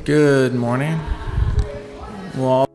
Good morning. Well,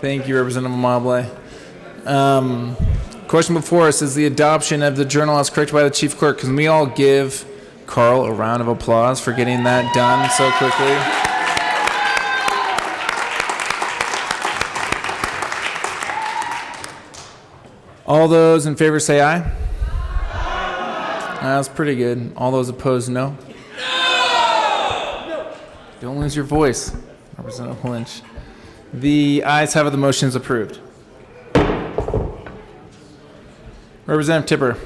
Thank you, Representative Mobley. Question before us is the adoption of the journal as corrected by the Chief Clerk. Can we all give Carl a round of applause for getting that done so quickly? All those in favor say aye. That was pretty good. All those opposed, no? No! Don't lose your voice, Representative Lynch. The ayes have it. The motion is approved. Representative Tipper.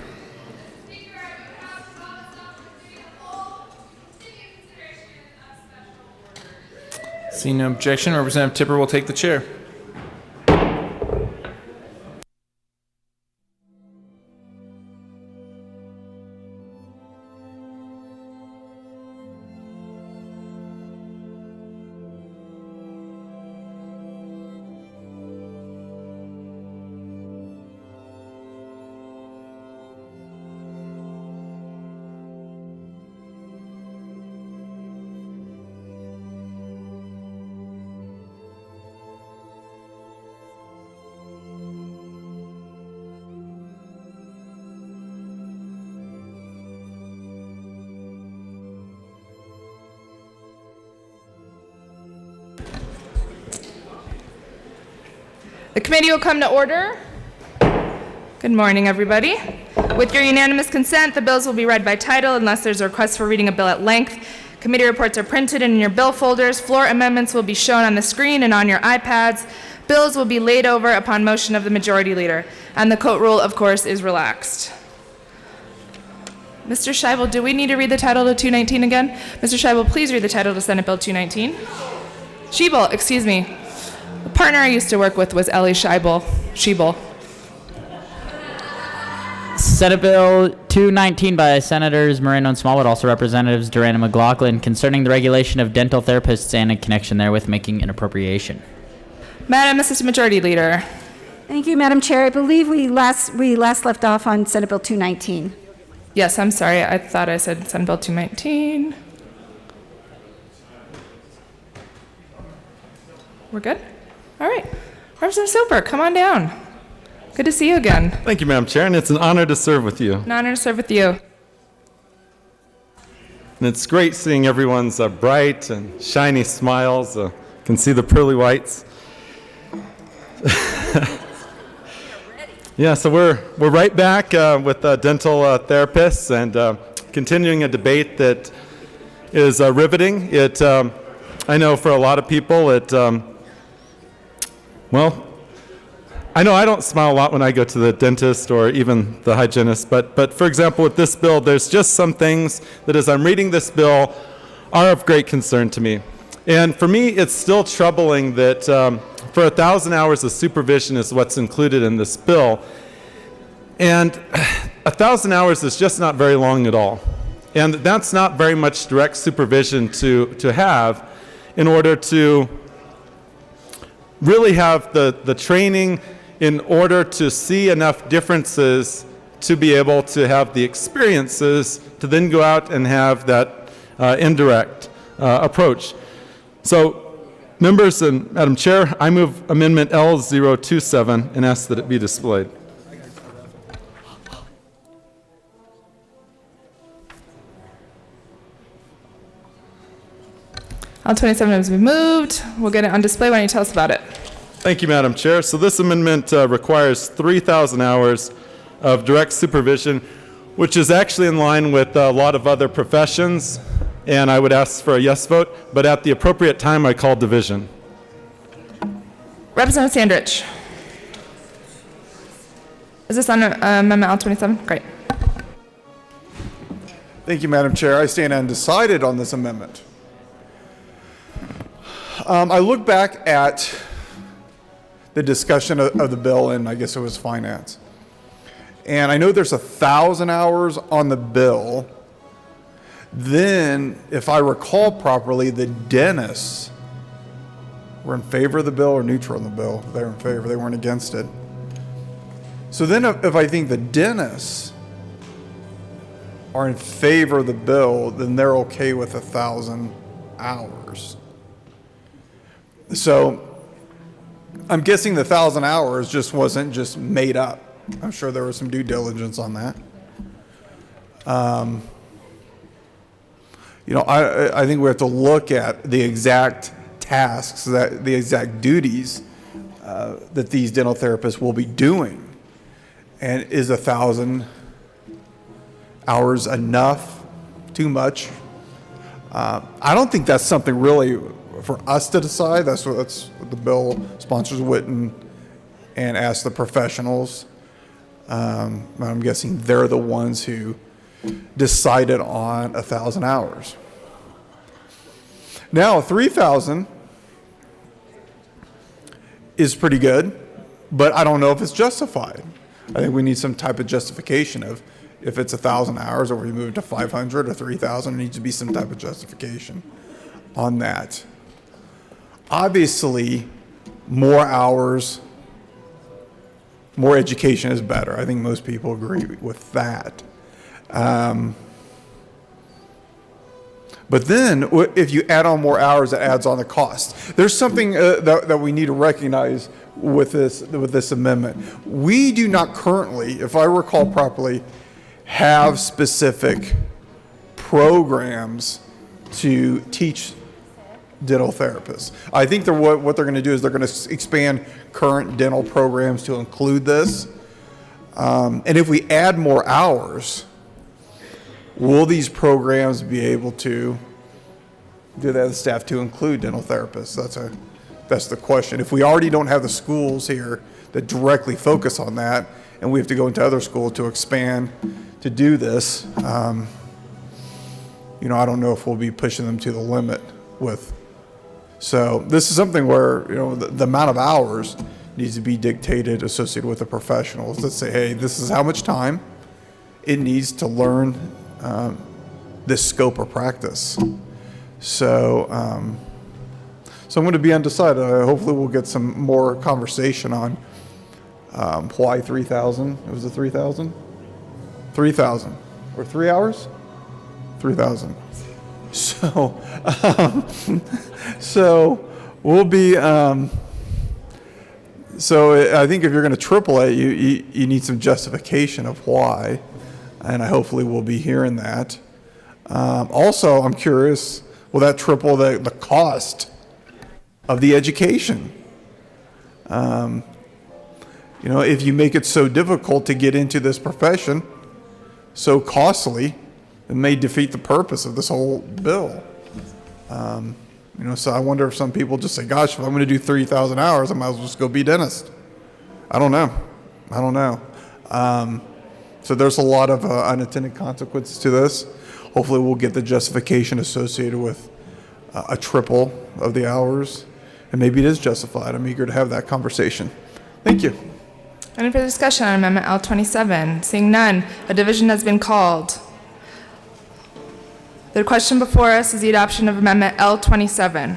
Seeing no objection, Representative Tipper will take the chair. The committee will come to order. Good morning, everybody. With your unanimous consent, the bills will be read by title unless there's a request for reading a bill at length. Committee reports are printed in your bill folders. Floor amendments will be shown on the screen and on your iPads. Bills will be laid over upon motion of the majority leader. And the coat rule, of course, is relaxed. Mr. Scheibel, do we need to read the title to 219 again? Mr. Scheibel, please read the title to Senate Bill 219. Scheibel, excuse me. The partner I used to work with was Ellie Scheibel. Senate Bill 219 by Senators Moreno and Smallwood, also Representatives Duran and McLaughlin, concerning the regulation of dental therapists and in connection therewith making an appropriation. Madam Assistant Majority Leader. Thank you, Madam Chair. I believe we last left off on Senate Bill 219. Yes, I'm sorry. I thought I said Senate Bill 219. We're good? All right. Representative Soper, come on down. Good to see you again. Thank you, Madam Chair, and it's an honor to serve with you. An honor to serve with you. And it's great seeing everyone's bright and shiny smiles. Can see the pearly whites. Yeah, so we're right back with dental therapists and continuing a debate that is riveting. I know for a lot of people, well, I know I don't smile a lot when I go to the dentist or even the hygienist, but for example, with this bill, there's just some things that as I'm reading this bill are of great concern to me. And for me, it's still troubling that for 1,000 hours of supervision is what's included in this bill. And 1,000 hours is just not very long at all. And that's not very much direct supervision to have in order to really have the training in order to see enough differences to be able to have the experiences to then go out and have that indirect approach. So, members and Madam Chair, I move Amendment L027 and ask that it be displayed. L27 has been moved. We'll get it on display. Why don't you tell us about it? Thank you, Madam Chair. So this amendment requires 3,000 hours of direct supervision, which is actually in line with a lot of other professions, and I would ask for a yes vote, but at the appropriate time, I call division. Representative Sandrich. Is this on Amendment L27? Great. Thank you, Madam Chair. I stand undecided on this amendment. I look back at the discussion of the bill, and I guess it was finance. And I know there's 1,000 hours on the bill. Then, if I recall properly, the dentists were in favor of the bill or neutral on the bill. They were in favor. They weren't against it. So then if I think the dentists are in favor of the bill, then they're okay with 1,000 hours. So I'm guessing the 1,000 hours just wasn't just made up. I'm sure there was some due diligence on that. I think we have to look at the exact tasks, the exact duties that these dental therapists will be doing. And is 1,000 hours enough? Too much? I don't think that's something really for us to decide. That's what the bill sponsors Witten and asks the professionals. I'm guessing they're the ones who decided on 1,000 hours. Now, 3,000 is pretty good, but I don't know if it's justified. I think we need some type of justification of if it's 1,000 hours or we move to 500 or 3,000, there needs to be some type of justification on that. Obviously, more hours, more education is better. I think most people agree with that. But then, if you add on more hours, it adds on the cost. There's something that we need to recognize with this amendment. We do not currently, if I recall properly, have specific programs to teach dental therapists. I think what they're going to do is they're going to expand current dental programs to include this. And if we add more hours, will these programs be able to do that staff to include dental therapists? That's the question. If we already don't have the schools here that directly focus on that, and we have to go into other schools to expand to do this, I don't know if we'll be pushing them to the limit with. So this is something where, the amount of hours needs to be dictated associated with the professionals that say, hey, this is how much time it needs to learn this scope of practice. So I'm going to be undecided. Hopefully we'll get some more conversation on why 3,000. It was a 3,000? 3,000. Or 3 hours? 3,000. So we'll be, so I think if you're going to triple it, you need some justification of why, and I hopefully we'll be hearing that. Also, I'm curious, will that triple the cost of the education? If you make it so difficult to get into this profession, so costly, it may defeat the purpose of this whole bill. So I wonder if some people just say, gosh, if I'm going to do 3,000 hours, I might as well just go be a dentist. I don't know. So there's a lot of unintended consequences to this. Hopefully we'll get the justification associated with a triple of the hours, and maybe it is justified. I'm eager to have that conversation. Thank you. Any further discussion on Amendment L27? Seeing none, a division has been called. The question before us is the adoption of Amendment L27.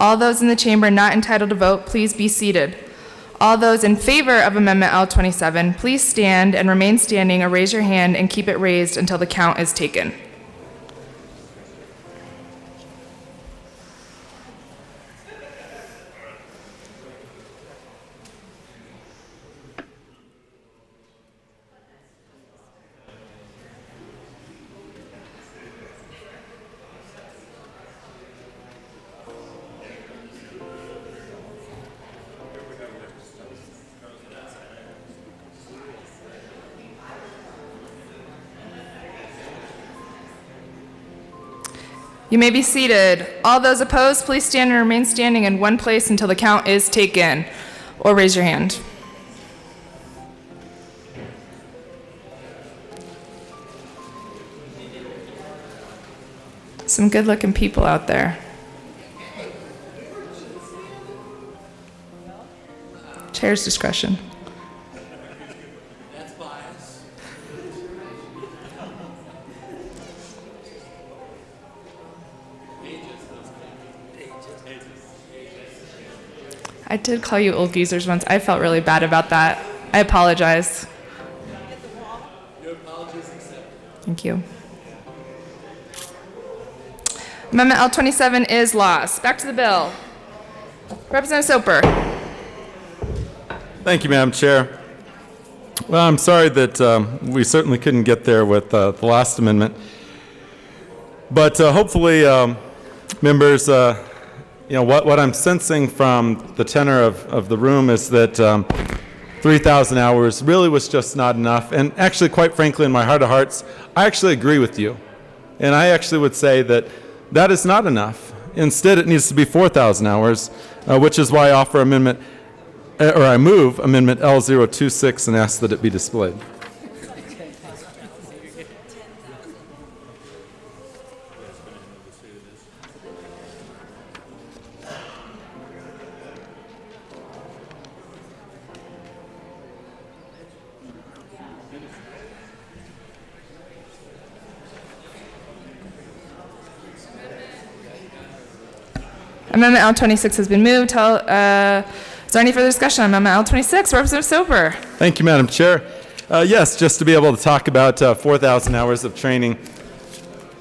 All those in the chamber not entitled to vote, please be seated. All those in favor of Amendment L27, please stand and remain standing or raise your hand and keep it raised until the count is taken. You may be seated. All those opposed, please stand and remain standing in one place until the count is taken, or raise your hand. Some good-looking people out there. Chair's discretion. I did call you old geezers once. I felt really bad about that. I apologize. Your apology is accepted. Thank you. Amendment L27 is lost. Back to the bill. Representative Soper. Thank you, Madam Chair. Well, I'm sorry that we certainly couldn't get there with the last amendment. But hopefully, members, what I'm sensing from the tenor of the room is that 3,000 hours really was just not enough. And actually, quite frankly, in my heart of hearts, I actually agree with you. And I actually would say that that is not enough. Instead, it needs to be 4,000 hours, which is why I offer I move amendment L026 and ask that it be displayed. Amendment L26 has been moved. Is there any further discussion on Amendment L26? Representative Soper. Thank you, Madam Chair. Yes, just to be able to talk about 4,000 hours of training.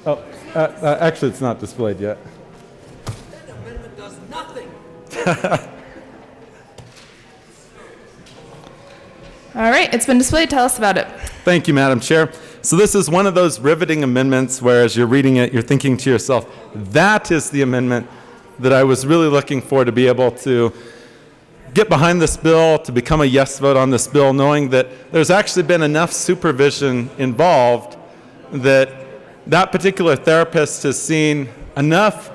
Oh, actually, it's not displayed yet. That amendment does nothing. All right, it's been displayed. Tell us about it. Thank you, Madam Chair. So this is one of those riveting amendments where as you're reading it, you're thinking to yourself, that is the amendment that I was really looking for to be able to get behind this bill, to become a yes vote on this bill, knowing that there's actually been enough supervision involved that that particular therapist has seen enough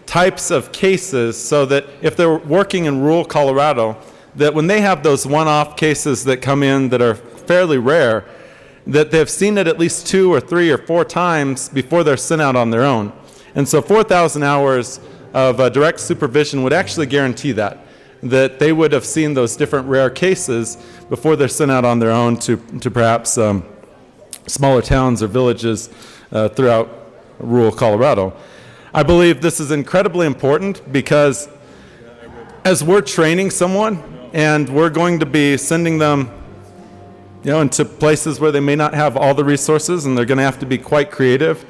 types of cases so that if they're working in rural Colorado, that when they have those one-off cases that come in that are fairly rare, that they've seen it at least 2 or 3 or 4 times before they're sent out on their own. And so 4,000 hours of direct supervision would actually guarantee that they would have seen those different rare cases before they're sent out on their own to perhaps smaller towns or villages throughout rural Colorado. I believe this is incredibly important because as we're training someone and we're going to be sending them into places where they may not have all the resources and they're going to have to be quite creative,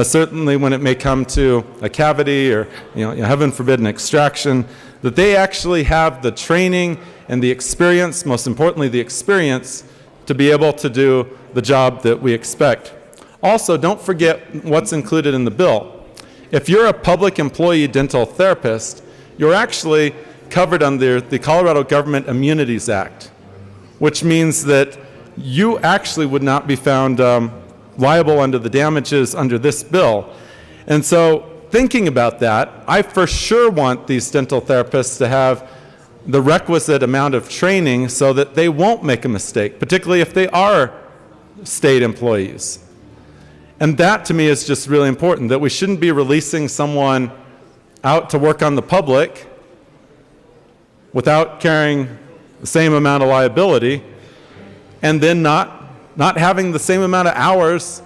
certainly when it may come to a cavity or, heaven forbid, an extraction, that they actually have the training and the experience, most importantly the experience, to be able to do the job that we expect. Also, don't forget what's included in the bill. If you're a public employee dental therapist, you're actually covered under the Colorado Government Immunities Act, which means that you actually would not be found liable under the damages under this bill. And so thinking about that, I for sure want these dental therapists to have the requisite amount of training so that they won't make a mistake, particularly if they are state employees. And that to me is just really important, that we shouldn't be releasing someone out to work on the public without carrying the same amount of liability and then not having the same amount of hours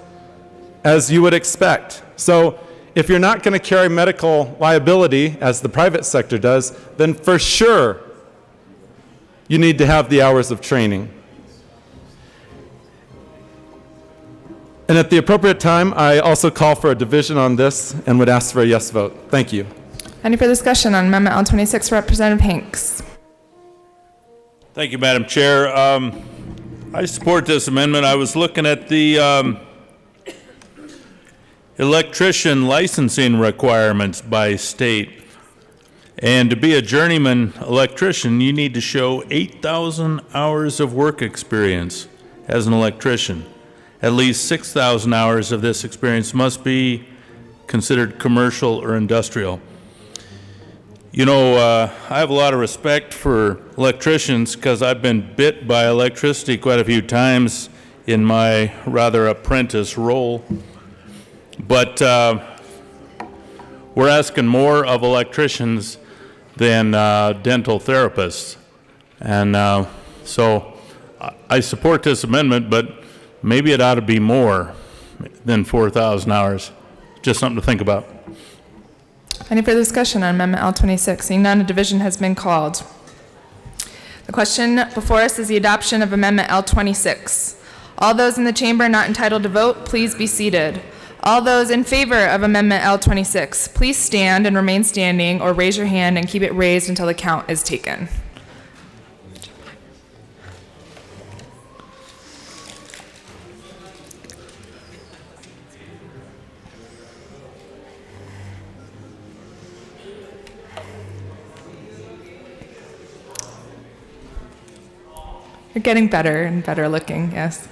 as you would expect. So if you're not going to carry medical liability as the private sector does, then for sure you need to have the hours of training. And at the appropriate time, I also call for a division on this and would ask for a yes vote. Thank you. Any further discussion on Amendment L26? Representative Hanks. Thank you, Madam Chair. I support this amendment. I was looking at the electrician licensing requirements by state. And to be a journeyman electrician, you need to show 8,000 hours of work experience as an electrician. At least 6,000 hours of this experience must be considered commercial or industrial. I have a lot of respect for electricians because I've been bit by electricity quite a few times in my rather apprentice role. But we're asking more of electricians than dental therapists. And so I support this amendment, but maybe it ought to be more than 4,000 hours. Just something to think about. Any further discussion on Amendment L26? Seeing none, a division has been called. The question before us is the adoption of Amendment L26. All those in the chamber not entitled to vote, please be seated. All those in favor of Amendment L26, please stand and remain standing or raise your hand and keep it raised until the count is taken. You're getting better and better looking, yes.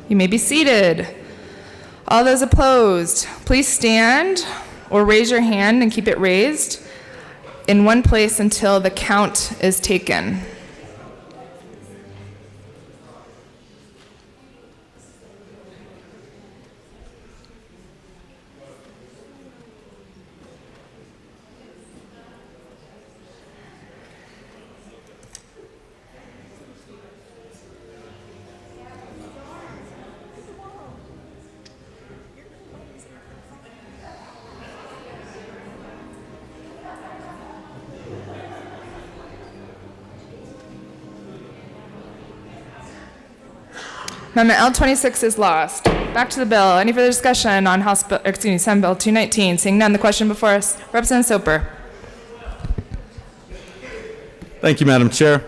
You may be seated. All those opposed, please stand or raise your hand and keep it raised in one place until the count is taken. Amendment L26 is lost. Back to the bill. Any further discussion on Senate Bill 219? Seeing none, the question before us, Representative Soper. Thank you, Madam Chair.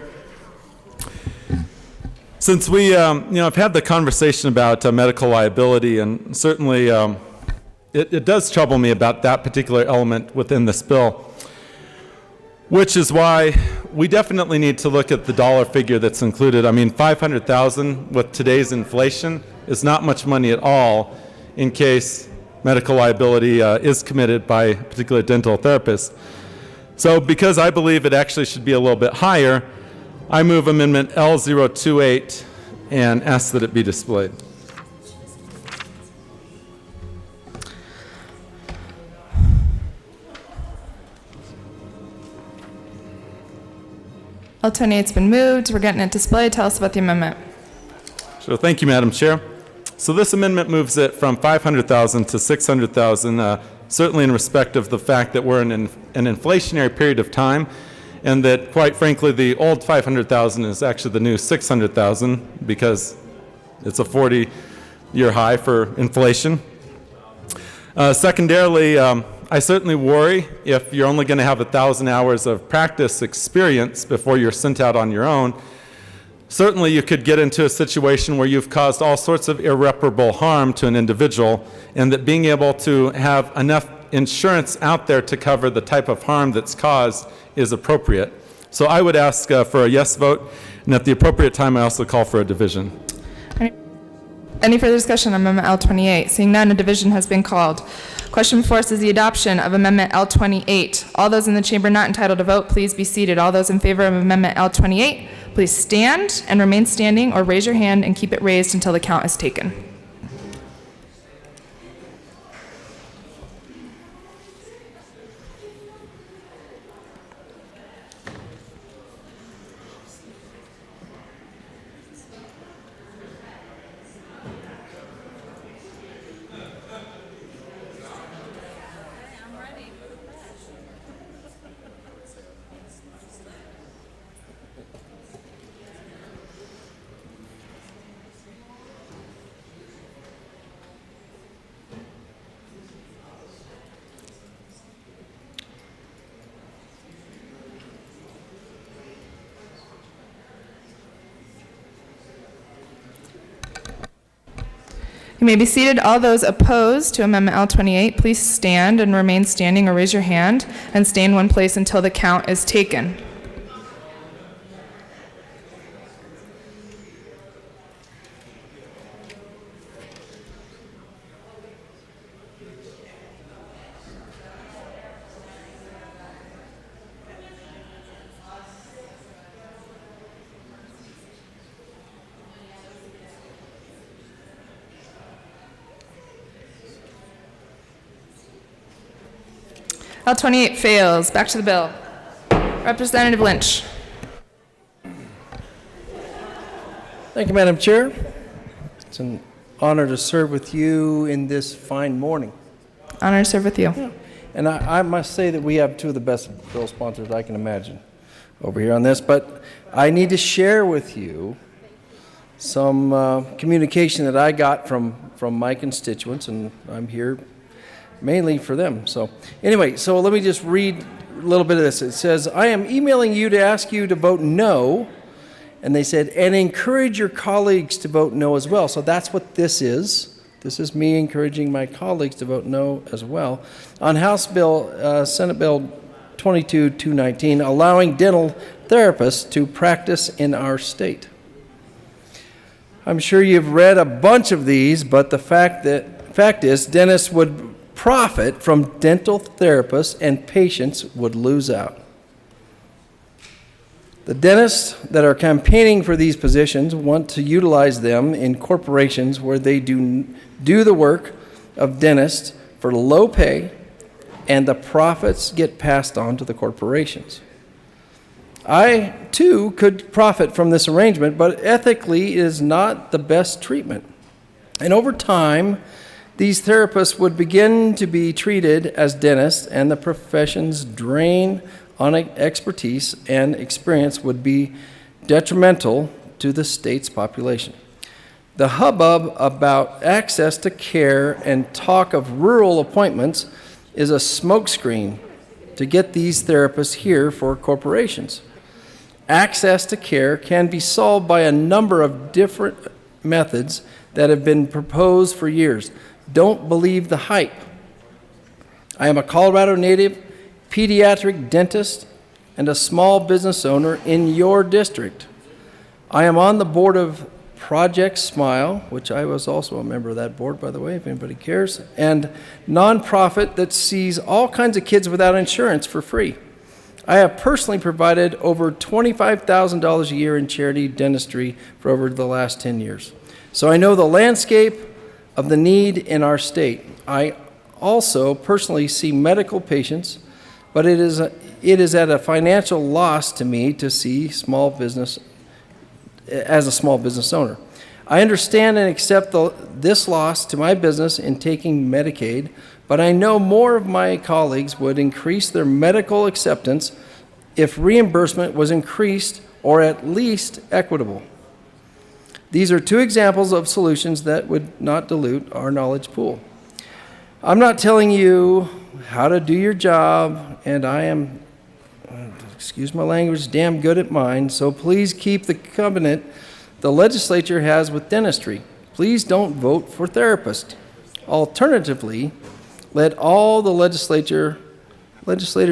Since we, have had the conversation about medical liability, and certainly it does trouble me about that particular element within this bill, which is why we definitely need to look at the dollar figure that's included. I mean, $500,000 with today's inflation is not much money at all in case medical liability is committed by a particular dental therapist. So because I believe it actually should be a little bit higher, I move Amendment L028 and ask that it be displayed. L28's been moved. We're getting it displayed. Tell us about the amendment. So thank you, Madam Chair. So this amendment moves it from $500,000 to $600,000, certainly in respect of the fact that we're in an inflationary period of time, and that, quite frankly, the old $500,000 is actually the new $600,000 because it's a 40-year high for inflation. Secondarily, I certainly worry if you're only going to have 1,000 hours of practice experience before you're sent out on your own. Certainly you could get into a situation where you've caused all sorts of irreparable harm to an individual, and that being able to have enough insurance out there to cover the type of harm that's caused is appropriate. So I would ask for a yes vote, and at the appropriate time I also call for a division. Any further discussion on Amendment L28? Seeing none, a division has been called. Question before us is the adoption of Amendment L28. All those in the chamber not entitled to vote, please be seated. All those in favor of Amendment L28, please stand and remain standing or raise your hand and keep it raised until the count is taken. You may be seated. All those opposed to Amendment L28, please stand and remain standing or raise your hand and stay in one place until the count is taken. L28 fails. Back to the bill. Representative Lynch. Thank you, Madam Chair. It's an honor to serve with you in this fine morning. Honor to serve with you. And I must say that we have two of the best bill sponsors I can imagine over here on this, but I need to share with you some communication that I got from my constituents, and I'm here mainly for them. So anyway, so let me just read a little bit of this. It says, I am emailing you to ask you to vote no, and they said, and encourage your colleagues to vote no as well. So that's what this is. This is me encouraging my colleagues to vote no as well. On House Bill, Senate Bill 22-219, allowing dental therapists to practice in our state. I'm sure you've read a bunch of these, but the fact is dentists would profit from dental therapists and patients would lose out. The dentists that are campaigning for these positions want to utilize them in corporations where they do the work of dentists for low pay, and the profits get passed on to the corporations. I, too, could profit from this arrangement, but ethically it is not the best treatment. And over time, these therapists would begin to be treated as dentists, and the profession's drain on expertise and experience would be detrimental to the state's population. The hubbub about access to care and talk of rural appointments is a smokescreen to get these therapists here for corporations. Access to care can be solved by a number of different methods that have been proposed for years. Don't believe the hype. I am a Colorado native, pediatric dentist, and a small business owner in your district. I am on the board of Project Smile, which I was also a member of that board, by the way, if anybody cares, and nonprofit that sees all kinds of kids without insurance for free. I have personally provided over $25,000 a year in charity dentistry for over the last 10 years. So I know the landscape of the need in our state. I also personally see medical patients, but it is at a financial loss to me to see small business as a small business owner. I understand and accept this loss to my business in taking Medicaid, but I know more of my colleagues would increase their medical acceptance if reimbursement was increased or at least equitable. These are two examples of solutions that would not dilute our knowledge pool. I'm not telling you how to do your job, and I am, excuse my language, damn good at mine, so please keep the covenant the legislature has with dentistry. Please don't vote for therapists. Alternatively, let all the legislator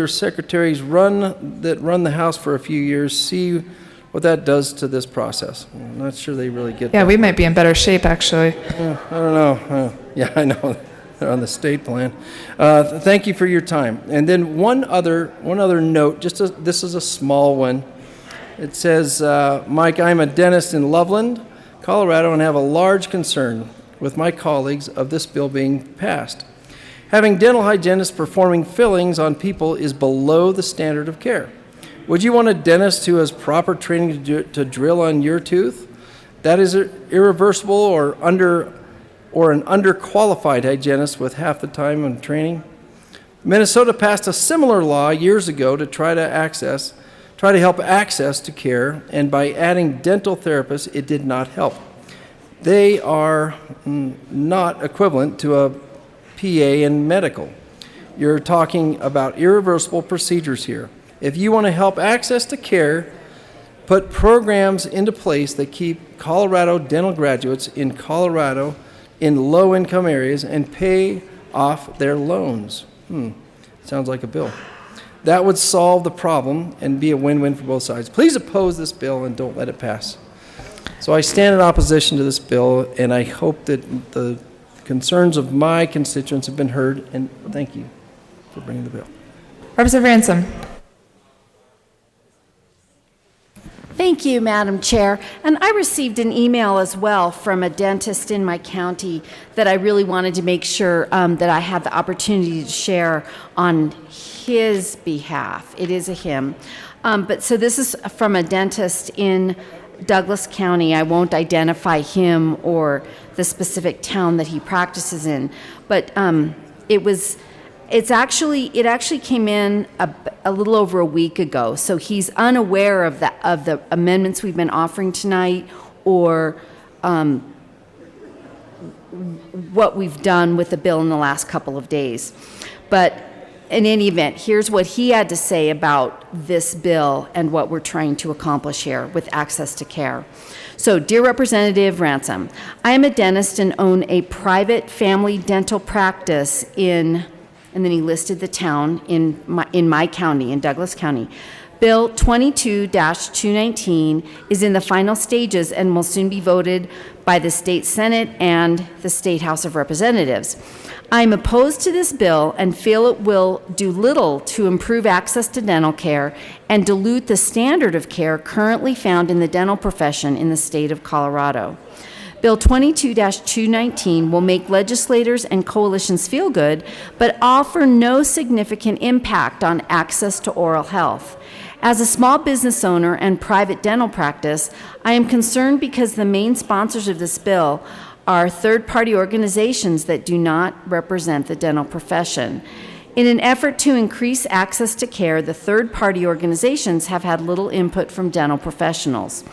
secretaries run the House for a few years, see what that does to this process. I'm not sure they really get that. Yeah, we might be in better shape, actually. I don't know. Yeah, I know. They're on the state plan. Thank you for your time. And then one other note, this is a small one. It says, Mike, I'm a dentist in Loveland, Colorado, and have a large concern with my colleagues of this bill being passed. Having dental hygienists performing fillings on people is below the standard of care. Would you want a dentist who has proper training to drill on your tooth? That is irreversible or an underqualified hygienist with half the time and training. Minnesota passed a similar law years ago to try to help access to care, and by adding dental therapists, it did not help. They are not equivalent to a PA in medical. You're talking about irreversible procedures here. If you want to help access to care, put programs into place that keep Colorado dental graduates in Colorado in low-income areas and pay off their loans. Sounds like a bill. That would solve the problem and be a win-win for both sides. Please oppose this bill and don't let it pass. So I stand in opposition to this bill, and I hope that the concerns of my constituents have been heard, and thank you for bringing the bill. Representative Ransom. Thank you, Madam Chair. And I received an email as well from a dentist in my county that I really wanted to make sure that I had the opportunity to share on his behalf. It is a him. But so this is from a dentist in Douglas County. I won't identify him or the specific town that he practices in, but it actually came in a little over a week ago. So he's unaware of the amendments we've been offering tonight, or what we've done with the bill in the last couple of days. But in any event, here's what he had to say about this bill and what we're trying to accomplish here with access to care. So, dear Representative Ransom, I am a dentist and own a private family dental practice and then he listed the town in my county, in Douglas County. Bill 22-219 is in the final stages and will soon be voted by the State Senate and the State House of Representatives. I am opposed to this bill and feel it will do little to improve access to dental care and dilute the standard of care currently found in the dental profession in the state of Colorado. Bill 22-219 will make legislators and coalitions feel good, but offer no significant impact on access to oral health. As a small business owner and private dental practice, I am concerned because the main sponsors of this bill are third-party organizations that do not represent the dental profession. In an effort to increase access to care, the third-party organizations have had little input from dental professionals.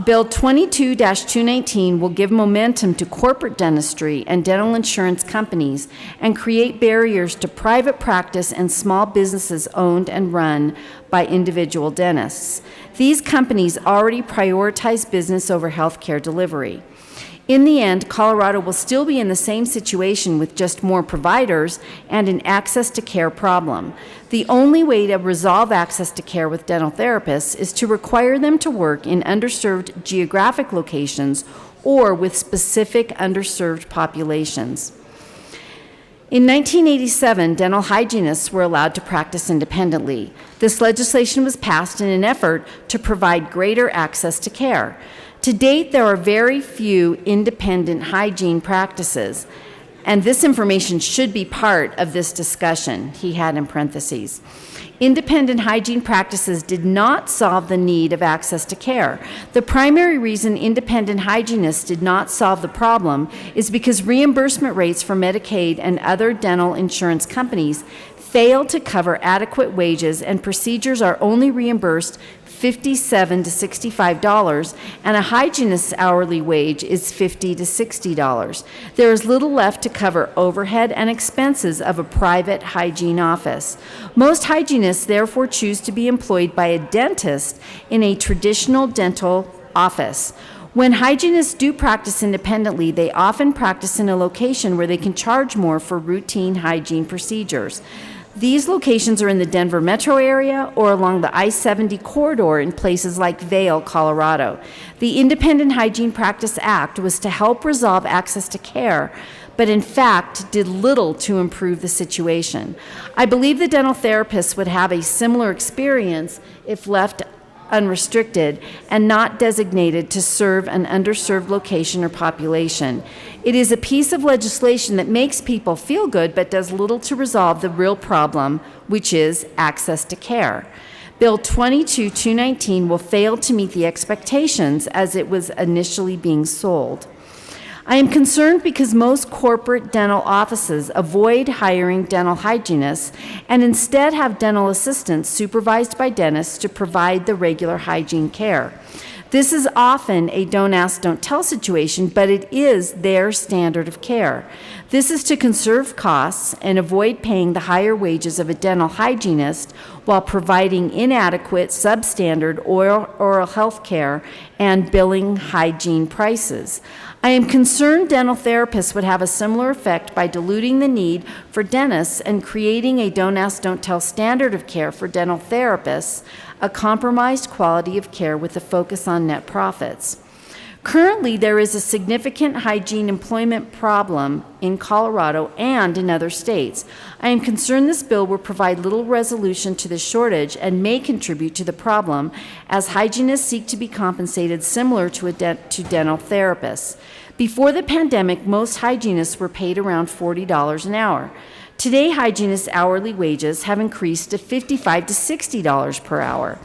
Bill 22-219 will give momentum to corporate dentistry and dental insurance companies and create barriers to private practice and small businesses owned and run by individual dentists. These companies already prioritize business over health care delivery. In the end, Colorado will still be in the same situation with just more providers and an access to care problem. The only way to resolve access to care with dental therapists is to require them to work in underserved geographic locations or with specific underserved populations. In 1987, dental hygienists were allowed to practice independently. This legislation was passed in an effort to provide greater access to care. To date, there are very few independent hygiene practices, and this information should be part of this discussion, he had in parentheses. Independent hygiene practices did not solve the need of access to care. The primary reason independent hygienists did not solve the problem is because reimbursement rates for Medicaid and other dental insurance companies fail to cover adequate wages, and procedures are only reimbursed $57 to $65, and a hygienist's hourly wage is $50 to $60. There is little left to cover overhead and expenses of a private hygiene office. Most hygienists therefore choose to be employed by a dentist in a traditional dental office. When hygienists do practice independently, they often practice in a location where they can charge more for routine hygiene procedures. These locations are in the Denver metro area or along the I-70 corridor in places like Vail, Colorado. The Independent Hygiene Practice Act was to help resolve access to care, but in fact did little to improve the situation. I believe the dental therapists would have a similar experience if left unrestricted and not designated to serve an underserved location or population. It is a piece of legislation that makes people feel good but does little to resolve the real problem, which is access to care. Bill 22-219 will fail to meet the expectations as it was initially being sold. I am concerned because most corporate dental offices avoid hiring dental hygienists and instead have dental assistants supervised by dentists to provide the regular hygiene care. This is often a don't ask, don't tell situation, but it is their standard of care. This is to conserve costs and avoid paying the higher wages of a dental hygienist while providing inadequate, substandard oral health care and billing hygiene prices. I am concerned dental therapists would have a similar effect by diluting the need for dentists and creating a don't ask, don't tell standard of care for dental therapists, a compromised quality of care with a focus on net profits. Currently, there is a significant hygiene employment problem in Colorado and in other states. I am concerned this bill will provide little resolution to the shortage and may contribute to the problem as hygienists seek to be compensated similar to dental therapists. Before the pandemic, most hygienists were paid around $40 an hour. Today, hygienists' hourly wages have increased to $55 to $60 per hour.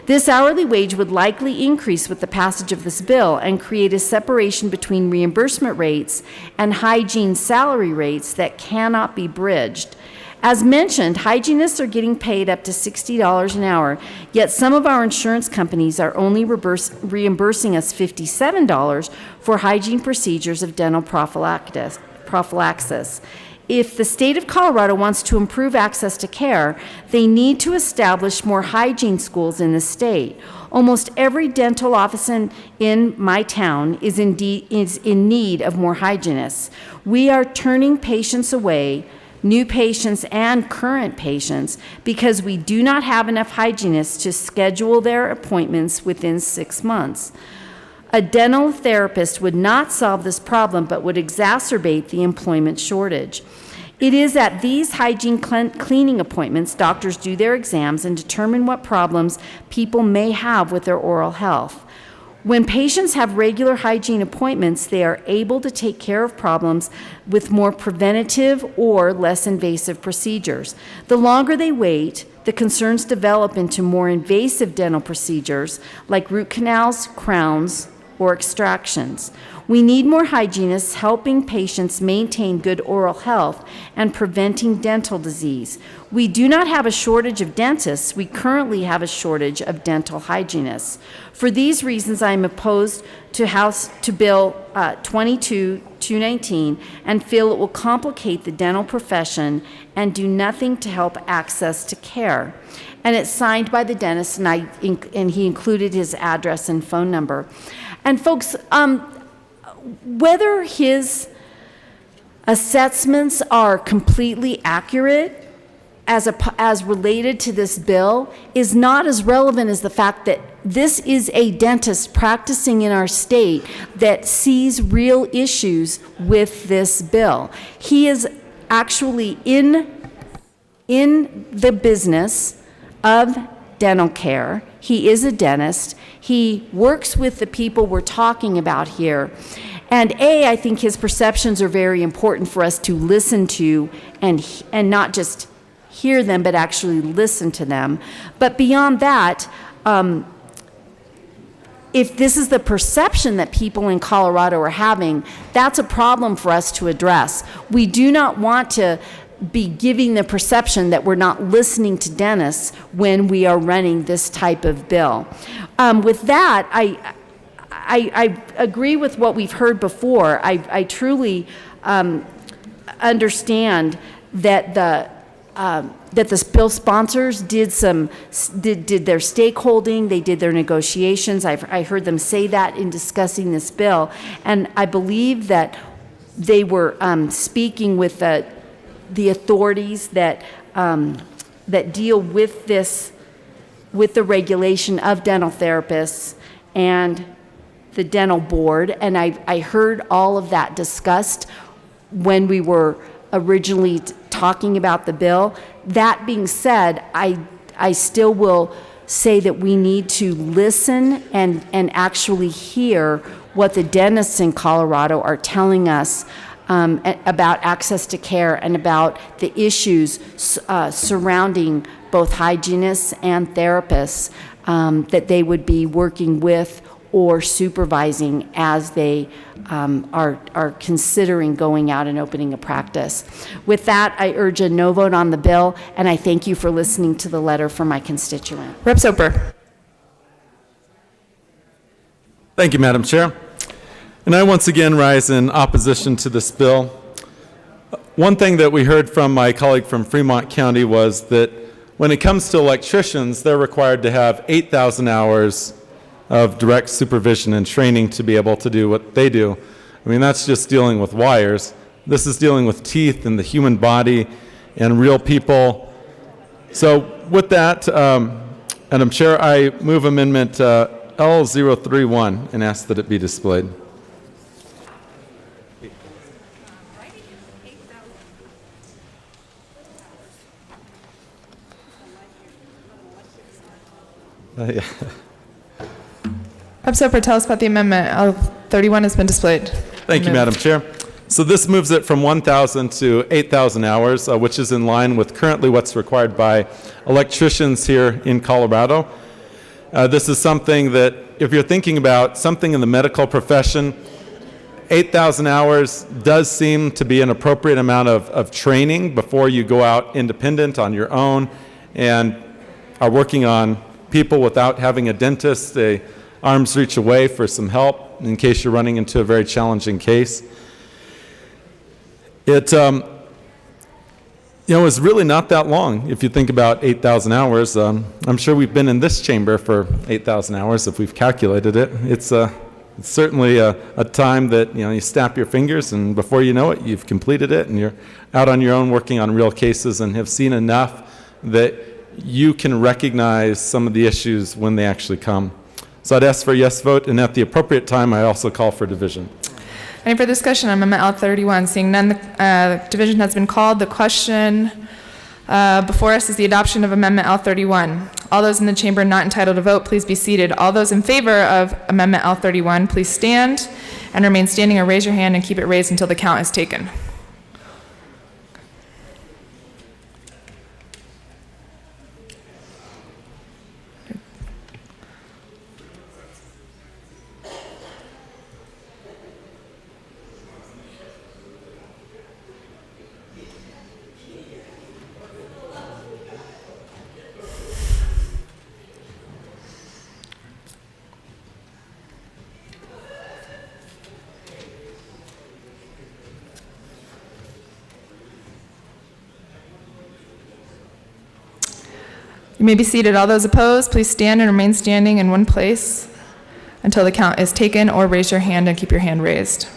This hourly wage would likely increase with the passage of this bill and create a separation between reimbursement rates and hygiene salary rates that cannot be bridged. As mentioned, hygienists are getting paid up to $60 an hour, yet some of our insurance companies are only reimbursing us $57 for hygiene procedures of dental prophylaxis. If the state of Colorado wants to improve access to care, they need to establish more hygiene schools in the state. Almost every dental office in my town is in need of more hygienists. We are turning patients away, new patients and current patients, because we do not have enough hygienists to schedule their appointments within 6 months. A dental therapist would not solve this problem, but would exacerbate the employment shortage. It is at these hygiene cleaning appointments doctors do their exams and determine what problems people may have with their oral health. When patients have regular hygiene appointments, they are able to take care of problems with more preventative or less invasive procedures. The longer they wait, the concerns develop into more invasive dental procedures like root canals, crowns, or extractions. We need more hygienists helping patients maintain good oral health and preventing dental disease. We do not have a shortage of dentists. We currently have a shortage of dental hygienists. For these reasons, I am opposed to Bill 22-219 and feel it will complicate the dental profession and do nothing to help access to care. And it's signed by the dentist, and he included his address and phone number. And folks, whether his assessments are completely accurate as related to this bill is not as relevant as the fact that this is a dentist practicing in our state that sees real issues with this bill. He is actually in the business of dental care. He is a dentist. He works with the people we're talking about here. And I think his perceptions are very important for us to listen to and not just hear them, but actually listen to them. But beyond that, if this is the perception that people in Colorado are having, that's a problem for us to address. We do not want to be giving the perception that we're not listening to dentists when we are running this type of bill. With that, I agree with what we've heard before. I truly understand that the bill sponsors did their stakeholding, they did their negotiations. I heard them say that in discussing this bill, and I believe that they were speaking with the authorities that deal with this, with the regulation of dental therapists and the dental board, and I heard all of that discussed when we were originally talking about the bill. That being said, I still will say that we need to listen and actually hear what the dentists in Colorado are telling us about access to care and about the issues surrounding both hygienists and therapists that they would be working with or supervising as they are considering going out and opening a practice. With that, I urge a no vote on the bill, and I thank you for listening to the letter from my constituent. Rep. Soper. Thank you, Madam Chair. And I once again rise in opposition to this bill. One thing that we heard from my colleague from Fremont County was that when it comes to electricians, they're required to have 8,000 hours of direct supervision and training to be able to do what they do. I mean, that's just dealing with wires. This is dealing with teeth and the human body and real people. So with that, Madam Chair, I move amendment L031 and ask that it be displayed. Yeah. Rep. Soper, tell us about the amendment. L31 has been displayed. Thank you, Madam Chair. So this moves it from 1,000 to 8,000 hours, which is in line with currently what's required by electricians here in Colorado. This is something that, if you're thinking about something in the medical profession, 8,000 hours does seem to be an appropriate amount of training before you go out independent on your own and are working on people without having a dentist, a arm's reach away for some help in case you're running into a very challenging case. It is really not that long if you think about 8,000 hours. I'm sure we've been in this chamber for 8,000 hours if we've calculated it. It's certainly a time that you snap your fingers and before you know it, you've completed it and you're out on your own working on real cases and have seen enough that you can recognize some of the issues when they actually come. So I'd ask for a yes vote, and at the appropriate time, I also call for division. Any further discussion on Amendment L31? Seeing none, the division has been called. The question before us is the adoption of Amendment L31. All those in the chamber not entitled to vote, please be seated. All those in favor of Amendment L31, please stand and remain standing or raise your hand and keep it raised until the count is taken. You may be seated. All those opposed, please stand and remain standing in one place until the count is taken, or raise your hand and keep your hand raised.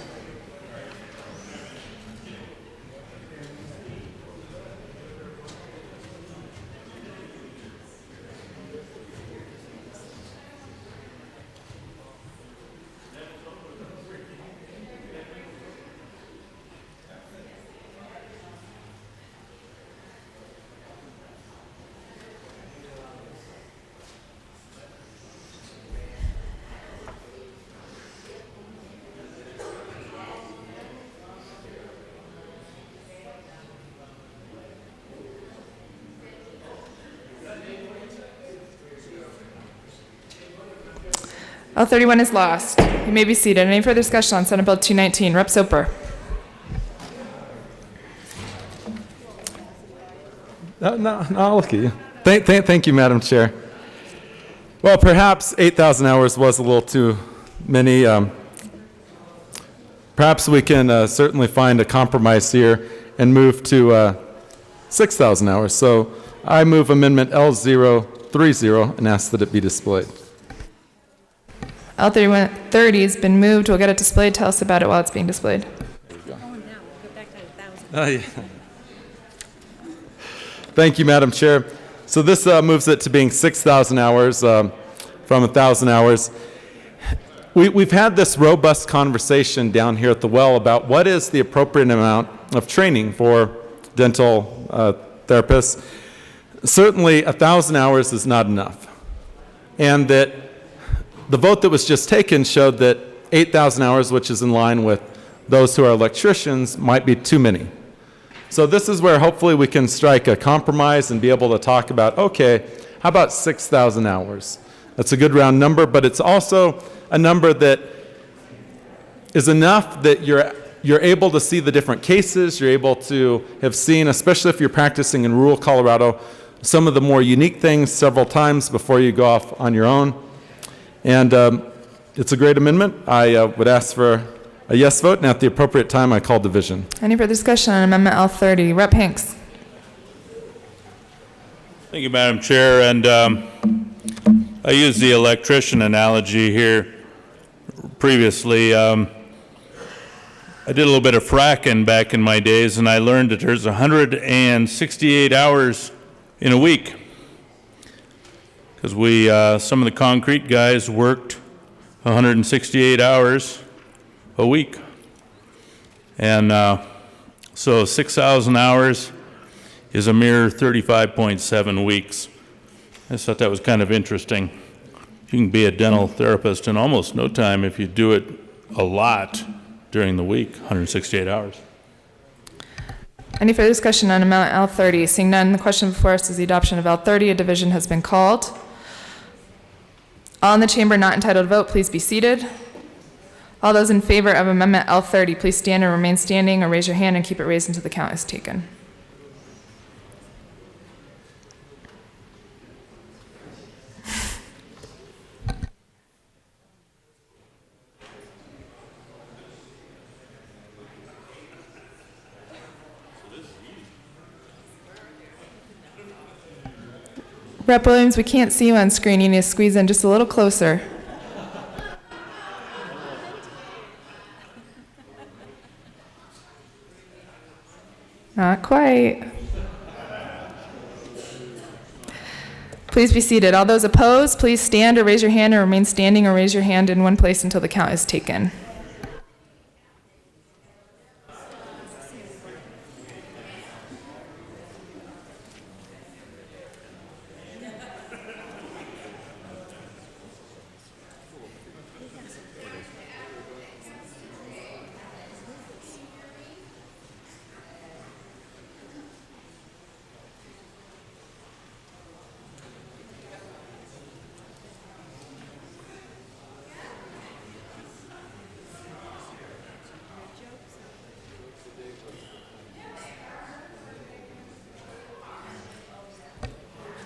L31 is lost. You may be seated. Any further discussion on Senate Bill 219? Rep. Soper. No, I'll look at you. Thank you, Madam Chair. Well, perhaps 8,000 hours was a little too many. Perhaps we can certainly find a compromise here and move to 6,000 hours. So I move Amendment L030 and ask that it be displayed. L30 has been moved. We'll get it displayed. Tell us about it while it's being displayed. Yeah. Thank you, Madam Chair. So this moves it to being 6,000 hours from 1,000 hours. We've had this robust conversation down here at the well about what is the appropriate amount of training for dental therapists. Certainly, 1,000 hours is not enough. And that the vote that was just taken showed that 8,000 hours, which is in line with those who are electricians, might be too many. So this is where hopefully we can strike a compromise and be able to talk about, okay, how about 6,000 hours? That's a good round number, but it's also a number that is enough that you're able to see the different cases, you're able to have seen, especially if you're practicing in rural Colorado, some of the more unique things several times before you go off on your own. And it's a great amendment. I would ask for a yes vote, and at the appropriate time, I call division. Any further discussion on Amendment L30? Rep. Hanks. Thank you, Madam Chair. And I used the electrician analogy here previously. I did a little bit of fracking back in my days, and I learned that there's 168 hours in a week. Because some of the concrete guys worked 168 hours a week. And so 6,000 hours is a mere 35.7 weeks. I just thought that was kind of interesting. You can be a dental therapist in almost no time if you do it a lot during the week, 168 hours. Any further discussion on Amendment L30? Seeing none, the question before us is the adoption of L30. A division has been called. All in the chamber not entitled to vote, please be seated. All those in favor of Amendment L30, please stand and remain standing, or raise your hand and keep it raised until the count is taken. Rep. Williams, we can't see you on screen. You need to squeeze in just a little closer. Not quite. Please be seated. All those opposed, please stand or raise your hand, or remain standing or raise your hand in one place until the count is taken.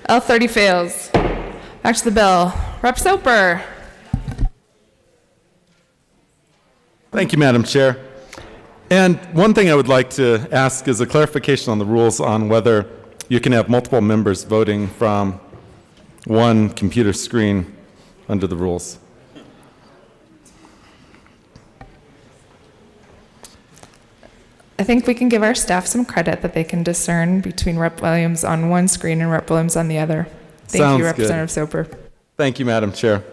L30 fails. Back to the bill. Rep. Soper. Thank you, Madam Chair. And one thing I would like to ask is a clarification on the rules on whether you can have multiple members voting from one computer screen under the rules. I think we can give our staff some credit that they can discern between Rep. Williams on one screen and Rep. Williams on the other. Thank Sounds you, good. Representative Soper. Thank you, Madam Chair.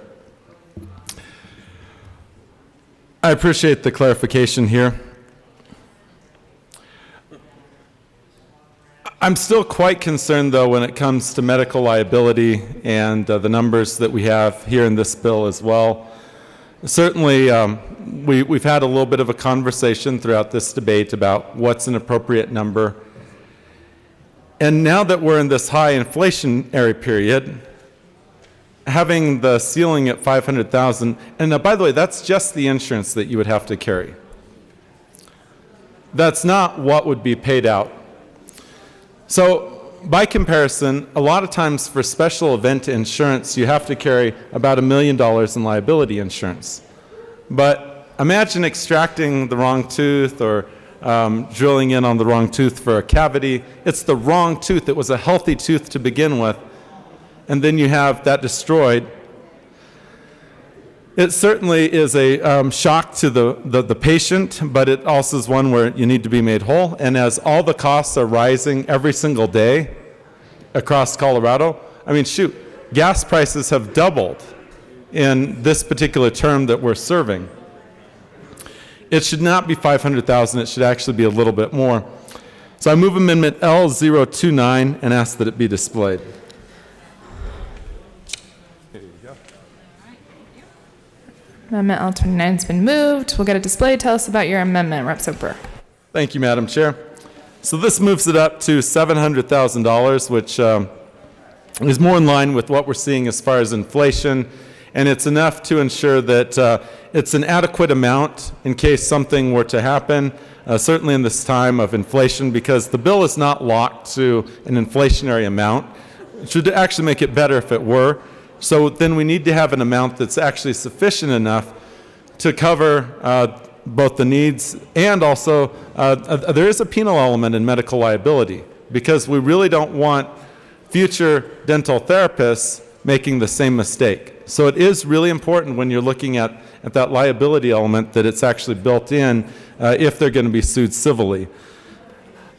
I appreciate the clarification here. I'm still quite concerned, though, when it comes to medical liability and the numbers that we have here in this bill as well. Certainly, we've had a little bit of a conversation throughout this debate about what's an appropriate number. And now that we're in this high inflationary period, having the ceiling at $500,000, and by the way, that's just the insurance that you would have to carry. That's not what would be paid out. So, by comparison, a lot of times for special event insurance, you have to carry about $1 million in liability insurance. But imagine extracting the wrong tooth or drilling in on the wrong tooth for a cavity. It's the wrong tooth. It was a healthy tooth to begin with, and then you have that destroyed. It certainly is a shock to the patient, but it also is one where you need to be made whole. And as all the costs are rising every single day across Colorado, I mean, shoot, gas prices have doubled in this particular term that we're serving. It should not be $500,000. It should actually be a little bit more. So I move Amendment L029 and ask that it be displayed. Amendment L29 has been moved. We'll get it displayed. Tell us about your amendment, Rep. Soper. Thank you, Madam Chair. So this moves it up to $700,000, which is more in line with what we're seeing as far as inflation, and it's enough to ensure that it's an adequate amount in case something were to happen, certainly in this time of inflation, because the bill is not locked to an inflationary amount. It should actually make it better if it were. So then we need to have an amount that's actually sufficient enough to cover both the needs and also there is a penal element in medical liability, because we really don't want future dental therapists making the same mistake. So it is really important when you're looking at that liability element that it's actually built in if they're going to be sued civilly.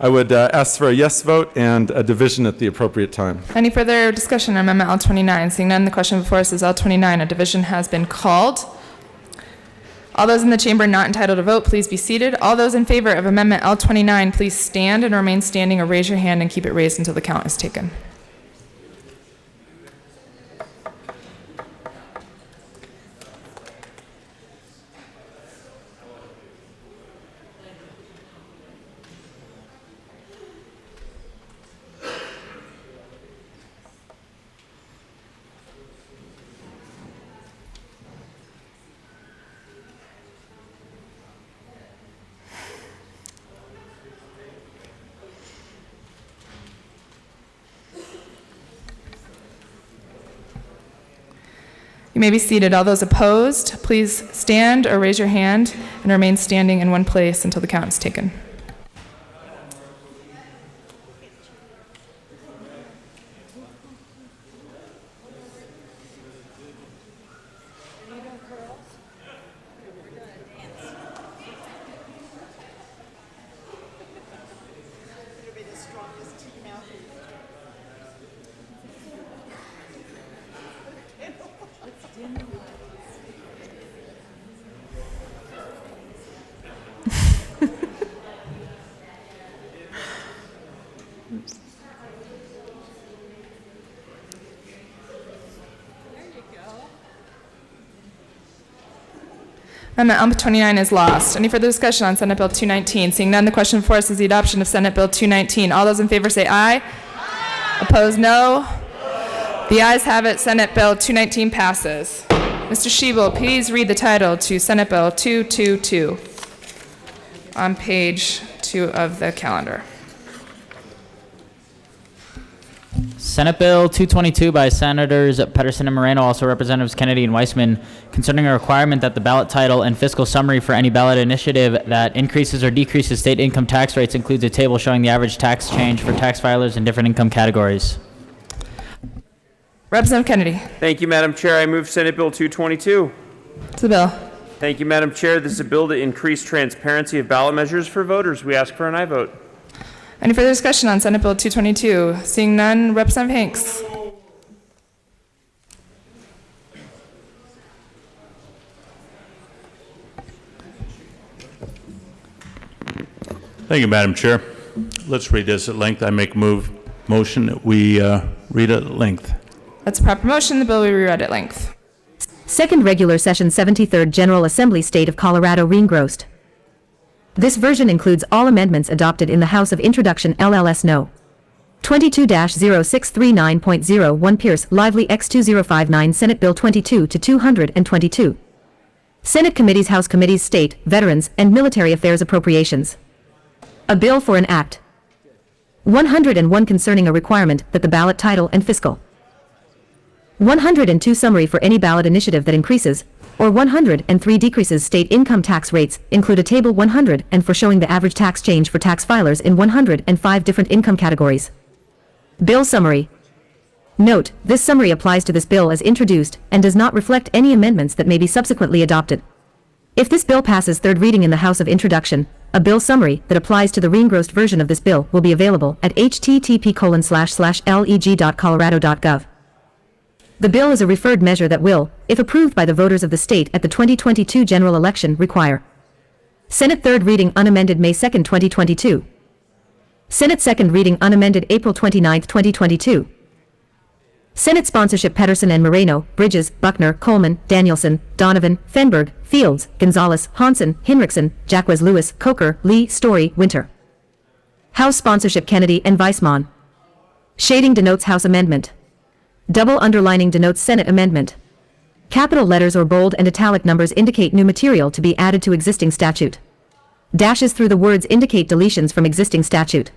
I would ask for a yes vote and a division at the appropriate time. Any further discussion on Amendment L29? Seeing none, the question before us is L29. A division has been called. All those in the chamber not entitled to vote, please be seated. All those in favor of Amendment L29, please stand and remain standing, or raise your hand and keep it raised until the count is taken. You may be seated. All those opposed, please stand or raise your hand and remain standing in one place until the count is taken. Amendment 29 is lost. Any further discussion on Senate Bill 219? Seeing none, the question before us is the adoption of Senate Bill 219. All those in favor say aye. Aye. Opposed, no. The ayes have it. Senate Bill 219 passes. Mr. Schiebel, please read the title to Senate Bill 222 on page 2 of the calendar. Senate Bill 222 by Senators Pedersen and Moreno, also Representatives Kennedy and Weissman, concerning a requirement that the ballot title and fiscal summary for any ballot initiative that increases or decreases state income tax rates includes a table showing the average tax change for tax filers in different income categories. Representative Kennedy. Thank you, Madam Chair. I move Senate Bill 222. To the bill. Thank you, Madam Chair. This is a bill to increase transparency of ballot measures for voters. We ask for an aye vote. Any further discussion on Senate Bill 222? Seeing none, Representative Hanks. Thank you, Madam Chair. Let's read this at length. I make motion that we read it at length. That's a proper motion. The bill will be read at length. Second Regular Session 73rd General Assembly State of Colorado reengrossed. This version includes all amendments adopted in the House of Introduction LLS No. 22-0639.01 Pierce Lively X2059 Senate Bill 22 to 222. Senate Committees House Committees State, Veterans, and Military Affairs Appropriations. A bill for an act. 101 concerning a requirement that the ballot title and fiscal. 102 summary for any ballot initiative that increases, or 103 decreases state income tax rates, include a table 100 and for showing the average tax change for tax filers in 105 different income categories. Bill summary. Note, this summary applies to this bill as introduced and does not reflect any amendments that may be subsequently adopted. If this bill passes third reading in the House of Introduction, a bill summary that applies to the reengrossed version of this bill will be available at http://leg.colorado.gov. The bill is a referred measure that will, if approved by the voters of the state at the 2022 general election, require Senate third reading unamended May 2, 2022. Senate second reading unamended April 29, 2022. Senate sponsorship Pedersen and Moreno, Bridges, Buckner, Coleman, Danielson, Donovan, Fenberg, Fields, Gonzalez, Hansen, Hinrichsen, Jacquez Lewis, Coker, Lee, Story, Winter. House sponsorship Kennedy and Weissman. Shading denotes House amendment. Double underlining denotes Senate amendment. Capital letters or bold and italic numbers indicate new material to be added to existing statute. Dashes through the words indicate deletions from existing statute.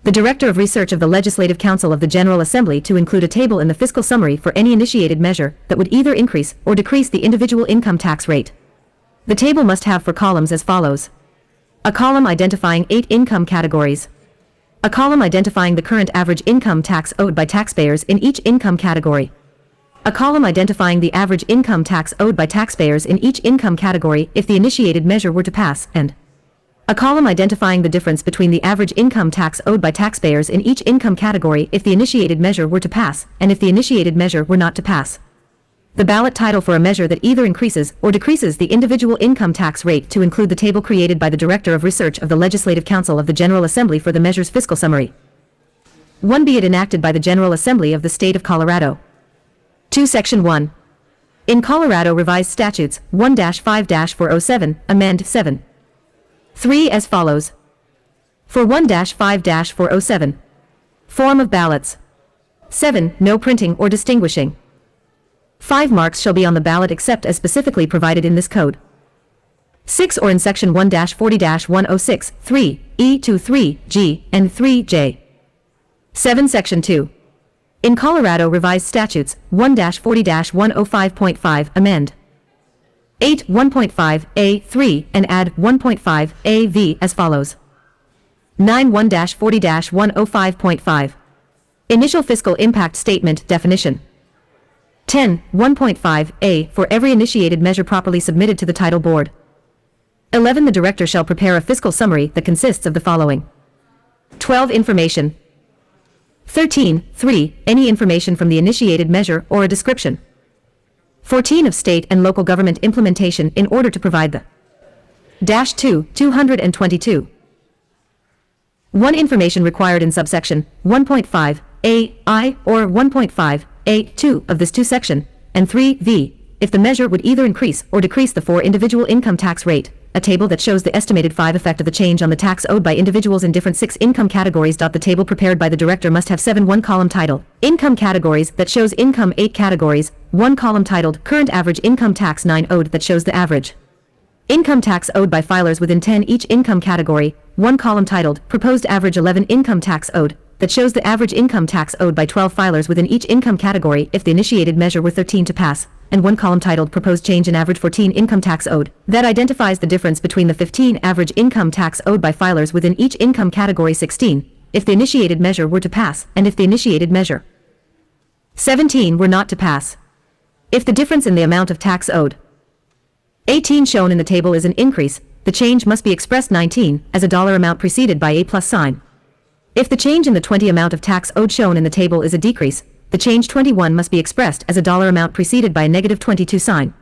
The Director of Research of the Legislative Council of the General Assembly to include a table in the fiscal summary for any initiated measure that would either increase or decrease the individual income tax rate. The table must have for columns as follows. A column identifying 8 income categories. A column identifying the current average income tax owed by taxpayers in each income category. A column identifying the average income tax owed by taxpayers in each income category if the initiated measure were to pass, and a column identifying the difference between the average income tax owed by taxpayers in each income category if the initiated measure were to pass, and if the initiated measure were not to pass. The ballot title for a measure that either increases or decreases the individual income tax rate to include the table created by the Director of Research of the Legislative Council of the General Assembly for the measure's fiscal summary. 1. Be it enacted by the General Assembly of the State of Colorado. 2. Section 1. In Colorado Revised Statutes 1-5-407, amend 7. 3 as follows. For 1-5-407. Form of ballots. 7. No printing or distinguishing. 5 marks shall be on the ballot except as specifically provided in this code. 6 or in section 1-40-106, 3, E to 3, G, and 3, J. 7 section 2. In Colorado Revised Statutes 1-40-105.5 amend 8 1.5 and add 1.5 as follows. 9 1-40-105.5 Initial Fiscal Impact Statement Definition 10 1.5 for every initiated measure properly submitted to the Title Board. 11 The Director shall prepare a fiscal summary that consists of the following. 12 Information 13 any information from the initiated measure or a description. 14 Of state and local government implementation in order to provide the 222 1 Information required in subsection 1.5 I or 1.5 2 of this 2 section, and 3 if the measure would either increase or decrease the 4 individual income tax rate, a table that shows the estimated 5 effect of the change on the tax owed by individuals in different 6 income categories. The table prepared by the Director must have 7 1-column title, Income Categories that shows income 8 categories, 1 column titled Current Average Income Tax 9 owed that shows the average income tax owed by filers within 10 each income category, 1 column titled Proposed Average 11 Income Tax owed that shows the average income tax owed by 12 filers within each income category if the initiated measure were 13 to pass, and 1 column titled Proposed Change in Average 14 Income Tax owed that identifies the difference between the 15 average income tax owed by filers within each income category 16 if the initiated measure were to pass and if the initiated measure 17 were not to pass. If the difference in the amount of tax owed 18 shown in the table is an increase, the change must be expressed 19 as a dollar amount preceded by a plus sign. If the change in the 20 amount of tax owed shown in the table is a decrease, the change 21 must be expressed as a dollar amount preceded by a negative 22 sign.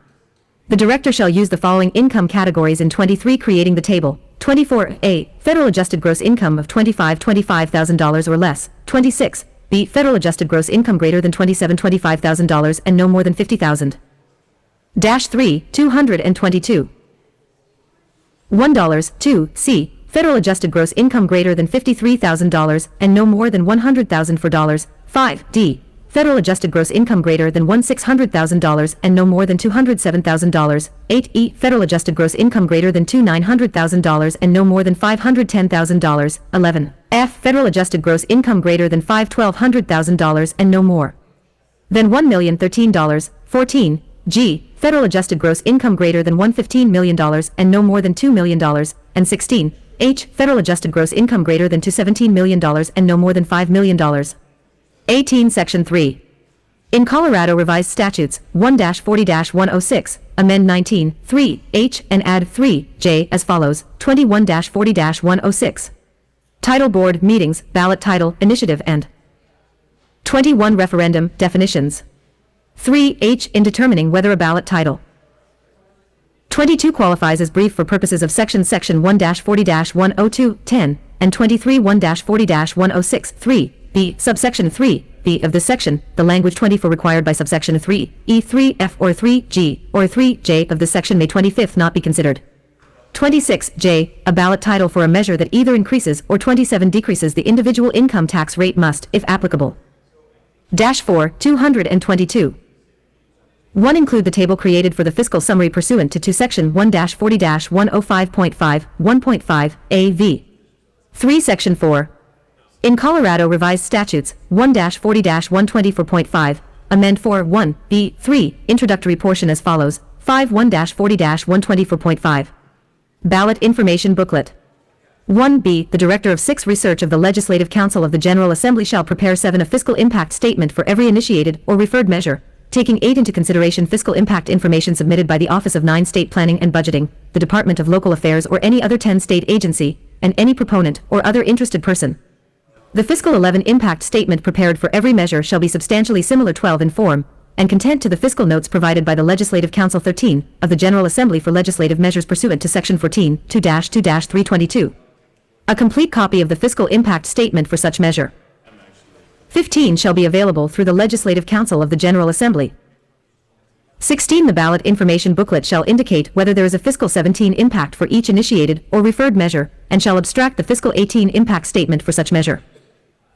The Director shall use the following income categories in 23 creating the table. 24 Federal Adjusted Gross Income of $25,000 or less. 26 Federal Adjusted Gross Income greater than $25,000 and no more than $50,000. -3 222 $1 2 Federal Adjusted Gross Income greater than $53,000 and no more than $100,000 for dollars. 5 Federal Adjusted Gross Income greater than $1,600,000 and no more than $207,000. 8 Federal Adjusted Gross Income greater than $900,000 and no more than $510,000. 11 Federal Adjusted Gross Income greater than $1,200,000 and no more than $1,013. 14 Federal Adjusted Gross Income greater than $115 million and no more than $2 million. And 16 Federal Adjusted Gross Income greater than $17 million and no more than $5 million. 18 Section 3. In Colorado Revised Statutes 1-40-106, amend 19 3H and add 3J as follows. 21-40-106. Title Board Meetings, Ballot Title, Initiative and 21 Referendum, Definitions. 3H in determining whether a ballot title 22 qualifies as brief for purposes of Section 1-40-102 10 and 23 1-40-106 3B subsection 3B of this section, the language 24 required by subsection 3E 3F or 3G or 3J of this section may 25th not be considered. 26J, a ballot title for a measure that either increases or 27 decreases the individual income tax rate must, if applicable. -4 222 1. Include the table created for the fiscal summary pursuant to Section 1-40-105.5, 1.5, AV. 3. Section 4. In Colorado Revised Statutes 1-40-124.5, amend 4 1B 3, introductory portion as follows. 5 1-40-124.5. Ballot Information Booklet. 1B. The Director of 6 Research of the Legislative Council of the General Assembly shall prepare 7 a fiscal impact statement for every initiated or referred measure, taking 8 into consideration fiscal impact information submitted by the Office of 9 State Planning and Budgeting, the Department of Local Affairs or any other 10 state agency, and any proponent or other interested person. The fiscal 11 impact statement prepared for every measure shall be substantially similar 12 in form, and content to the fiscal notes provided by the Legislative Council 13 of the General Assembly for legislative measures pursuant to Section 14 2-2-322. A complete copy of the fiscal impact statement for such measure 15 shall be available through the Legislative Council of the General Assembly. 16. The ballot information booklet shall indicate whether there is a fiscal 17 impact for each initiated or referred measure, and shall abstract the fiscal 18 impact statement for such measure.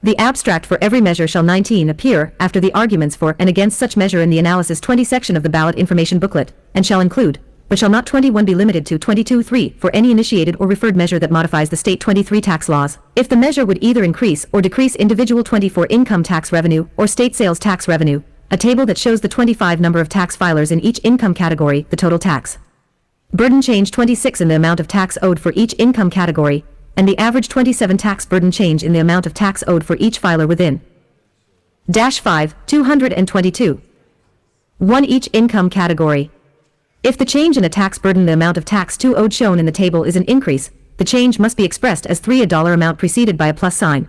The abstract for every measure shall 19 appear after the arguments for and against such measure in the analysis 20 section of the ballot information booklet, and shall include but shall not 21 be limited to 22(3) for any initiated or referred measure that modifies the state 23 tax laws, if the measure would either increase or decrease individual 24 income tax revenue or state sales tax revenue, a table that shows the 25 number of tax filers in each income category, the total tax burden change 26 in the amount of tax owed for each income category, and the average 27 tax burden change in the amount of tax owed for each filer within. Dash 5, 222. 1 each income category. If the change in a tax burden the amount of tax to owed shown in the table is an increase, the change must be expressed as 3 a dollar amount preceded by a plus sign.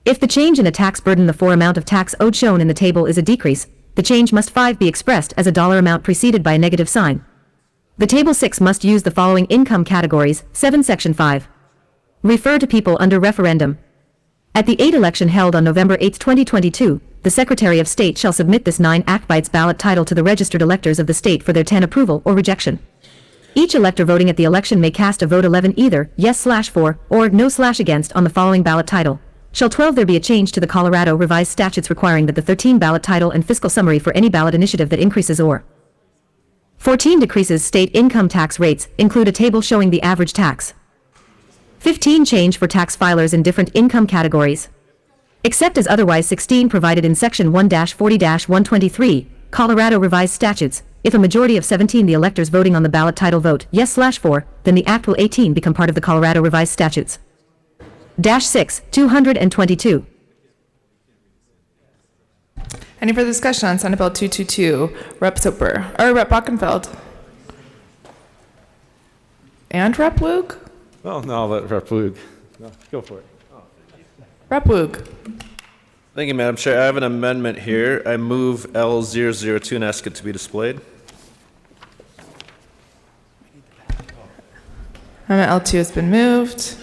If the change in a tax burden the 4 amount of tax owed shown in the table is a decrease, the change must 5 be expressed as a dollar amount preceded by a negative sign. The table 6 must use the following income categories. 7 Section 5. Refer to people under referendum. At the 8 election held on November 8, 2022, the Secretary of State shall submit this 9 Act by its ballot title to the registered electors of the state for their 10 approval or rejection. Each elector voting at the election may cast a vote 11 either yes/for or no/against on the following ballot title. Shall 12 there be a change to the Colorado revised statutes requiring that the 13 ballot title and fiscal summary for any ballot initiative that increases or 14 decreases state income tax rates include a table showing the average tax. 15 change for tax filers in different income categories. Except as otherwise 16 provided in Section 1-40-123, Colorado Revised Statutes, if a majority of 17 the electors voting on the ballot title vote yes/for, then the Act will 18 become part of the Colorado Revised Statutes. Dash 6, 222. Any further discussion on Senate Bill 222? Rep. Soper, or Rep. Bockenfeld? And Rep. Woog? Well, no, I'll let Rep. Woog. No, go for it. Rep. Woog. Thank you, Madam Chair. I have an amendment here. I move L002 and ask it to be displayed. Amendment L2 has been moved.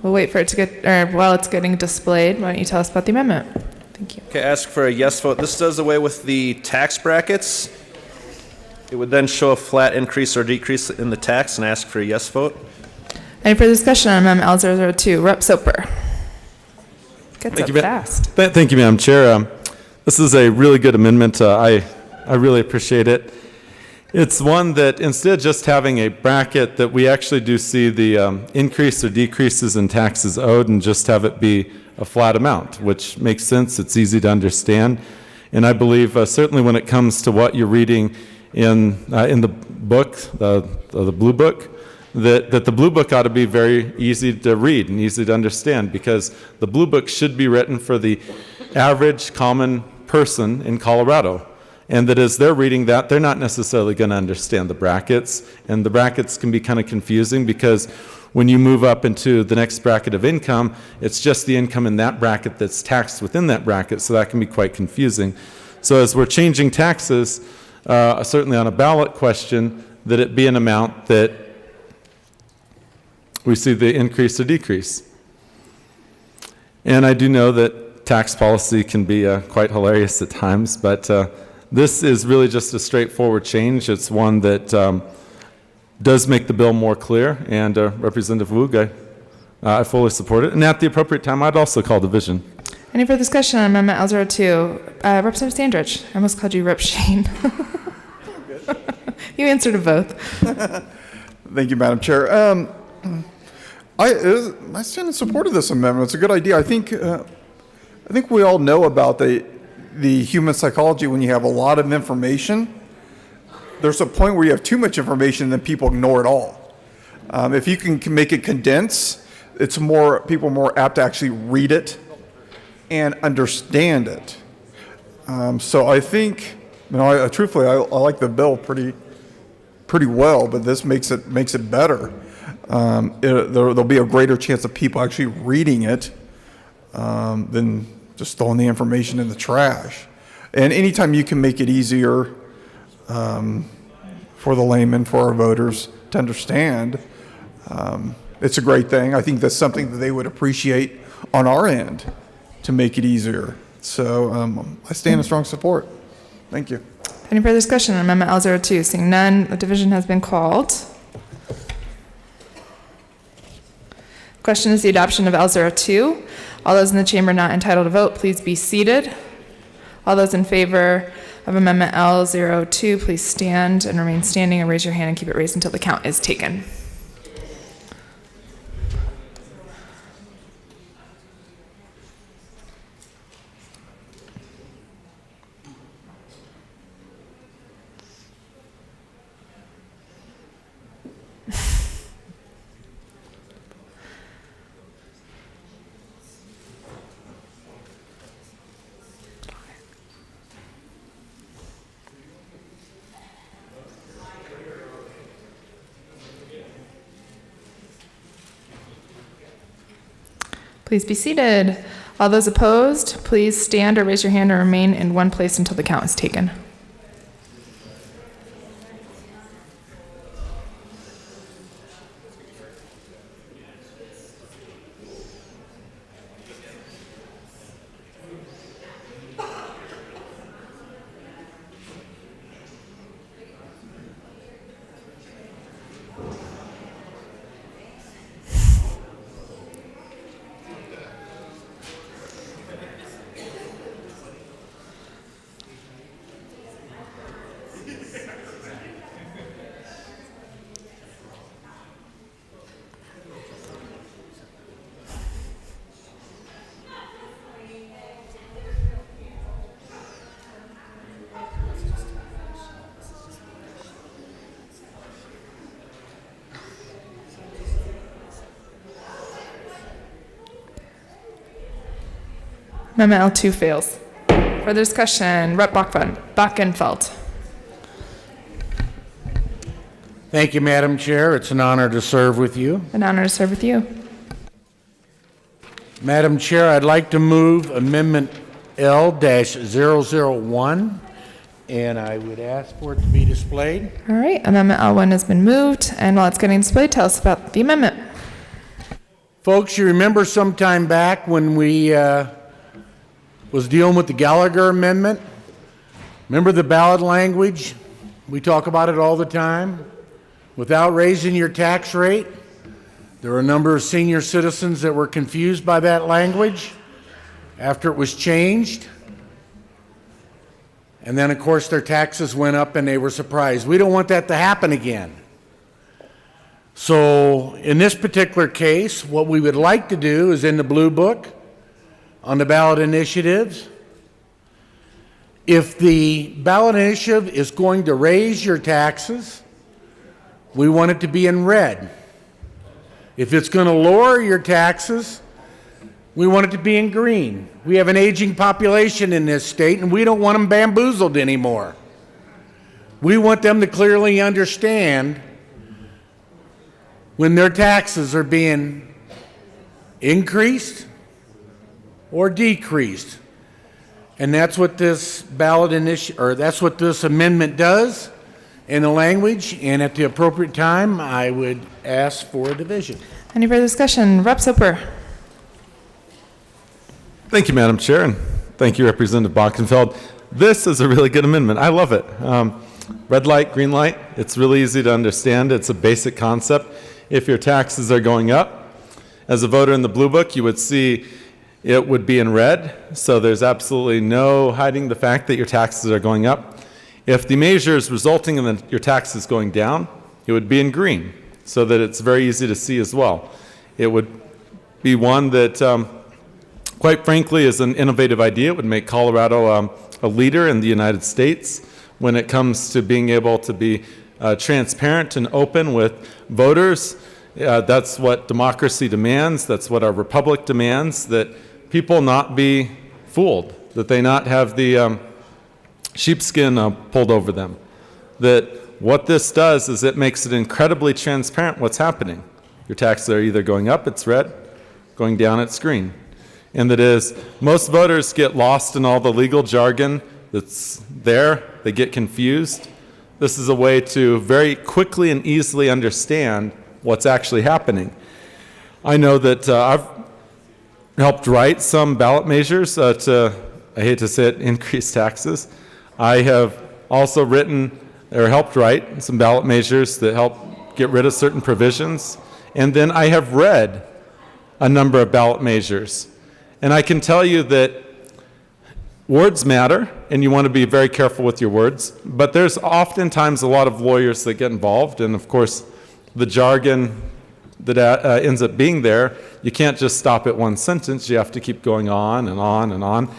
We'll wait for it to get, or while it's getting displayed, why don't you tell us about the amendment? Thank you. Okay, ask for a yes vote. This does away with the tax brackets. It would then show a flat increase or decrease in the tax, and ask for a yes vote. Any further discussion on Amendment L002? Rep. Soper. Gets up fast. Thank you, Madam Chair. This is a really good amendment. I really appreciate it. It's one that instead of just having a bracket that we actually do see the increase or decreases in taxes owed and just have it be a flat amount, which makes sense. It's easy to understand. And I believe certainly when it comes to what you're reading in the book, the blue book, that the blue book ought to be very easy to read and easy to understand, because the blue book should be written for the average common person in Colorado. And that as they're reading that, they're not necessarily going to understand the brackets. And the brackets can be kind of confusing because when you move up into the next bracket of income, it's just the income in that bracket that's taxed within that bracket. So that can be quite confusing. So as we're changing taxes, certainly on a ballot question, that it be an amount that we see the increase or decrease. And I do know that tax policy can be quite hilarious at times, but this is really just a straightforward change. It's one that does make the bill more clear, and Representative Woog, I fully support it. And at the appropriate time, I'd also call division. Any further discussion on Amendment L02? Representative Standridge. I almost called you Rep. Shane. You answered to both. Thank you, Madam Chair. I stand in support of this amendment. It's a good idea. I think we all know about the human psychology. When you have a lot of information, there's a point where you have too much information and then people ignore it all. If you can make it condense, it's people are more apt to actually read it and understand it. So I think, truthfully, I like the bill pretty well, but this makes it better. There'll be a greater chance of people actually reading it than just throwing the information in the trash. And anytime you can make it easier for the layman, for our voters to understand, it's a great thing. I think that's something that they would appreciate on our end to make it easier. So I stand in strong support. Thank you. Any further discussion on Amendment L02? Seeing none, the division has been called. Question is the adoption of L02. All those in the chamber not entitled to vote, please be seated. All those in favor of Amendment L02, please stand and remain standing and raise your hand and keep it raised until the count is taken. Please be seated. All those opposed, please stand or raise your hand and remain in one place until the count is taken. Amendment L2 fails. Further discussion, Rep. Bachenfeld. Thank you, Madam Chair. It's an honor to serve with you. An honor to serve with you. Madam Chair, I'd like to move Amendment L-001, and I would ask for it to be displayed. All right, Amendment L1 has been moved, and while it's getting displayed, tell us about the amendment. Folks, you remember some time back when we was dealing with the Gallagher Amendment? Remember the ballot language? We talk about it all the time. Without raising your tax rate, there were a number of senior citizens that were confused by that language after it was changed. And then, of course, their taxes went up and they were surprised. We don't want that to happen again. So in this particular case, what we would like to do is in the blue book on the ballot initiatives, if the ballot initiative is going to raise your taxes, we want it to be in red. If it's going to lower your taxes, we want it to be in green. We have an aging population in this state, and we don't want them bamboozled anymore. We want them to clearly understand when their taxes are being increased or decreased. And that's what this ballot that's what this amendment does in the language, and at the appropriate time, I would ask for a division. Any further discussion? Rep. Soper. Thank you, Madam Chair, and thank you, Representative Bachenfeld. This is a really good amendment. I love it. Red light, green light, it's really easy to understand. It's a basic concept. If your taxes are going up, as a voter in the blue book, you would see it would be in red, so there's absolutely no hiding the fact that your taxes are going up. If the measure is resulting in your taxes going down, it would be in green, so that it's very easy to see as well. It would be one that, quite frankly, is an innovative idea. It would make Colorado a leader in the United States when it comes to being able to be transparent and open with voters. That's what democracy demands. That's what our republic demands, that people not be fooled, that they not have the sheepskin pulled over them. That what this does is it makes it incredibly transparent what's happening. Your taxes are either going up, it's red, going down, it's green. And that is, most voters get lost in all the legal jargon that's there. They get confused. This is a way to very quickly and easily understand what's actually happening. I know that I've helped write some ballot measures to, I hate to say it, increase taxes. I have also written or helped write some ballot measures that help get rid of certain provisions. And then I have read a number of ballot measures. And I can tell you that Words matter, and you want to be very careful with your words, but there's oftentimes a lot of lawyers that get involved, and of course, the jargon that ends up being there, you can't just stop at one sentence. You have to keep going on and on and on.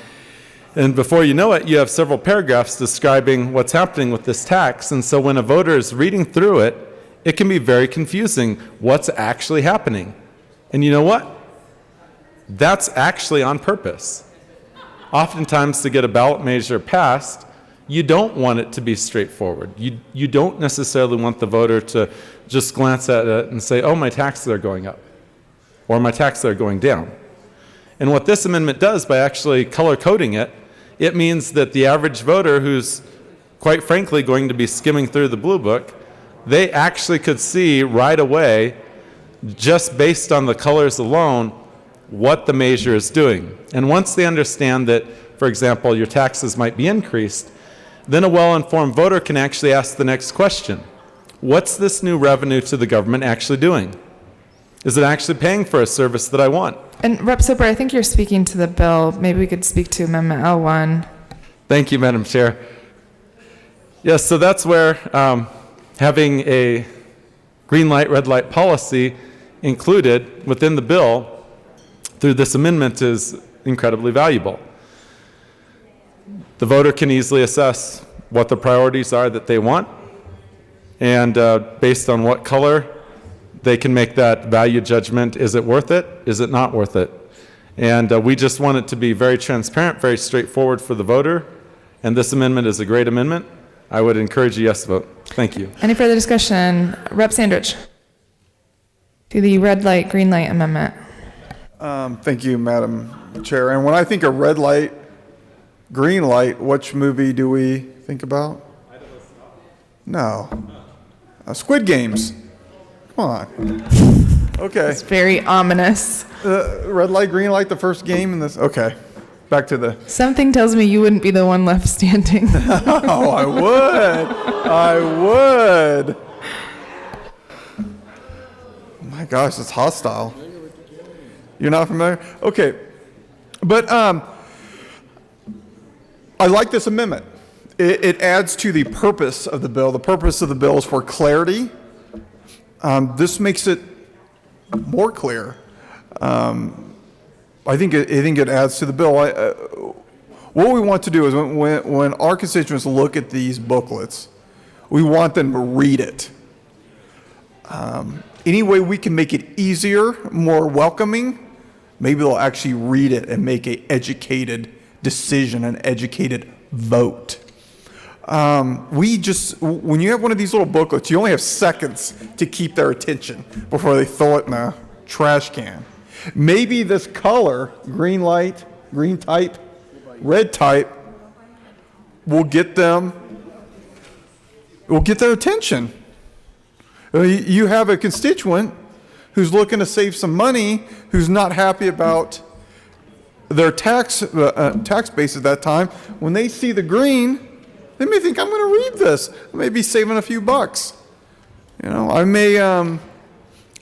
And before you know it, you have several paragraphs describing what's happening with this tax. And so when a voter is reading through it, it can be very confusing what's actually happening. And you know what? That's actually on purpose. Oftentimes, to get a ballot measure passed, you don't want it to be straightforward. You don't necessarily want the voter to just glance at it and say, oh, my taxes are going up, or my taxes are going down. And what this amendment does by actually color coding it, it means that the average voter who's quite frankly going to be skimming through the blue book, they actually could see right away, just based on the colors alone, what the measure is doing. And once they understand that, for example, your taxes might be increased, then a well-informed voter can actually ask the next question. What's this new revenue to the government actually doing? Is it actually paying for a service that I want? And Rep. Soper, I think you're speaking to the bill. Maybe we could speak to Amendment L1. Thank you, Madam Chair. Yes, so that's where having a green light, red light policy included within the bill through this amendment is incredibly valuable. The voter can easily assess what the priorities are that they want, and based on what color, they can make that value judgment. Is it worth it? Is it not worth it? And we just want it to be very transparent, very straightforward for the voter, and this amendment is a great amendment. I would encourage a yes vote. Thank you. Any further discussion? Rep. Sandrich. To the red light, green light amendment. Thank you, Madam Chair. And when I think of red light, green light, which movie do we think about? No. Squid Games. Come on. Okay. It's very ominous. Red light, green light, the first game in this. Okay. Back to the. Something tells me you wouldn't be the one left standing. Oh, I would. I would. My gosh, it's hostile. You're not familiar? Okay. But I like this amendment. It adds to the purpose of the bill. The purpose of the bill is for clarity. This makes it more clear. I think it adds to the bill. What we want to do is when our constituents look at these booklets, we want them to read it. Any way we can make it easier, more welcoming, maybe they'll actually read it and make an educated decision, an educated vote. When you have one of these little booklets, you only have seconds to keep their attention before they throw it in a trash can. Maybe this color, green light, green type, red type, will get their attention. You have a constituent who's looking to save some money, who's not happy about their tax base at that time. When they see the green, they may think, I'm going to read this. I may be saving a few bucks. I may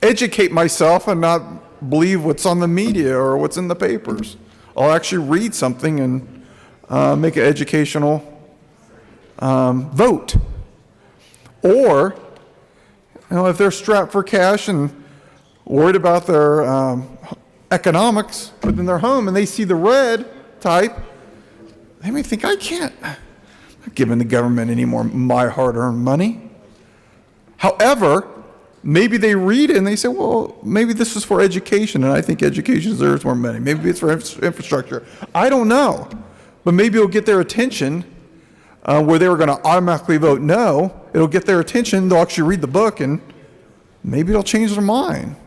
educate myself and not believe what's on the media or what's in the papers. I'll actually read something and make an educational vote. Or, if they're strapped for cash and worried about their economics within their home and they see the red type, they may think, I'm not giving the government any more my hard-earned money. However, maybe they read it and they say, well, maybe this is for education, and I think education deserves more money. Maybe it's for infrastructure. I don't know. But maybe it'll get their attention where they were going to automatically vote no. It'll get their attention. They'll actually read the book, and maybe they'll change their mind.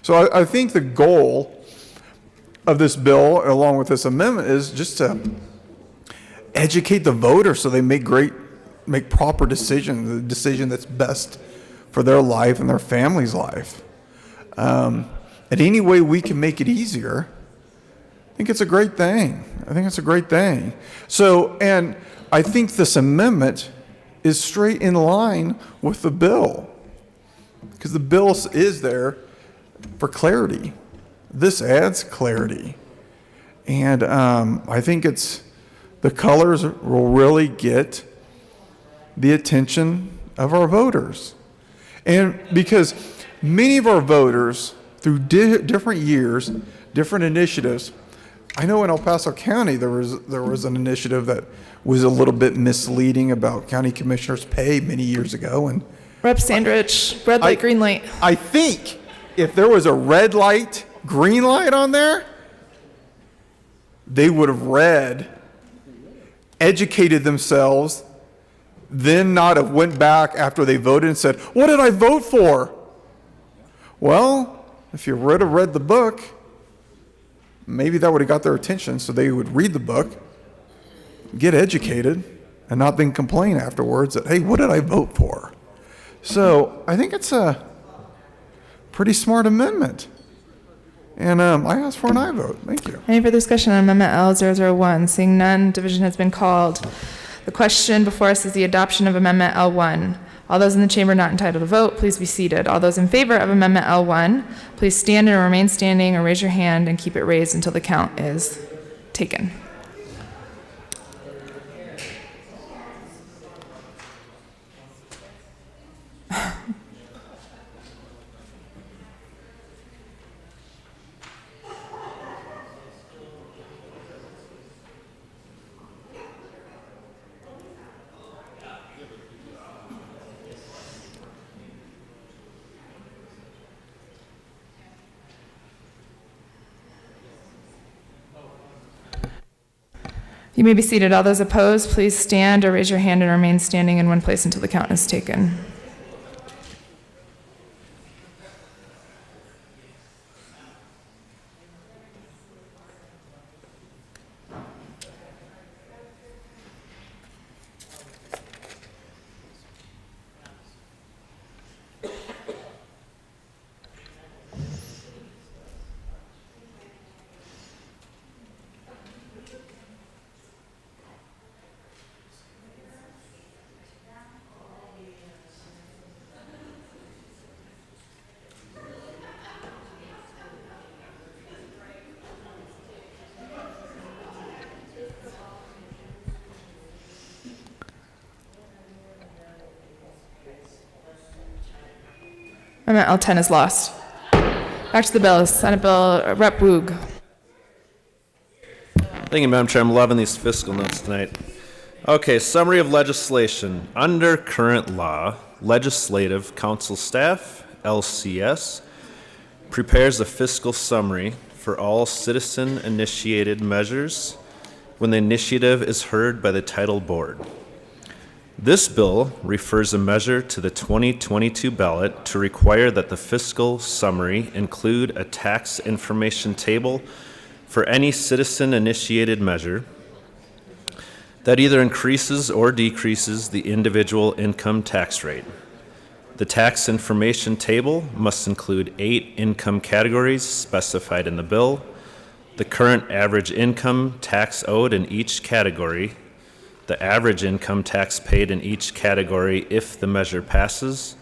So I think the goal of this bill, along with this amendment, is just to educate the voter so they make proper decisions, the decision that's best for their life and their family's life. And any way we can make it easier, I think it's a great thing. So, and I think this amendment is straight in line with the bill, because the bill is there for clarity. This adds clarity. And I think it's the colors will really get the attention of our voters. And because many of our voters, through different years, different initiatives, I know in El Paso County there was an initiative that was a little bit misleading about county commissioners' pay many years ago. And Rep. Sandrich, red light, green light. I think if there was a red light, green light on there, they would have read, educated themselves, then not have went back after they voted and said, what did I vote for? Well, if you would have read the book, maybe that would have got their attention, so they would read the book, get educated, and not then complain afterwards that, hey, what did I vote for? So I think it's a pretty smart amendment. And I ask for an aye vote. Thank you. Any further discussion on Amendment L001? Seeing none, division has been called. The question before us is the adoption of Amendment L1. All those in the chamber not entitled to vote, please be seated. All those in favor of Amendment L1, please stand and remain standing or raise your hand and keep it raised until the count is taken. You may be seated. All those opposed, please stand or raise your hand and remain standing in one place until the count is taken. Amendment L10 is lost. Back to the bills. Senate Bill, Rep. Woog. Thank you, Madam Chair. I'm loving these fiscal notes tonight. Okay, summary of legislation. Under current law, Legislative Council staff, LCS, prepares a fiscal summary for all citizen-initiated measures when the initiative is heard by the title board. This bill refers a measure to the 2022 ballot to require that the fiscal summary include a tax information table for any citizen-initiated measure that either increases or decreases the individual income tax rate. The tax information table must include 8 income categories specified in the bill, the current average income tax owed in each category, the average income tax paid in each category if the measure passes,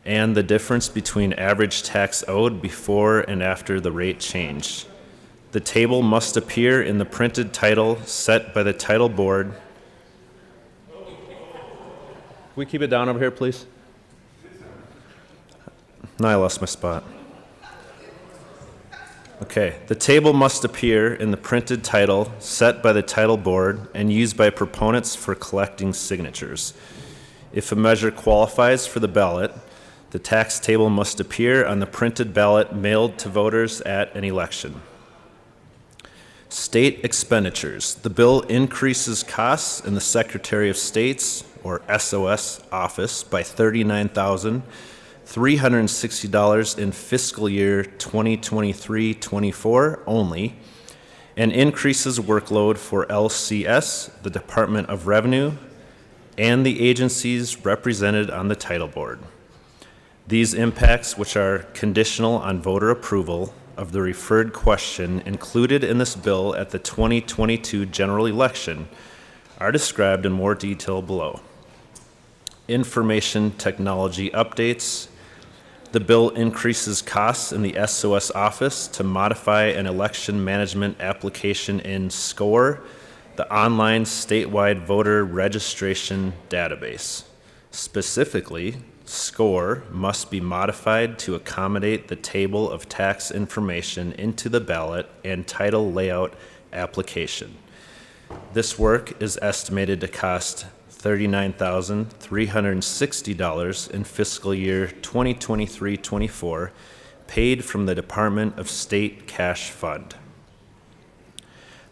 and the difference between average tax owed before and after the rate change. The table must appear in the printed title set by the title board. Can we keep it down over here, please? Now I lost my spot. Okay, the table must appear in the printed title set by the title board and used by proponents for collecting signatures. If a measure qualifies for the ballot, the tax table must appear on the printed ballot mailed to voters at an election. State expenditures. The bill increases costs in the Secretary of State's, or SOS, office by $39,360 in fiscal year 2023-24 only, and increases workload for LCS, the Department of Revenue, and the agencies represented on the title board. These impacts, which are conditional on voter approval of the referred question included in this bill at the 2022 general election, are described in more detail below. Information technology updates. The bill increases costs in the SOS office to modify an election management application in SCORE the online statewide voter registration database. Specifically, SCORE must be modified to accommodate the table of tax information into the ballot and title layout application. This work is estimated to cost $39,360 in fiscal year 2023-24, paid from the Department of State Cash Fund.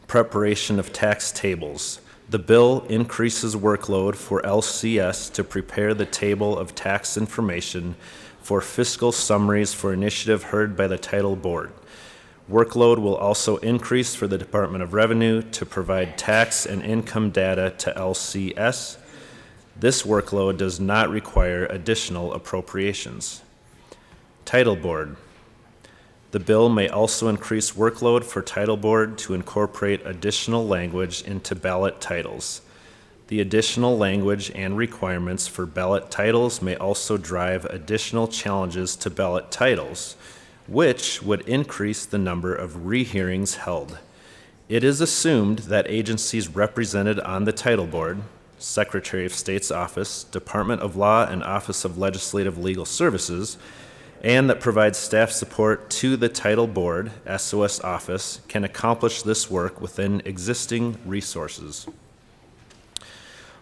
Preparation of tax tables. The bill increases workload for LCS to prepare the table of tax information for fiscal summaries for initiative heard by the title board. Workload will also increase for the Department of Revenue to provide tax and income data to LCS. This workload does not require additional appropriations. Title Board. The bill may also increase workload for Title Board to incorporate additional language into ballot titles. The additional language and requirements for ballot titles may also drive additional challenges to ballot titles, which would increase the number of rehearings held. It is assumed that agencies represented on the Title Board, Secretary of State's Office, Department of Law, and Office of Legislative Legal Services, and that provides staff support to the Title Board, SOS Office, can accomplish this work within existing resources.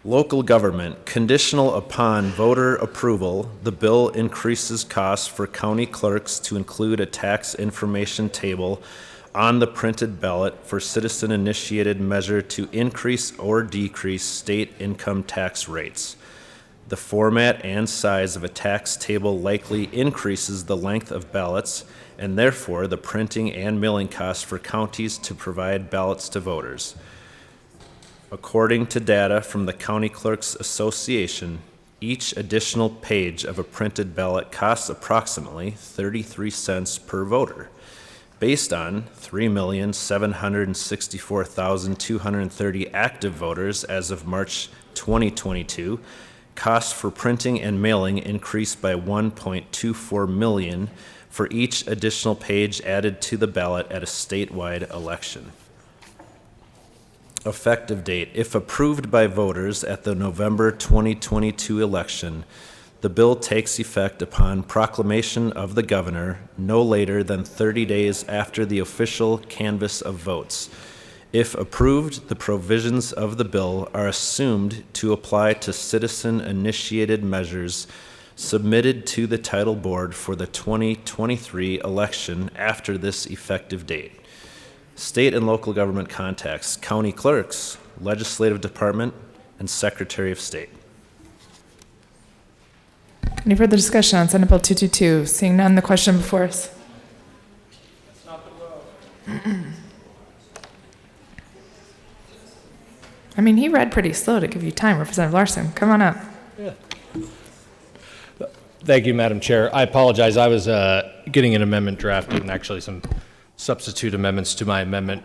Local government. Conditional upon voter approval, the bill increases costs for county clerks to include a tax information table on the printed ballot for citizen-initiated measure to increase or decrease state income tax rates. The format and size of a tax table likely increases the length of ballots and therefore the printing and mailing costs for counties to provide ballots to voters. According to data from the County Clerks Association, each additional page of a printed ballot costs approximately 33 cents per voter. Based on 3,764,230 active voters as of March 2022, costs for printing and mailing increased by $1.24 million for each additional page added to the ballot at a statewide election. Effective date. If approved by voters at the November 2022 election, the bill takes effect upon proclamation of the governor no later than 30 days after the official canvass of votes. If approved, the provisions of the bill are assumed to apply to citizen-initiated measures submitted to the Title Board for the 2023 election after this effective date. State and local government contacts, county clerks, legislative department, and Secretary of State. Any further discussion on Senate Bill 222? Seeing none, the question before us. I mean, he read pretty slow to give you time, Representative Larson. Come on up. Yeah. Thank you, Madam Chair. I apologize. I was getting an amendment drafted and actually some substitute amendments to my amendment.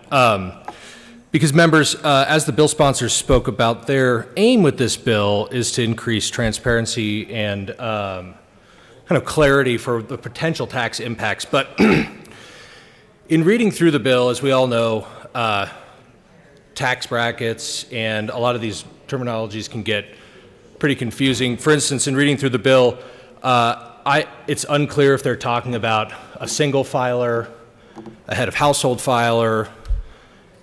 Because members, as the bill sponsors spoke about, their aim with this bill is to increase transparency and kind of clarity for the potential tax impacts. But in reading through the bill, as we all know, tax brackets and a lot of these terminologies can get pretty confusing. For instance, in reading through the bill, it's unclear if they're talking about a single filer, a head of household filer,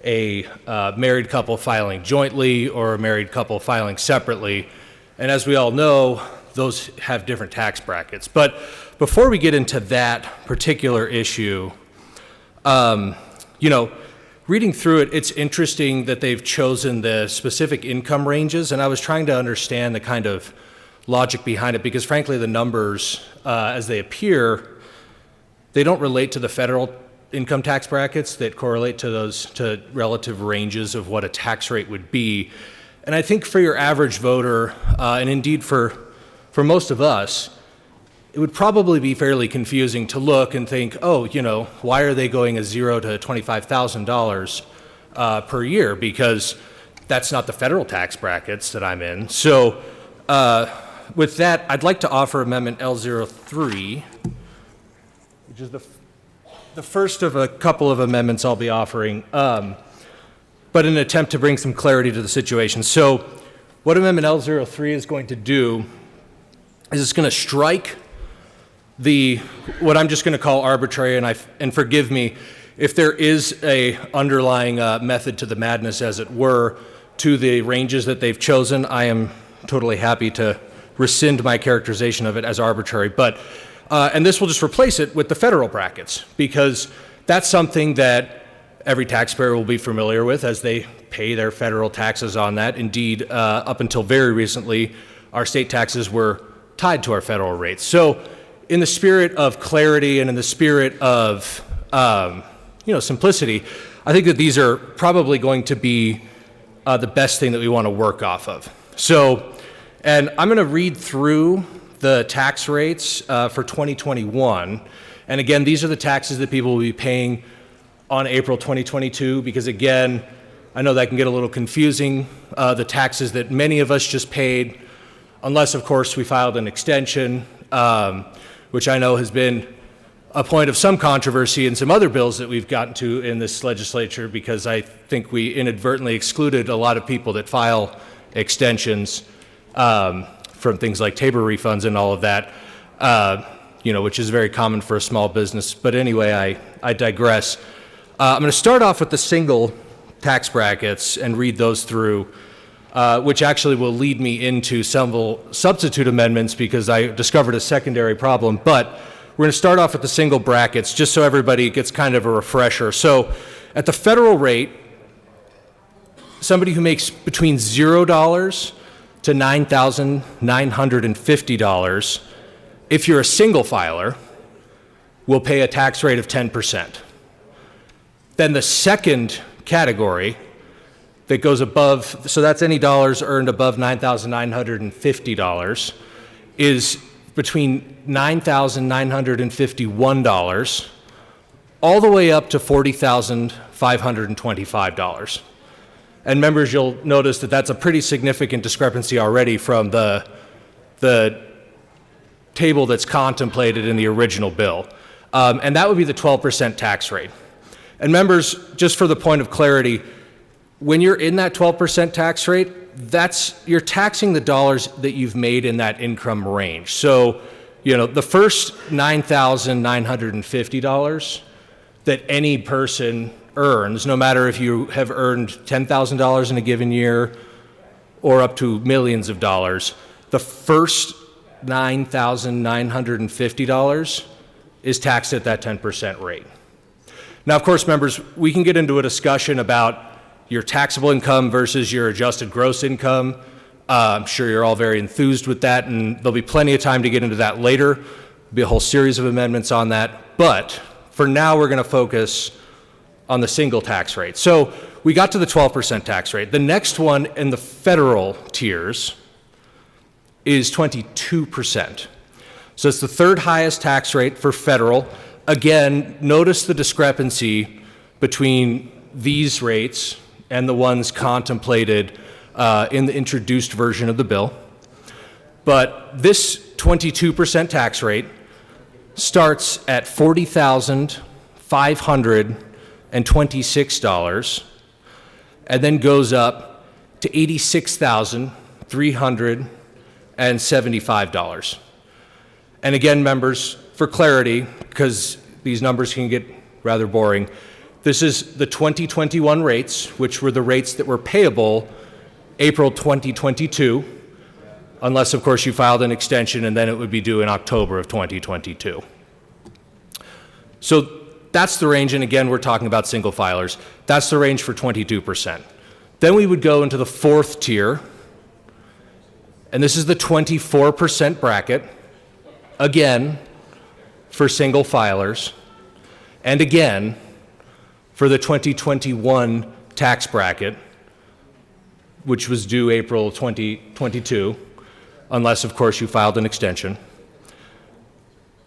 a married couple filing jointly, or a married couple filing separately. And as we all know, those have different tax brackets. But before we get into that particular issue, reading through it, it's interesting that they've chosen the specific income ranges, and I was trying to understand the kind of logic behind it, because frankly, the numbers, as they appear, they don't relate to the federal income tax brackets that correlate to relative ranges of what a tax rate would be. And I think for your average voter, and indeed for most of us, it would probably be fairly confusing to look and think, why are they going a $0 to $25,000 per year? Because that's not the federal tax brackets that I'm in. So with that, I'd like to offer Amendment L03, which is the first of a couple of amendments I'll be offering. but in an attempt to bring some clarity to the situation. So what Amendment L03 is going to do is it's going to strike what I'm just going to call arbitrary, and forgive me if there is a underlying method to the madness, as it were, to the ranges that they've chosen. I am totally happy to rescind my characterization of it as arbitrary, but and this will just replace it with the federal brackets, because that's something that every taxpayer will be familiar with as they pay their federal taxes on that. Indeed, up until very recently, our state taxes were tied to our federal rates. So in the spirit of clarity and in the spirit of simplicity, I think that these are probably going to be the best thing that we want to work off of. So, and I'm going to read through the tax rates for 2021. And again, these are the taxes that people will be paying on April 2022, because again, I know that can get a little confusing, the taxes that many of us just paid, unless of course we filed an extension, which I know has been a point of some controversy in some other bills that we've gotten to in this legislature, because I think we inadvertently excluded a lot of people that file extensions from things like Tabor refunds and all of that, which is very common for a small business. But anyway, I digress. I'm going to start off with the single tax brackets and read those through, which actually will lead me into several substitute amendments, because I discovered a secondary problem. But we're going to start off with the single brackets just so everybody gets kind of a refresher. So at the federal rate, somebody who makes between $0 to $9,950, if you're a single filer, will pay a tax rate of 10%. Then the second category that goes above, so that's any dollars earned above $9,950, is between $9,951 all the way up to $40,525. And members, you'll notice that that's a pretty significant discrepancy already from the table that's contemplated in the original bill. And that would be the 12% tax rate. And members, just for the point of clarity, when you're in that 12% tax rate, you're taxing the dollars that you've made in that income range. So, the first $9,950 that any person earns, no matter if you have earned $10,000 in a given year or up to millions of dollars, the first $9,950 is taxed at that 10% rate. Now, of course, members, we can get into a discussion about your taxable income versus your adjusted gross income. I'm sure you're all very enthused with that, and there'll be plenty of time to get into that later. There'll be a whole series of amendments on that. But for now, we're going to focus on the single tax rate. So we got to the 12% tax rate. The next one in the federal tiers is 22%. So it's the third highest tax rate for federal. Again, notice the discrepancy between these rates and the ones contemplated in the introduced version of the bill. But this 22% tax rate starts at $40,526 and then goes up to $86,375. And again, members, for clarity, because these numbers can get rather boring, this is the 2021 rates, which were the rates that were payable April 2022, unless, of course, you filed an extension, and then it would be due in October of 2022. So that's the range, and again, we're talking about single filers. That's the range for 22%. Then we would go into the fourth tier, and this is the 24% bracket, again, for single filers, and again, for the 2021 tax bracket, which was due April 2022, unless, of course, you filed an extension,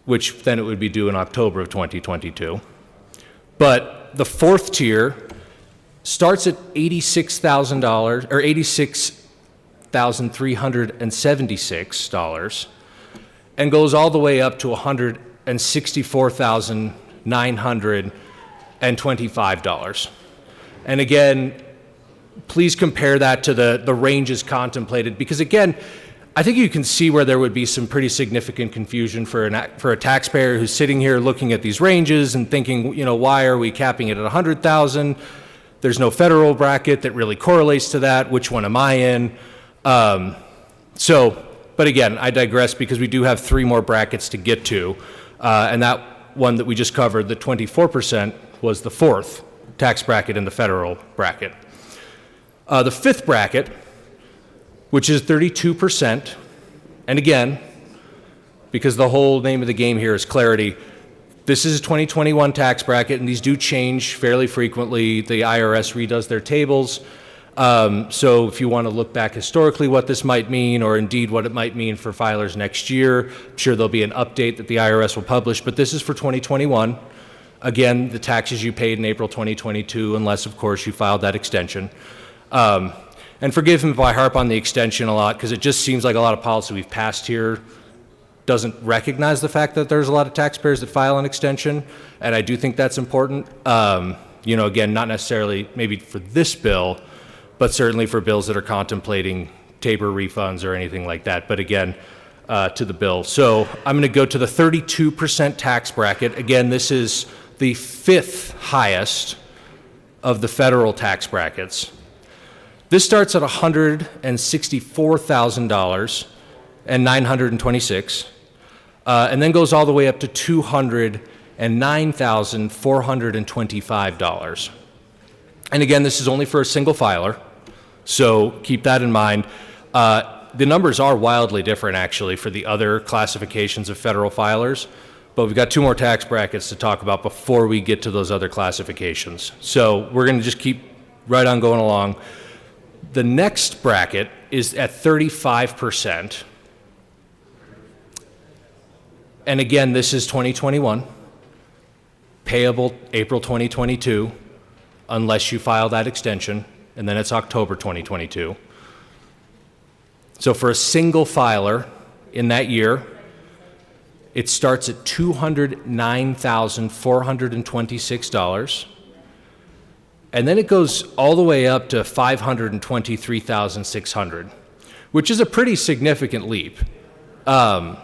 which then it would be due in October of 2022. But the fourth tier starts at $86,000 or $86,376 and goes all the way up to $164,925. And again, please compare that to the ranges contemplated, because again, I think you can see where there would be some pretty significant confusion for a taxpayer who's sitting here looking at these ranges and thinking, why are we capping it at 100,000? There's no federal bracket that really correlates to that. Which one am I in? But again, I digress because we do have 3 more brackets to get to. And that one that we just covered, the 24%, was the 4th tax bracket in the federal bracket. The 5th bracket, which is 32%, and again, because the whole name of the game here is clarity, this is a 2021 tax bracket, and these do change fairly frequently. The IRS redoes their tables. So if you want to look back historically what this might mean, or indeed what it might mean for filers next year, I'm sure there'll be an update that the IRS will publish, but this is for 2021. Again, the taxes you paid in April 2022, unless, of course, you filed that extension. And forgive me if I harp on the extension a lot, because it just seems like a lot of policy we've passed here doesn't recognize the fact that there's a lot of taxpayers that file an extension, and I do think that's important. Again, not necessarily maybe for this bill, but certainly for bills that are contemplating TABOR refunds or anything like that. But again, to the bill. So I'm going to go to the 32% tax bracket. Again, this is the 5th highest of the federal tax brackets. This starts at $164,000 and $926, and then goes all the way up to $209,425. And again, this is only for a single filer, so keep that in mind. The numbers are wildly different, actually, for the other classifications of federal filers, but we've got 2 more tax brackets to talk about before we get to those other classifications. So we're going to just keep right on going along. The next bracket is at 35%. And again, this is 2021, payable April 2022, unless you file that extension, and then it's October 2022. So for a single filer in that year, it starts at $209,426. And then it goes all the way up to $523,600, which is a pretty significant leap. But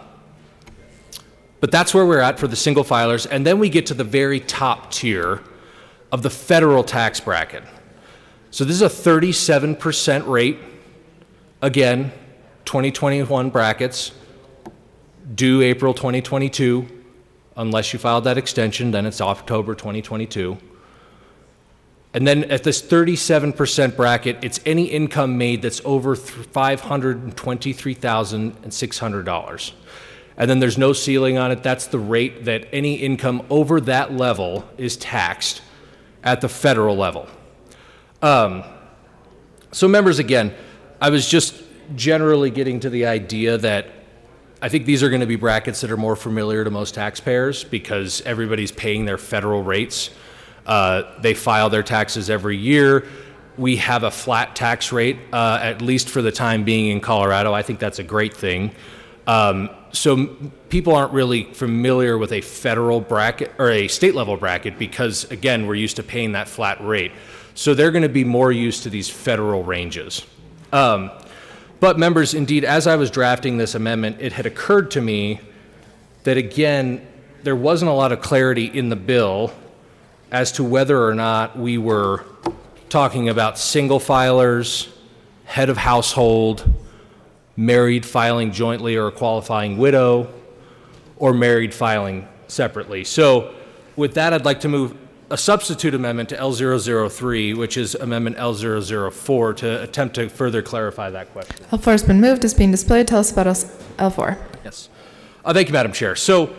that's where we're at for the single filers. And then we get to the very top tier of the federal tax bracket. So this is a 37% rate. Again, 2021 brackets, due April 2022. Unless you filed that extension, then it's October 2022. And then at this 37% bracket, it's any income made that's over $523,600. And then there's no ceiling on it. That's the rate that any income over that level is taxed at the federal level. So members, again, I was just generally getting to the idea that I think these are going to be brackets that are more familiar to most taxpayers because everybody's paying their federal rates. They file their taxes every year. We have a flat tax rate, at least for the time being in Colorado. I think that's a great thing. So people aren't really familiar with a federal bracket or a state level bracket because, again, we're used to paying that flat rate. So they're going to be more used to these federal ranges. But members, indeed, as I was drafting this amendment, it had occurred to me that, again, there wasn't a lot of clarity in the bill as to whether or not we were talking about single filers, head of household, married filing jointly or a qualifying widow, or married filing separately. So with that, I'd like to move a substitute amendment to L003, which is Amendment L004, to attempt to further clarify that question. L4 has been moved. It's being displayed. Tell us about L4. Yes. Thank you, Madam Chair. So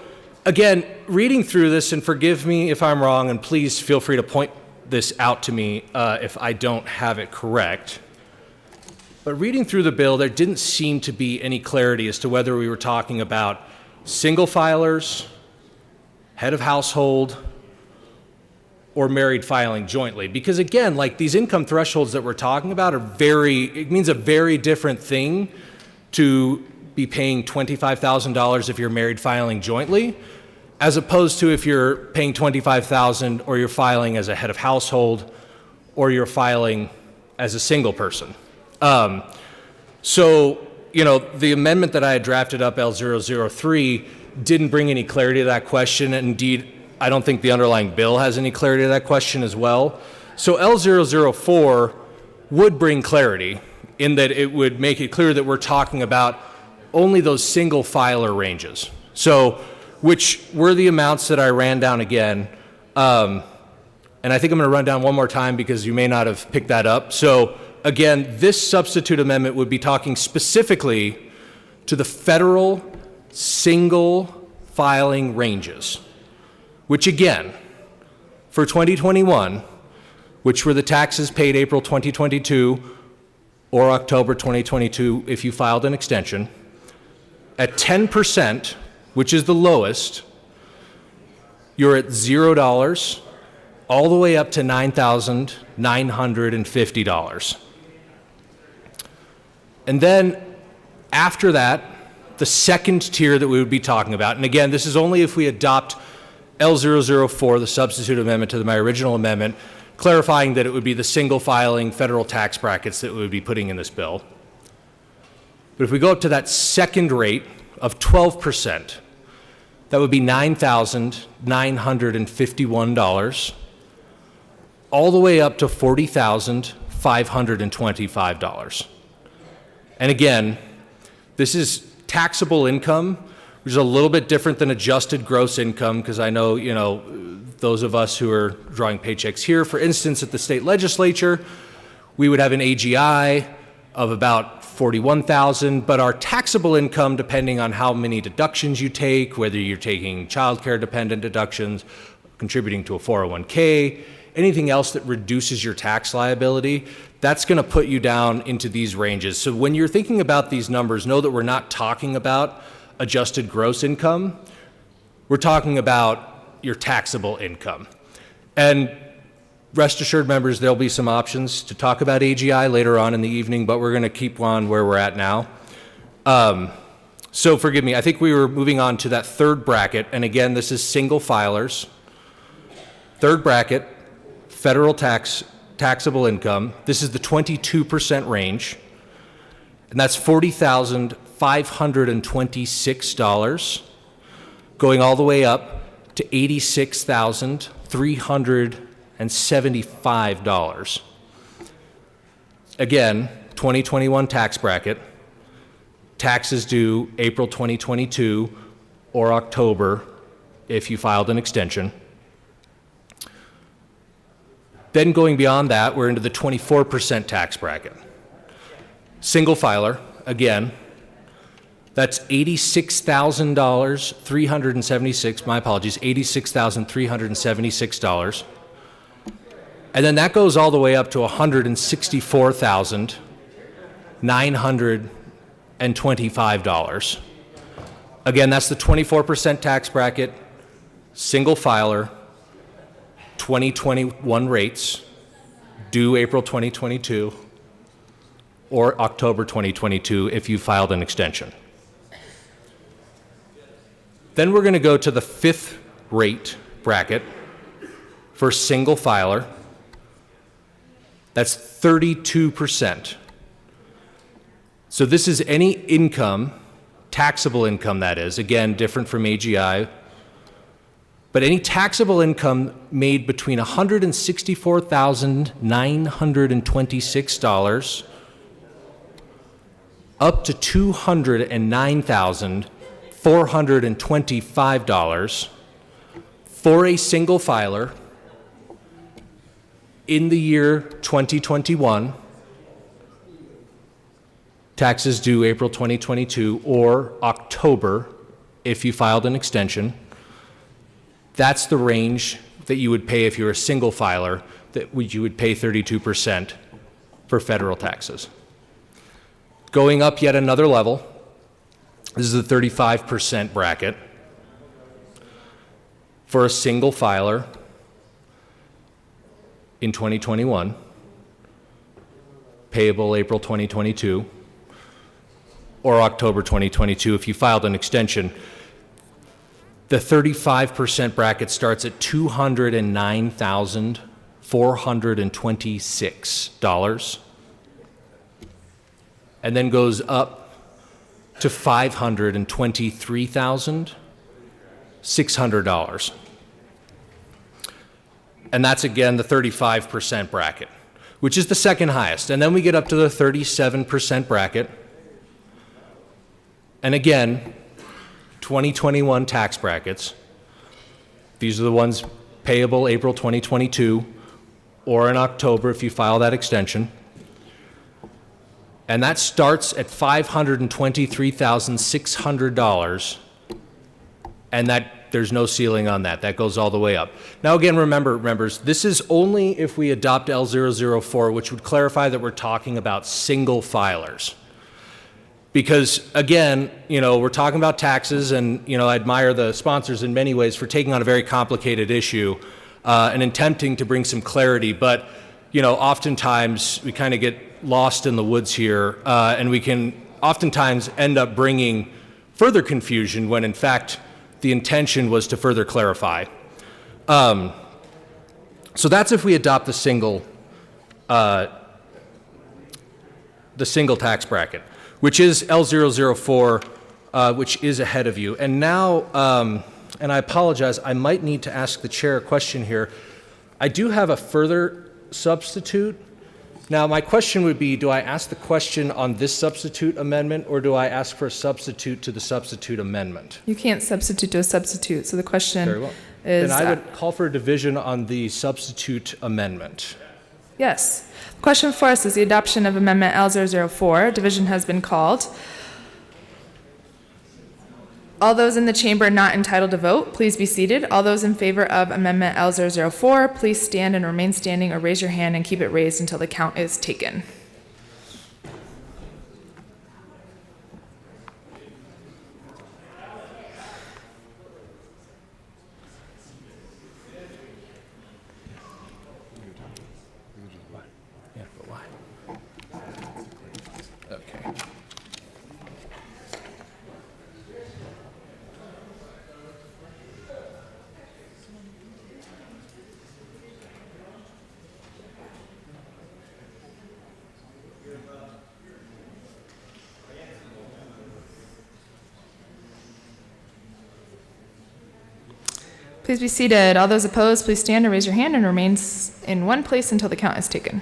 again, reading through this, and forgive me if I'm wrong, and please feel free to point this out to me if I don't have it correct. But reading through the bill, there didn't seem to be any clarity as to whether we were talking about single filers, head of household, or married filing jointly. Because again, like these income thresholds that we're talking about it means a very different thing to be paying $25,000 if you're married filing jointly, as opposed to if you're paying $25,000 or you're filing as a head of household or you're filing as a single person. So, the amendment that I had drafted up, L003, didn't bring any clarity to that question. And indeed, I don't think the underlying bill has any clarity to that question as well. So L004 would bring clarity in that it would make it clear that we're talking about only those single filer ranges. So, which were the amounts that I ran down again. And I think I'm going to run down one more time because you may not have picked that up. So again, this substitute amendment would be talking specifically to the federal single filing ranges, which again, for 2021, which were the taxes paid April 2022 or October 2022 if you filed an extension, at 10%, which is the lowest, you're at $0 all the way up to $9,950. And then after that, the second tier that we would be talking about, and again, this is only if we adopt L004, the substitute amendment to my original amendment, clarifying that it would be the single filing federal tax brackets that we would be putting in this bill. But if we go up to that second rate of 12%, that would be $9,951, all the way up to $40,525. And again, this is taxable income, which is a little bit different than adjusted gross income, because I know, those of us who are drawing paychecks here, for instance, at the state legislature, we would have an AGI of about $41,000, but our taxable income, depending on how many deductions you take, whether you're taking childcare dependent deductions, contributing to a 401k, anything else that reduces your tax liability, that's going to put you down into these ranges. So when you're thinking about these numbers, know that we're not talking about adjusted gross income. We're talking about your taxable income. And rest assured, members, there'll be some options to talk about AGI later on in the evening, but we're going to keep on where we're at now. So forgive me, I think we were moving on to that third bracket, and again, this is single filers. Third bracket, federal taxable income. This is the 22% range, and that's $40,526, going all the way up to $86,375. Again, 2021 tax bracket, taxes due April 2022 or October if you filed an extension. Then going beyond that, we're into the 24% tax bracket. Single filer, again, that's $86,376, my apologies, $86,376. And then that goes all the way up to $164,925. Again, that's the 24% tax bracket, single filer, 2021 rates, due April 2022 or October 2022 if you filed an extension. Then we're going to go to the fifth rate bracket for single filer. That's 32%. So this is any income, taxable income that is, again, different from AGI, but any taxable income made between $164,926 up to $209,425 for a single filer in the year 2021, taxes due April 2022 or October if you filed an extension. That's the range that you would pay if you're a single filer, that you would pay 32% for federal taxes. Going up yet another level, this is the 35% bracket for a single filer in 2021, payable April 2022 or October 2022 if you filed an extension. The 35% bracket starts at $209,426. and then goes up to $523,600. And that's again the 35% bracket, which is the second highest. And then we get up to the 37% bracket. And again, 2021 tax brackets. These are the ones payable April 2022 or in October if you file that extension. And that starts at $523,600, and there's no ceiling on that. That goes all the way up. Now again, remember, members, this is only if we adopt L004, which would clarify that we're talking about single filers. Because again, we're talking about taxes, and I admire the sponsors in many ways for taking on a very complicated issue and attempting to bring some clarity. But oftentimes we kind of get lost in the woods here, and we can oftentimes end up bringing further confusion when in fact the intention was to further clarify. So that's if we adopt the single tax bracket, which is L004, which is ahead of you. And now, and I apologize, I might need to ask the chair a question here. I do have a further substitute. Now, my question would be, do I ask the question on this substitute amendment, or do I ask for a substitute to the substitute amendment? You can't substitute to a substitute, so the question Very well. is... Then I would call for a division on the substitute amendment. Yes. The question for us is the adoption of Amendment L004. Division has been called. All those in the chamber not entitled to vote, please be seated. All those in favor of Amendment L004, please stand and remain standing, or raise your hand and keep it raised until the count is taken. Yeah, but why? Okay. Please be seated. All those opposed, please stand or raise your hand and remain in one place until the count is taken.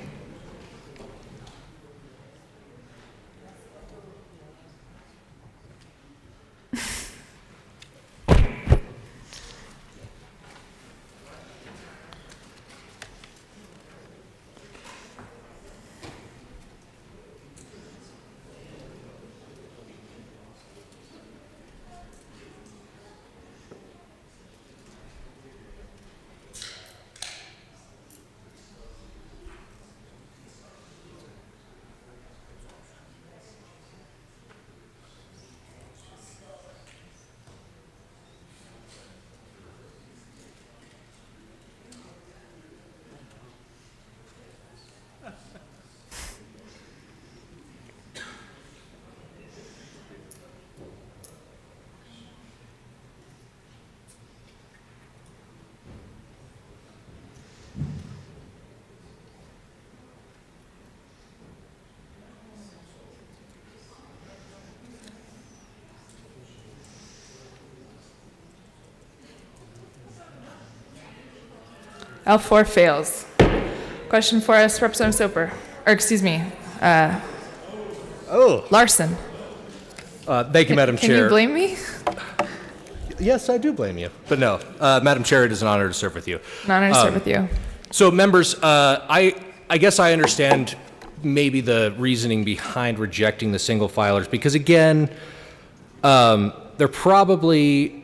L4 fails. Question for us, Representative Soper, or excuse me, Larson. Thank you, Madam Can Chair. you blame me? Yes, I do blame you. But no, Madam Chair, it is an honor to serve with you. An honor to serve with you. So, members, I guess I understand maybe the reasoning behind rejecting the single filers, because again, they're probably,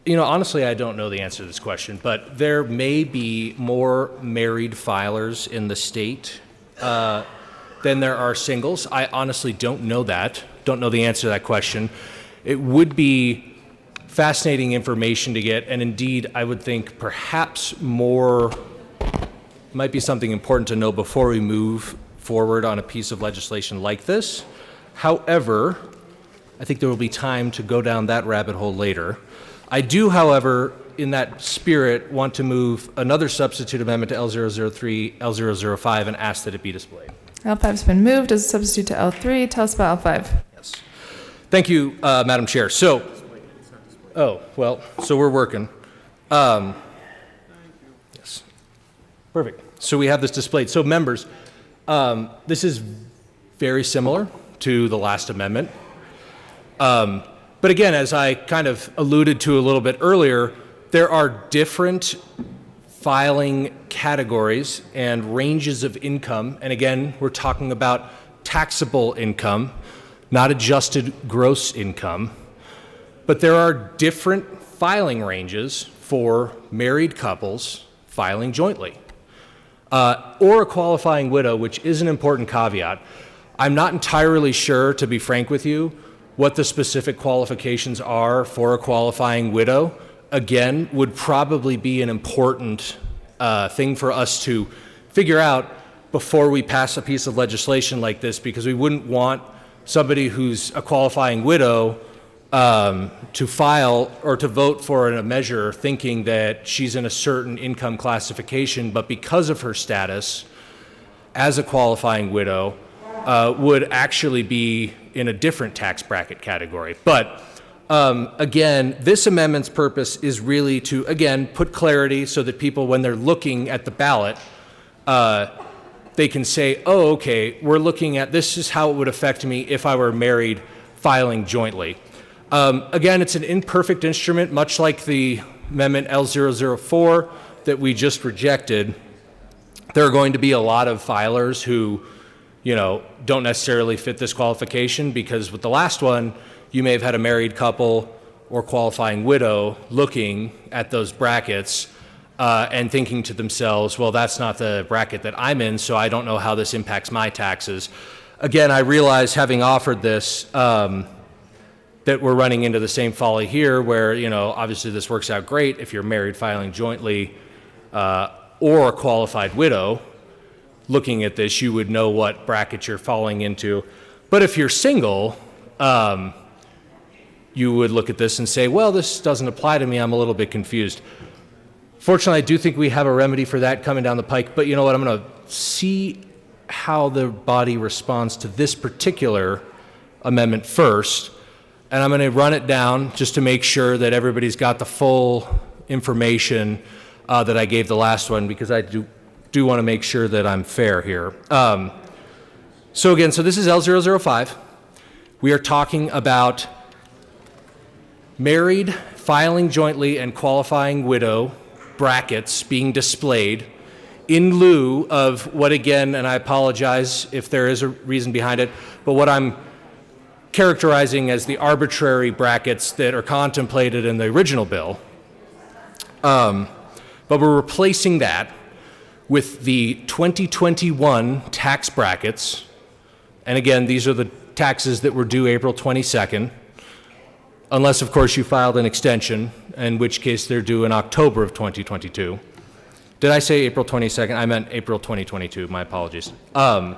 honestly, I don't know the answer to this question, but there may be more married filers in the state than there are singles. I honestly don't know that. Don't know the answer to that question. It would be fascinating information to get, and indeed, I would think perhaps more might be something important to know before we move forward on a piece of legislation like this. However, I think there will be time to go down that rabbit hole later. I do, however, in that spirit, want to move another substitute amendment to L003, L005, and ask that it be displayed. L5's been moved as a substitute to L3. Tell us about L5. Yes. Thank you, Madam Chair. So we're working. Yes. Perfect. So we have this displayed. So members, this is very similar to the last amendment. But again, as I kind of alluded to a little bit earlier, there are different filing categories and ranges of income. And again, we're talking about taxable income, not adjusted gross income. But there are different filing ranges for married couples filing jointly, or a qualifying widow, which is an important caveat. I'm not entirely sure, to be frank with you, what the specific qualifications are for a qualifying widow. Again, would probably be an important thing for us to figure out before we pass a piece of legislation like this, because we wouldn't want somebody who's a qualifying widow to file or to vote for a measure thinking that she's in a certain income classification, but because of her status as a qualifying widow, would actually be in a different tax bracket category. But again, this amendment's purpose is really to, again, put clarity so that people, when they're looking at the ballot, they can say, oh, okay, we're looking at, this is how it would affect me if I were married filing jointly. Again, it's an imperfect instrument, much like the amendment L004 that we just rejected. There are going to be a lot of filers who, don't necessarily fit this qualification, because with the last one, you may have had a married couple or qualifying widow looking at those brackets and thinking to themselves, well, that's not the bracket that I'm in, so I don't know how this impacts my taxes. Again, I realize, having offered this, that we're running into the same folly here where, obviously this works out great if you're married filing jointly or a qualified widow. Looking at this, you would know what bracket you're falling into. But if you're single, you would look at this and say, well, this doesn't apply to me, I'm a little bit confused. Fortunately, I do think we have a remedy for that coming down the pike, but you know what, I'm going to see how the body responds to this particular amendment first, and I'm going to run it down just to make sure that everybody's got the full information that I gave the last one, because I do want to make sure that I'm fair here. So again, this is L005. We are talking about married, filing jointly, and qualifying widow brackets being displayed in lieu of what, again, and I apologize if there is a reason behind it, but what I'm characterizing as the arbitrary brackets that are contemplated in the original bill. But we're replacing that with the 2021 tax brackets. And again, these are the taxes that were due April 22nd, unless, of course, you filed an extension, in which case they're due in October of 2022. Did I say April 22nd? I meant April 2022. My apologies. So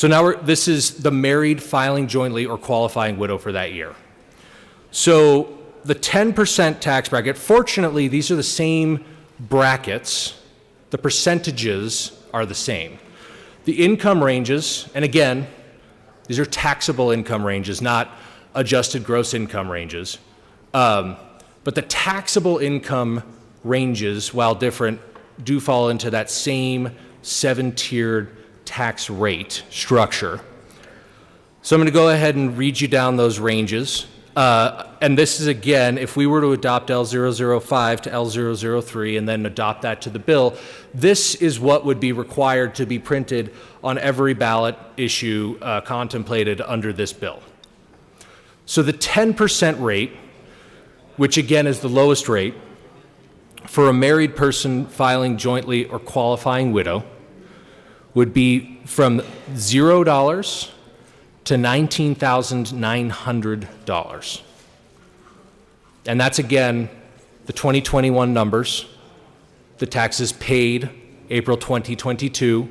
now this is the married filing jointly or qualifying widow for that year. So the 10% tax bracket, fortunately, these are the same brackets. The percentages are the same. The income ranges, and again, these are taxable income ranges, not adjusted gross income ranges. But the taxable income ranges, while different, do fall into that same 7-tiered tax rate structure. So I'm going to go ahead and read you down those ranges. And this is, again, if we were to adopt L005 to L003 and then adopt that to the bill, this is what would be required to be printed on every ballot issue contemplated under this bill. So the 10% rate, which again is the lowest rate for a married person filing jointly or qualifying widow, would be from $0 to $19,900. And that's, again, the 2021 numbers, the taxes paid April 2022,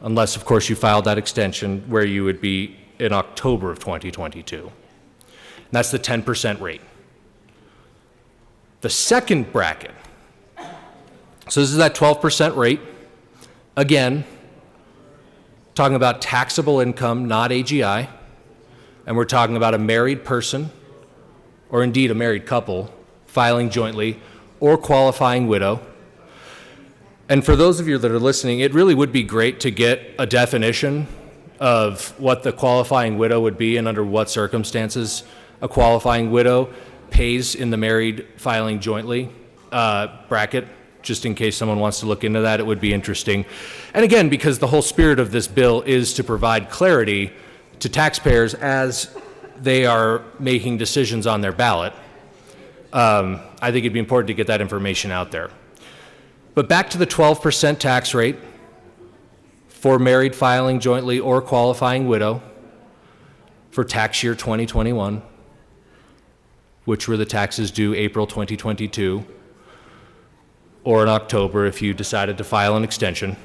unless, of course, you filed that extension, where you would be in October of 2022. And that's the 10% rate. The second bracket, so this is that 12% rate. Again, talking about taxable income, not AGI, and we're talking about a married person, or indeed a married couple, filing jointly, or qualifying widow. And for those of you that are listening, it really would be great to get a definition of what the qualifying widow would be and under what circumstances a qualifying widow pays in the married filing jointly bracket. Just in case someone wants to look into that, it would be interesting. And again, because the whole spirit of this bill is to provide clarity to taxpayers as they are making decisions on their ballot, I think it'd be important to get that information out there. But back to the 12% tax rate for married filing jointly or qualifying widow for tax year 2021, which were the taxes due April 2022, or in October if you decided to file an extension.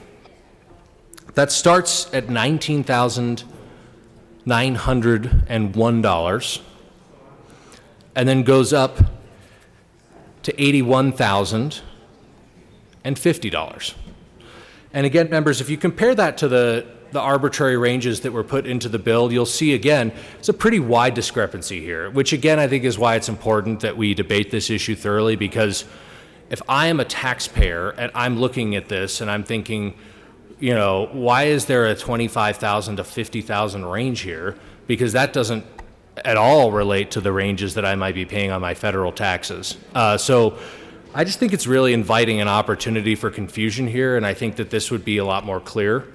That starts at $19,901 and then goes up to $81,050. And again, members, if you compare that to the arbitrary ranges that were put into the bill, you'll see again, it's a pretty wide discrepancy here, which again, I think is why it's important that we debate this issue thoroughly, because if I am a taxpayer and I'm looking at this and I'm thinking, you know, why is there a $25,000 to $50,000 range here? Because that doesn't at all relate to the ranges that I might be paying on my federal taxes. So I just think it's really inviting an opportunity for confusion here, and I think that this would be a lot more clear.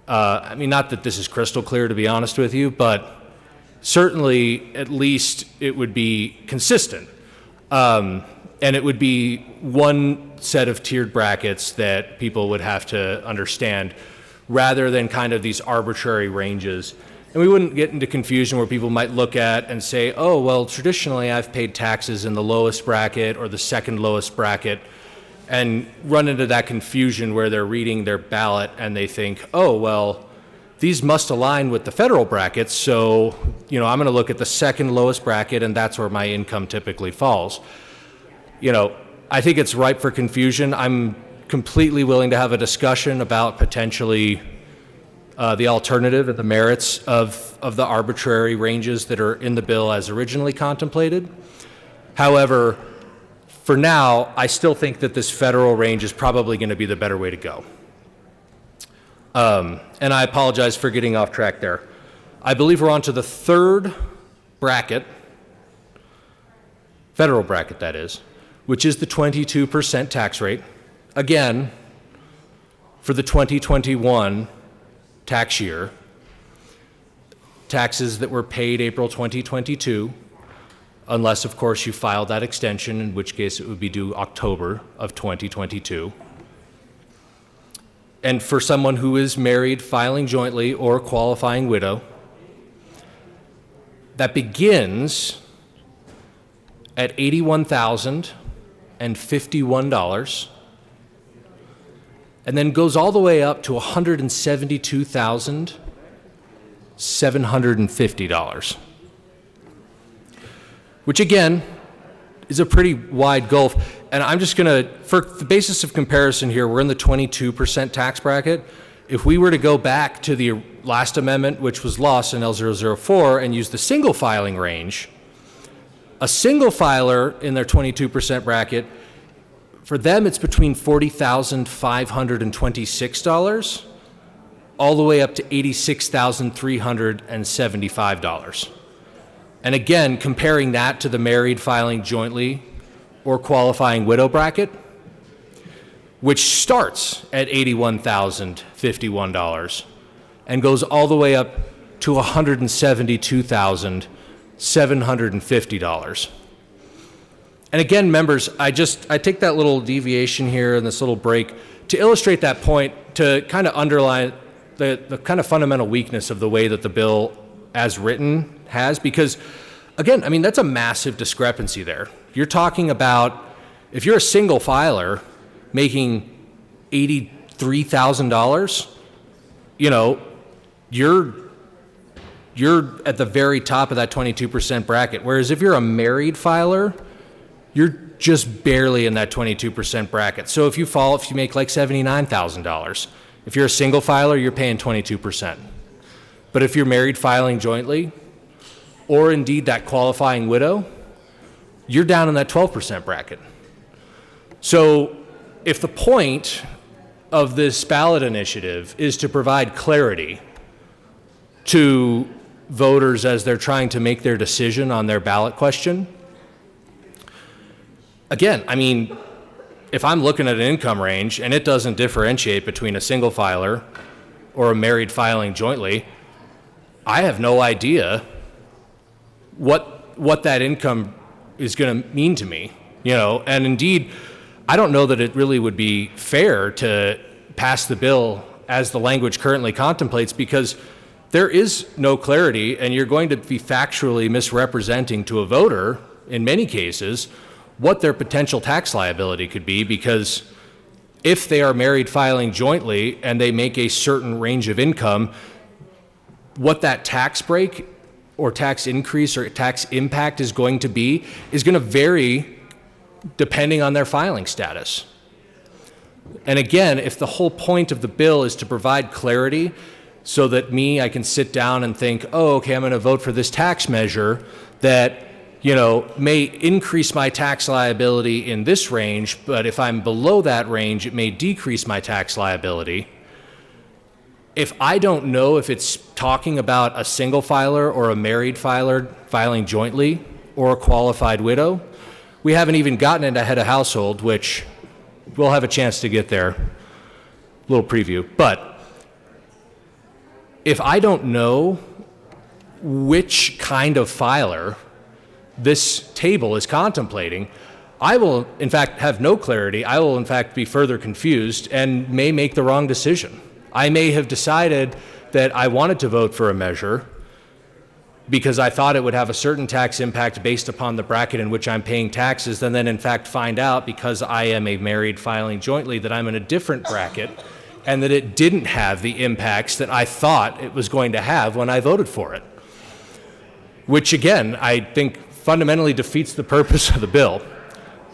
I mean, not that this is crystal clear, to be honest with you, but certainly at least it would be consistent. And it would be one set of tiered brackets that people would have to understand, rather than kind of these arbitrary ranges. And we wouldn't get into confusion where people might look at and say, oh, well, traditionally I've paid taxes in the lowest bracket or the second lowest bracket, and run into that confusion where they're reading their ballot and they think, oh, well, these must align with the federal brackets, so, you know, I'm going to look at the second lowest bracket and that's where my income typically falls. You know, I think it's ripe for confusion. I'm completely willing to have a discussion about potentially the alternative and the merits of the arbitrary ranges that are in the bill as originally contemplated. However, for now, I still think that this federal range is probably going to be the better way to go. And I apologize for getting off track there. I believe we're on to the third bracket, federal bracket that is, which is the 22% tax rate. Again, for the 2021 tax year, taxes that were paid April 2022, unless, of course, you filed that extension, in which case it would be due October of 2022. And for someone who is married, filing jointly, or qualifying widow, that begins at $81,051 and then goes all the way up to $172,750, which again is a pretty wide gulf. And I'm just going to, for the basis of comparison here, we're in the 22% tax bracket. If we were to go back to the last amendment, which was lost in L004, and use the single filing range, a single filer in their 22% bracket, for them it's between $40,526 all the way up to $86,375. And again, comparing that to the married filing jointly or qualifying widow bracket, which starts at $81,051 and goes all the way up to $172,750. And again, members, I take that little deviation here and this little break to illustrate that point, to kind of underline the kind of fundamental weakness of the way that the bill as written has, because again, I mean, that's a massive discrepancy there. You're talking about, if you're a single filer making $83,000, you know, you're at the very top of that 22% bracket. Whereas if you're a married filer, you're just barely in that 22% bracket. So if you make like $79,000, If you're a single filer, you're paying 22%. But if you're married filing jointly, or indeed that qualifying widow, you're down in that 12% bracket. So if the point of this ballot initiative is to provide clarity to voters as they're trying to make their decision on their ballot question, again, I mean, if I'm looking at an income range and it doesn't differentiate between a single filer or a married filing jointly, I have no idea what that income is going to mean to me, and indeed, I don't know that it really would be fair to pass the bill as the language currently contemplates, because there is no clarity, and you're going to be factually misrepresenting to a voter, in many cases, what their potential tax liability could be, because if they are married filing jointly and they make a certain range of income, what that tax break or tax increase or tax impact is going to vary depending on their filing status. And again, if the whole point of the bill is to provide clarity so that I can sit down and think, oh, okay, I'm going to vote for this tax measure that, may increase my tax liability in this range, but if I'm below that range, it may decrease my tax liability. If I don't know if it's talking about a single filer or a married filer filing jointly or a qualified widow, we haven't even gotten into head of household, which we'll have a chance to get there. A little preview. But if I don't know which kind of filer this table is contemplating, I will, in fact, have no clarity. I will, in fact, be further confused and may make the wrong decision. I may have decided that I wanted to vote for a measure because I thought it would have a certain tax impact based upon the bracket in which I'm paying taxes, and then in fact find out, because I am a married filing jointly, that I'm in a different bracket and that it didn't have the impacts that I thought it was going to have when I voted for it. Which again, I think fundamentally defeats the purpose of the bill.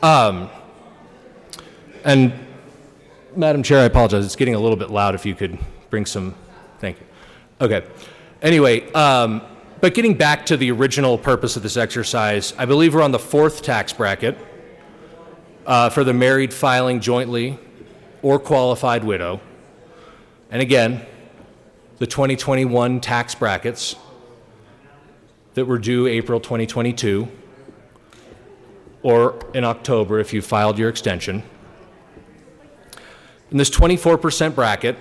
And Madam Chair, I apologize. It's getting a little bit loud. If you could bring some, thank you. Okay. Anyway, but getting back to the original purpose of this exercise, I believe we're on the fourth tax bracket for the married filing jointly or qualified widow. And again, the 2021 tax brackets that were due April 2022 or in October if you filed your extension. In this 24% bracket,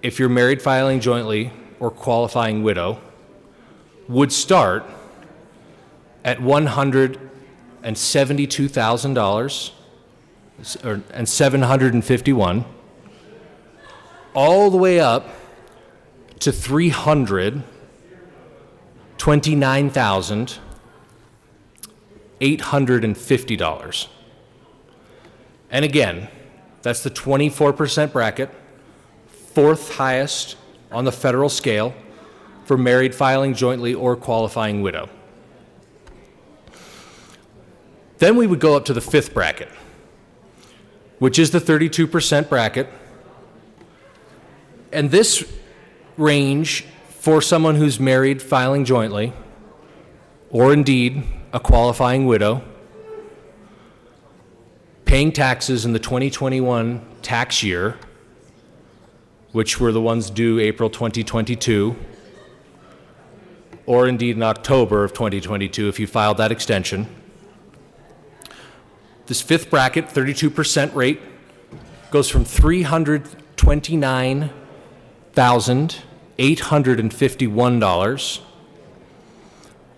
if you're married filing jointly or qualifying widow, would start at $172,000 and $751, all the way up to $329,850. And again, that's the 24% bracket, fourth highest on the federal scale for married filing jointly or qualifying widow. Then we would go up to the fifth bracket, which is the 32% bracket. And this range for someone who's married filing jointly, or indeed a qualifying widow, paying taxes in the 2021 tax year, which were the ones due April 2022, or indeed in October of 2022 if you filed that extension. This fifth bracket, 32% rate, goes from $329,851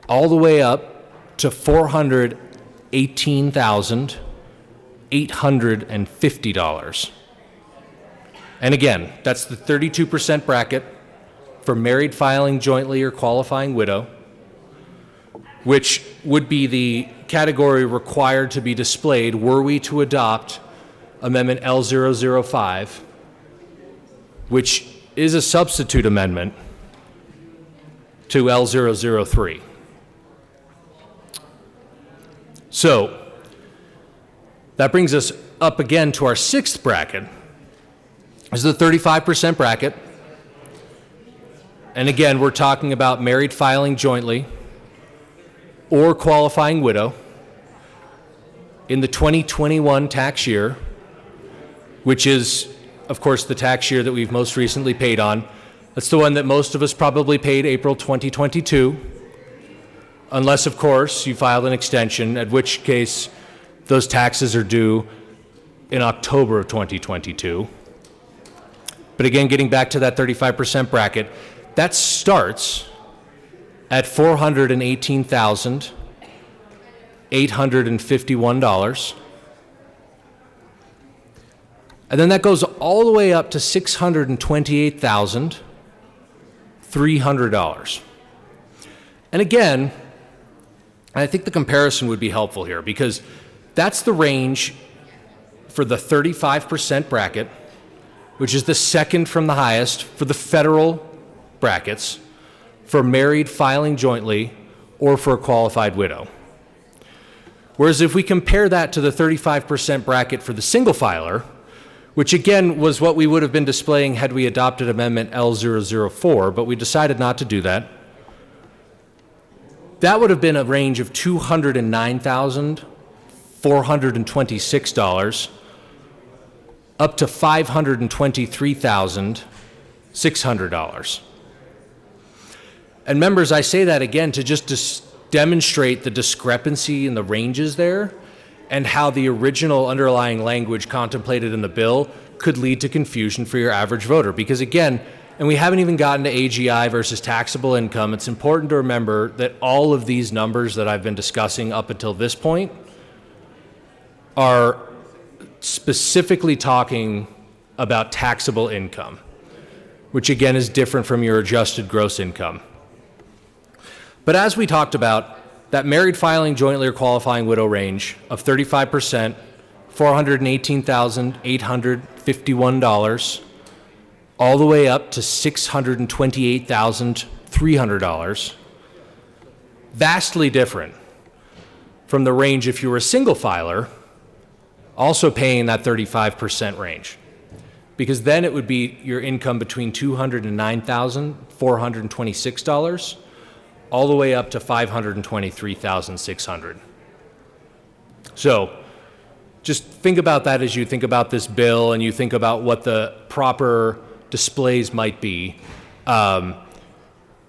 all the way up to $418,850. And again, that's the 32% bracket for married filing jointly or qualifying widow, which would be the category required to be displayed were we to adopt Amendment L005, which is a substitute amendment to L003. So that brings us up again to our sixth bracket, This is the 35% bracket. And again, we're talking about married filing jointly or qualifying widow in the 2021 tax year, which is, of course, the tax year that we've most recently paid on. That's the one that most of us probably paid April 2022, unless, of course, you filed an extension, at which case those taxes are due in October of 2022. But again, getting back to that 35% bracket, that starts at $418,851. And then that goes all the way up to $628,300. And again, I think the comparison would be helpful here because that's the range for the 35% bracket, which is the second from the highest for the federal brackets for married filing jointly or for a qualified widow. Whereas if we compare that to the 35% bracket for the single filer, which again was what we would have been displaying had we adopted Amendment L004, but we decided not to do that. That would have been a range of $209,426 up to $523,600. And members, I say that again to just demonstrate the discrepancy in the ranges there and how the original underlying language contemplated in the bill could lead to confusion for your average voter. Because again, and we haven't even gotten to AGI versus taxable income, it's important to remember that all of these numbers that I've been discussing up until this point are specifically talking about taxable income, which again is different from your adjusted gross income. But as we talked about, that married filing jointly or qualifying widow range of 35%, $418,851, all the way up to $628,300, vastly different from the range if you were a single filer, also paying that 35% range. Because then it would be your income between $209,426 all the way up to $523,600. So just think about that as you think about this bill and you think about what the proper displays might be. And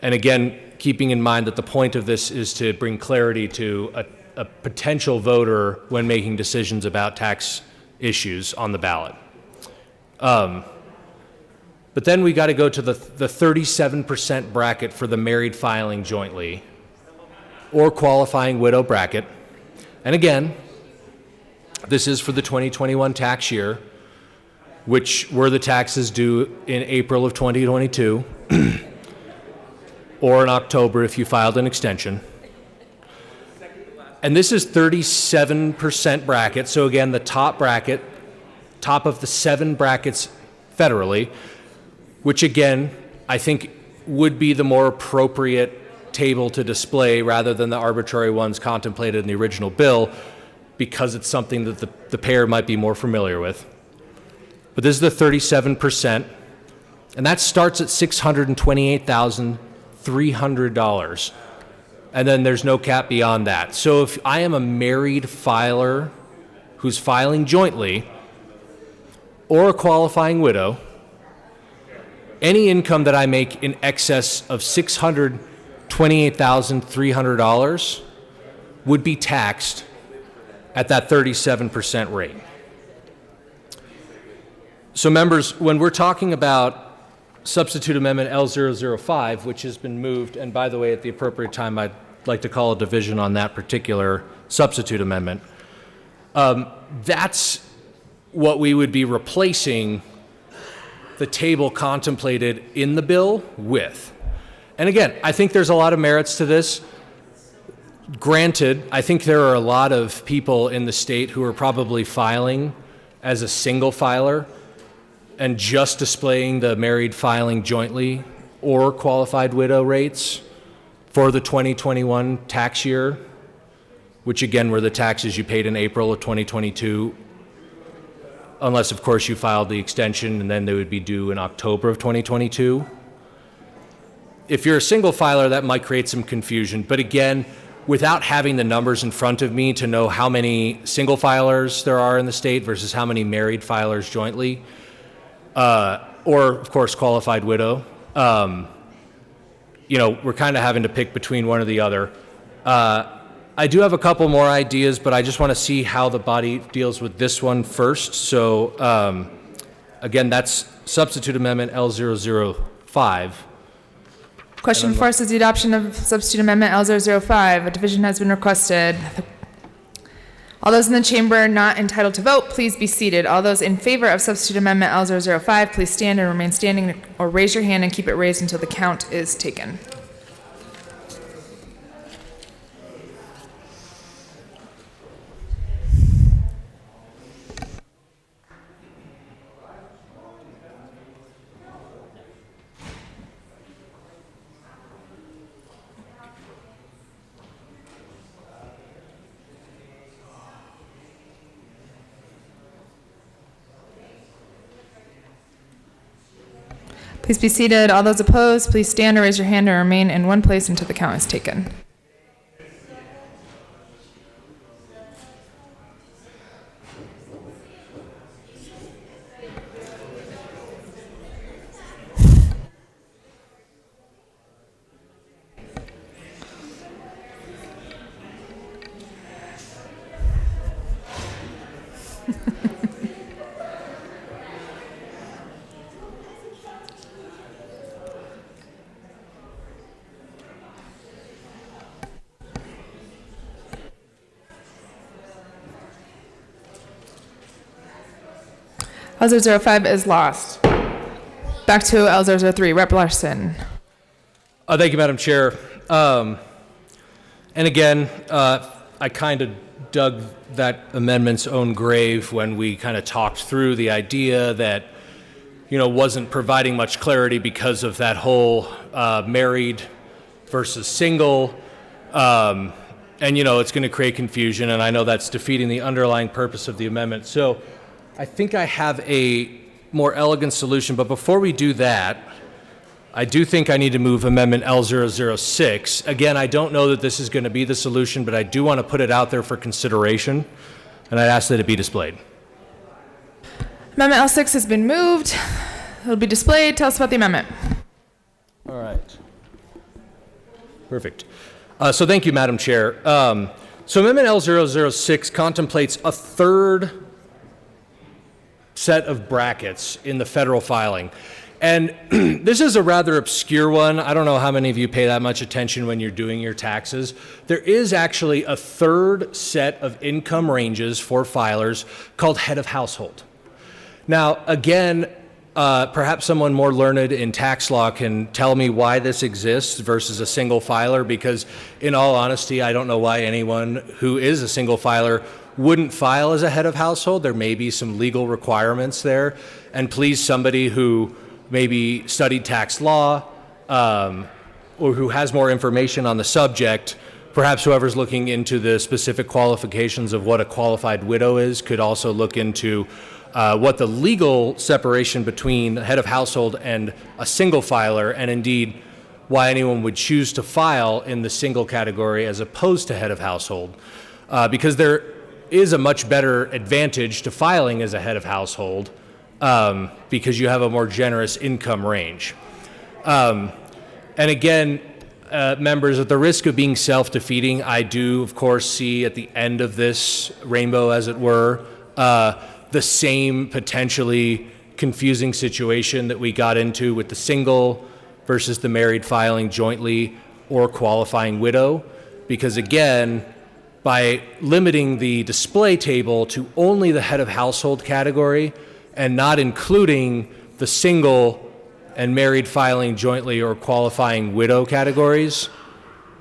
again, keeping in mind that the point of this is to bring clarity to a potential voter when making decisions about tax issues on the ballot. But then we got to go to the 37% bracket for the married filing jointly or qualifying widow bracket. And again, this is for the 2021 tax year, which were the taxes due in April of 2022 or in October if you filed an extension. And this is 37% bracket. So again, the top bracket, top of the 7 brackets federally, which again, I think would be the more appropriate table to display rather than the arbitrary ones contemplated in the original bill, because it's something that the payer might be more familiar with. But this is the 37%, and that starts at $628,300. And then there's no cap beyond that. So if I am a married filer who's filing jointly or a qualifying widow, any income that I make in excess of $628,300 would be taxed at that 37% rate. So members, when we're talking about substitute amendment L005, which has been moved, and by the way, at the appropriate time, I'd like to call a division on that particular substitute amendment, that's what we would be replacing the table contemplated in the bill with. And again, I think there's a lot of merits to this. Granted, I think there are a lot of people in the state who are probably filing as a single filer and just displaying the married filing jointly or qualified widow rates for the 2021 tax year, which again were the taxes you paid in April of 2022 unless, of course, you filed the extension, and then they would be due in October of 2022. If you're a single filer, that might create some confusion. But again, without having the numbers in front of me to know how many single filers there are in the state versus how many married filers jointly, or, of course, qualified widow, we're kind of having to pick between one or the other. I do have a couple more ideas, but I just want to see how the body deals with this one first. So, again, that's substitute amendment L005. Question before us is the adoption of substitute amendment L005. A division has been requested. All those in the chamber not entitled to vote, please be seated. All those in favor of substitute amendment L005, please stand and remain standing, or raise your hand and keep it raised until the count is taken. Please be seated. All those opposed, please stand or raise your hand and remain in one place until the count is taken. L005 is lost. Back to L003, Rep. Larson. Thank you, Madam Chair. And again, I kind of dug that amendment's own grave when we kind of talked through the idea that, wasn't providing much clarity because of that whole married versus single. And, it's going to create confusion, and I know that's defeating the underlying purpose of the amendment. So I think I have a more elegant solution, but before we do that, I do think I need to move amendment L006. Again, I don't know that this is going to be the solution, but I do want to put it out there for consideration, and I'd ask that it be displayed. Amendment L6 has been moved. It'll be displayed. Tell us about the amendment. All right. Perfect. So thank you, Madam Chair. So amendment L006 contemplates a third set of brackets in the federal filing. And this is a rather obscure one. I don't know how many of you pay that much attention when you're doing your taxes. There is actually a third set of income ranges for filers called head of household. Now, again, perhaps someone more learned in tax law can tell me why this exists versus a single filer, because in all honesty, I don't know why anyone who is a single filer wouldn't file as a head of household. There may be some legal requirements there. And please, somebody who maybe studied tax law or who has more information on the subject, perhaps whoever's looking into the specific qualifications of what a qualified widow is, could also look into what the legal separation between head of household and a single filer, and indeed why anyone would choose to file in the single category as opposed to head of household. Because there is a much better advantage to filing as a head of household because you have a more generous income range. And again, members, at the risk of being self-defeating, I do, of course, see at the end of this rainbow, as it were, the same potentially confusing situation that we got into with the single versus the married filing jointly or qualifying widow. Because again, by limiting the display table to only the head of household category and not including the single and married filing jointly or qualifying widow categories,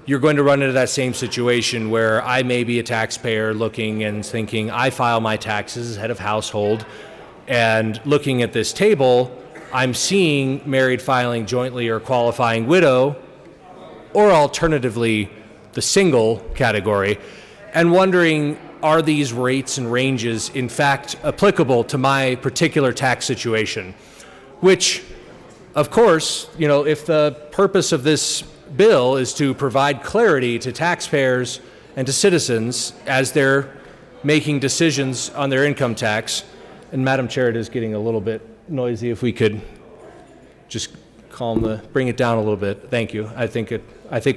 you're going to run into that same situation where I may be a taxpayer looking and thinking, I file my taxes as head of household, and looking at this table, I'm seeing married filing jointly or qualifying widow, or alternatively, the single category, and wondering, are these rates and ranges in fact applicable to my particular tax situation? Which, of course, if the purpose of this bill is to provide clarity to taxpayers and to citizens as they're making decisions on their income tax, and Madam Chair, it is getting a little bit noisy. If we could just bring it down a little bit. Thank you. I think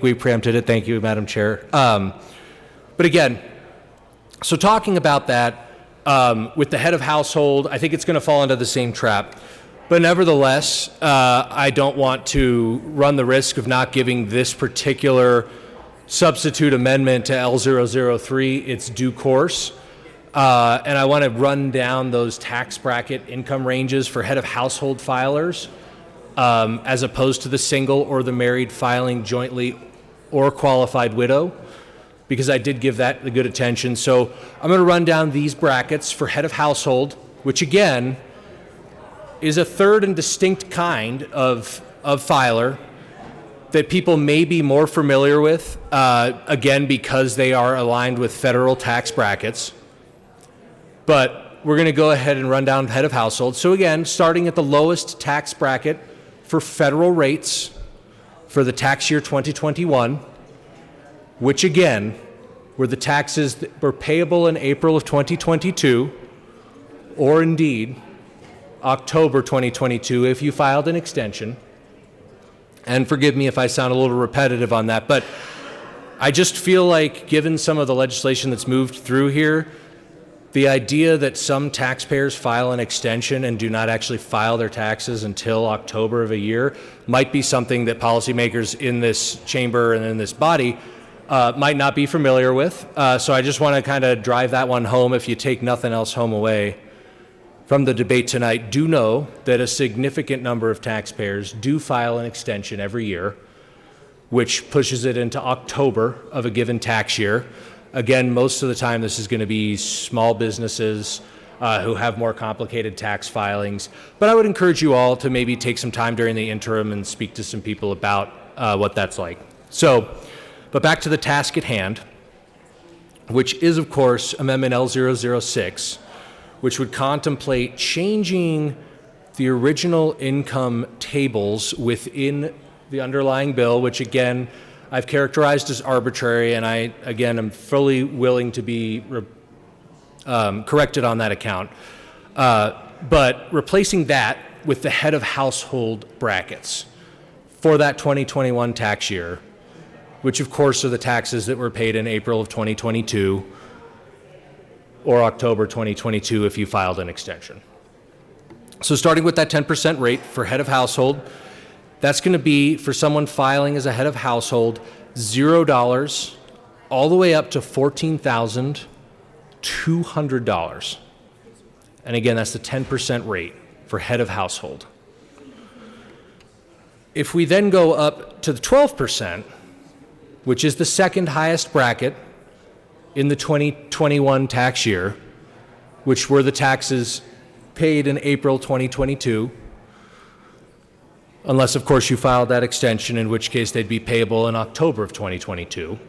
we preempted it. Thank you, Madam Chair. But again, so talking about that with the head of household, I think it's going to fall into the same trap. But nevertheless, I don't want to run the risk of not giving this particular substitute amendment to L003 its due course. And I want to run down those tax bracket income ranges for head of household filers, as opposed to the single or the married filing jointly or qualified widow, because I did give that the good attention. So I'm going to run down these brackets for head of household, which again is a third and distinct kind of filer that people may be more familiar with, again, because they are aligned with federal tax brackets. But we're going to go ahead and run down head of household. So again, starting at the lowest tax bracket for federal rates for the tax year 2021, which again were the taxes that were payable in April of 2022, or indeed October 2022 if you filed an extension. And forgive me if I sound a little repetitive on that, but I just feel like, given some of the legislation that's moved through here, the idea that some taxpayers file an extension and do not actually file their taxes until October of a year might be something that policymakers in this chamber and in this body might not be familiar with. So I just want to kind of drive that one home. If you take nothing else home away from the debate tonight, do know that a significant number of taxpayers do file an extension every year, which pushes it into October of a given tax year. Again, most of the time this is going to be small businesses who have more complicated tax filings. But I would encourage you all to maybe take some time during the interim and speak to some people about what that's like. So, but back to the task at hand, which is, of course, Amendment L006, which would contemplate changing the original income tables within the underlying bill, which again, I've characterized as arbitrary, and I, again, am fully willing to be corrected on that account. But replacing that with the head of household brackets for that 2021 tax year, which of course are the taxes that were paid in April of 2022 or October 2022 if you filed an extension. So starting with that 10% rate for head of household, that's going to be, for someone filing as a head of household, $0 all the way up to $14,200. And again, that's the 10% rate for head of household. If we then go up to the 12%, which is the second highest bracket in the 2021 tax year, which were the taxes paid in April 2022, unless, of course, you filed that extension, in which case they'd be payable in October of 2022.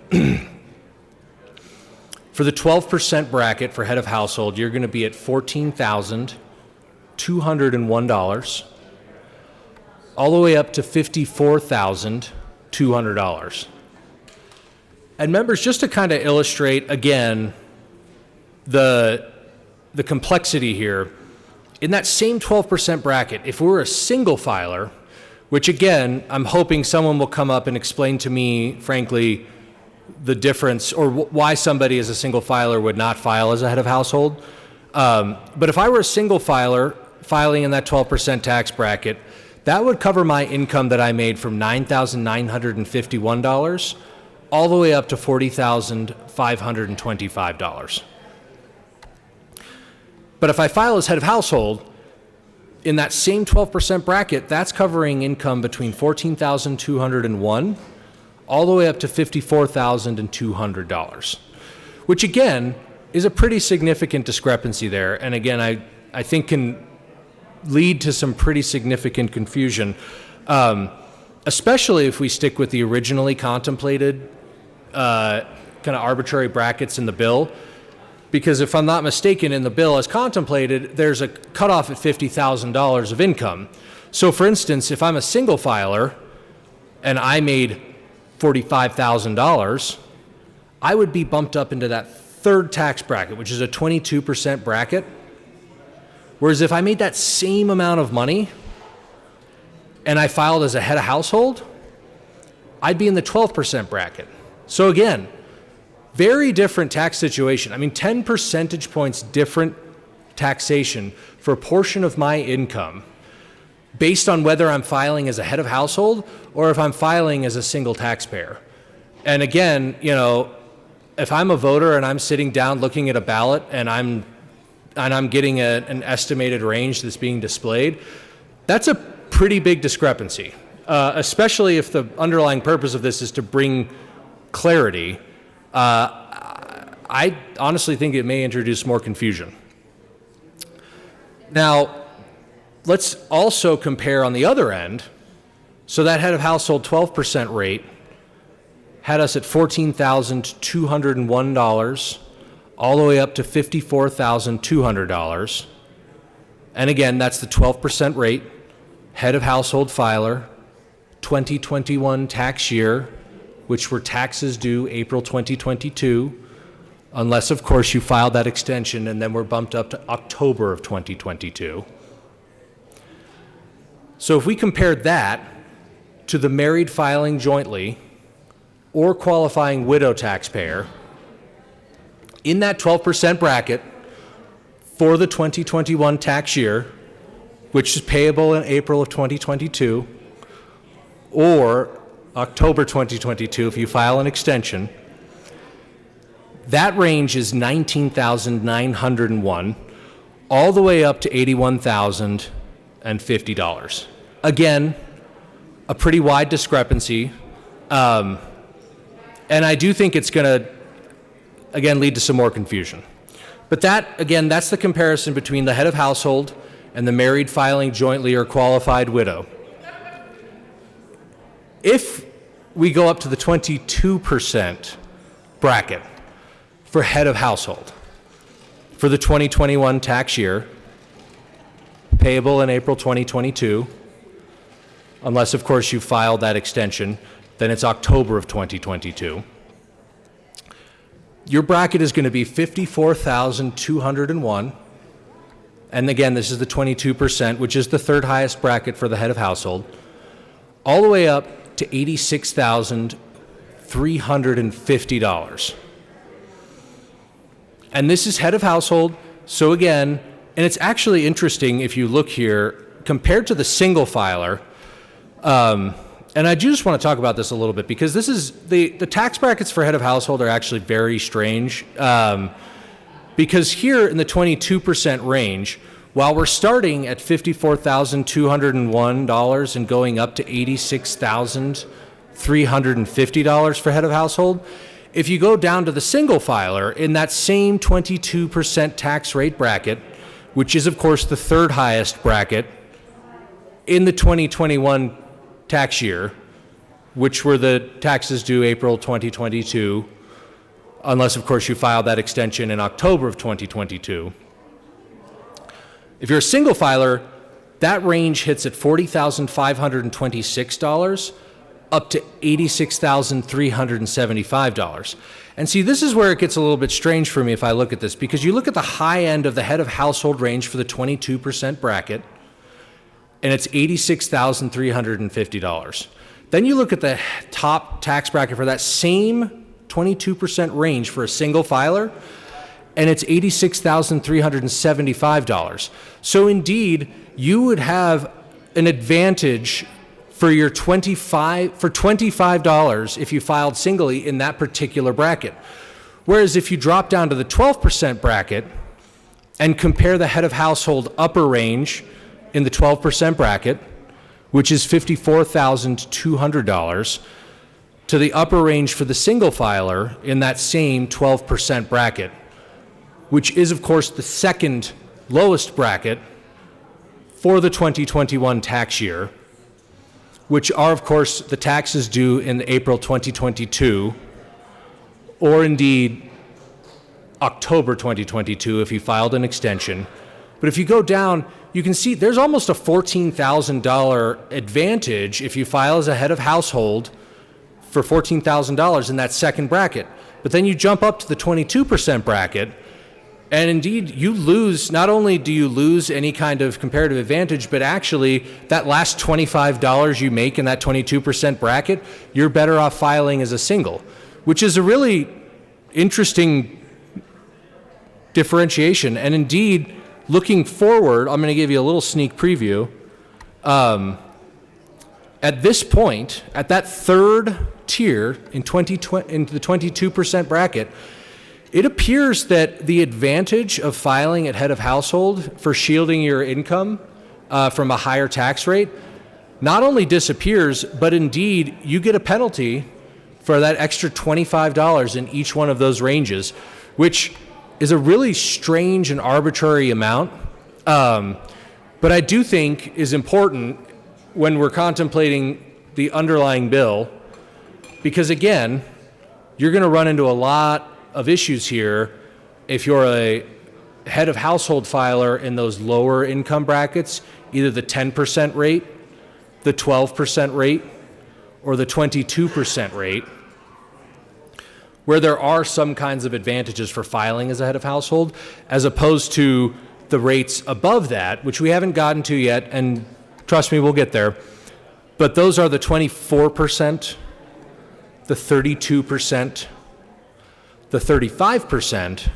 For the 12% bracket for head of household, you're going to be at $14,201, all the way up to $54,200. And members, just to kind of illustrate, again, the complexity here, in that same 12% bracket, if we're a single filer, which again, I'm hoping someone will come up and explain to me, frankly, the difference or why somebody as a single filer would not file as a head of household. But if I were a single filer filing in that 12% tax bracket, that would cover my income that I made from $9,951 all the way up to $40,525. But if I file as head of household, in that same 12% bracket, that's covering income between $14,201 all the way up to $54,200, which again is a pretty significant discrepancy there. And again, I think can lead to some pretty significant confusion, especially if we stick with the originally contemplated kind of arbitrary brackets in the bill. Because if I'm not mistaken, in the bill as contemplated, there's a cutoff at $50,000 of income. So for instance, if I'm a single filer and I made $45,000, I would be bumped up into that third tax bracket, which is a 22% bracket. Whereas if I made that same amount of money and I filed as a head of household, I'd be in the 12% bracket. So again, very different tax situation. I mean, 10 percentage points different taxation for a portion of my income based on whether I'm filing as a head of household or if I'm filing as a single taxpayer. And again, you know, if I'm a voter and I'm sitting down looking at a ballot and I'm getting an estimated range that's being displayed, that's a pretty big discrepancy, especially if the underlying purpose of this is to bring clarity. I honestly think it may introduce more confusion. Now, let's also compare on the other end. So that head of household 12% rate had us at $14,201 all the way up to $54,200. And again, that's the 12% rate, head of household filer, 2021 tax year, which were taxes due April 2022, unless, of course, you filed that extension and then we're bumped up to October of 2022. So if we compared that to the married filing jointly or qualifying widow taxpayer, in that 12% bracket for the 2021 tax year, which is payable in April of 2022, or October 2022 if you file an extension, that range is $19,901 all the way up to $81,050. Again, a pretty wide discrepancy. And I do think it's going to, again, lead to some more confusion. But that, again, that's the comparison between the head of household and the married filing jointly or qualified widow. If we go up to the 22% bracket for head of household for the 2021 tax year, payable in April 2022, unless, of course, you filed that extension, then it's October of 2022. Your bracket is going to be $54,201. And again, this is the 22%, which is the third highest bracket for the head of household, all the way up to $86,350. And this is head of household. So again, and it's actually interesting if you look here, compared to the single filer, and I do just want to talk about this a little bit because this is the tax brackets for head of household are actually very strange. Because here in the 22% range, while we're starting at $54,201 and going up to $86,350 for head of household, if you go down to the single filer in that same 22% tax rate bracket, which is of course the third highest bracket in the 2021 tax year, which were the taxes due April 2022, unless of course you filed that extension in October of 2022. If you're a single filer, that range hits at $40,526 up to $86,375. And see, this is where it gets a little bit strange for me if I look at this, because you look at the high end of the head of household range for the 22% bracket, and it's $86,350. Then you look at the top tax bracket for that same 22% range for a single filer, and it's $86,375. So indeed, you would have an advantage for your $25 if you filed singly in that particular bracket. Whereas if you drop down to the 12% bracket and compare the head of household upper range in the 12% bracket, which is $54,200, to the upper range for the single filer in that same 12% bracket, which is of course the second lowest bracket for the 2021 tax year, which are of course the taxes due in April 2022, or indeed October 2022 if you filed an extension. But if you go down, you can see there's almost a $14,000 advantage if you file as a head of household for $14,000 in that second bracket. But then you jump up to the 22% bracket, and indeed you lose, not only do you lose any kind of comparative advantage, but actually that last $25 you make in that 22% bracket, you're better off filing as a single, which is a really interesting differentiation. And indeed, looking forward, I'm going to give you a little sneak preview. At this point, at that third tier in the 22% bracket, it appears that the advantage of filing at head of household for shielding your income from a higher tax rate not only disappears, but indeed you get a penalty for that extra $25 in each one of those ranges, which is a really strange and arbitrary amount, but I do think is important when we're contemplating the underlying bill, because again, you're going to run into a lot of issues here if you're a head of household filer in those lower income brackets, either the 10% rate, the 12% rate, or the 22% rate, where there are some kinds of advantages for filing as a head of household, as opposed to the rates above that, which we haven't gotten to yet, and trust me, we'll get there. But those are the 24%, the 32%, the 35%,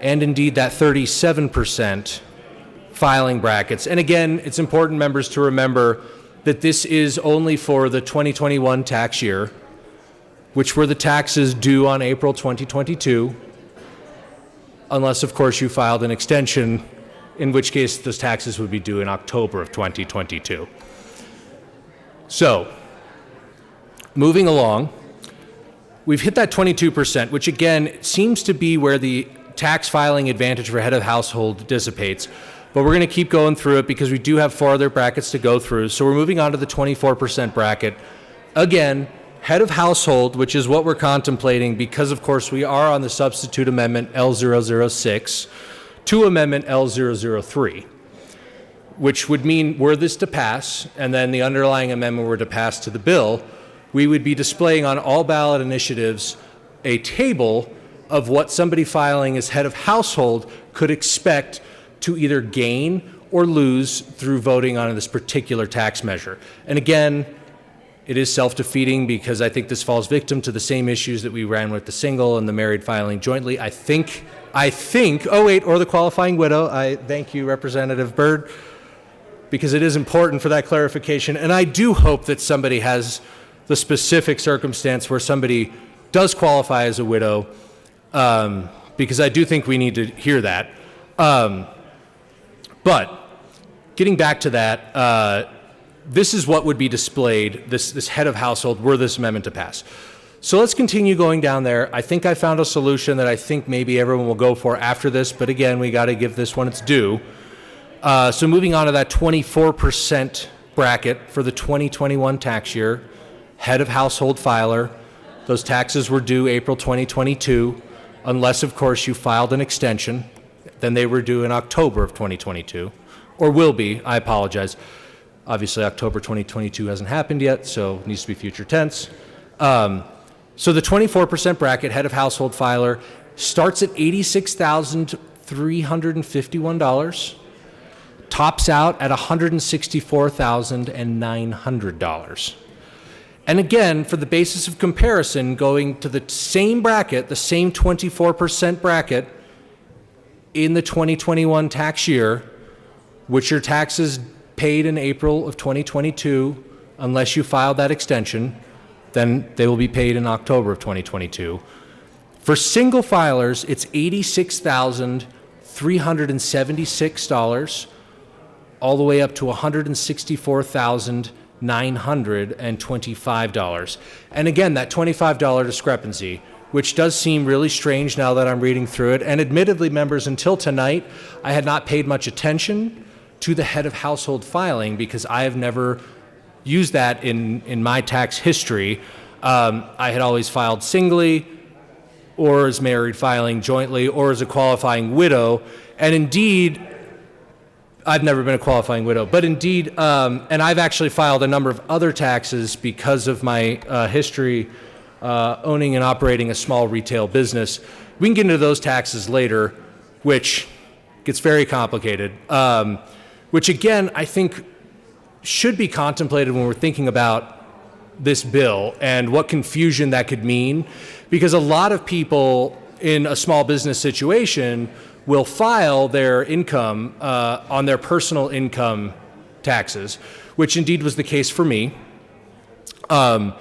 and indeed that 37% filing brackets. And again, it's important, members, to remember that this is only for the 2021 tax year, which were the taxes due on April 2022, unless, of course, you filed an extension, in which case those taxes would be due in October of 2022. So, moving along, we've hit that 22%, which again seems to be where the tax filing advantage for head of household dissipates. But we're going to keep going through it because we do have 4 other brackets to go through. So we're moving on to the 24% bracket. Again, head of household, which is what we're contemplating because, of course, we are on the substitute amendment L006 to amendment L003, which would mean were this to pass and then the underlying amendment were to pass to the bill, we would be displaying on all ballot initiatives a table of what somebody filing as head of household could expect to either gain or lose through voting on this particular tax measure. And again, it is self-defeating because I think this falls victim to the same issues that we ran with the single and the married filing jointly. I think, oh wait, or the qualifying widow. I thank you, Representative Byrd, because it is important for that clarification. And I do hope that somebody has the specific circumstance where somebody does qualify as a widow, because I do think we need to hear that. But getting back to that, this is what would be displayed, this head of household, were this amendment to pass. So let's continue going down there. I think I found a solution that I think maybe everyone will go for after this, but again, we got to give this one its due. So moving on to that 24% bracket for the 2021 tax year, head of household filer, those taxes were due April 2022, unless, of course, you filed an extension. Then they were due in October of 2022, or will be, I apologize. Obviously, October 2022 hasn't happened yet, so it needs to be future tense. So the 24% bracket, head of household filer, starts at $86,351, tops out at $164,900. And again, for the basis of comparison, going to the same bracket, the same 24% bracket in the 2021 tax year, which your taxes paid in April of 2022, unless you filed that extension, then they will be paid in October of 2022. For single filers, it's $86,376, all the way up to $164,925. And again, that $25 discrepancy, which does seem really strange now that I'm reading through it. And admittedly, members, until tonight, I had not paid much attention to the head of household filing because I have never used that in my tax history. I had always filed singly or is married filing jointly, or is a qualifying widow. And indeed, I've never been a qualifying widow, but indeed, and I've actually filed a number of other taxes because of my history owning and operating a small retail business. We can get into those taxes later, which gets very complicated, which again, I think should be contemplated when we're thinking about this bill and what confusion that could mean, because a lot of people in a small business situation will file their income on their personal income taxes, which indeed was the case for me. But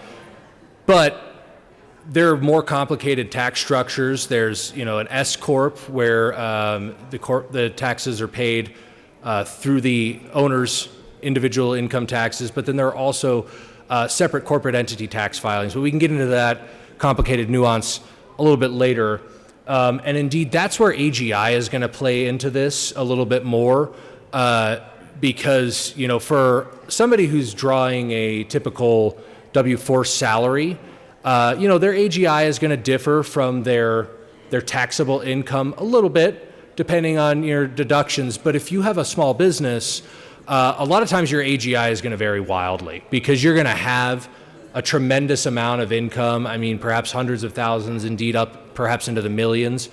there are more complicated tax structures. There's, an S corp where the taxes are paid through the owner's individual income taxes, but then there are also separate corporate entity tax filings. But we can get into that complicated nuance a little bit later. And indeed, that's where AGI is going to play into this a little bit more, because, for somebody who's drawing a typical W-4 salary, their AGI is going to differ from their taxable income a little bit, depending on your deductions. But if you have a small business, a lot of times your AGI is going to vary wildly, because you're going to have a tremendous amount of income. I mean, perhaps hundreds of thousands, indeed up perhaps into the millions.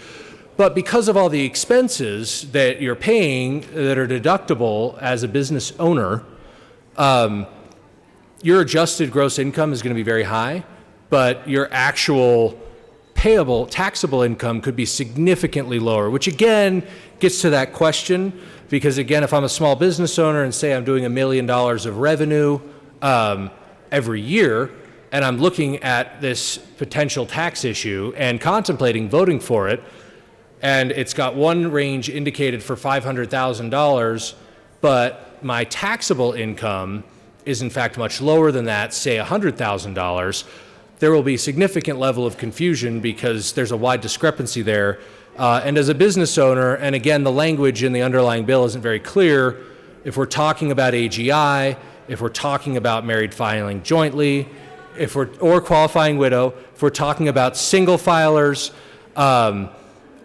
But because of all the expenses that you're paying that are deductible as a business owner, your adjusted gross income is going to be very high, but your actual payable taxable income could be significantly lower, which again gets to that question. Because again, if I'm a small business owner and say I'm doing $1 million of revenue every year, and I'm looking at this potential tax issue and contemplating voting for it, and it's got one range indicated for $500,000, but my taxable income is in fact much lower than that, say $100,000, there will be significant level of confusion because there's a wide discrepancy there. And as a business owner, and again, the language in the underlying bill isn't very clear, if we're talking about AGI, if we're talking about married filing jointly, or qualifying widow, if we're talking about single filers,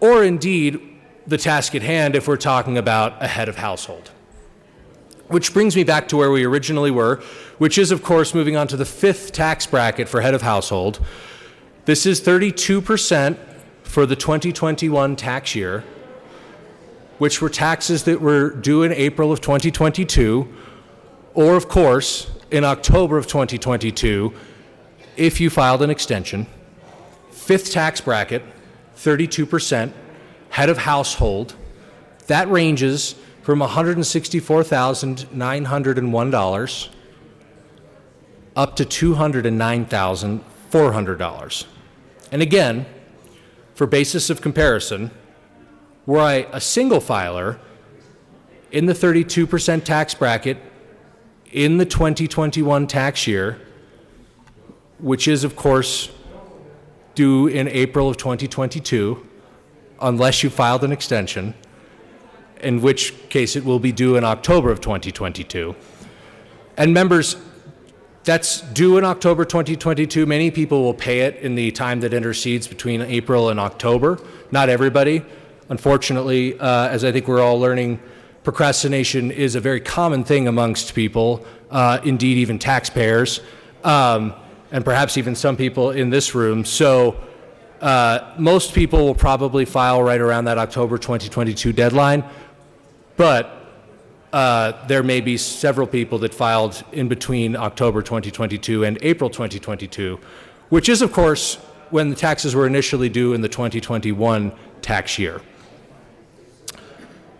or indeed the task at hand if we're talking about a head of household. Which brings me back to where we originally were, which is of course moving on to the fifth tax bracket for head of household. This is 32% for the 2021 tax year, which were taxes that were due in April of 2022, or of course in October of 2022, if you filed an extension. Fifth tax bracket, 32%, head of household. That ranges from $164,901 up to $209,400. And again, for basis of comparison, were I a single filer in the 32% tax bracket in the 2021 tax year, which is of course due in April of 2022, unless you filed an extension, in which case it will be due in October of 2022. And members, that's due in October 2022. Many people will pay it in the time that intercedes between April and October. Not everybody. Unfortunately, as I think we're all learning, procrastination is a very common thing amongst people, indeed even taxpayers, and perhaps even some people in this room. So most people will probably file right around that October 2022 deadline, but there may be several people that filed in between October 2022 and April 2022, which is, of course, when the taxes were initially due in the 2021 tax year.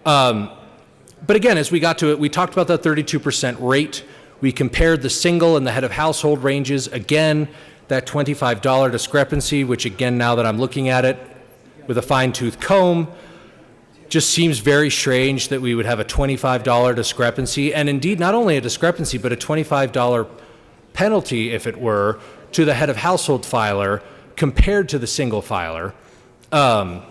But again, as we got to it, we talked about that 32% rate. We compared the single and the head of household ranges. Again, that $25 discrepancy, which again, now that I'm looking at it with a fine-tooth comb, just seems very strange that we would have a $25 discrepancy, and indeed not only a discrepancy, but a $25 penalty, if it were, to the head of household filer compared to the single filer. But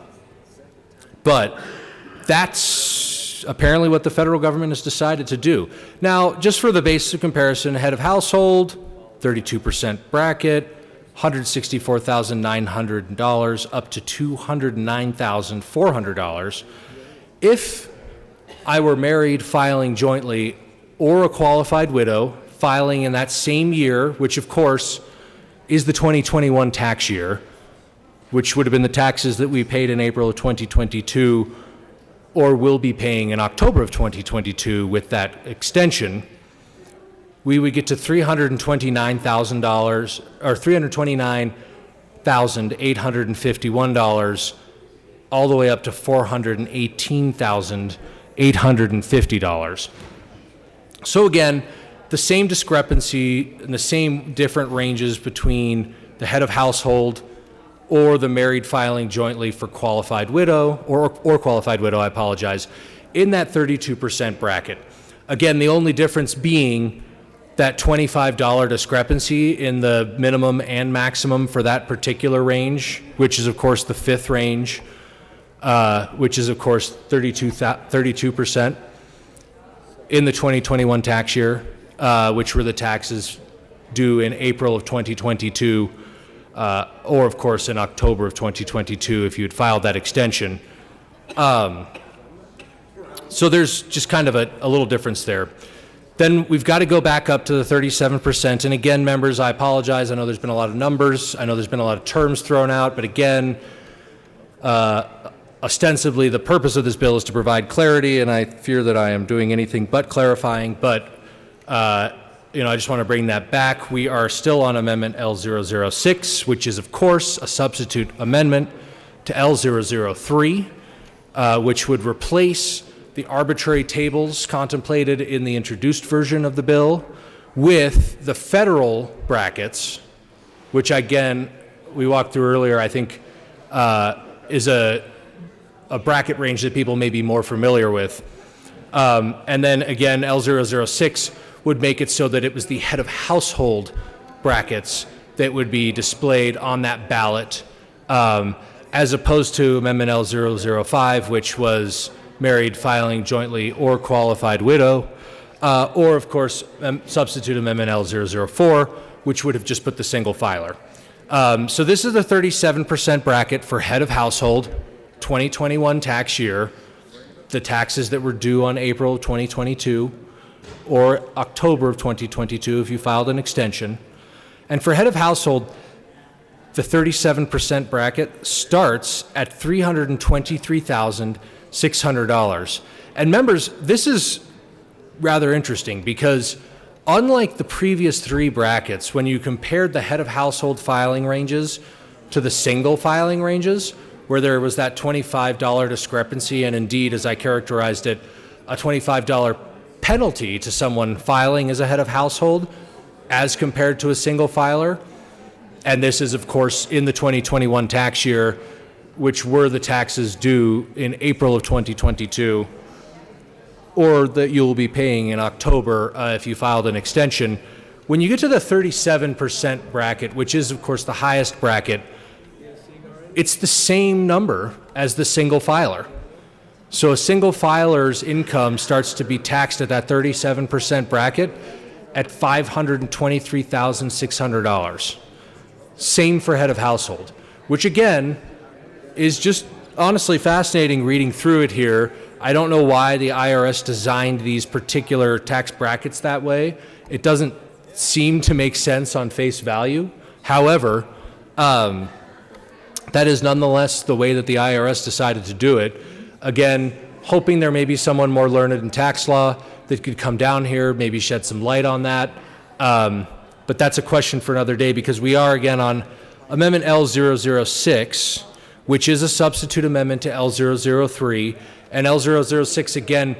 that's apparently what the federal government has decided to do. Now, just for the basis of comparison, head of household, 32% bracket, $164,900 up to $209,400. If I were married filing jointly, or a qualified widow filing in that same year, which of course is the 2021 tax year, which would have been the taxes that we paid in April of 2022 or will be paying in October of 2022 with that extension, we would get to $329,000 or $329,851 all the way up to $418,850. So again, the same discrepancy and the same different ranges between the head of household or the married filing jointly for qualified widow, or qualified widow, I apologize, in that 32% bracket. Again, the only difference being that $25 discrepancy in the minimum and maximum for that particular range, which is of course the fifth range, which is of course 32% in the 2021 tax year, which were the taxes due in April of 2022, or of course in October of 2022 if you had filed that extension. So there's just kind of a little difference there. Then we've got to go back up to the 37%. And again, members, I apologize. I know there's been a lot of numbers. I know there's been a lot of terms thrown out. But again, ostensibly, the purpose of this bill is to provide clarity, and I fear that I am doing anything but clarifying. But I just want to bring that back. We are still on Amendment L006, which is, of course, a substitute amendment to L003, which would replace the arbitrary tables contemplated in the introduced version of the bill with the federal brackets, which, again, we walked through earlier, I think is a bracket range that people may be more familiar with. And then, again, L006 would make it so that it was the head of household brackets that would be displayed on that ballot, as opposed to Amendment L005, which was married filing jointly or qualified widow, or of course substitute Amendment L004, which would have just put the single filer. So this is the 37% bracket for head of household, 2021 tax year, the taxes that were due on April 2022 or October of 2022 if you filed an extension. And for head of household, the 37% bracket starts at $323,600. And members, this is rather interesting because unlike the previous three brackets, when you compared the head of household filing ranges to the single filing ranges, where there was that $25 discrepancy, and indeed, as I characterized it, a $25 penalty to someone filing as a head of household as compared to a single filer. And this is, of course, in the 2021 tax year, which were the taxes due in April of 2022, or that you'll be paying in October if you filed an extension. When you get to the 37% bracket, which is, of course, the highest bracket, it's the same number as the single filer. So a single filer's income starts to be taxed at that 37% bracket at $523,600. Same for head of household, which again is just honestly fascinating reading through it here. I don't know why the IRS designed these particular tax brackets that way. It doesn't seem to make sense on face value. However, that is nonetheless the way that the IRS decided to do it. Again, hoping there may be someone more learned in tax law that could come down here, maybe shed some light on that. But that's a question for another day because we are again on Amendment L006, which is a substitute amendment to L003. And L006 again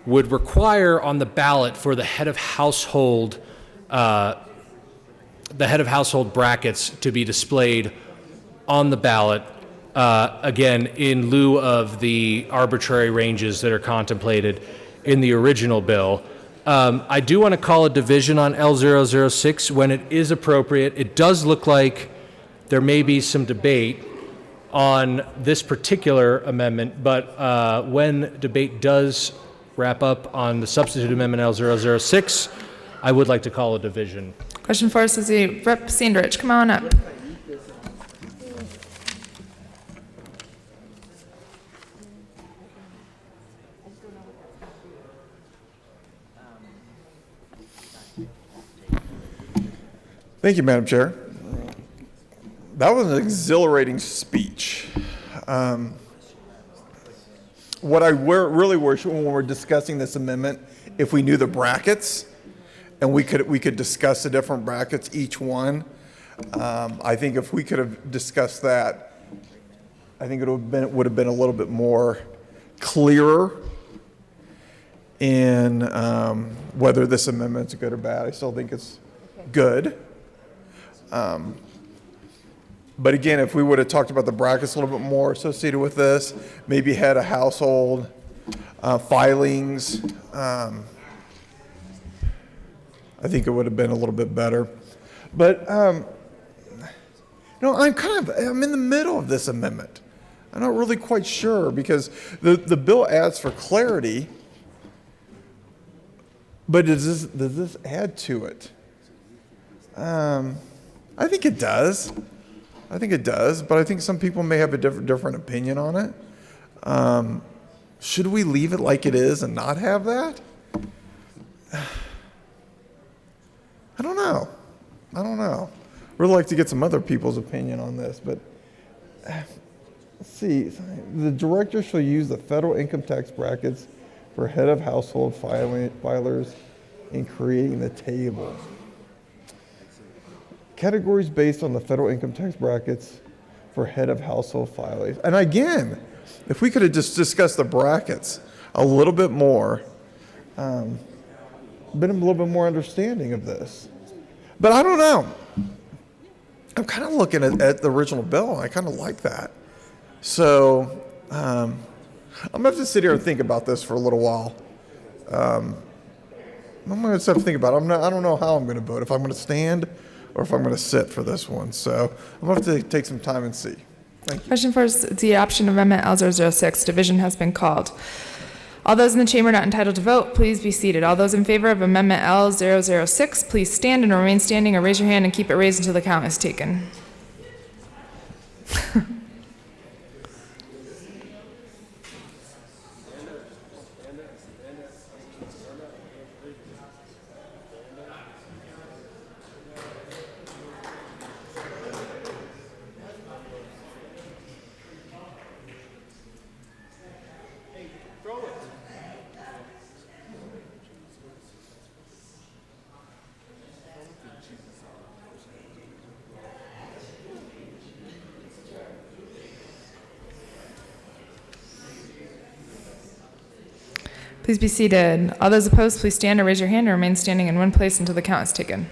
would require on the ballot for the head of household brackets to be displayed on the ballot, again, in lieu of the arbitrary ranges that are contemplated in the original bill. I do want to call a division on L006 when it is appropriate. It does look like there may be some debate on this particular amendment, but when debate does wrap up on the substitute amendment L006, I would like to call a division. Question 4, Susie. Rep. Sandrich, come on up. Thank you, Madam Chair. That was an exhilarating speech. What I really wish when we're discussing this amendment, if we knew the brackets and we could discuss the different brackets, each one. I think if we could have discussed that, I think it would have been a little bit more clearer in whether this amendment's good or bad. I still think it's good. But again, if we would have talked about the brackets a little bit more associated with this, maybe had a household filings, I think it would have been a little bit better. But I'm in the middle of this amendment. I'm not really quite sure because the bill adds for clarity, but does this add to it? I think it does. But I think some people may have a different opinion on it. Should we leave it like it is and not have that? I don't know. Really like to get some other people's opinion on this, but let's see. The director shall use the federal income tax brackets for head of household filers in creating the table. Categories based on the federal income tax brackets for head of household filers. And again, if we could have just discussed the brackets a little bit more, been a little bit more understanding of this. But I don't know. I'm kind of looking at the original bill, and I kind of like that. So I'm going to have to sit here and think about this for a little while. I'm going to have to think about it. I don't know how I'm going to vote, if I'm going to stand or if I'm going to sit for this one. So I'm going to have to take some time and see. Thank you. Question for the adoption of Amendment L006. Division has been called. All those in the chamber not entitled to vote, please be seated. All those in favor of Amendment L006, please stand and remain standing or raise your hand and keep it raised until the count is taken. Please be seated. All those opposed, please stand or raise your hand and remain standing in one place until the count is taken.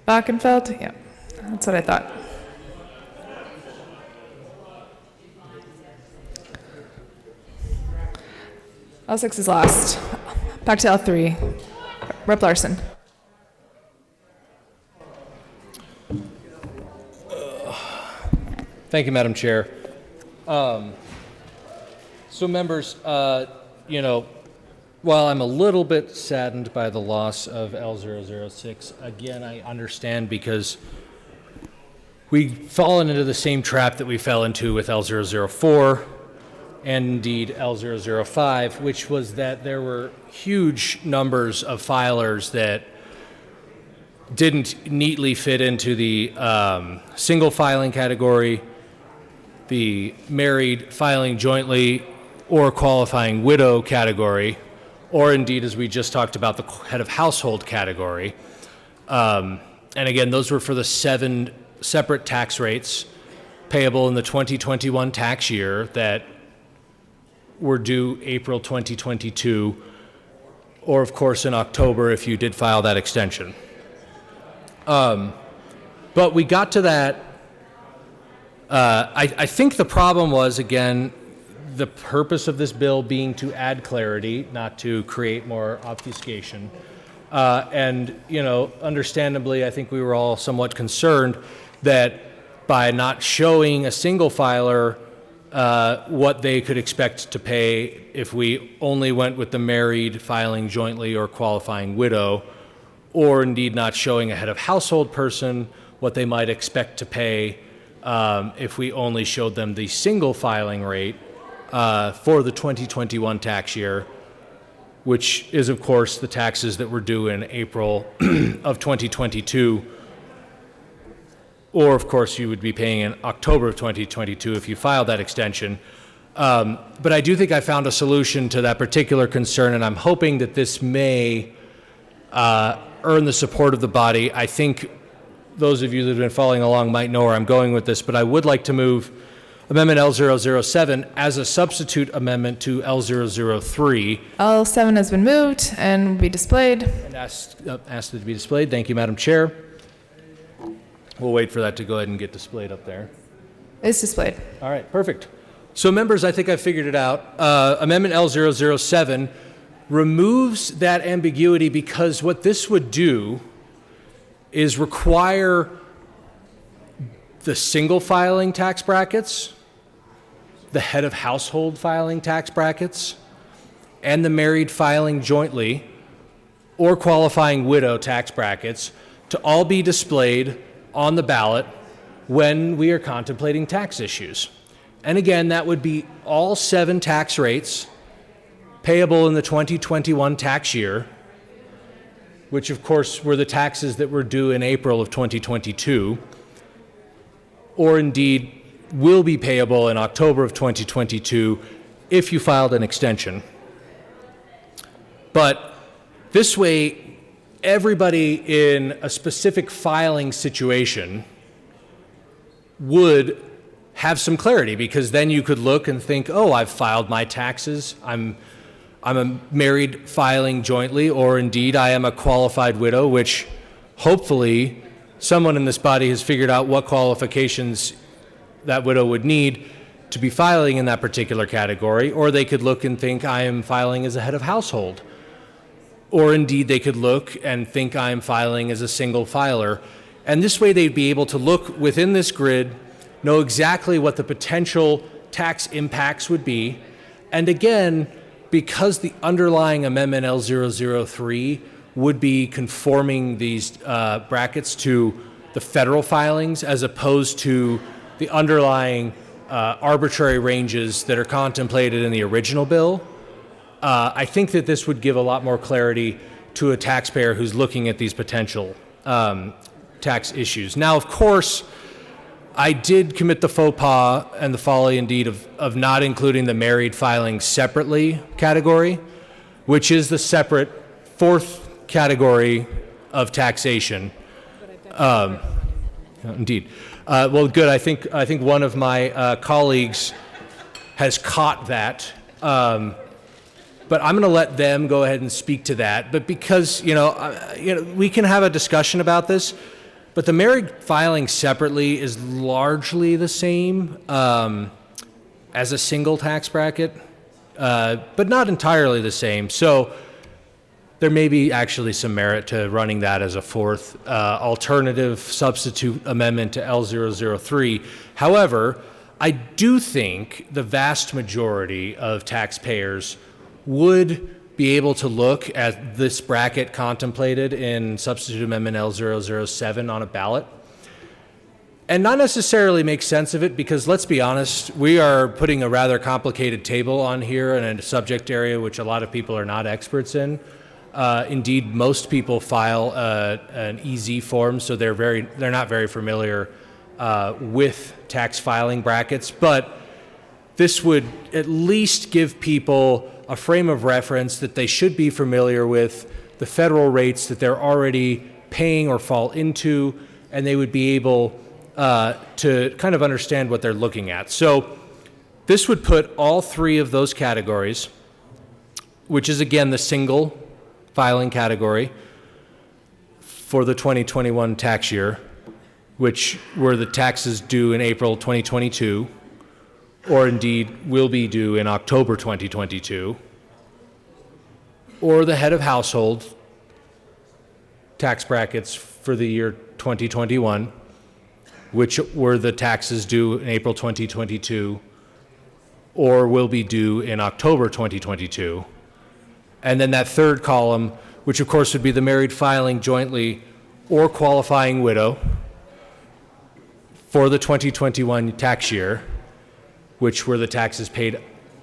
Bachenfeld? Yeah, that's what I thought. L6 is lost. Back to L3. Rep. Larson. Thank you, Madam Chair. So members, while I'm a little bit saddened by the loss of L006, again, I understand because we've fallen into the same trap that we fell into with L004 and indeed L005, which was that there were huge numbers of filers that didn't neatly fit into the single filing category, the married filing jointly or qualifying widow category, or indeed, as we just talked about, the head of household category. And again, those were for the 7 separate tax rates payable in the 2021 tax year that were due April 2022, or of course in October if you did file that extension. But we got to that. I think the problem was, again, the purpose of this bill being to add clarity, not to create more obfuscation. And, you know, understandably, I think we were all somewhat concerned that by not showing a single filer what they could expect to pay if we only went with the married filing jointly or qualifying widow, or indeed not showing a head of household person what they might expect to pay if we only showed them the single filing rate for the 2021 tax year, which is, of course, the taxes that were due in April of 2022. Or, of course, you would be paying in October of 2022 if you filed that extension. But I do think I found a solution to that particular concern, and I'm hoping that this may earn the support of the body. I think those of you that have been following along might know where I'm going with this, but I would like to move Amendment L007 as a substitute amendment to L003. L7 has been moved and will be displayed. And asked it to be displayed. Thank you, Madam Chair. We'll wait for that to go ahead and get displayed up there. It's displayed. All right, perfect. So members, I think I figured it out. Amendment L007 removes that ambiguity because what this would do is require the single filing tax brackets, the head of household filing tax brackets, and the married filing jointly or qualifying widow tax brackets to all be displayed on the ballot when we are contemplating tax issues. And again, that would be all 7 tax rates payable in the 2021 tax year, which of course were the taxes that were due in April of 2022, or indeed will be payable in October of 2022 if you filed an extension. But this way, everybody in a specific filing situation would have some clarity, because then you could look and think, oh, I've filed my taxes, I'm a married filing jointly, or indeed I am a qualified widow, which hopefully someone in this body has figured out what qualifications that widow would need to be filing in that particular category. Or they could look and think I am filing as a head of household. Or indeed they could look and think I am filing as a single filer. And this way they'd be able to look within this grid, know exactly what the potential tax impacts would be. And again, because the underlying amendment L003 would be conforming these brackets to the federal filings as opposed to the underlying arbitrary ranges that are contemplated in the original bill, I think that this would give a lot more clarity to a taxpayer who's looking at these potential tax issues. Now, of course, I did commit the faux pas and the folly indeed of not including the married filing separately category, which is the separate 4th category of taxation. Indeed. Well, good. I think one of my colleagues has caught that. But I'm going to let them go ahead and speak to that. But because, we can have a discussion about this, but the married filing separately is largely the same as a single tax bracket, but not entirely the same. So there may be actually some merit to running that as a 4th alternative substitute amendment to L003. However, I do think the vast majority of taxpayers would be able to look at this bracket contemplated in substitute amendment L007 on a ballot and not necessarily make sense of it, because let's be honest, we are putting a rather complicated table on here in a subject area which a lot of people are not experts in. Indeed, most people file an EZ form, so they're not very familiar with tax filing brackets, but this would at least give people a frame of reference that they should be familiar with the federal rates that they're already paying or fall into, and they would be able to kind of understand what they're looking at. So this would put all three of those categories, which is again the single filing category for the 2021 tax year, which were the taxes due in April 2022, or indeed will be due in October 2022, or the head of household tax brackets for the year 2021, which were the taxes due in April 2022, or will be due in October 2022. And then that third column, which of course would be the married filing jointly or qualifying widow for the 2021 tax year, which were the taxes paid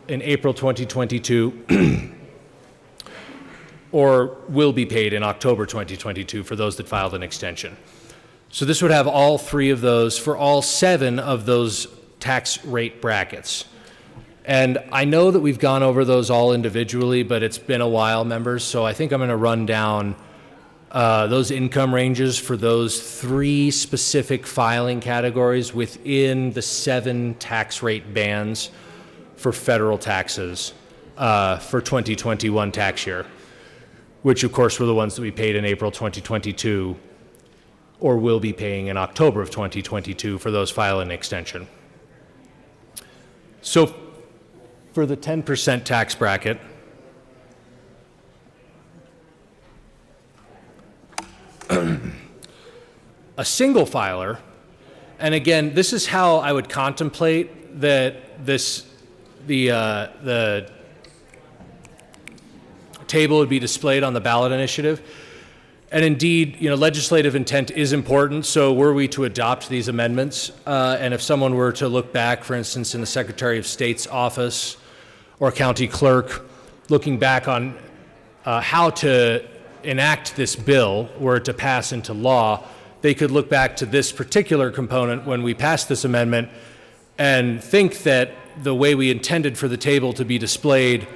in April 2022 or will be paid in October 2022 for those that filed an extension. So this would have all three of those for all 7 of those tax rate brackets. And I know that we've gone over those all individually, but it's been a while, members, so I think I'm going to run down those income ranges for those 3 specific filing categories within the 7 tax rate bands for federal taxes for 2021 tax year, which of course were the ones that we paid in April 2022 or will be paying in October of 2022 for those filing extension. So for the 10% tax bracket, a single filer, and again, this is how I would contemplate that the table would be displayed on the ballot initiative. And indeed, legislative intent is important. So were we to adopt these amendments, and if someone were to look back, for instance, in the Secretary of State's office or county clerk, looking back on how to enact this bill, were it to pass into law, they could look back to this particular component when we passed this amendment and think that the way we intended for the table to be displayed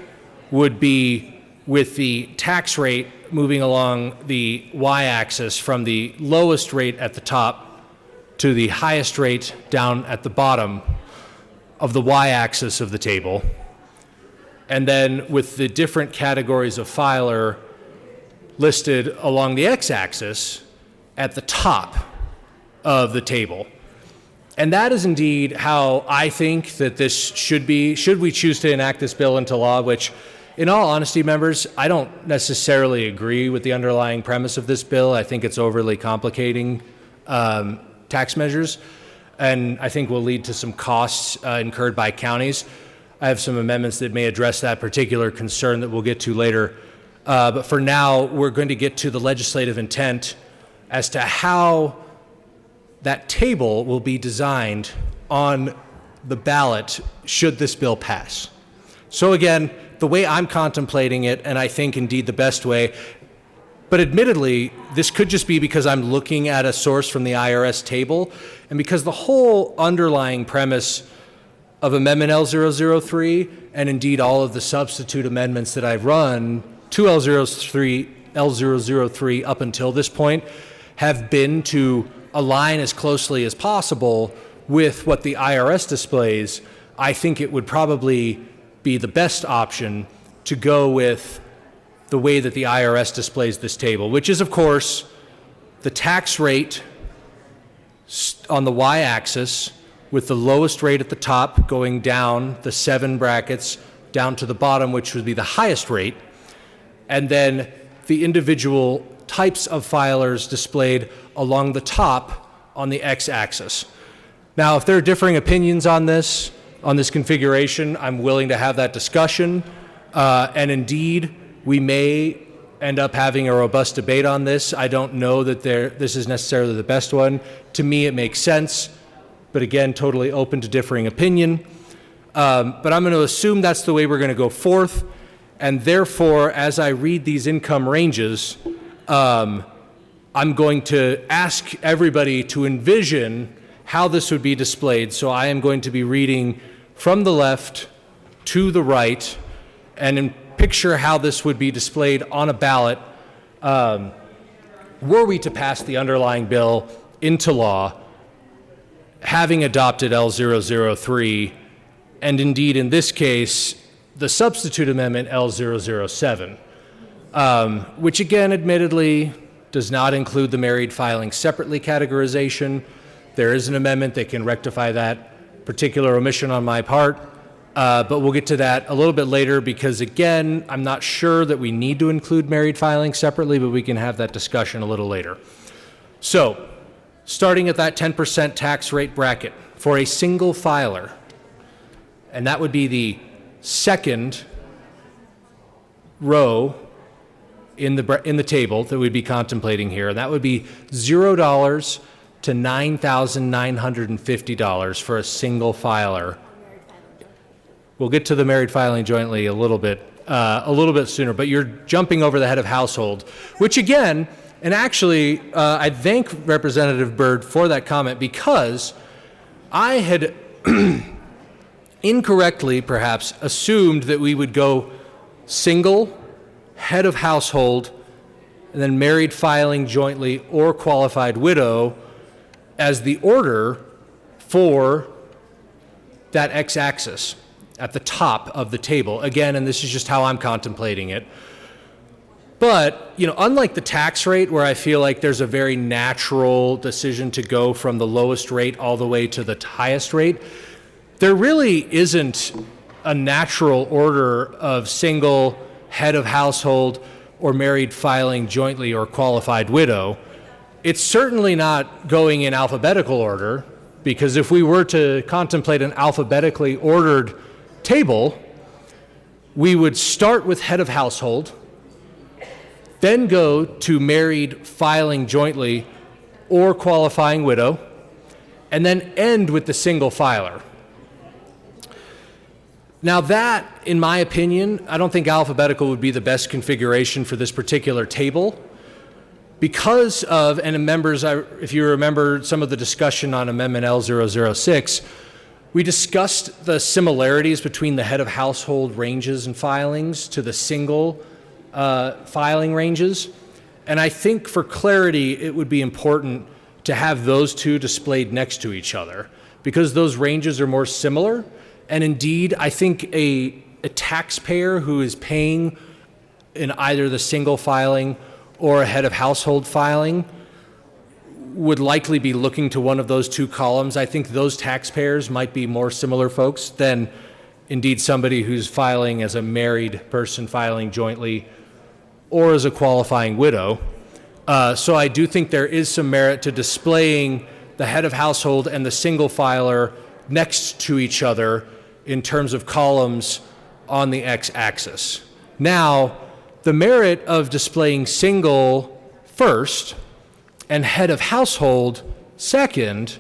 would be with the tax rate moving along the y-axis from the lowest rate at the top to the highest rate down at the bottom of the y-axis of the table, and then with the different categories of filer listed along the x-axis at the top of the table. And that is indeed how I think that this should be, should we choose to enact this bill into law, which, in all honesty, members, I don't necessarily agree with the underlying premise of this bill. I think it's overly complicating tax measures, and I think will lead to some costs incurred by counties. I have some amendments that may address that particular concern that we'll get to later. But for now, we're going to get to the legislative intent as to how that table will be designed on the ballot should this bill pass. So again, the way I'm contemplating it, and I think indeed the best way, but admittedly, this could just be because I'm looking at a source from the IRS table, and because the whole underlying premise of Amendment L003, and indeed all of the substitute amendments that I've run to L003 up until this point, have been to align as closely as possible with what the IRS displays. I think it would probably be the best option to go with the way that the IRS displays this table, which is, of course, the tax rate on the y-axis with the lowest rate at the top going down the 7 brackets down to the bottom, which would be the highest rate, and then the individual types of filers displayed along the top on the x-axis. Now, if there are differing opinions on this configuration, I'm willing to have that discussion, and indeed, we may end up having a robust debate on this. I don't know that this is necessarily the best one. To me, it makes sense, but again, totally open to differing opinion. But I'm going to assume that's the way we're going to go forth, and therefore, as I read these income ranges, I'm going to ask everybody to envision how this would be displayed. So I am going to be reading from the left to the right, and picture how this would be displayed on a ballot were we to pass the underlying bill into law, having adopted L003, and indeed in this case, the substitute amendment L007, which again, admittedly, does not include the married filing separately categorization. There is an amendment that can rectify that particular omission on my part, but we'll get to that a little bit later because, again, I'm not sure that we need to include married filing separately, but we can have that discussion a little later. So, starting at that 10% tax rate bracket for a single filer, and that would be the second row in the table that we'd be contemplating here, and that would be $0 to $9,950 for a single filer. We'll get to the married filing jointly a little bit sooner, but you're jumping over the head of household, which again, and actually, I thank Representative Byrd for that comment because I had incorrectly, perhaps, assumed that we would go single, head of household, and then married filing jointly or qualified widow as the order for that x-axis at the top of the table. Again, and this is just how I'm contemplating it. But, unlike the tax rate where I feel like there's a very natural decision to go from the lowest rate all the way to the highest rate, there really isn't a natural order of single, head of household, or married filing jointly or qualified widow. It's certainly not going in alphabetical order, because if we were to contemplate an alphabetically ordered table, we would start with head of household, then go to married filing jointly or qualifying widow, and then end with the single filer. Now that, in my opinion, I don't think alphabetical would be the best configuration for this particular table because of, and members, if you remember some of the discussion on Amendment L006, we discussed the similarities between the head of household ranges and filings to the single filing ranges. And I think for clarity, it would be important to have those two displayed next to each other because those ranges are more similar. And indeed, I think a taxpayer who is paying in either the single filing or a head of household filing would likely be looking to one of those two columns. I think those taxpayers might be more similar folks than indeed somebody who's filing as a married person filing jointly or as a qualifying widow. So I do think there is some merit to displaying the head of household and the single filer next to each other in terms of columns on the x-axis. Now, the merit of displaying single first and head of household second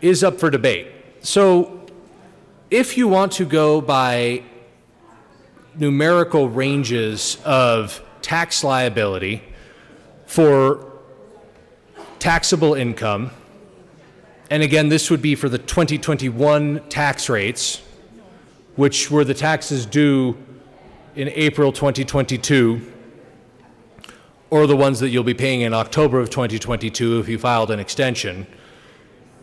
is up for debate. So if you want to go by numerical ranges of tax liability for taxable income, and again, this would be for the 2021 tax rates, which were the taxes due in April 2022, or the ones that you'll be paying in October of 2022 if you filed an extension,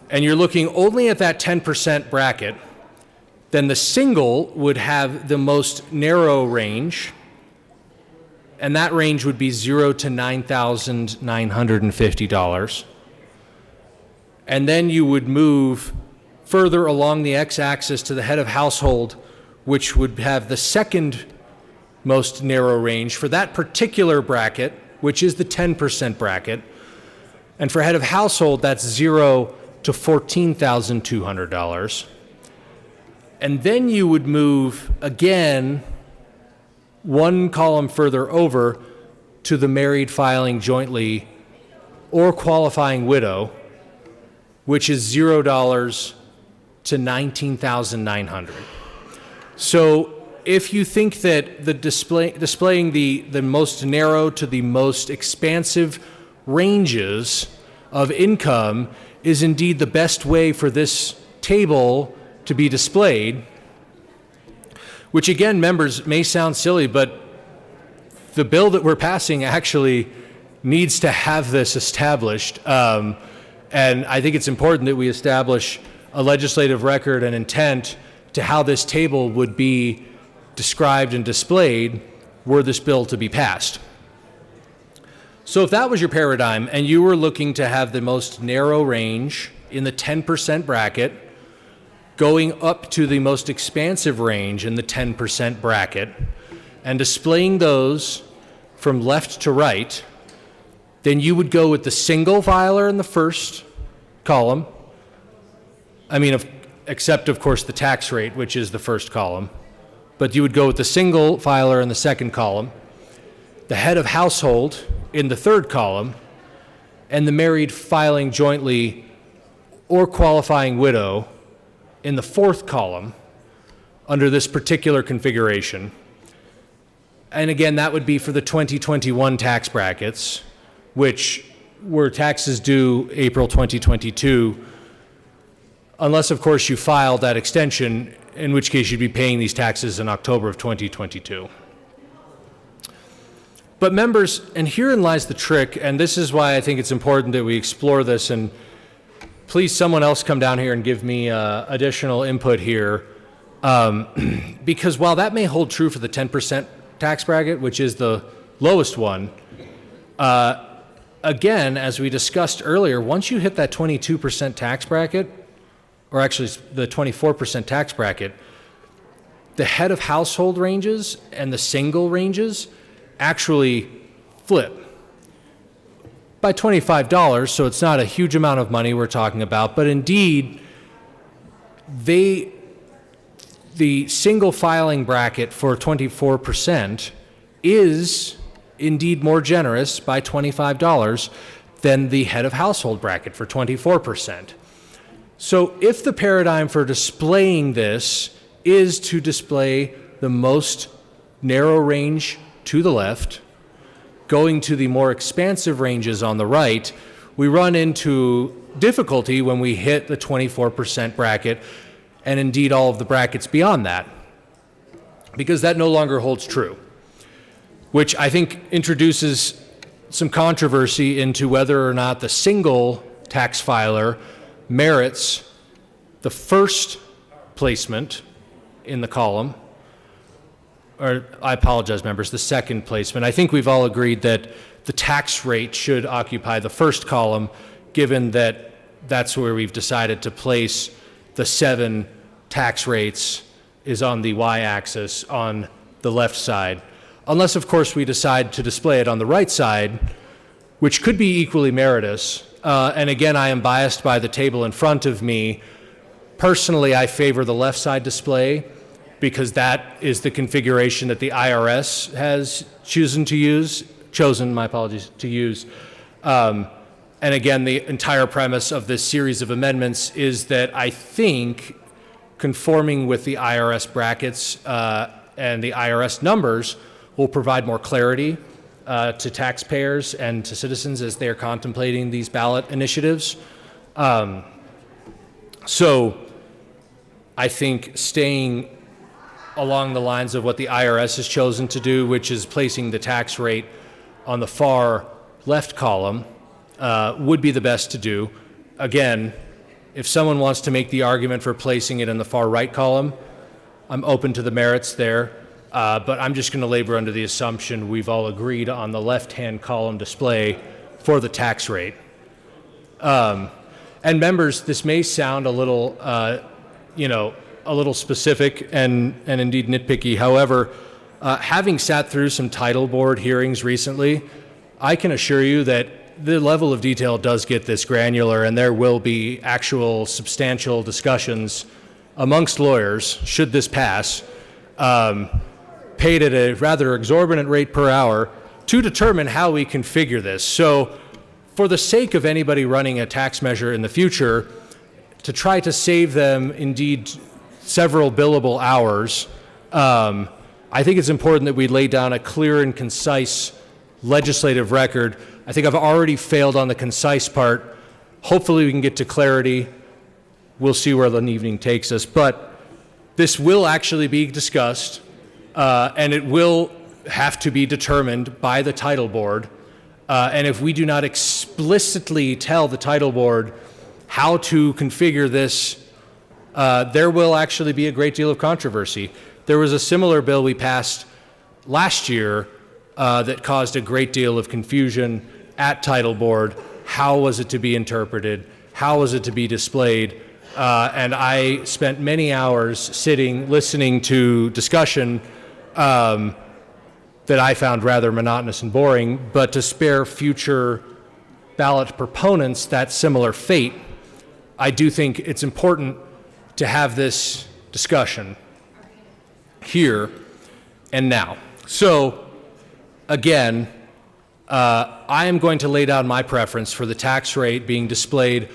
and you're looking only at that 10% bracket, then the single would have the most narrow range, and that range would be $0 to $9,950. And then you would move further along the x-axis to the head of household, which would have the second most narrow range for that particular bracket, which is the 10% bracket. And for head of household, that's $0 to $14,200. And then you would move again one column further over to the married filing jointly or qualifying widow, which is $0 to $19,900. So if you think that the displaying the most narrow to the most expansive ranges of income is indeed the best way for this table to be displayed, which again, members, may sound silly, but the bill that we're passing actually needs to have this established. And I think it's important that we establish a legislative record and intent to how this table would be described and displayed were this bill to be passed. So if that was your paradigm and you were looking to have the most narrow range in the 10% bracket, going up to the most expansive range in the 10% bracket, and displaying those from left to right, then you would go with the single filer in the first column. Except of course the tax rate, which is the first column. But you would go with the single filer in the second column, the head of household in the third column, and the married filing jointly or qualifying widow in the fourth column under this particular configuration. And again, that would be for the 2021 tax brackets, which were taxes due April 2022, unless of course you filed that extension, in which case you'd be paying these taxes in October of 2022. But members, and herein lies the trick, and this is why I think it's important that we explore this, and please someone else come down here and give me additional input here, because while that may hold true for the 10% tax bracket, which is the lowest one, again, as we discussed earlier, once you hit that 22% tax bracket, or actually the 24% tax bracket, the head of household ranges and the single ranges actually flip by $25, so it's not a huge amount of money we're talking about, but indeed, the single filing bracket for 24% is indeed more generous by $25 than the head of household bracket for 24%. So if the paradigm for displaying this is to display the most narrow range to the left, going to the more expansive ranges on the right, we run into difficulty when we hit the 24% bracket and indeed all of the brackets beyond that, because that no longer holds true, which I think introduces some controversy into whether or not the single tax filer merits the first placement in the column, or I apologize, members, the second placement. I think we've all agreed that the tax rate should occupy the first column, given that that's where we've decided to place the 7 tax rates is on the y-axis on the left side. Unless, of course, we decide to display it on the right side, which could be equally meritorious. And again, I am biased by the table in front of me. Personally, I favor the left side display because that is the configuration that the IRS has chosen to use. And again, the entire premise of this series of amendments is that I think conforming with the IRS brackets and the IRS numbers will provide more clarity to taxpayers and to citizens as they are contemplating these ballot initiatives. So I think staying along the lines of what the IRS has chosen to do, which is placing the tax rate on the far left column, would be the best to do. Again, if someone wants to make the argument for placing it in the far right column, I'm open to the merits there. But I'm just going to labor under the assumption we've all agreed on the left-hand column display for the tax rate. And members, this may sound a little, a little specific and indeed nitpicky. However, having sat through some title board hearings recently, I can assure you that the level of detail does get this granular, and there will be actual substantial discussions amongst lawyers, should this pass, paid at a rather exorbitant rate per hour to determine how we configure this. So for the sake of anybody running a tax measure in the future, to try to save them indeed several billable hours, I think it's important that we lay down a clear and concise legislative record. I think I've already failed on the concise part. Hopefully we can get to clarity. We'll see where the evening takes us. But this will actually be discussed, and it will have to be determined by the title board And if we do not explicitly tell the title board how to configure this, there will actually be a great deal of controversy. There was a similar bill we passed last year that caused a great deal of confusion at title board. How was it to be interpreted? How was it to be displayed? And I spent many hours sitting, listening to discussion that I found rather monotonous and boring, but to spare future ballot proponents that similar fate, I do think it's important to have this discussion here and now. So, again, I am going to lay down my preference for the tax rate being displayed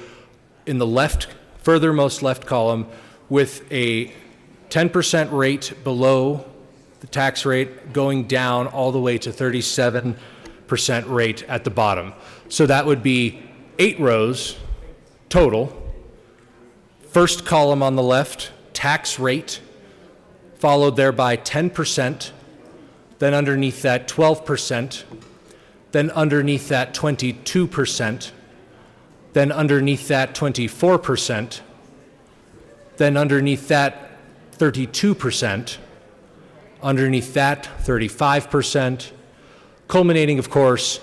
in the left, furthermost left column with a 10% rate below the tax rate going down all the way to 37% rate at the bottom. So that would be 8 rows total. First column on the left, tax rate, followed there by 10%, then underneath that 12%, then underneath that 22%, then underneath that 24%, then underneath that 32%, underneath that 35%, culminating, of course,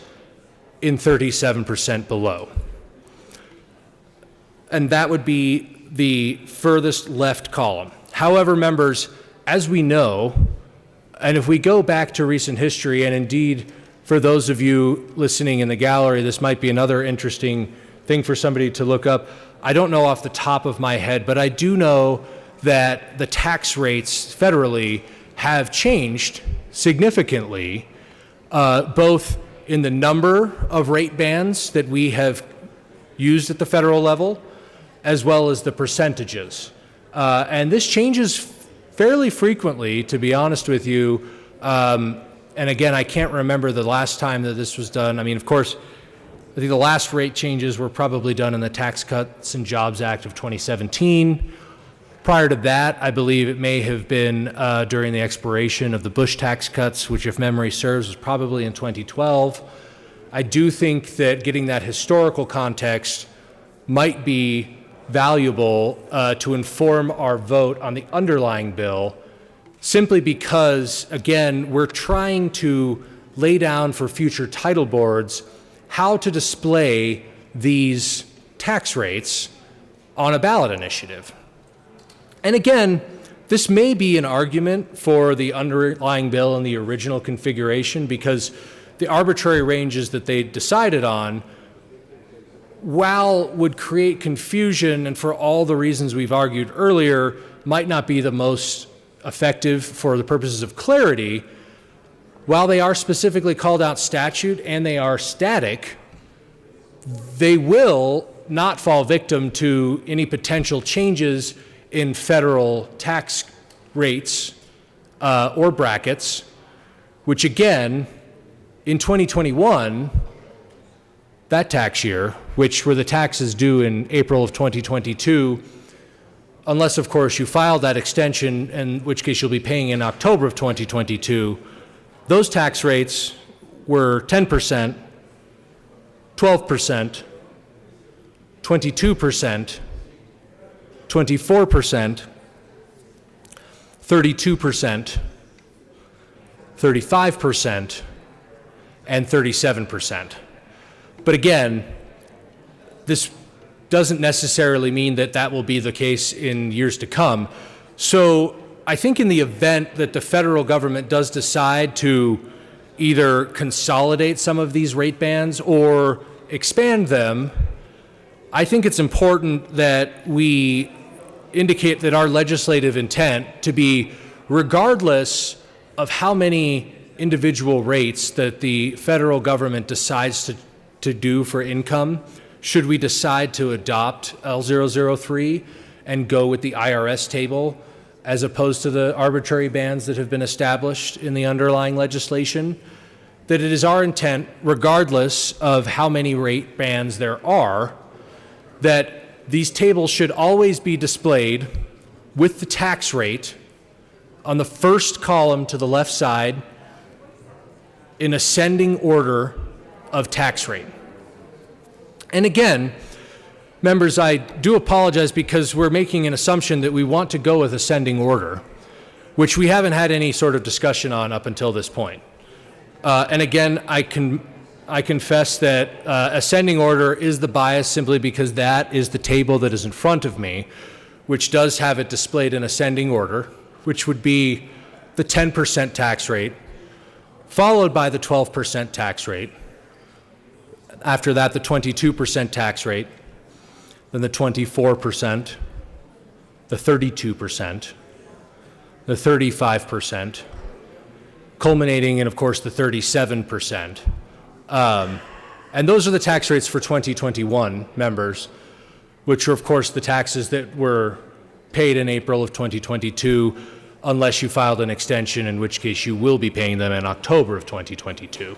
in 37% below. And that would be the furthest left column. However, members, as we know, and if we go back to recent history, and indeed for those of you listening in the gallery, this might be another interesting thing for somebody to look up. I don't know off the top of my head, but I do know that the tax rates federally have changed significantly, both in the number of rate bands that we have used at the federal level, as well as the percentages. And this changes fairly frequently, to be honest with you. And again, I can't remember the last time that this was done. I mean, of course, I think the last rate changes were probably done in the Tax Cuts and Jobs Act of 2017. Prior to that, I believe it may have been during the expiration of the Bush tax cuts, which, if memory serves, was probably in 2012. I do think that getting that historical context might be valuable to inform our vote on the underlying bill, simply because, again, we're trying to lay down for future title boards how to display these tax rates on a ballot initiative. And again, this may be an argument for the underlying bill in the original configuration, because the arbitrary ranges that they decided on, while would create confusion and for all the reasons we've argued earlier, might not be the most effective for the purposes of clarity. While they are specifically called out statute and they are static, they will not fall victim to any potential changes in federal tax rates or brackets, which again, in 2021, that tax year, which were the taxes due in April of 2022, unless, of course, you filed that extension, in which case you'll be paying in October of 2022, those tax rates were 10%, 12%, 22%, 24%, 32%, 35%, and 37%. But again, this doesn't necessarily mean that that will be the case in years to come. So I think in the event that the federal government does decide to either consolidate some of these rate bands or expand them, I think it's important that we indicate that our legislative intent to be, regardless of how many individual rates that the federal government decides to do for income, should we decide to adopt L003 and go with the IRS table as opposed to the arbitrary bands that have been established in the underlying legislation, that it is our intent, regardless of how many rate bands there are, that these tables should always be displayed with the tax rate on the first column to the left side in ascending order of tax rate. And again, members, I do apologize because we're making an assumption that we want to go with ascending order, which we haven't had any sort of discussion on up until this point. And again, I confess that ascending order is the bias simply because that is the table that is in front of me, which does have it displayed in ascending order, which would be the 10% tax rate, followed by the 12% tax rate. After that, the 22% tax rate, then the 24%, the 32%, the 35%, culminating in, of course, the 37%. And those are the tax rates for 2021, members, which are, of course, the taxes that were paid in April of 2022, unless you filed an extension, in which case you will be paying them in October of 2022.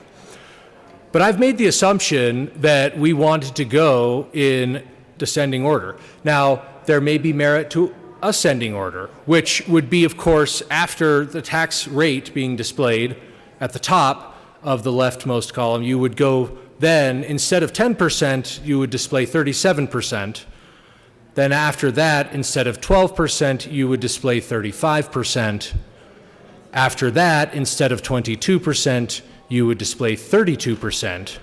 But I've made the assumption that we wanted to go in descending order. Now, there may be merit to ascending order, which would be, of course, after the tax rate being displayed at the top of the leftmost column, you would go then, instead of 10%, you would display 37%. Then after that, instead of 12%, you would display 35%. After that, instead of 22%, you would display 32%.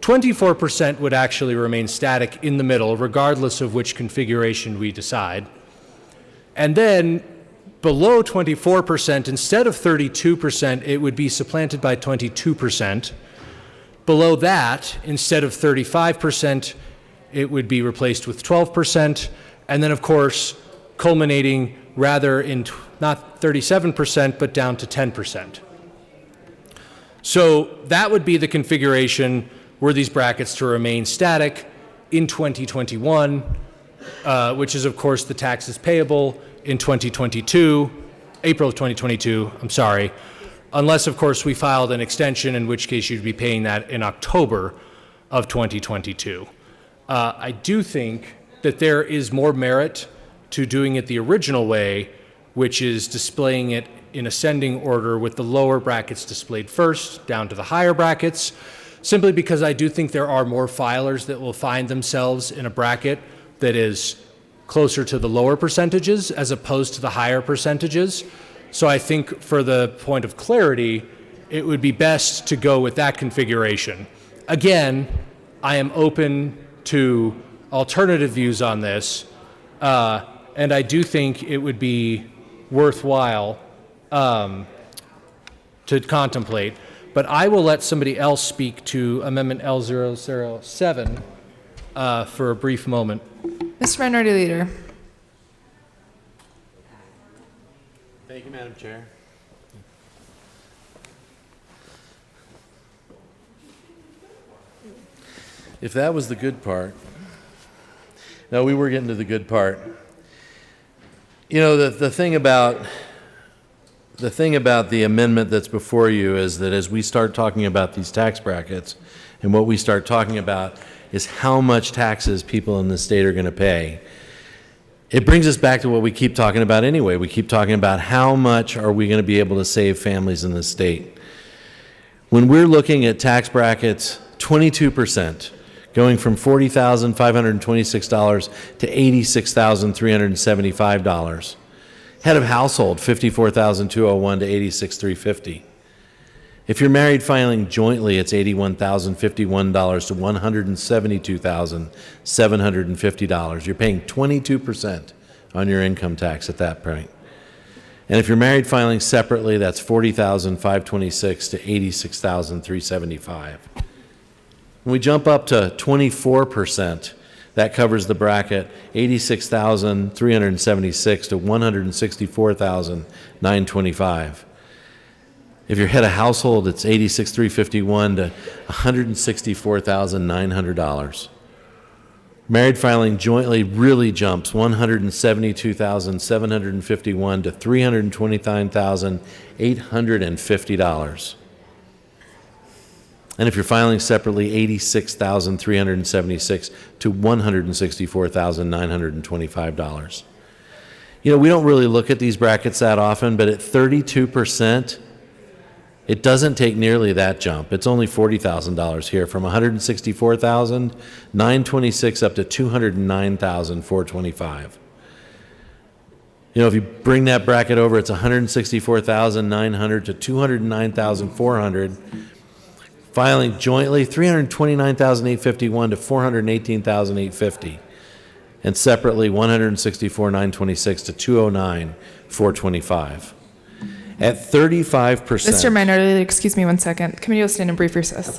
24% would actually remain static in the middle, regardless of which configuration we decide. And then below 24%, instead of 32%, it would be supplanted by 22%. Below that, instead of 35%, it would be replaced with 12%. And then, of course, culminating rather in not 37%, but down to 10%. So that would be the configuration were these brackets to remain static in 2021, which is, of course, the taxes payable in 2022, April of 2022, I'm sorry, unless, of course, we filed an extension, in which case you'd be paying that in October of 2022. I do think that there is more merit to doing it the original way, which is displaying it in ascending order with the lower brackets displayed first, down to the higher brackets, simply because I do think there are more filers that will find themselves in a bracket that is closer to the lower percentages as opposed to the higher percentages. So I think for the point of clarity, it would be best to go with that configuration. Again, I am open to alternative views on this, and I do think it would be worthwhile to contemplate. But I will let somebody else speak to Amendment L007 for a brief moment. Mr. Minority Leader. Thank you, Madam Chair. If that was the good part, no, we were getting to the good part. You know, the thing about the amendment that's before you is that as we start talking about these tax brackets, and what we start talking about is how much taxes people in the state are going to pay, it brings us back to what we keep talking about anyway. We keep talking about how much are we going to be able to save families in the state. When we're looking at tax brackets, 22%, going from $40,526 to $86,375. Head of household, $54,201 to $86,350. If you're married filing jointly, it's $81,051 to $172,750. You're paying 22% on your income tax at that point. And if you're married filing separately, that's $40,526 to $86,375. When we jump up to 24%, that covers the bracket $86,376 to $164,925. If you're head of household, it's $86,351 to $164,900. Married filing jointly really jumps $172,751 to $329,850. And if you're filing separately, $86,376 to $164,925. You know, we don't really look at these brackets that often, but at 32%, It doesn't take nearly that jump. It's only $40,000 here, from 164,926 up to 209,425. You know, if you bring that bracket over, it's 164,900 to 209,400. Filing jointly, 329,851 to 418,850. And separately, 164,926 to 209,425. At 35%. Mr. Minority, excuse me one second. Committee will stand in brief recess.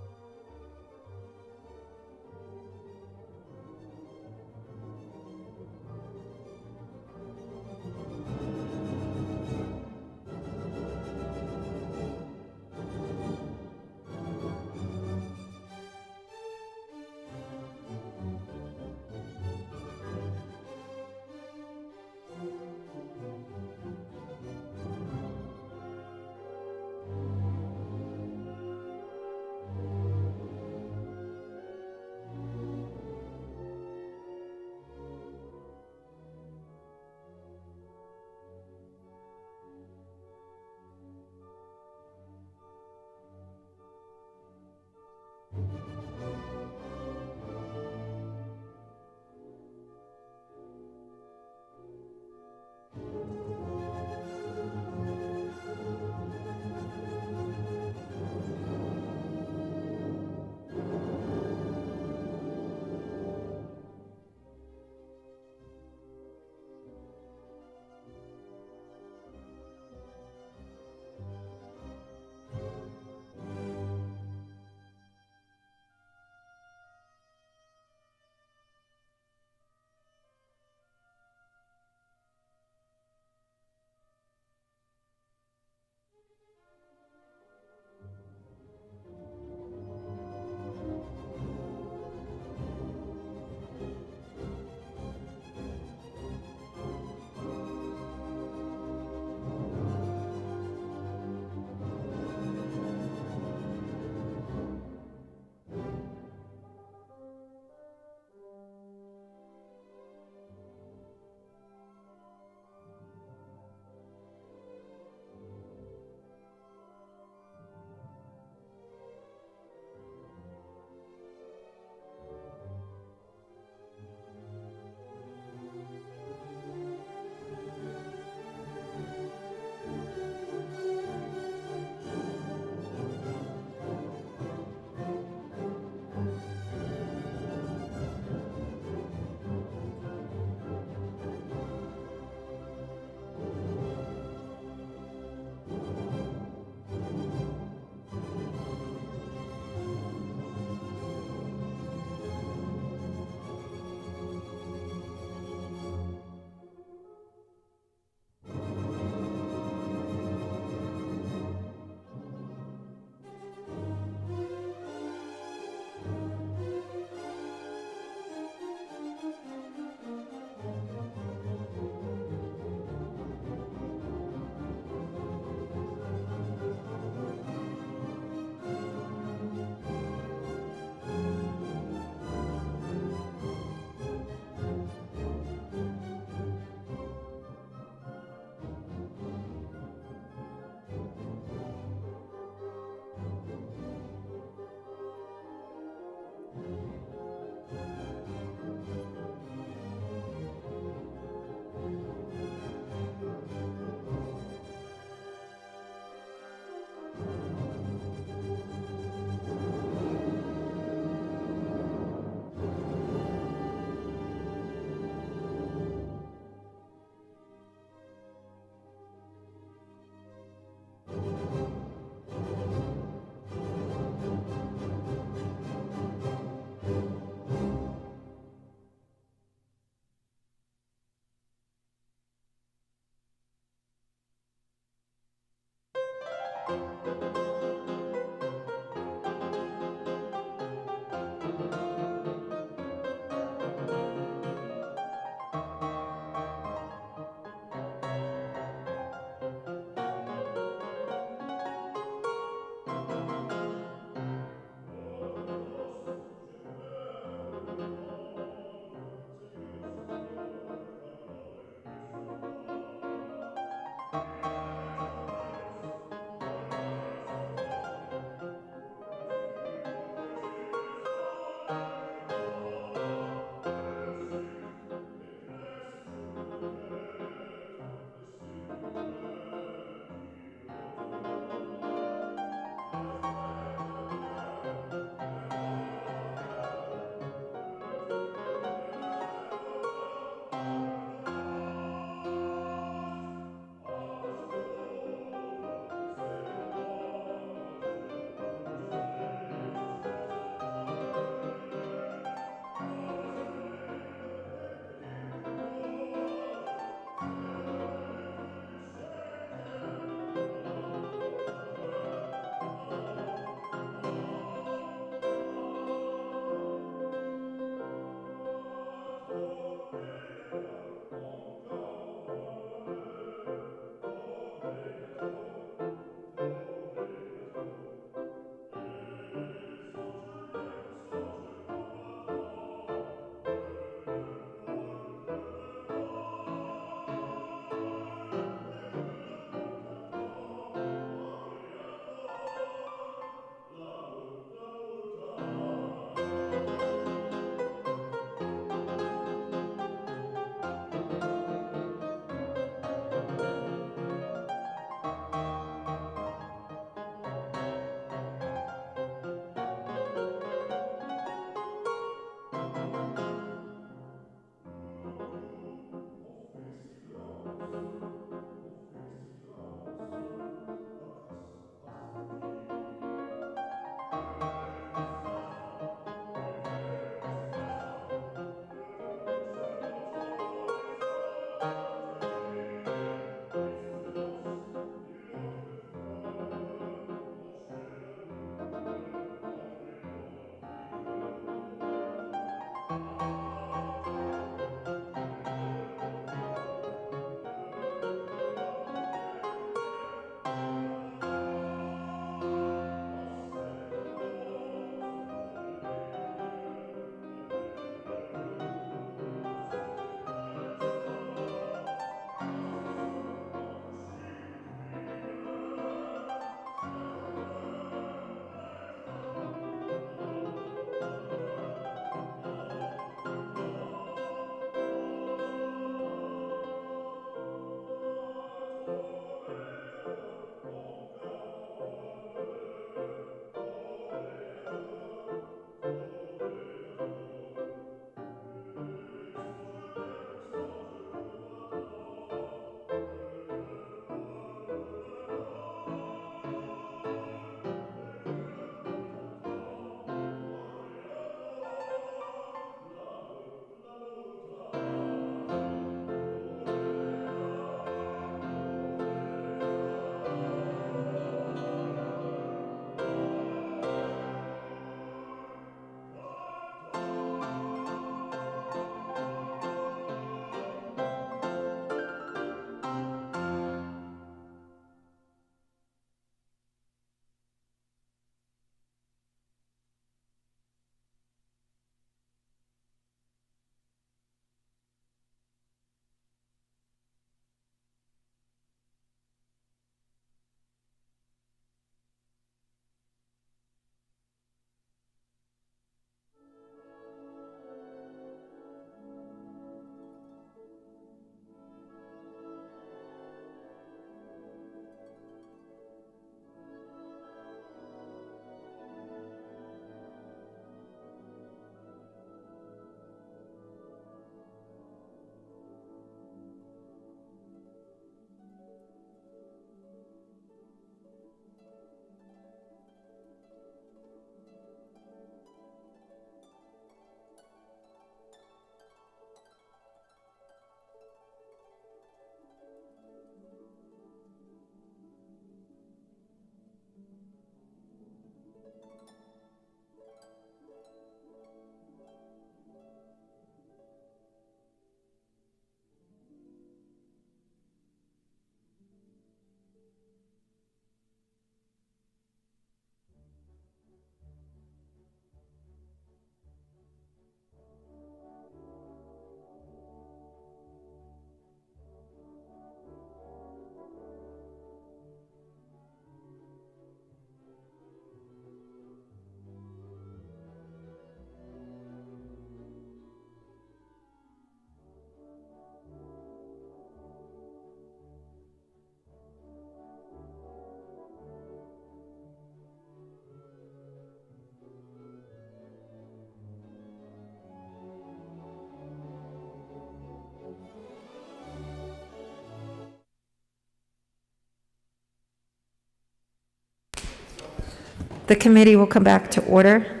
The committee will come back to order.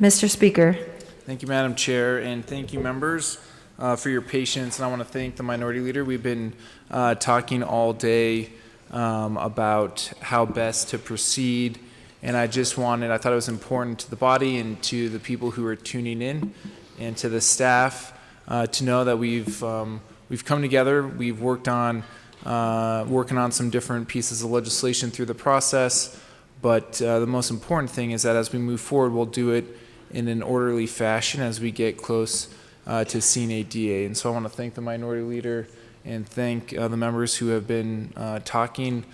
Mr. Speaker. Thank you, Madam Chair, and thank you, members, for your patience. And I want to thank the Minority Leader. We've been talking all day about how best to proceed, and I thought it was important to the body and to the people who are tuning in and to the staff to know that we've come together. We've worked on working on some different pieces of legislation through the process, but the most important thing is that as we move forward, we'll do it in an orderly fashion as we get close to seeing a DA. And so I want to thank the Minority Leader and thank the members who have been talking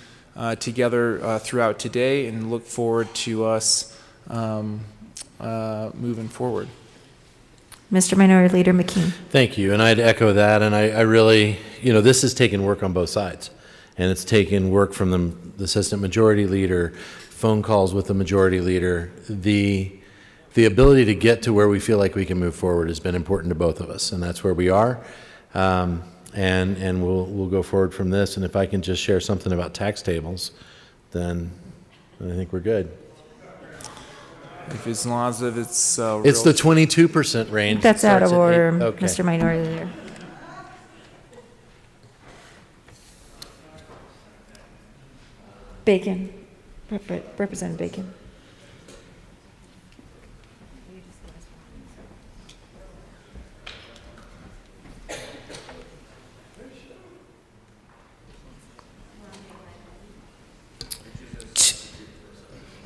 together throughout today, and look forward to us moving forward. Mr. Minority Leader McKean. Thank you, and I'd echo that, and I really, this has taken work on both sides, and it's taken work from the Assistant Majority Leader, phone calls with the Majority Leader. The ability to get to where we feel like we can move forward has been important to both of us, and that's where we are, and we'll go forward from this. And if I can just share something about tax tables, then I think we're good. As long as it's it's the 22% range. That's out of order, okay. Mr. Minority Leader. Bacon. Representative Bacon.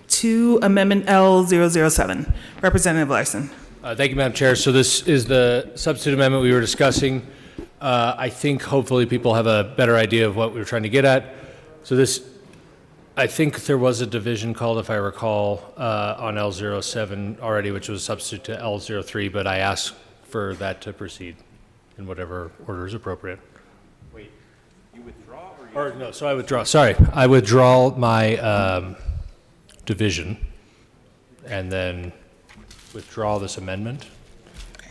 To Amendment L007. Representative Larson. Thank you, Madam Chair. So this is the substitute amendment we were discussing. I think hopefully people have a better idea of what we were trying to get at. So I think there was a division called, if I recall, on L07 already, which was substitute to L03, but I asked for that to proceed in whatever order is appropriate. Wait, you withdraw or no, so I withdraw. Sorry, I withdraw my division and then withdraw this amendment,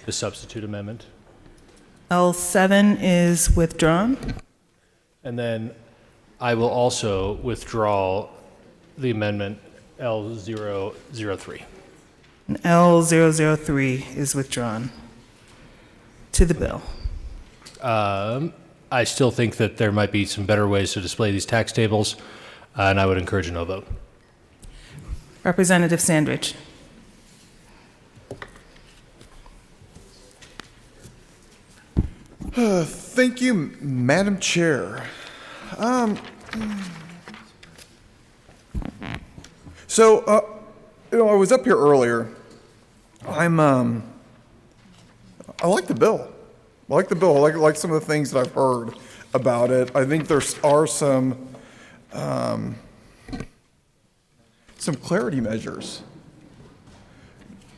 the substitute amendment. L7 is withdrawn. And then I will also withdraw the amendment L003. And L003 is withdrawn to the bill. I still think that there might be some better ways to display these tax tables, and I would encourage a no vote. Representative Sandridge. Thank you, Madam Chair. So, I was up here earlier. I like the bill. I like the bill. I like some of the things that I've heard about it. I think there are some clarity measures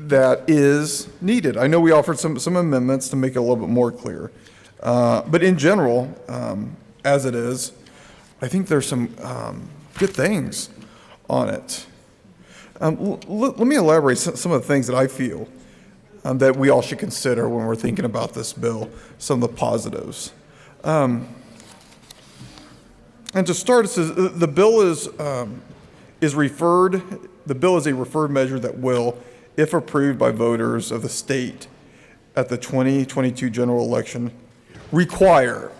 that is needed. I know we offered some amendments to make it a little bit more clear. But in general, as it is, I think there's some good things on it. Let me elaborate some of the things that I feel that we all should consider when we're thinking about this bill, some of the positives. And to start, it says the bill is a referred measure that will, if approved by voters of the state at the 2022 general election, require,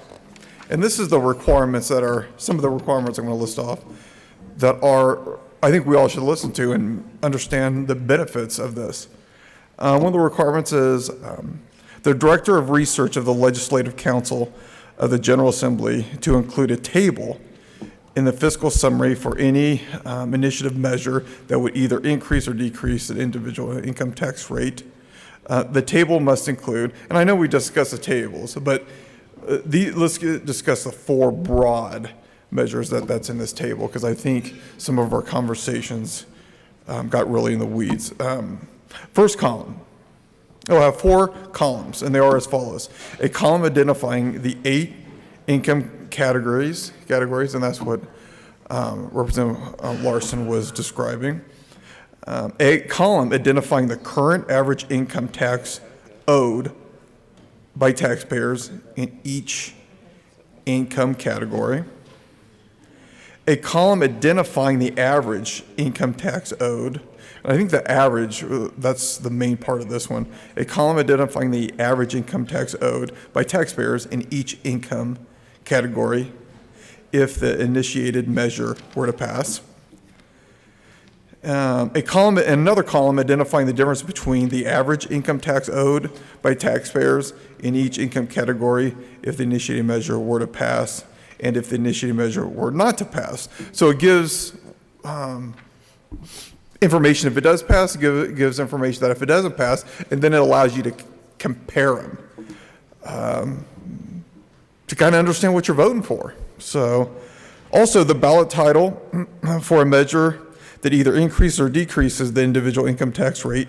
and this is the requirements that are, some of the requirements I'm going to list off, that are, I think we all should listen to and understand the benefits of this. One of the requirements is the Director of Research of the Legislative Council of the General Assembly to include a table in the fiscal summary for any initiative measure that would either increase or decrease the individual income tax rate. The table must include, and I know we discussed the tables, but let's discuss the four broad measures that's in this table, because I think some of our conversations got really in the weeds. First column, it'll have four columns, and they are as follows. A column identifying the 8 income categories, and that's what Representative Larson was describing. A column identifying the current average income tax owed by taxpayers in each income category. a column identifying the average income tax owed. And I think the average, that's the main part of this one. A column identifying the average income tax owed by taxpayers in each income category if the initiated measure were to pass. A column, and another column identifying the difference between the average income tax owed by taxpayers in each income category if the initiated measure were to pass and if the initiated measure were not to pass. So it gives information if it does pass, it gives information that if it doesn't pass, and then it allows you to compare them to kind of understand what you're voting for. So also the ballot title for a measure that either increases or decreases the individual income tax rate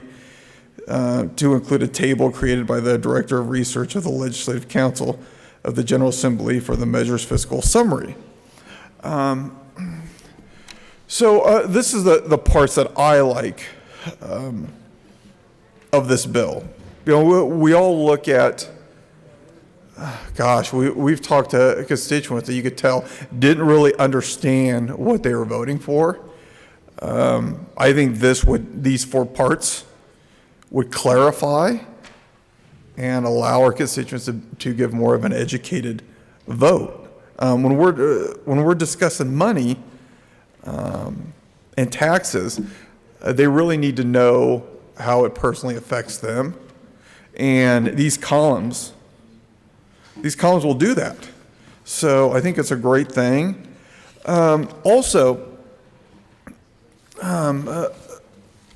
to include a table created by the Director of Research of the Legislative Council of the General Assembly for the measure's fiscal summary. So this is the parts that I like of this bill. You know, we all look at, gosh, we've talked to constituents that you could tell didn't really understand what they were voting for. I think these 4 parts would clarify and allow our constituents to give more of an educated vote. When we're discussing money and taxes, they really need to know how it personally affects them, and these columns will do that. So I think it's a great thing. Also.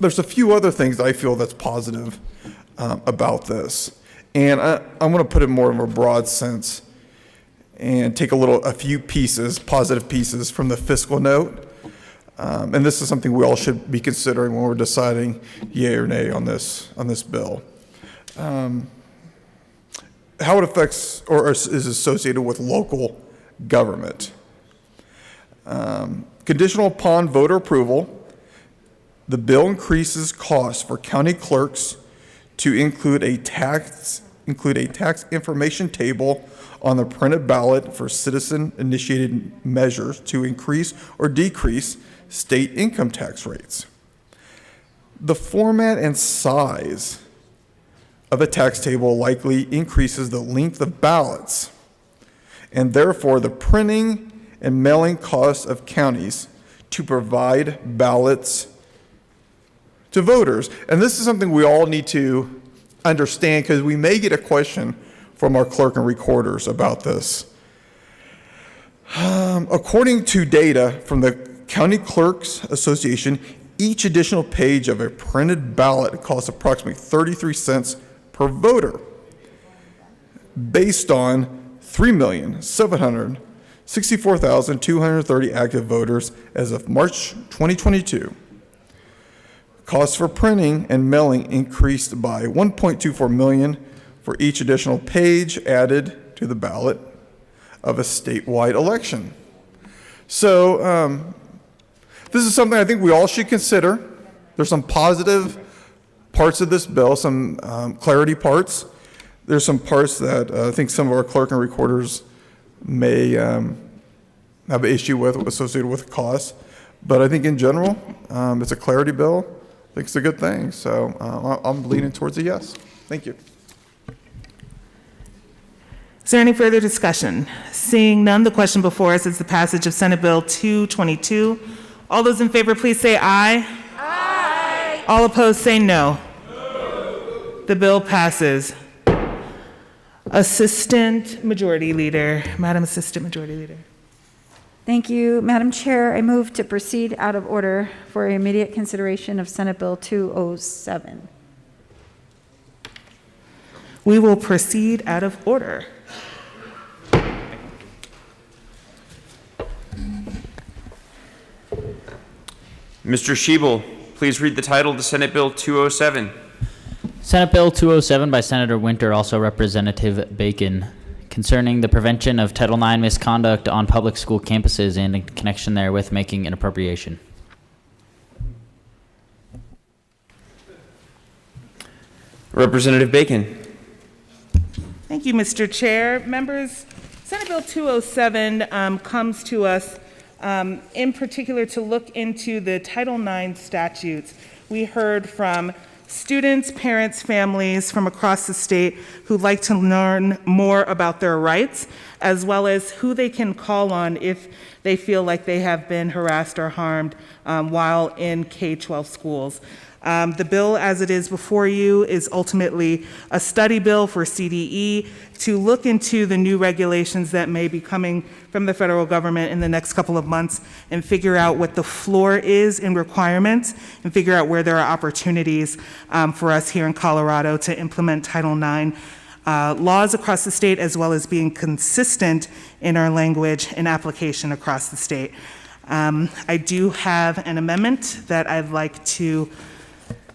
There's a few other things that I feel that's positive about this, and I'm going to put it more in a broad sense and take a few pieces, positive pieces from the fiscal note, and this is something we all should be considering when we're deciding yay or nay on this bill. How it affects or is associated with local government. Conditional upon voter approval, the bill increases costs for county clerks to include a tax information table on the printed ballot for citizen-initiated measures to increase or decrease state income tax rates. The format and size of a tax table likely increases the length of ballots, and therefore the printing and mailing costs of counties to provide ballots to voters. And this is something we all need to understand because we may get a question from our clerk and recorders about this. According to data from the County Clerks Association, each additional page of a printed ballot costs approximately 33 cents per voter, based on 3,764,230 active voters as of March 2022. Costs for printing and mailing increased by $1.24 million for each additional page added to the ballot of a statewide election. So this is something I think we all should consider. There's some positive parts of this bill, some clarity parts. There's some parts that I think some of our clerk and recorders may have an issue with associated with costs. But I think in general, it's a clarity bill. I think it's a good thing. So I'm leaning towards a yes. Thank you. Is there any further discussion? Seeing none, the question before us is the passage of Senate Bill 222. All those in favor, please say aye. Aye. All opposed, say no. No. The bill passes. Assistant Majority Leader, Madam Assistant Majority Leader. Thank you, Madam Chair. I move to proceed out of order for immediate consideration of Senate Bill 207. We will proceed out of order. Mr. Schiebel, please read the title to Senate Bill 207. Senate Bill 207 by Senator Winter, also Representative Bacon, concerning the prevention of Title IX misconduct on public school campuses and in connection therewith making an appropriation. Representative Bacon. Thank you, Mr. Chair. Members, Senate Bill 207 comes to us in particular to look into the Title IX statutes. We heard from students, parents, families from across the state who'd like to learn more about their rights, as well as who they can call on if they feel like they have been harassed or harmed while in K-12 schools. The bill as it is before you is ultimately a study bill for CDE to look into the new regulations that may be coming from the federal government in the next couple of months and figure out what the floor is in requirements and figure out where there are opportunities for us here in Colorado to implement Title IX laws across the state, as well as being consistent in our language and application across the state. I do have an amendment that I'd like to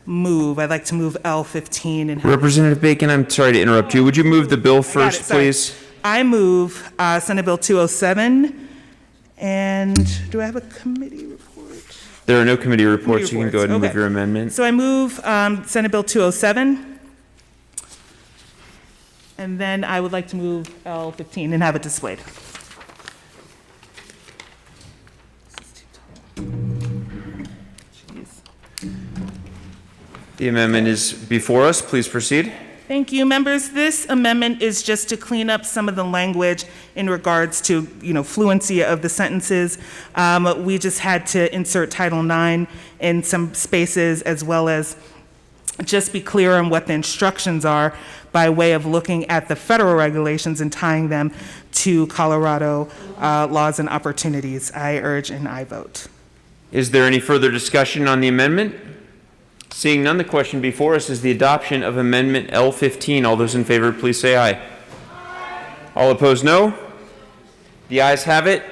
move. I'd like to move L15. And Representative Bacon, I'm sorry to interrupt you. Would you move the bill first, please? I move Senate Bill 207. And do I have a committee report? There are no committee reports. You can go ahead and move your amendment. So I move Senate Bill 207. And then I would like to move L15 and have it displayed. The amendment is before us. Please proceed. Thank you, members. This amendment is just to clean up some of the language in regards to, fluency of the sentences. We just had to insert Title IX in some spaces, as well as just be clear on what the instructions are by way of looking at the federal regulations and tying them to Colorado laws and opportunities. I urge and I vote. Is there any further discussion on the amendment? Seeing none, the question before us is the adoption of Amendment L15. All those in favor, please say aye. All opposed, no. The ayes have it.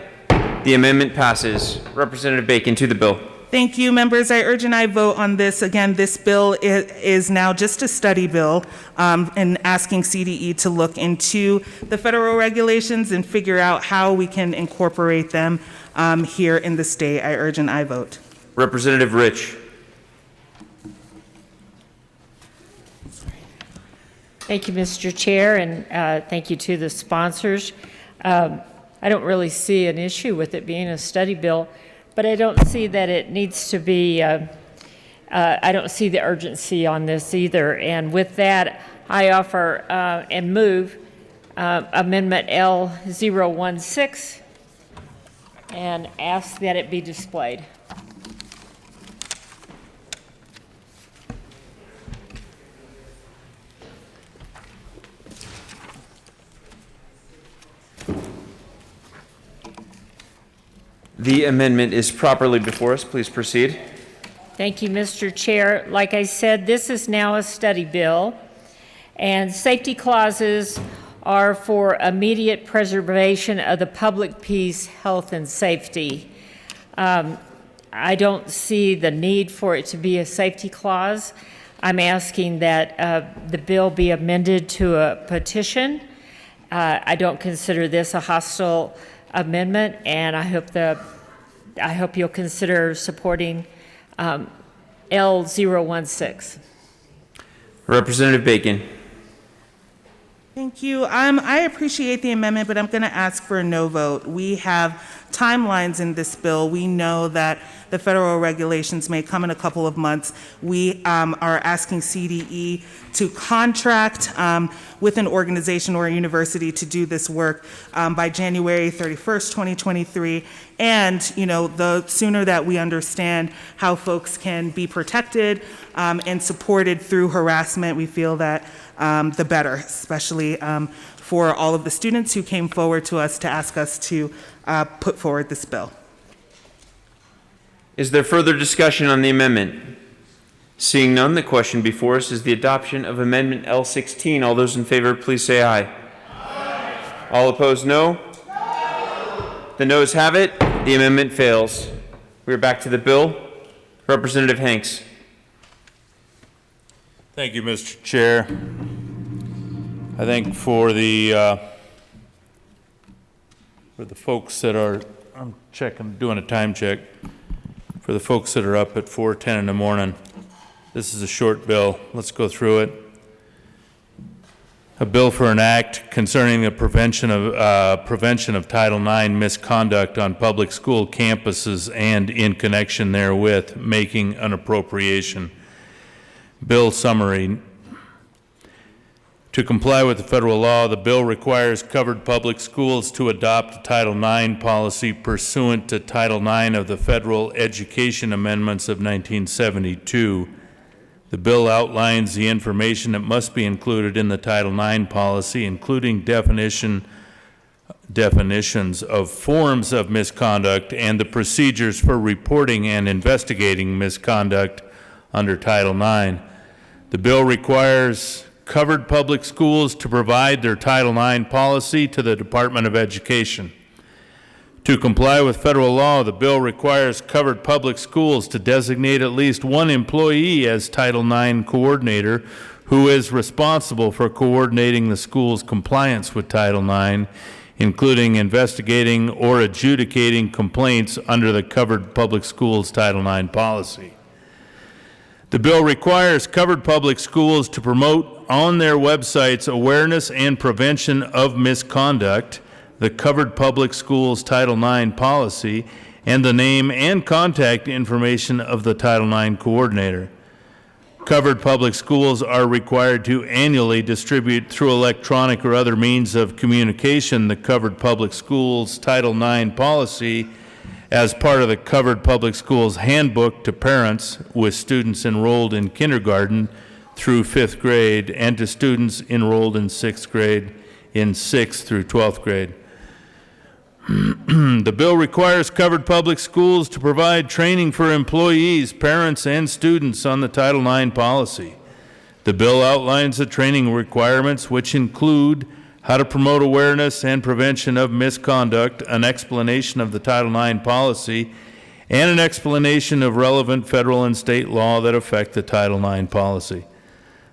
The amendment passes. Representative Bacon, to the bill. Thank you, members. I urge and I vote on this. Again, this bill is now just a study bill and asking CDE to look into the federal regulations and figure out how we can incorporate them here in the state. I urge and I vote. Representative Rich. Thank you, Mr. Chair, and thank you to the sponsors. I don't really see an issue with it being a study bill, but I don't see that it needs to be, I don't see the urgency on this either. And with that, I offer and move Amendment L016 and ask that it be displayed. The amendment is properly before us. Please proceed. Thank you, Mr. Chair. Like I said, this is now a study bill, and safety clauses are for immediate preservation of the public peace, health, and safety. I don't see the need for it to be a safety clause. I'm asking that the bill be amended to a petition. I don't consider this a hostile amendment, and I hope you'll consider supporting L016. Representative Bacon. Thank you. I appreciate the amendment, but I'm going to ask for a no vote. We have timelines in this bill. We know that the federal regulations may come in a couple of months. We are asking CDE to contract with an organization or a university to do this work by January 31st, 2023. And, the sooner that we understand how folks can be protected and supported through harassment, we feel that the better, especially for all of the students who came forward to us to ask us to put forward this bill. Is there further discussion on the amendment? Seeing none, the question before us is the adoption of Amendment L16. All those in favor, please say aye. Aye. All opposed, no. The noes have it. The amendment fails. We are back to the bill. Representative Hanks. Thank you, Mr. Chair. I think for the folks that are, I'm doing a time check. For the folks that are up at 4:10 in the morning, this is a short bill. Let's go through it. A bill for an act concerning the prevention of Title IX misconduct on public school campuses and in connection therewith, making an appropriation. Bill summary. To comply with the federal law, the bill requires covered public schools to adopt a Title IX policy pursuant to Title IX of the Federal Education Amendments of 1972. The bill outlines the information that must be included in the Title IX policy, including definitions of forms of misconduct and the procedures for reporting and investigating misconduct under Title IX. The bill requires covered public schools to provide their Title IX policy to the Department of Education. To comply with federal law, the bill requires covered public schools to designate at least one employee as Title IX coordinator who is responsible for coordinating the school's compliance with Title IX, including investigating or adjudicating complaints under the covered public schools Title IX policy. The bill requires covered public schools to promote on their websites awareness and prevention of misconduct, the Covered Public Schools Title IX policy, and the name and contact information of the Title IX coordinator. Covered public schools are required to annually distribute through electronic or other means of communication the Covered Public Schools Title IX policy as part of the Covered Public Schools Handbook to parents with students enrolled in kindergarten through 5th grade and to students enrolled in 6th grade in 6th through 12th grade. The bill requires covered public schools to provide training for employees, parents, and students on the Title IX policy. The bill outlines the training requirements, which include how to promote awareness and prevention of misconduct, an explanation of the Title IX policy, and an explanation of relevant federal and state law that affect the Title IX policy.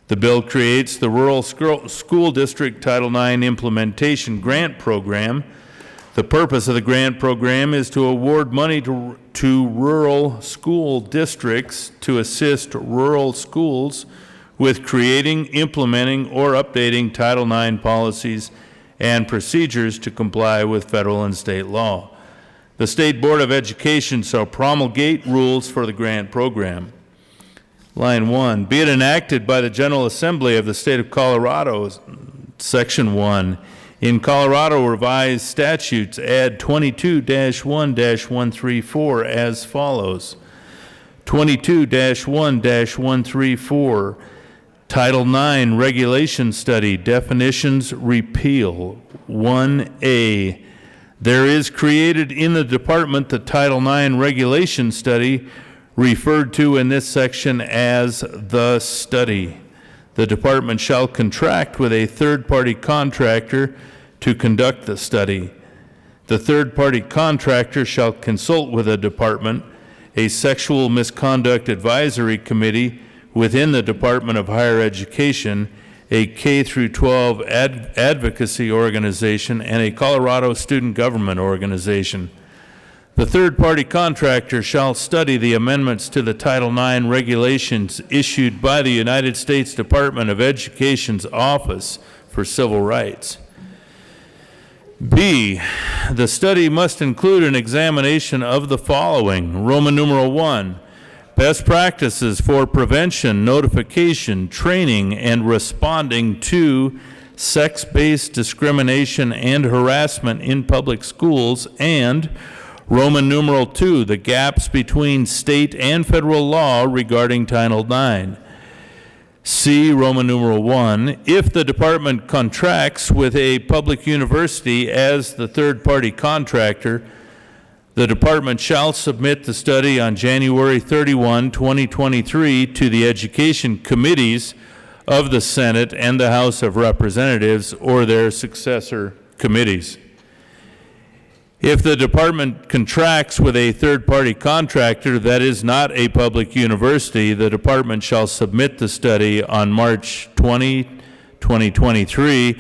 The bill creates the Rural School District Title IX Implementation Grant Program. The purpose of the grant program is to award money to rural school districts to assist rural schools with creating, implementing, or updating Title IX policies and procedures to comply with federal and state law. The State Board of Education shall promulgate rules for the grant program. Line 1, be it enacted by the General Assembly of the State of Colorado, Section 1, in Colorado revised statutes, add 22-1-134 as follows. 22-1-134, Title IX Regulation Study, Definitions Repeal. 1A, there is created in the department the Title IX Regulation Study, referred to in this section as the study. The department shall contract with a third-party contractor to conduct the study. The third-party contractor shall consult with the department, a sexual misconduct advisory committee within the Department of Higher Education, a K-12 advocacy organization, and a Colorado student government organization. The third-party contractor shall study the amendments to the Title IX regulations issued by the United States Department of Education's Office for Civil Rights. B, the study must include an examination of the following. Roman numeral 1, best practices for prevention, notification, training, and responding to sex-based discrimination and harassment in public schools, and Roman numeral 2, the gaps between state and federal law regarding Title IX. C, Roman numeral 1, if the department contracts with a public university as the third-party contractor, the department shall submit the study on January 31, 2023 to the education committees of the Senate and the House of Representatives or their successor committees. If the department contracts with a third-party contractor that is not a public university, the department shall submit the study on March 20, 2023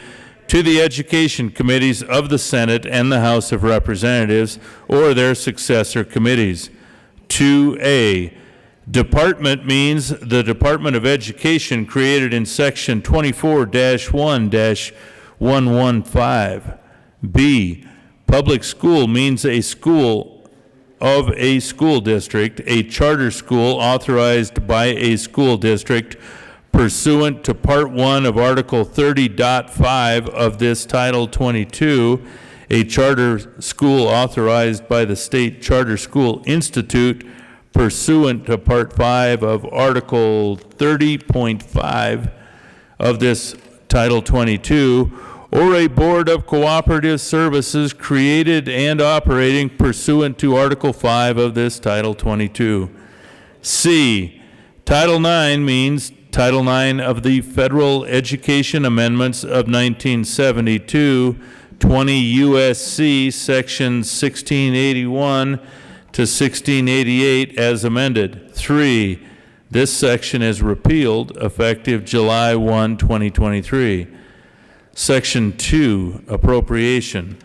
to the education committees of the Senate and the House of Representatives or their successor committees. 2A, Department means the Department of Education created in Section 24-1-115. B, public school means a school of a school district, a charter school authorized by a school district pursuant to Part 1 of Article 30.5 of this Title 22, a charter school authorized by the State Charter School Institute pursuant to Part 5 of Article 30.5 of this Title 22, or a board of cooperative services created and operating pursuant to Article 5 of this Title 22. C, Title 9 means Title 9 of the Federal Education Amendments of 1972, 20 U.S.C. Sections 1681 to 1688 as amended. 3, this section is repealed effective July 1, 2023. Section 2, appropriation.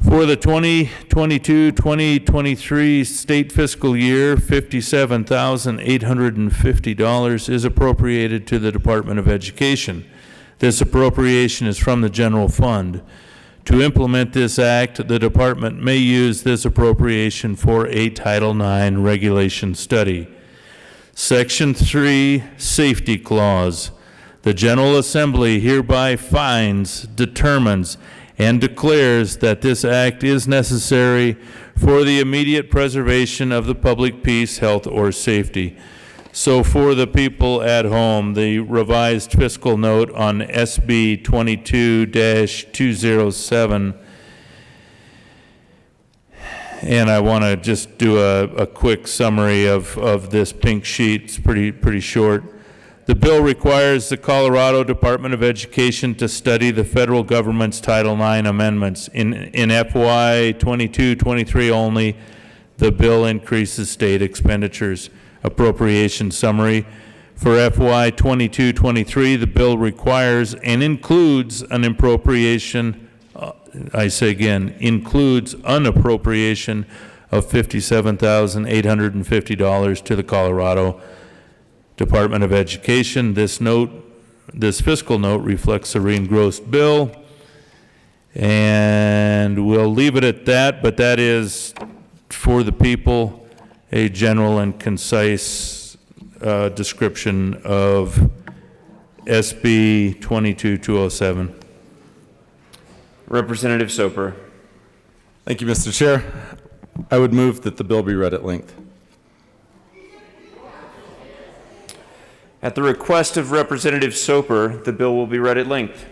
For the 2022-2023 state fiscal year, $57,850 is appropriated to the Department of Education. This appropriation is from the general fund. To implement this act, the department may use this appropriation for a Title IX regulation study. Section 3, safety clause. The General Assembly hereby finds, determines, and declares that this act is necessary for the immediate preservation of the public peace, health, or safety. So for the people at home, the revised fiscal note on SB 22-207, and I want to just do a quick summary of this pink sheet. It's pretty short. The bill requires the Colorado Department of Education to study the federal government's Title IX amendments. In FY 22-23 only, the bill increases state expenditures. Appropriation summary. For FY 22-23, the bill requires and includes an appropriation, I say again, includes an appropriation of $57,850 to the Colorado Department of Education. This fiscal note reflects a re-engrossed bill, and we'll leave it at that, but that is for the people a general and concise description of SB 22-207. Representative Soper. Thank you, Mr. Chair. I would move that the bill be read at length. At the request of Representative Soper, the bill will be read at length.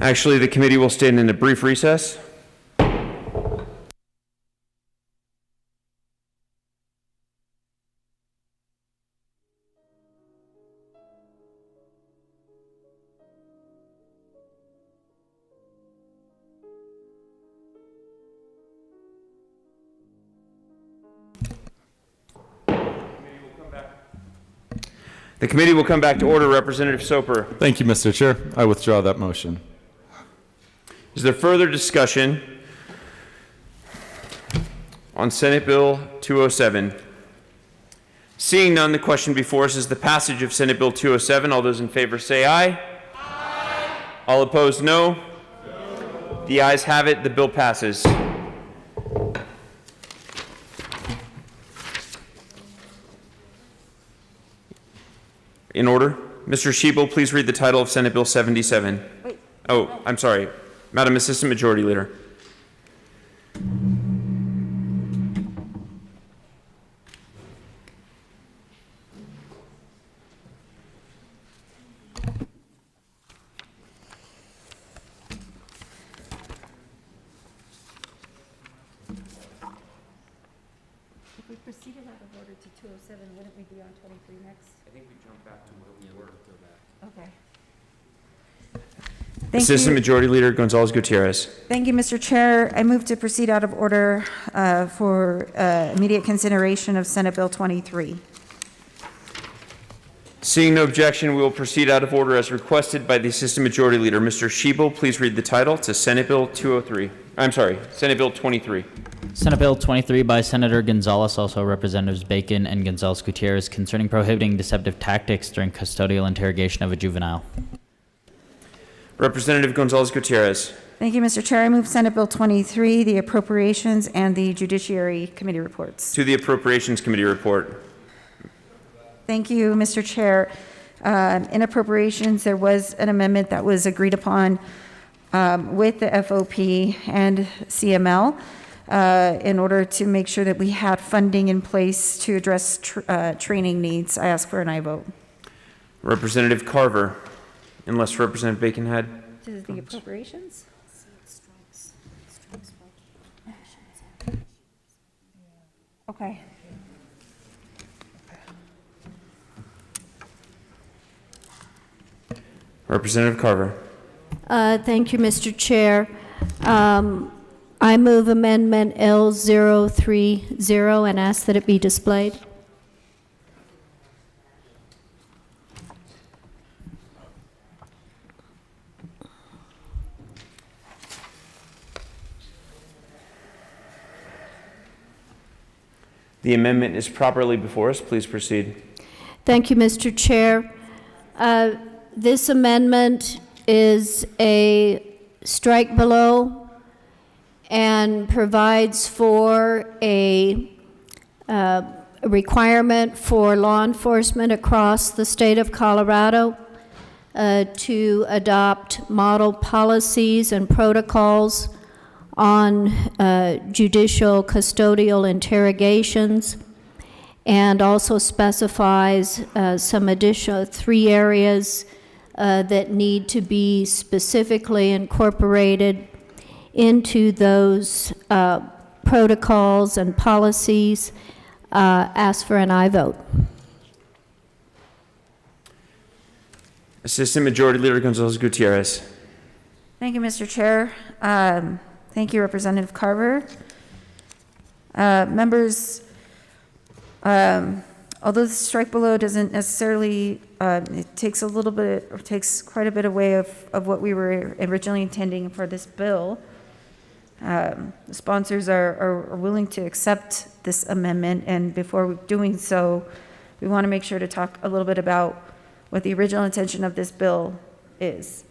Actually, the committee will stand in a brief recess. The committee will come back to order. Representative Soper. Thank you, Mr. Chair. I withdraw that motion. Is there further discussion on Senate Bill 207? Seeing none, the question before us is the passage of Senate Bill 207. All those in favor say aye. Aye. All opposed, no. No. The ayes have it. The bill passes. In order. Mr. Schiebel, please read the title of Senate Bill 77. Wait. Oh, I'm sorry. Madam Assistant Majority Leader. If we proceeded out of order to 207, wouldn't we be on 23 next? I think we jumped back to where we were. Okay. Thank Assistant you. Majority Leader Gonzalez Gutierrez. Thank you, Mr. Chair. I move to proceed out of order for immediate consideration of Senate Bill 23. Seeing no objection, we will proceed out of order as requested by the Assistant Majority Leader. Mr. Shebel, please read the title to Senate Bill 203. I'm sorry, Senate Bill 23. Senate Bill 23 by Senator Gonzalez, also Representatives Bacon and Gonzalez Gutierrez, concerning prohibiting deceptive tactics during custodial interrogation of a juvenile. Representative Gonzalez Gutierrez. Thank you, Mr. Chair. I move Senate Bill 23, the Appropriations and the Judiciary Committee reports. To the Appropriations Committee report. Thank you, Mr. Chair. In Appropriations, there was an amendment that was agreed upon with the FOP and CML in order to make sure that we had funding in place to address training needs. I ask for an aye vote. Representative Carver, unless Representative Bacon had. This is the Appropriations? Okay. Representative Carver. Thank you, Mr. Chair. I move Amendment L030 and ask that it be displayed. The amendment is properly before us. Please proceed. Thank you, Mr. Chair. This amendment is a strike below and provides for a requirement for law enforcement across the state of Colorado to adopt model policies and protocols on judicial custodial interrogations, and also specifies some additional 3 areas that need to be specifically incorporated into those protocols and policies. Ask for an aye vote. Assistant Majority Leader Gonzalez Gutierrez. Thank you, Mr. Chair. Thank you, Representative Carver. Members, although the strike below doesn't necessarily, it takes a little bit, or takes quite a bit away of what we were originally intending for this bill. The sponsors are willing to accept this amendment, and before doing so, we want to make sure to talk a little bit about what the original intention of this bill is.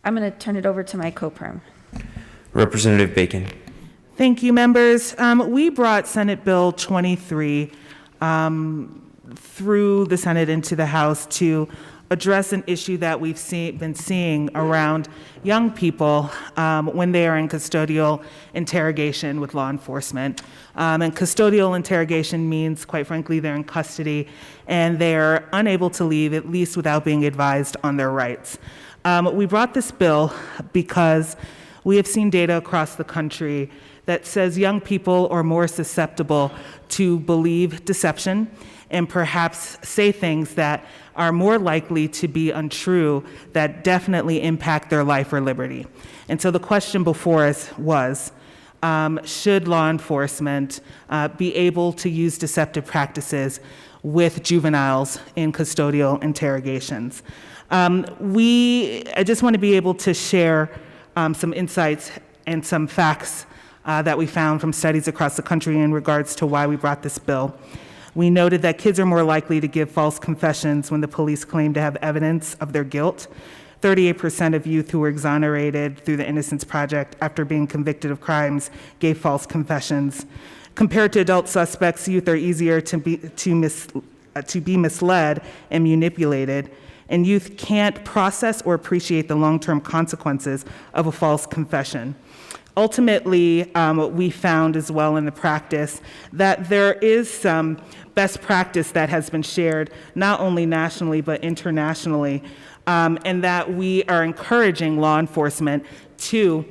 I'm going to turn it over to my co-perm. Representative Bacon. Thank you, members. We brought Senate Bill 23 through the Senate into the House to address an issue that we've been seeing around young people when they are in custodial interrogation with law enforcement. And custodial interrogation means, quite frankly, they're in custody and they're unable to leave, at least without being advised on their rights. We brought this bill because we have seen data across the country that says young people are more susceptible to believe deception and perhaps say things that are more likely to be untrue that definitely impact their life or liberty. And so the question before us was, should law enforcement be able to use deceptive practices with juveniles in custodial interrogations? I just want to be able to share some insights and some facts that we found from studies across the country in regards to why we brought this bill. We noted that kids are more likely to give false confessions when the police claim to have evidence of their guilt. 38% of youth who were exonerated through the Innocence Project after being convicted of crimes gave false confessions. Compared to adult suspects, youth are easier to be misled and manipulated, and youth can't process or appreciate the long-term consequences of a false confession. Ultimately, we found as well in the practice that there is some best practice that has been shared, not only nationally but internationally, and that we are encouraging law enforcement to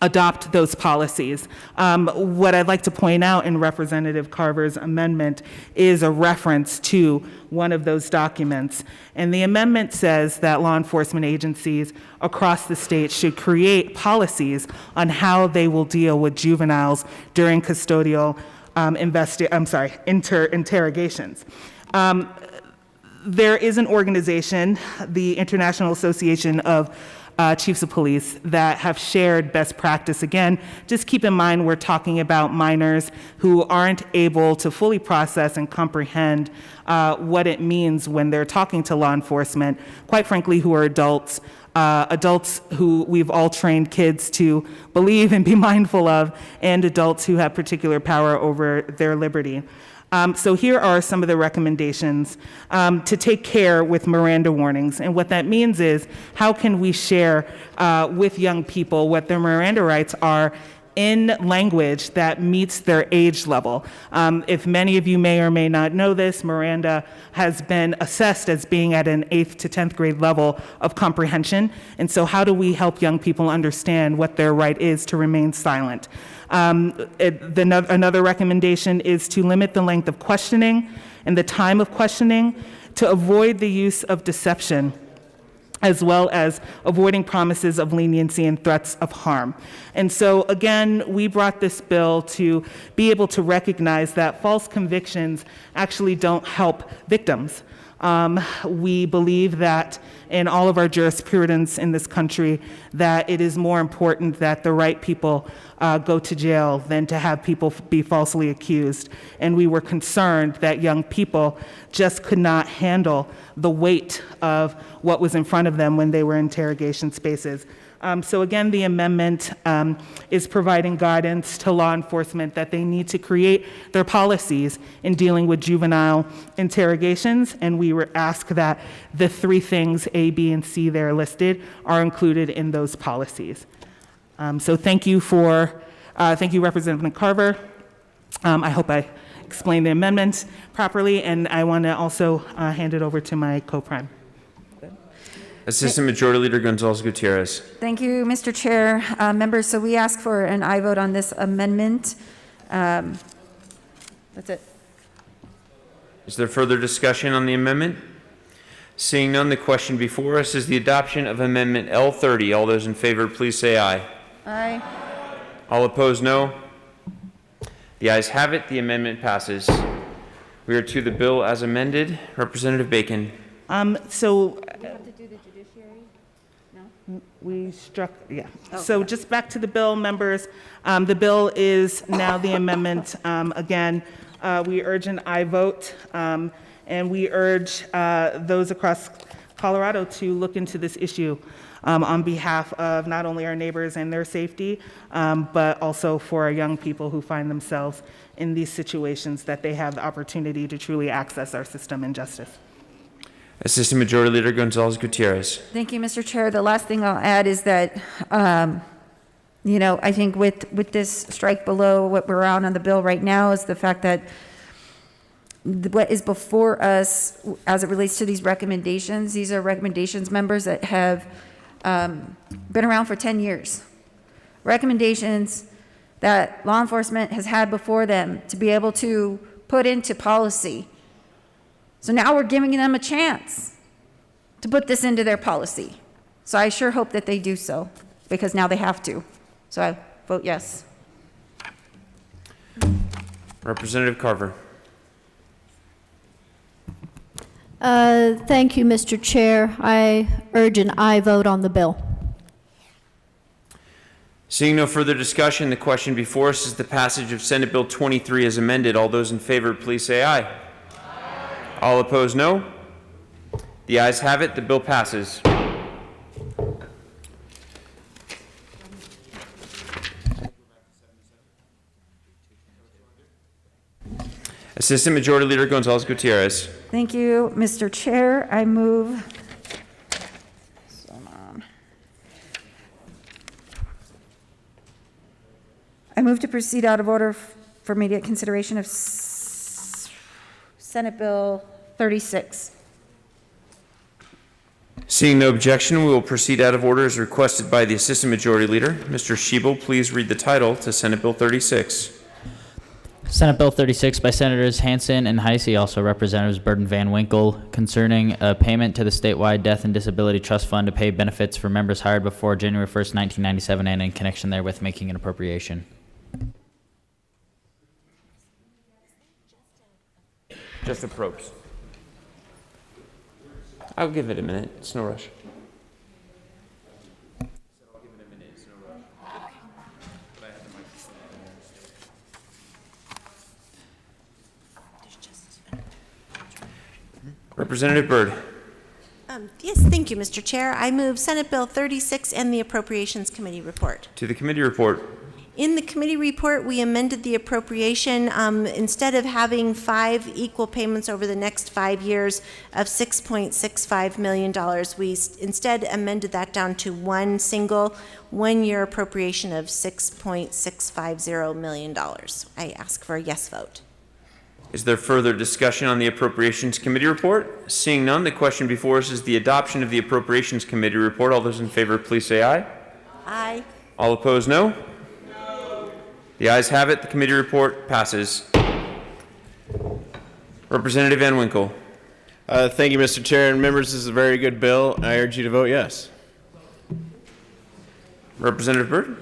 adopt those policies. What I'd like to point out in Representative Carver's amendment is a reference to one of those documents. And the amendment says that law enforcement agencies across the state should create policies on how they will deal with juveniles during custodial interrogations. There is an organization, the International Association of Chiefs of Police, that have shared best practice. Again, just keep in mind we're talking about minors who aren't able to fully process and comprehend what it means when they're talking to law enforcement, quite frankly, who are adults. Adults who we've all trained kids to believe and be mindful of, and adults who have particular power over their liberty. So here are some of the recommendations to take care with Miranda warnings. And what that means is, how can we share with young people what their Miranda rights are in language that meets their age level? If many of you may or may not know this, Miranda has been assessed as being at an 8th to 10th grade level of comprehension. And so how do we help young people understand what their right is to remain silent? Another recommendation is to limit the length of questioning and the time of questioning, to avoid the use of deception, as well as avoiding promises of leniency and threats of harm. And so again, we brought this bill to be able to recognize that false convictions actually don't help victims. We believe that in all of our jurisprudence in this country, that it is more important that the right people go to jail than to have people be falsely accused. And we were concerned that young people just could not handle the weight of what was in front of them when they were in interrogation spaces. So again, the amendment is providing guidance to law enforcement that they need to create their policies in dealing with juvenile interrogations, and we were asked that the 3 things, A, B, and C there listed, are included in those policies. So thank you, Representative McCarver. I hope I explained the amendment properly, and I want to also hand it over to my co-prime. Assistant Majority Leader Gonzalez Gutierrez. Thank you, Mr. Chair. Members, so we ask for an aye vote on this amendment. That's it. Is there further discussion on the amendment? Seeing none, the question before us is the adoption of Amendment L30. All those in favor, please say aye. Aye. All opposed, no. The ayes have it. The amendment passes. We are to the bill as amended. Representative Bacon. We struck, yeah. So just back to the bill, members. The bill is now the amendment. Again, we urge an aye vote, and we urge those across Colorado to look into this issue on behalf of not only our neighbors and their safety, but also for our young people who find themselves in these situations, that they have the opportunity to truly access our system and justice. Assistant Majority Leader Gonzalez Gutierrez. Thank you, Mr. Chair. The last thing I'll add is that, I think with this strike below what we're on the bill right now is the fact that what is before us as it relates to these recommendations, these are recommendations, members, that have been around for 10 years. Recommendations that law enforcement has had before them to be able to put into policy. So now we're giving them a chance to put this into their policy. So I sure hope that they do so, because now they have to. So I vote yes. Representative Carver. Thank you, Mr. Chair. I urge an aye vote on the bill. Seeing no further discussion, the question before us is the passage of Senate Bill 23 as amended. All those in favor, please say aye. Aye. All opposed, no. The ayes have it. The bill passes. Assistant Majority Leader Gonzalez Gutierrez. Thank you, Mr. Chair. I move. I move to proceed out of order for immediate consideration of Senate Bill 36. Seeing no objection, we will proceed out of order as requested by the Assistant Majority Leader. Mr. Schiebel, please read the title to Senate Bill 36. Senate Bill 36 by Senators Hansen and Heisey, also Representatives Burton Van Winkle, concerning a payment to the statewide Death and Disability Trust Fund to pay benefits for members hired before January 1st, 1997, and in connection therewith making an appropriation. Just approves. I'll give it a minute. It's no rush. Representative Byrd. Yes, thank you, Mr. Chair. I move Senate Bill 36 and the Appropriations Committee report. To the committee report. In the committee report, we amended the appropriation. Instead of having 5 equal payments over the next 5 years of $6.65 million, we instead amended that down to one single one-year appropriation of $6.650 million. I ask for a yes vote. Is there further discussion on the Appropriations Committee report? Seeing none, the question before us is the adoption of the Appropriations Committee report. All those in favor, please say aye. Aye. All opposed, no? No. The ayes have it. The committee report passes. Representative Van Winkle. Thank you, Mr. Chair. And members, this is a very good bill. I urge you to vote yes. Representative Byrd?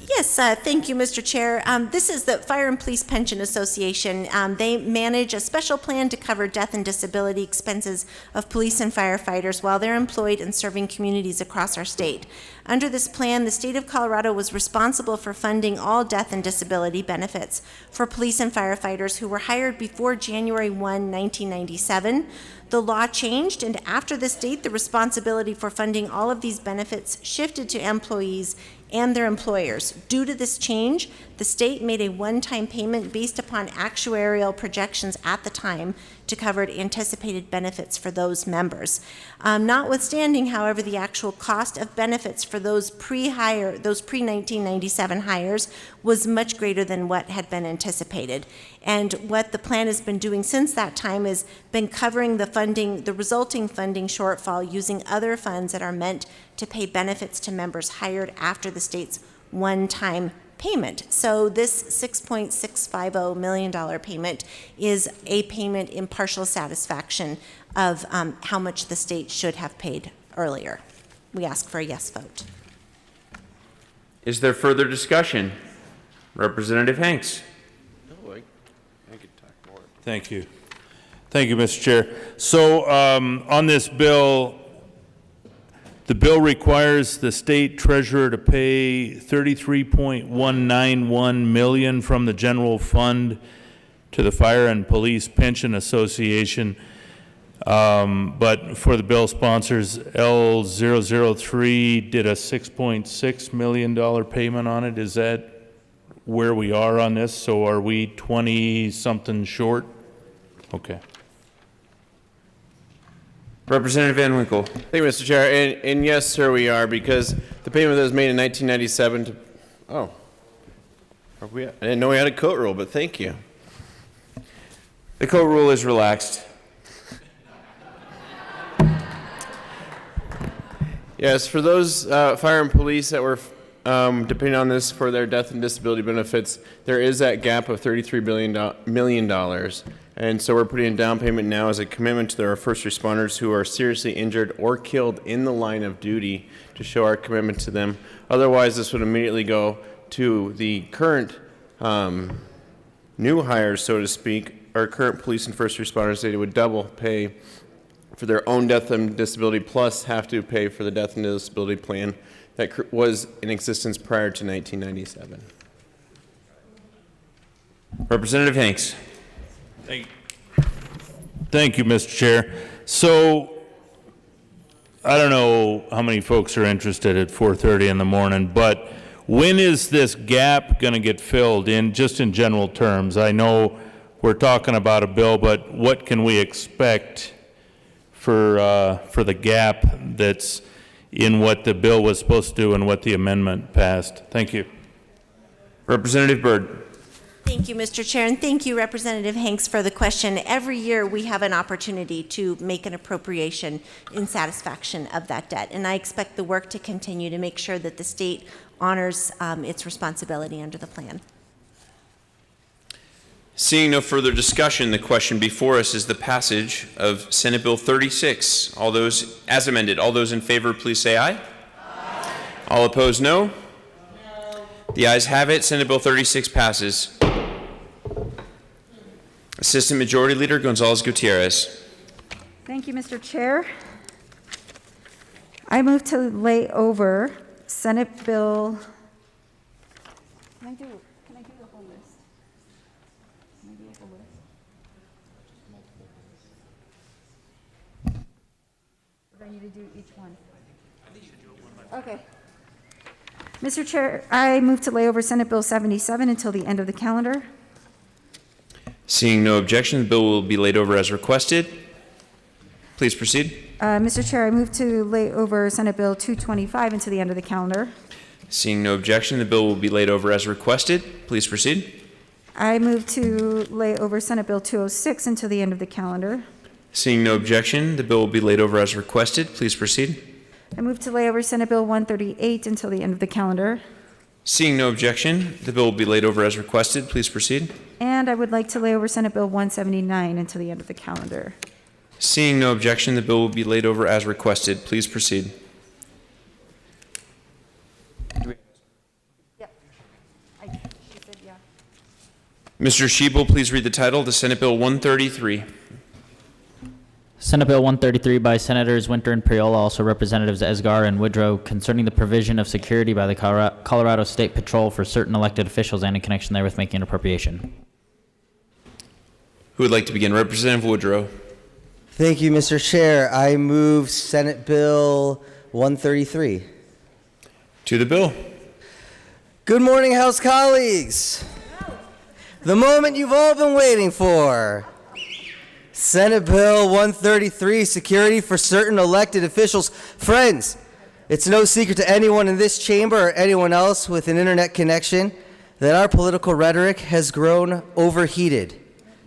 Yes, thank you, Mr. Chair. This is the Fire and Police Pension Association. They manage a special plan to cover death and disability expenses of police and firefighters while they're employed and serving communities across our state. Under this plan, the state of Colorado was responsible for funding all death and disability benefits for police and firefighters who were hired before January 1, 1997. The law changed, and after this date, the responsibility for funding all of these benefits shifted to employees and their employers. Due to this change, the state made a one-time payment based upon actuarial projections at the time to cover anticipated benefits for those members. Notwithstanding, however, the actual cost of benefits for those pre-1997 hires was much greater than what had been anticipated. And what the plan has been doing since that time is been covering the resulting funding shortfall using other funds that are meant to pay benefits to members hired after the state's one-time payment. So this $6.650 million payment is a payment in partial satisfaction of how much the state should have paid earlier. We ask for a yes vote. Is there further discussion? Representative Hanks. Thank you. Thank you, Mr. Chair. So on this bill, the bill requires the state treasurer to pay $33.191 million from the general fund to the Fire and Police Pension Association. But for the bill sponsors, L003 did a $6.6 million payment on it. Is that where we are on this? So are we 20-something short? Okay. Representative Van Winkle. Thank you, Mr. Chair. And yes, sir, we are, because the payment that was made in 1997 to... Oh. I didn't know we had a coat rule, but thank you. The coat rule is relaxed. Yes, for those fire and police that were depending on this for their death and disability benefits, there is that gap of $33 million. And so we're putting a down payment now as a commitment to our first responders who are seriously injured or killed in the line of duty to show our commitment to them. Otherwise, this would immediately go to the current new hires, so to speak, our current police and first responders. They would double pay for their own death and disability plus have to pay for the death and disability plan that was in existence prior to 1997. Representative Hanks. Thank you, Mr. Chair. So I don't know how many folks are interested at 4:30 in the morning, but when is this gap going to get filled in, just in general terms? I know we're talking about a bill, but what can we expect for the gap that's in what the bill was supposed to do and what the amendment passed? Thank you. Representative Byrd. Thank you, Mr. Chair, and thank you, Representative Hanks, for the question. Every year we have an opportunity to make an appropriation in satisfaction of that debt, and I expect the work to continue to make sure that the state honors its responsibility under the plan. Seeing no further discussion, the question before us is the passage of Senate Bill 36. All those, as amended, all those in favor, please say aye. Aye. All opposed, no? No. The ayes have it. Senate Bill 36 passes. Assistant Majority Leader Gonzalez Gutierrez. Thank you, Mr. Chair. I move to lay over Senate Bill. Can I do the whole list? Can I do the whole list? Or do I need to do each one? Okay. Mr. Chair, I move to lay over Senate Bill 77 until the end of the calendar. Seeing no objection, the bill will be laid over as requested. Please proceed. Mr. Chair, I move to lay over Senate Bill 225 until the end of the calendar. Seeing no objection, the bill will be laid over as requested. Please proceed. I move to lay over Senate Bill 206 until the end of the calendar. Seeing no objection, the bill will be laid over as requested. Please proceed. I move to lay over Senate Bill 138 until the end of the calendar. Seeing no objection, the bill will be laid over as requested. Please proceed. And I would like to lay over Senate Bill 179 until the end of the calendar. Seeing no objection, the bill will be laid over as requested. Please proceed. Mr. Shebel, please read the title to Senate Bill 133. Senate Bill 133 by Senators Winter and Priola, also Representatives Esgar and Woodrow, concerning the provision of security by the Colorado State Patrol for certain elected officials and in connection therewith making an appropriation. Who would like to begin? Representative Woodrow. Thank you, Mr. Chair. I move Senate Bill 133. To the bill. Good morning, House colleagues. The moment you've all been waiting for. Senate Bill 133, security for certain elected officials. Friends, it's no secret to anyone in this chamber or anyone else with an internet connection that our political rhetoric has grown overheated.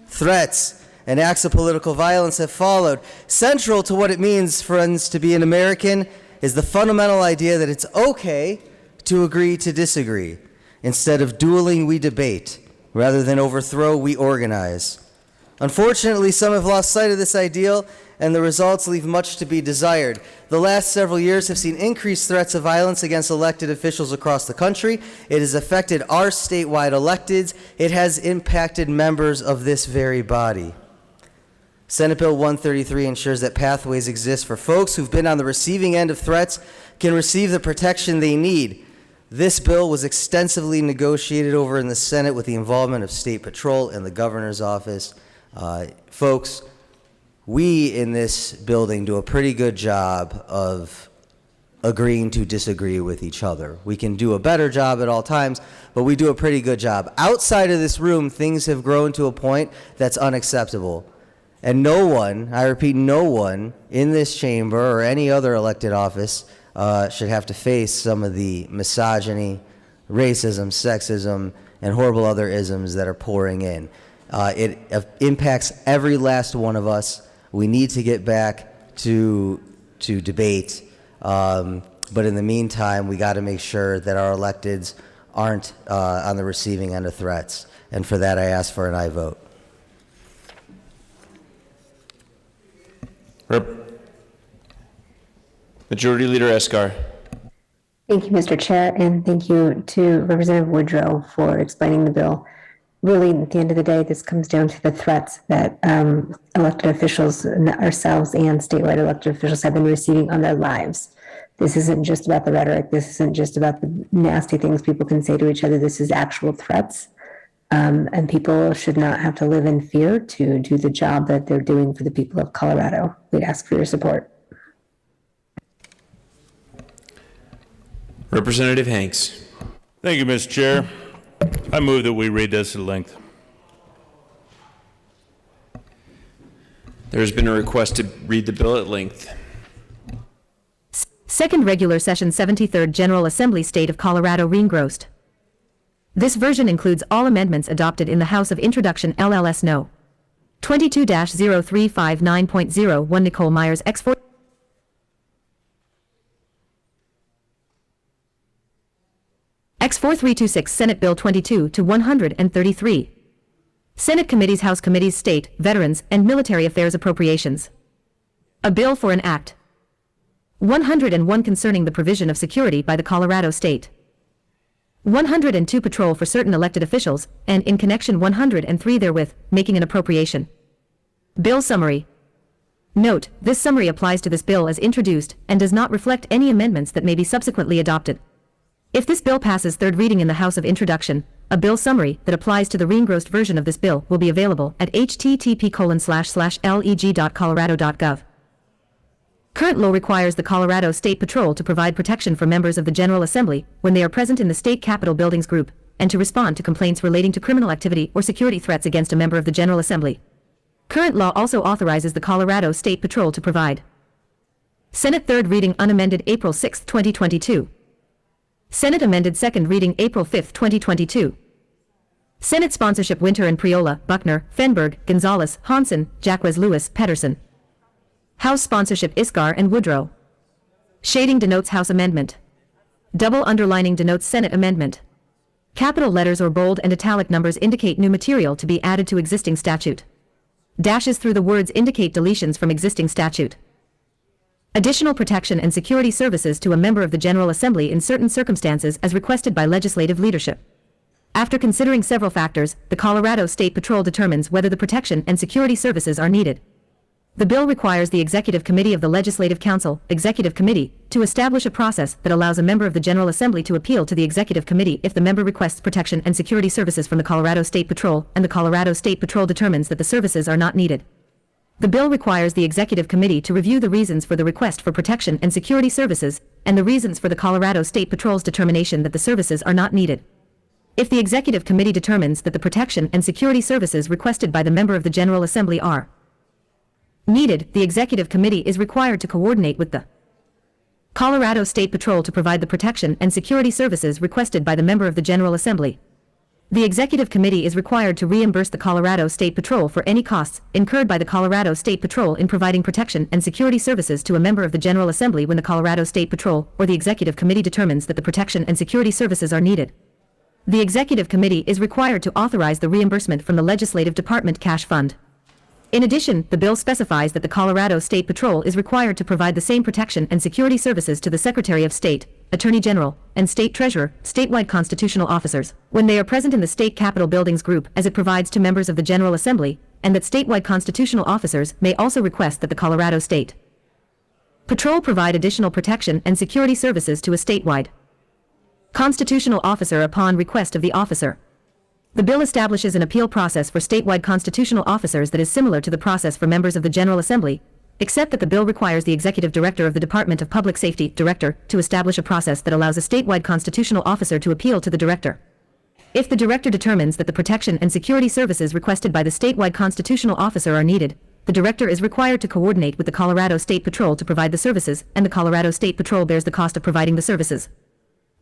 Threats and acts of political violence have followed. Central to what it means, friends, to be an American is the fundamental idea that it's okay to agree to disagree. Instead of dueling, we debate. Rather than overthrow, we organize. Unfortunately, some have lost sight of this ideal, and the results leave much to be desired. The last several years have seen increased threats of violence against elected officials across the country. It has affected our statewide electeds. It has impacted members of this very body. Senate Bill 133 ensures that pathways exist for folks who've been on the receiving end of threats can receive the protection they need. This bill was extensively negotiated over in the Senate with the involvement of State Patrol and the governor's office. Folks, we in this building do a pretty good job of agreeing to disagree with each other. We can do a better job at all times, but we do a pretty good job. Outside of this room, things have grown to a point that's unacceptable. And no one, I repeat, no one in this chamber or any other elected office should have to face some of the misogyny, racism, sexism, and horrible other isms that are pouring in. It impacts every last one of us. We need to get back to debate, but in the meantime, we got to make sure that our electeds aren't on the receiving end of threats. And for that, I ask for an aye vote. Majority Leader Esgar. Thank you, Mr. Chair, and thank you to Representative Woodrow for explaining the bill. Really, at the end of the day, this comes down to the threats that elected officials, ourselves and statewide elected officials have been receiving on their lives. This isn't just about the rhetoric. This isn't just about the nasty things people can say to each other. This is actual threats. And people should not have to live in fear to do the job that they're doing for the people of Colorado. We'd ask for your support. Representative Hanks. Thank you, Mr. Chair. I move that we read this at length. There has been a request to read the bill at length. Second Regular Session 73rd General Assembly State of Colorado reengrossed. This version includes all amendments adopted in the House of Introduction LLS No. 22-0359.01 Nicole Myers X4 X4326 Senate Bill 22 to 133. Senate Committees House Committees State, Veterans, and Military Affairs Appropriations. A bill for an act. 101 concerning the provision of security by the Colorado State 102 patrol for certain elected officials, and in connection 103 therewith, making an appropriation. Bill summary. Note, this summary applies to this bill as introduced and does not reflect any amendments that may be subsequently adopted. If this bill passes third reading in the House of Introduction, a bill summary that applies to the reengrossed version of this bill will be available at http://leg.colorado.gov. Current law requires the Colorado State Patrol to provide protection for members of the General Assembly when they are present in the State Capitol Buildings Group, and to respond to complaints relating to criminal activity or security threats against a member of the General Assembly. Current law also authorizes the Colorado State Patrol to provide. Senate third reading unamended April 6, 2022. Senate amended second reading April 5, 2022. Senate sponsorship Winter and Priola, Buckner, Fenberg, Gonzalez, Hansen, Jacquez Lewis, Pedersen. House sponsorship Iskar and Woodrow. Shading denotes House amendment. Double underlining denotes Senate amendment. Capital letters or bold and italic numbers indicate new material to be added to existing statute. Dashes through the words indicate deletions from existing statute. Additional protection and security services to a member of the General Assembly in certain circumstances as requested by legislative leadership. After considering several factors, the Colorado State Patrol determines whether the protection and security services are needed. The bill requires the Executive Committee of the Legislative Council, Executive Committee, to establish a process that allows a member of the General Assembly to appeal to the Executive Committee if the member requests protection and security services from the Colorado State Patrol and the Colorado State Patrol determines that the services are not needed. The bill requires the Executive Committee to review the reasons for the request for protection and security services and the reasons for the Colorado State Patrol's determination that the services are not needed. If the Executive Committee determines that the protection and security services requested by the member of the General Assembly are needed, the Executive Committee is required to coordinate with the Colorado State Patrol to provide the protection and security services requested by the member of the General Assembly. The Executive Committee is required to reimburse the Colorado State Patrol for any costs incurred by the Colorado State Patrol in providing protection and security services to a member of the General Assembly when the Colorado State Patrol or the Executive Committee determines that the protection and security services are needed. The Executive Committee is required to authorize the reimbursement from the Legislative Department cash fund. In addition, the bill specifies that the Colorado State Patrol is required to provide the same protection and security services to the Secretary of State, Attorney General, and State Treasurer, statewide constitutional officers, when they are present in the State Capitol Buildings Group as it provides to members of the General Assembly, and that statewide constitutional officers may also request that the Colorado State Patrol provide additional protection and security services to a statewide constitutional officer upon request of the officer. The bill establishes an appeal process for statewide constitutional officers that is similar to the process for members of the General Assembly, except that the bill requires the Executive Director of the Department of Public Safety, Director, to establish a process that allows a statewide constitutional officer to appeal to the Director. If the Director determines that the protection and security services requested by the statewide constitutional officer are needed, the Director is required to coordinate with the Colorado State Patrol to provide the services, and the Colorado State Patrol bears the cost of providing the services.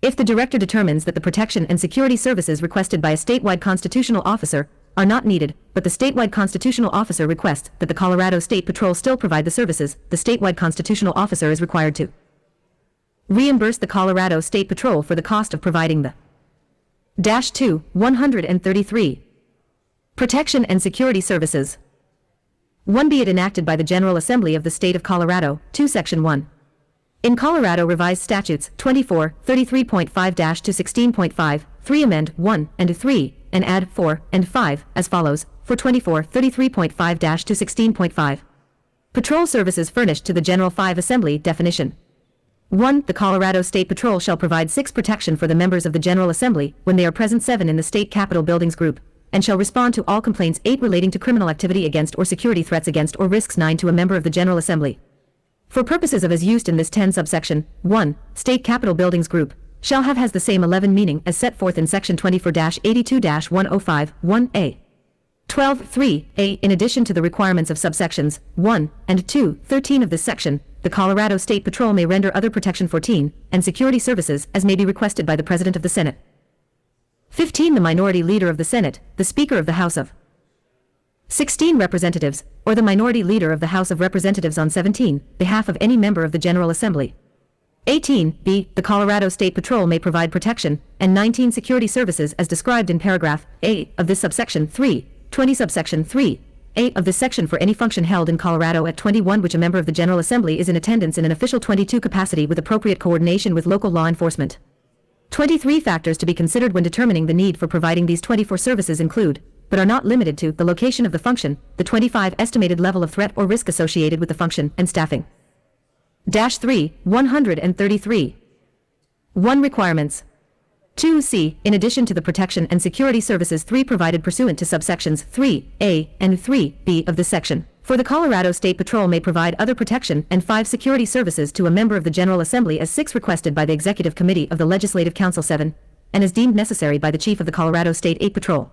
If the Director determines that the protection and security services requested by a statewide constitutional officer are not needed, but the statewide constitutional officer requests that the Colorado State Patrol still provide the services, the statewide constitutional officer is required to reimburse the Colorado State Patrol for the cost of providing the -133 protection and security services. 1. Be it enacted by the General Assembly of the State of Colorado, 2 Section 1. In Colorado Revised Statutes 24:33.5-16.5, 3 amend 1 and 3, and add 4 and 5, as follows, for 24:33.5-16.5. Patrol services furnished to the General 5 Assembly definition. 1. The Colorado State Patrol shall provide 6 protection for the members of the General Assembly when they are present 7 in the State Capitol Buildings Group, and shall respond to all complaints 8 relating to criminal activity against or security threats against or risks 9 to a member of the General Assembly. For purposes of as used in this 10 subsection, 1. State Capitol Buildings Group shall have has the same 11 meaning as set forth in section 24-82-105, 1A. 12.3a. In addition to the requirements of subsections 1 and 2, 13 of this section, the Colorado State Patrol may render other protection 14 and security services as may be requested by the President of the Senate. 15. The minority leader of the Senate, the Speaker of the House of 16 representatives, or the minority leader of the House of Representatives on 17, behalf of any member of the General Assembly. 18. B. The Colorado State Patrol may provide protection, and 19 security services as described in paragraph A of this subsection 3, 20 subsection 3, A of this section for any function held in Colorado at 21 which a member of the General Assembly is in attendance in an official 22 capacity with appropriate coordination with local law enforcement. 23 factors to be considered when determining the need for providing these 24 services include, but are not limited to, the location of the function, the 25 estimated level of threat or risk associated with the function, and staffing. Dash 3, 133. 1 requirements. 2C, in addition to the protection and security services 3 provided pursuant to subsections 3A and 3B of this section. For the Colorado State Patrol may provide other protection and 5 security services to a member of the General Assembly as 6 requested by the Executive Committee of the Legislative Council 7, and as deemed necessary by the Chief of the Colorado State 8 Patrol.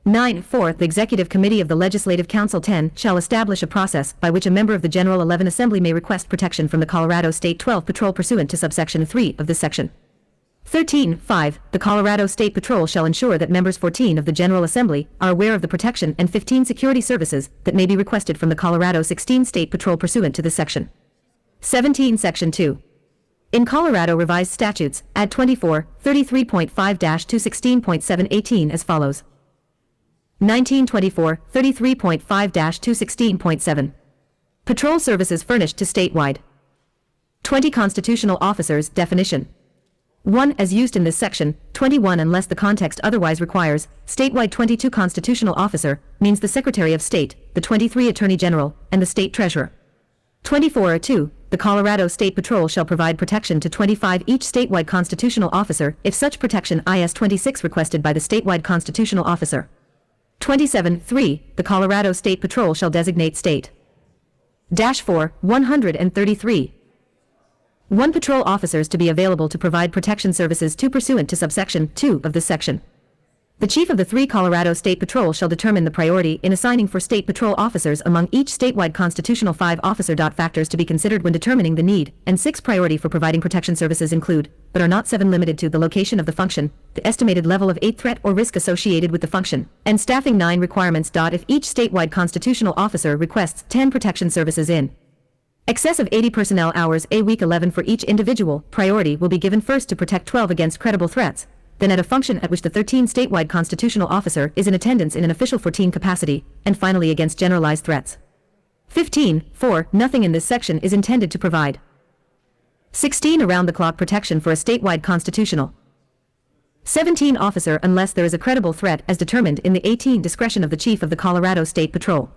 9. 4. The Executive Committee of the Legislative Council 10 shall establish a process by which a member of the General 11 Assembly may request protection from the Colorado State 12 Patrol pursuant to subsection 3 of this section. 13. 5. The Colorado State Patrol shall ensure that members 14 of the General Assembly are aware of the protection and 15 security services that may be requested from the Colorado 16 State Patrol pursuant to this section. 17. Section 2. In Colorado Revised Statutes, add 24, 33.5-216.718 as follows. 1924, 33.5-216.7. Patrol services furnished to statewide. 20 constitutional officers definition. 1. As used in this section, 21 unless the context otherwise requires, statewide 22 constitutional officer means the Secretary of State, the 23 Attorney General, and the State Treasurer. 24. 2. The Colorado State Patrol shall provide protection to 25 each statewide constitutional officer if such protection is 26 requested by the statewide constitutional officer. 27. 3. The Colorado State Patrol shall designate state. Dash 4, 133. 1 patrol officers to be available to provide protection services to pursuant to subsection 2 of this section. The chief of the 3 Colorado State Patrol shall determine the priority in assigning for state patrol officers among each statewide constitutional 5 officer. Factors to be considered when determining the need, and 6 priority for providing protection services include, but are not 7 limited to, the location of the function, the estimated level of 8 threat or risk associated with the function, and staffing. 9 requirements. If each statewide constitutional officer requests 10 protection services in excess of 80 personnel hours a week, 11 for each individual, priority will be given first to protect 12 against credible threats, then at a function at which the 13 statewide constitutional officer is in attendance in an official 14 capacity, and finally against generalized threats. 15. 4. Nothing in this section is intended to provide 16. Around-the-clock protection for a statewide constitutional 17 officer unless there is a credible threat as determined in the 18 discretion of the Chief of the Colorado State Patrol.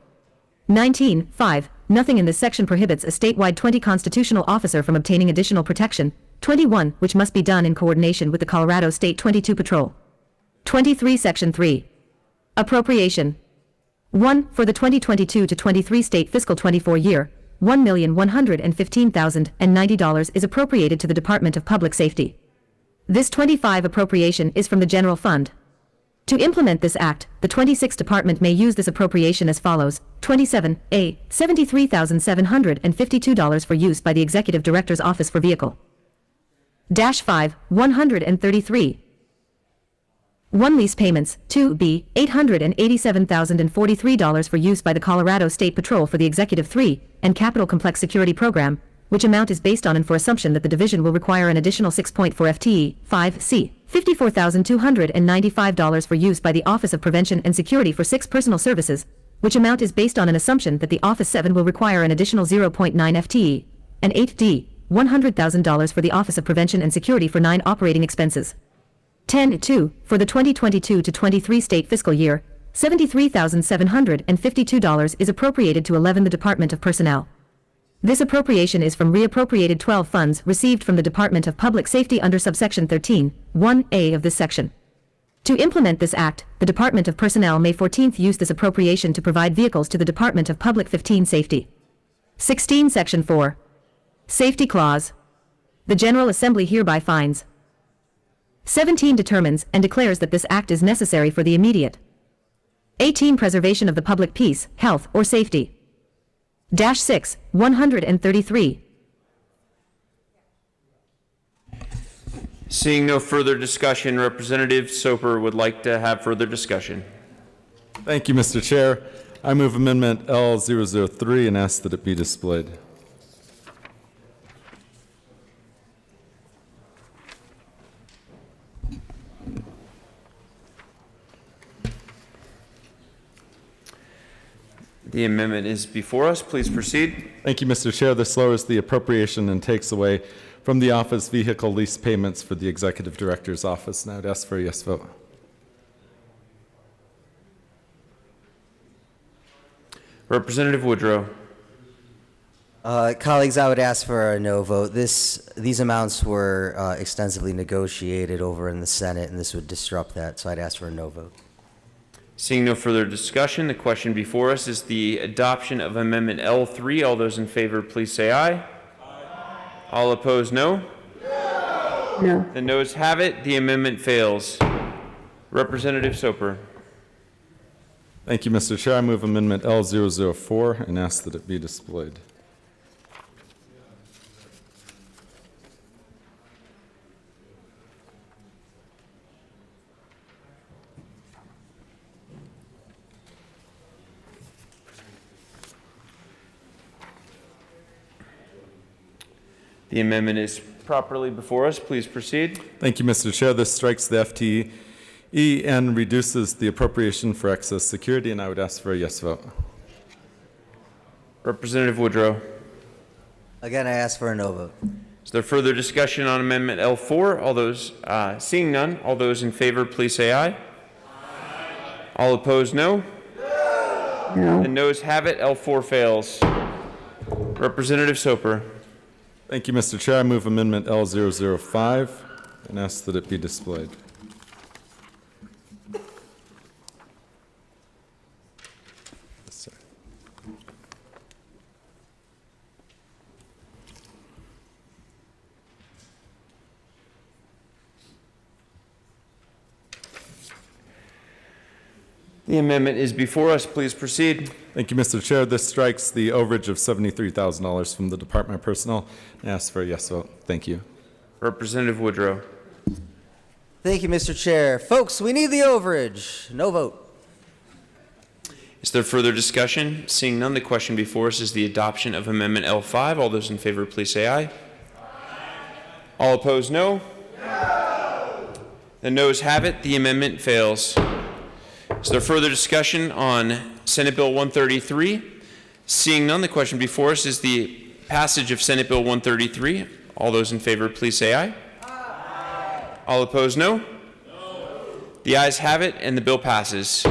19. 5. Nothing in this section prohibits a statewide 20 constitutional officer from obtaining additional protection. 21. Which must be done in coordination with the Colorado State 22 Patrol. 23. Section 3. Appropriation. 1. For the 2022 to 23 state fiscal 24 year, $1,115,090 is appropriated to the Department of Public Safety. This 25 appropriation is from the general fund. To implement this act, the 26th Department may use this appropriation as follows. 27A, $73,752 for use by the Executive Director's Office for Vehicle. Dash 5, 133. 1 lease payments. 2B, $887,043 for use by the Colorado State Patrol for the Executive 3 and Capital Complex Security Program, which amount is based on and for assumption that the division will require an additional 6.4 FTE. 5C, $54,295 for use by the Office of Prevention and Security for 6 personal services, which amount is based on an assumption that the Office 7 will require an additional 0.9 FTE. And 8D, $100,000 for the Office of Prevention and Security for 9 operating expenses. 10.2, for the 2022 to 23 state fiscal year, $73,752 is appropriated to 11 the Department of Personnel. This appropriation is from reappropriated 12 funds received from the Department of Public Safety under subsection 13, 1A of this section. To implement this act, the Department of Personnel may 14th use this appropriation to provide vehicles to the Department of Public 15 Safety. 16 Section 4. Safety Clause. The General Assembly hereby finds. 17 determines and declares that this act is necessary for the immediate 18 preservation of the public peace, health, or safety. Dash 6, 133. Seeing no further discussion, Representative Soper would like to have further discussion. Thank you, Mr. Chair. I move Amendment L003 and ask that it be displayed. The amendment is before us. Please proceed. Thank you, Mr. Chair. This lowers the appropriation and takes away from the office vehicle lease payments for the Executive Director's Office. And I would ask for a yes vote. Representative Woodrow. Colleagues, I would ask for a no vote. These amounts were extensively negotiated over in the Senate, and this would disrupt that, so I'd ask for a no vote. Seeing no further discussion, the question before us is the adoption of Amendment L3. All those in favor, please say aye. All opposed, no? No. The noes have it. The amendment fails. Representative Soper. Thank you, Mr. Chair. I move Amendment L004 and ask that it be displayed. The amendment is properly before us. Please proceed. Thank you, Mr. Chair. This strikes the FTE and reduces the appropriation for excess security, and I would ask for a yes vote. Representative Woodrow. Again, I ask for a no vote. Is there further discussion on Amendment L4? All those, seeing none, all those in favor, please say aye. All opposed, no? No. The noes have it. L4 fails. Representative Soper. Thank you, Mr. Chair. I move Amendment L005 and ask that it be displayed. The amendment is before us. Please proceed. Thank you, Mr. Chair. This strikes the overage of $73,000 from the Department of Personnel and asks for a yes vote. Thank you. Representative Woodrow. Thank you, Mr. Chair. Folks, we need the overage. No vote. Is there further discussion? Seeing none, the question before us is the adoption of Amendment L5. All those in favor, please say aye. All opposed, no? The noes have it. The amendment fails. Is there further discussion on Senate Bill 133? Seeing none, the question before us is the passage of Senate Bill 133. All those in favor, please say aye. All opposed, no? The ayes have it, and the bill passes.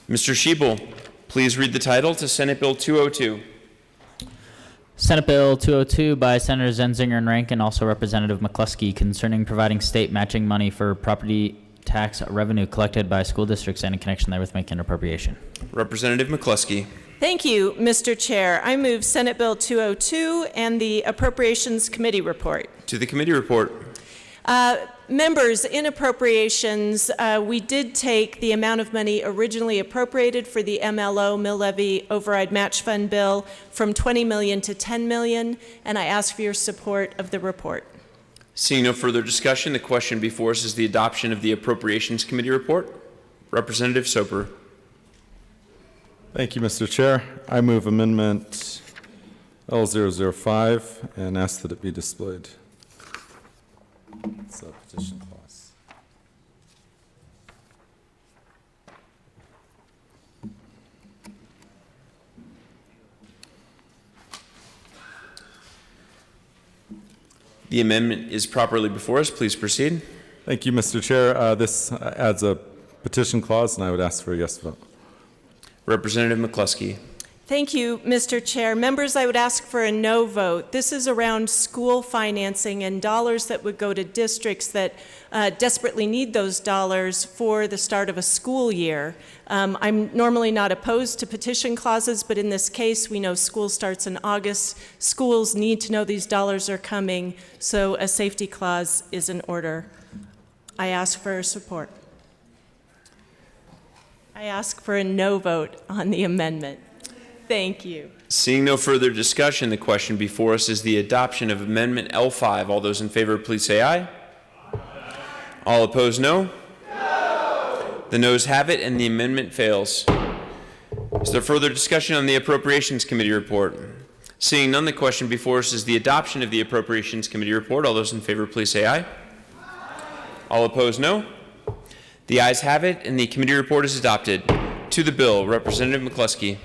Mr. Schiebel, please read the title to Senate Bill 202. Senate Bill 202 by Senators Zenzinger and Rankin, also Representative McCluskey, concerning providing state matching money for property tax revenue collected by school districts and in connection therewith making an appropriation. Representative McCluskey. Thank you, Mr. Chair. I move Senate Bill 202 and the Appropriations Committee report. To the committee report. Members, in appropriations, we did take the amount of money originally appropriated for the MLO, Mill Levy Override Match Fund bill, from $20 million to $10 million, and I ask for your support of the report. Seeing no further discussion, the question before us is the adoption of the Appropriations Committee report. Representative Soper. Thank you, Mr. Chair. I move Amendment L005 and ask that it be displayed. It's a petition clause. The amendment is properly before us. Please proceed. Thank you, Mr. Chair. This adds a petition clause, and I would ask for a yes vote. Representative McCluskey. Thank you, Mr. Chair. Members, I would ask for a no vote. This is around school financing and dollars that would go to districts that desperately need those dollars for the start of a school year. I'm normally not opposed to petition clauses, but in this case, we know school starts in August. Schools need to know these dollars are coming, so a safety clause is in order. I ask for support. I ask for a no vote on the amendment. Thank you. Seeing no further discussion, the question before us is the adoption of Amendment L5. All those in favor, please say aye. All opposed, no? The noes have it, and the amendment fails. Is there further discussion on the Appropriations Committee report? Seeing none, the question before us is the adoption of the Appropriations Committee report. All those in favor, please say aye. All opposed, no? The ayes have it, and the committee report is adopted. To the bill, Representative McCluskey.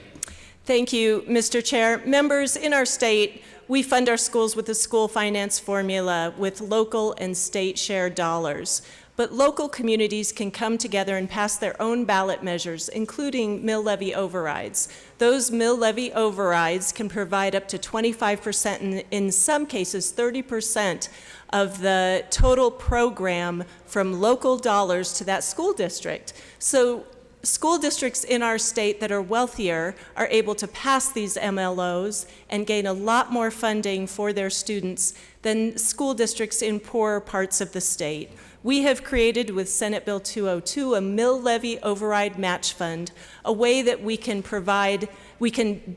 Thank you, Mr. Chair. Members, in our state, we fund our schools with a school finance formula with local and state share dollars. But local communities can come together and pass their own ballot measures, including mill levy overrides. Those mill levy overrides can provide up to 25%, and in some cases 30% of the total program from local dollars to that school district. So school districts in our state that are wealthier are able to pass these MLOs and gain a lot more funding for their students than school districts in poorer parts of the state. We have created with Senate Bill 202 a mill levy override match fund, a way that we can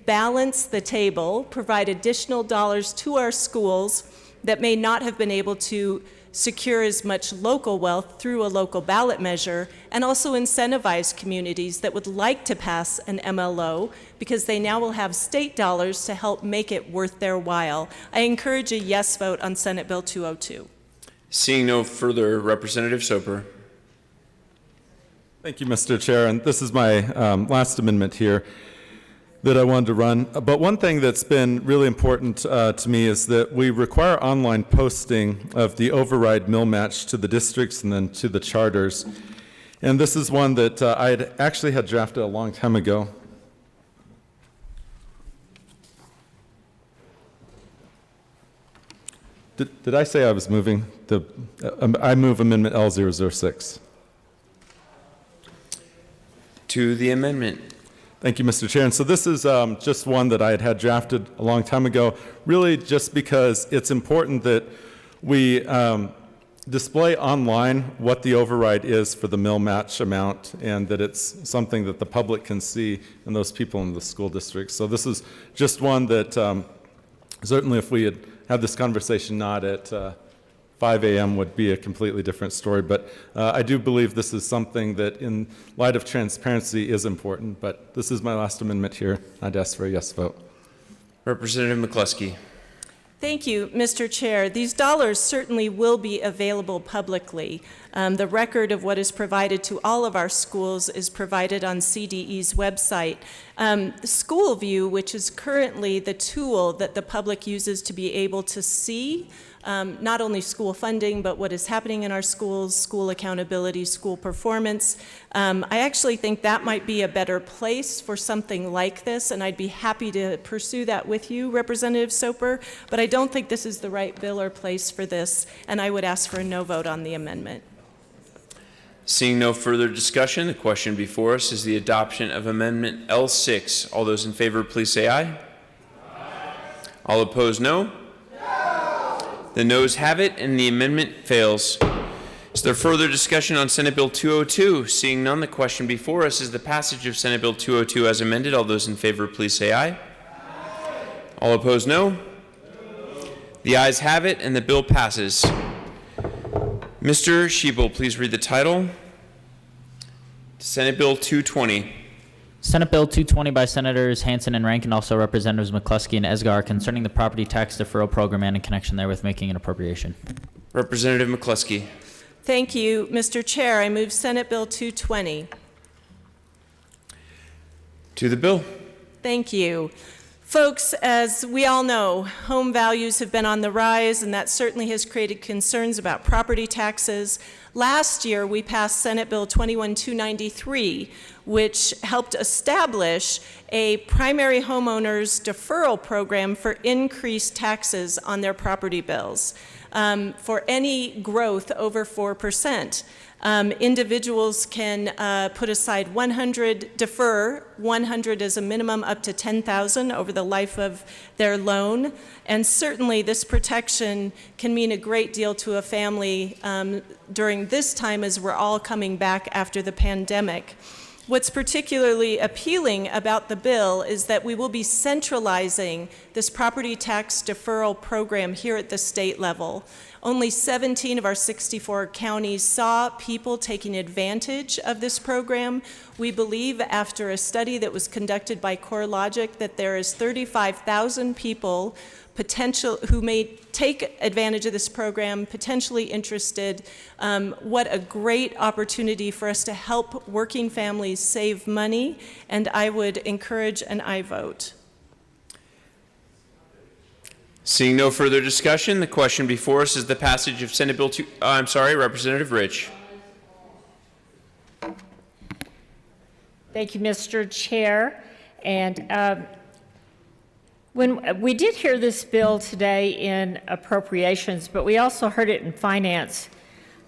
balance the table, provide additional dollars to our schools that may not have been able to secure as much local wealth through a local ballot measure, and also incentivize communities that would like to pass an MLO because they now will have state dollars to help make it worth their while. I encourage a yes vote on Senate Bill 202. Seeing no further, Representative Soper. Thank you, Mr. Chair. And this is my last amendment here that I wanted to run. But one thing that's been really important to me is that we require online posting of the override mill match to the districts and then to the charters. And this is one that I had drafted a long time ago. Did I say I was moving? I move Amendment L006. To the amendment. Thank you, Mr. Chair. And so this is just one that I had drafted a long time ago, really just because it's important that we display online what the override is for the mill match amount, and that it's something that the public can see and those people in the school district. So this is just one that certainly if we had this conversation not at 5 a.m. would be a completely different story. But I do believe this is something that in light of transparency is important. But this is my last amendment here. I'd ask for a yes vote. Representative McCluskey. Thank you, Mr. Chair. These dollars certainly will be available publicly. The record of what is provided to all of our schools is provided on CDE's website. School View, which is currently the tool that the public uses to be able to see not only school funding, but what is happening in our schools, school accountability, school performance. I actually think that might be a better place for something like this, and I'd be happy to pursue that with you, Representative Soper, but I don't think this is the right bill or place for this, and I would ask for a no vote on the amendment. Seeing no further discussion, the question before us is the adoption of Amendment L6. All those in favor, please say aye. Aye. All opposed, no. The noes have it, and the amendment fails. Is there further discussion on Senate Bill 202? Seeing none, the question before us is the passage of Senate Bill 202 as amended. All those in favor, please say aye. Aye. All opposed, no. The ayes have it, and the bill passes. Mr. Schiebel, please read the title. Senate Bill 220. Senate Bill 220 by Senators Hansen and Rankin, also Representatives McCluskey and Esgar, concerning the property tax deferral program and in connection therewith making an appropriation. Representative McCluskey. Thank you, Mr. Chair. I move Senate Bill 220. To the bill. Thank you. Folks, as we all know, home values have been on the rise, and that certainly has created concerns about property taxes. Last year, we passed Senate Bill 21293, which helped establish a primary homeowners deferral program for increased taxes on their property bills for any growth over 4%. Individuals can put aside defer 100 as a minimum up to $10,000 over the life of their loan. And certainly this protection can mean a great deal to a family during this time as we're all coming back after the pandemic. What's particularly appealing about the bill is that we will be centralizing this property tax deferral program here at the state level. Only 17 of our 64 counties saw people taking advantage of this program. We believe, after a study that was conducted by CoreLogic, that there is 35,000 people who may take advantage of this program, potentially interested. What a great opportunity for us to help working families save money, and I would encourage an aye vote. Seeing no further discussion, the question before us is the passage of Senate Bill 2. I'm sorry, Representative Rich. Thank you, Mr. Chair. And when we did hear this bill today in appropriations, but we also heard it in finance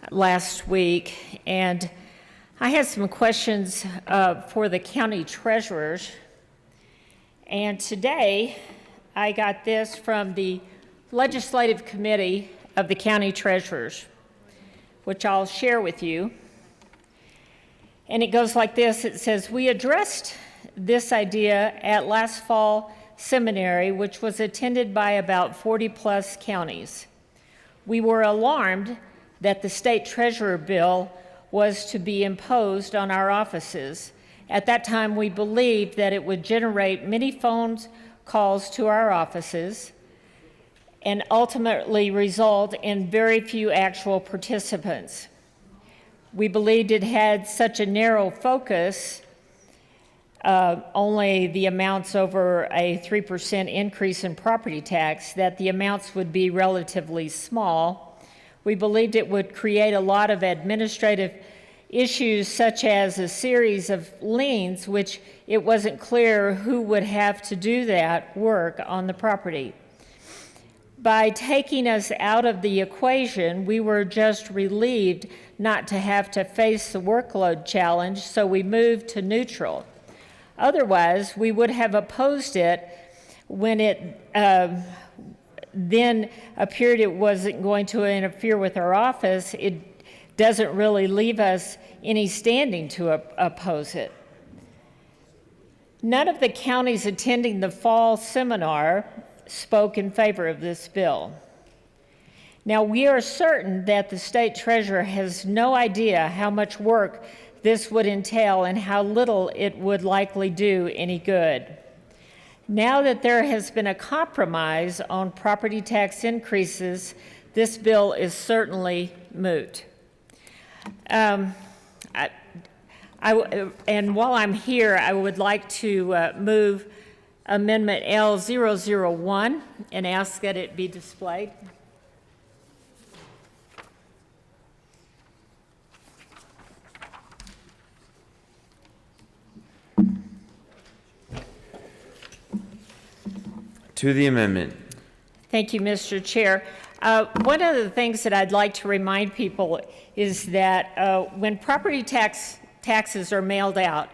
last week. And I had some questions for the county treasurers. And today, I got this from the Legislative Committee of the County Treasurers, which I'll share with you. And it goes like this. It says, we addressed this idea at last fall seminary, which was attended by about 40+ counties. We were alarmed that the state treasurer bill was to be imposed on our offices. At that time, we believed that it would generate many phone calls to our offices and ultimately result in very few actual participants. We believed it had such a narrow focus, only the amounts over a 3% increase in property tax, that the amounts would be relatively small. We believed it would create a lot of administrative issues, such as a series of liens, which it wasn't clear who would have to do that work on the property. By taking us out of the equation, we were just relieved not to have to face the workload challenge, so we moved to neutral. Otherwise, we would have opposed it when it then appeared it wasn't going to interfere with our office. It doesn't really leave us any standing to oppose it. None of the counties attending the fall seminar spoke in favor of this bill. Now, we are certain that the state treasurer has no idea how much work this would entail and how little it would likely do any good. Now that there has been a compromise on property tax increases, this bill is certainly moot. And while I'm here, I would like to move Amendment L001 and ask that it be displayed. To the amendment. Thank you, Mr. Chair. One of the things that I'd like to remind people is that when property taxes are mailed out,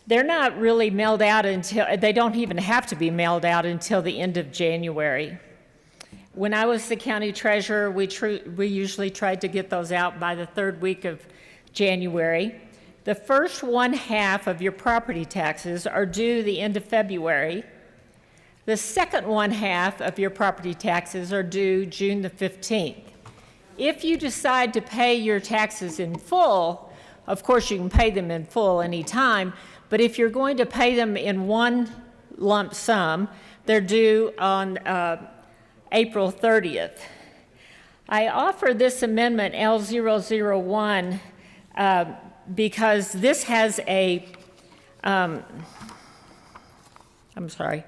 they're not really mailed out until, they don't even have to be mailed out until the end of January. When I was the county treasurer, we usually tried to get those out by the third week of January. The first 1/2 of your property taxes are due the end of February. The second 1/2 of your property taxes are due June the 15th. If you decide to pay your taxes in full, of course you can pay them in full anytime, but if you're going to pay them in one lump sum, they're due on April 30th. I offer this amendment L001 because this has a, I'm sorry.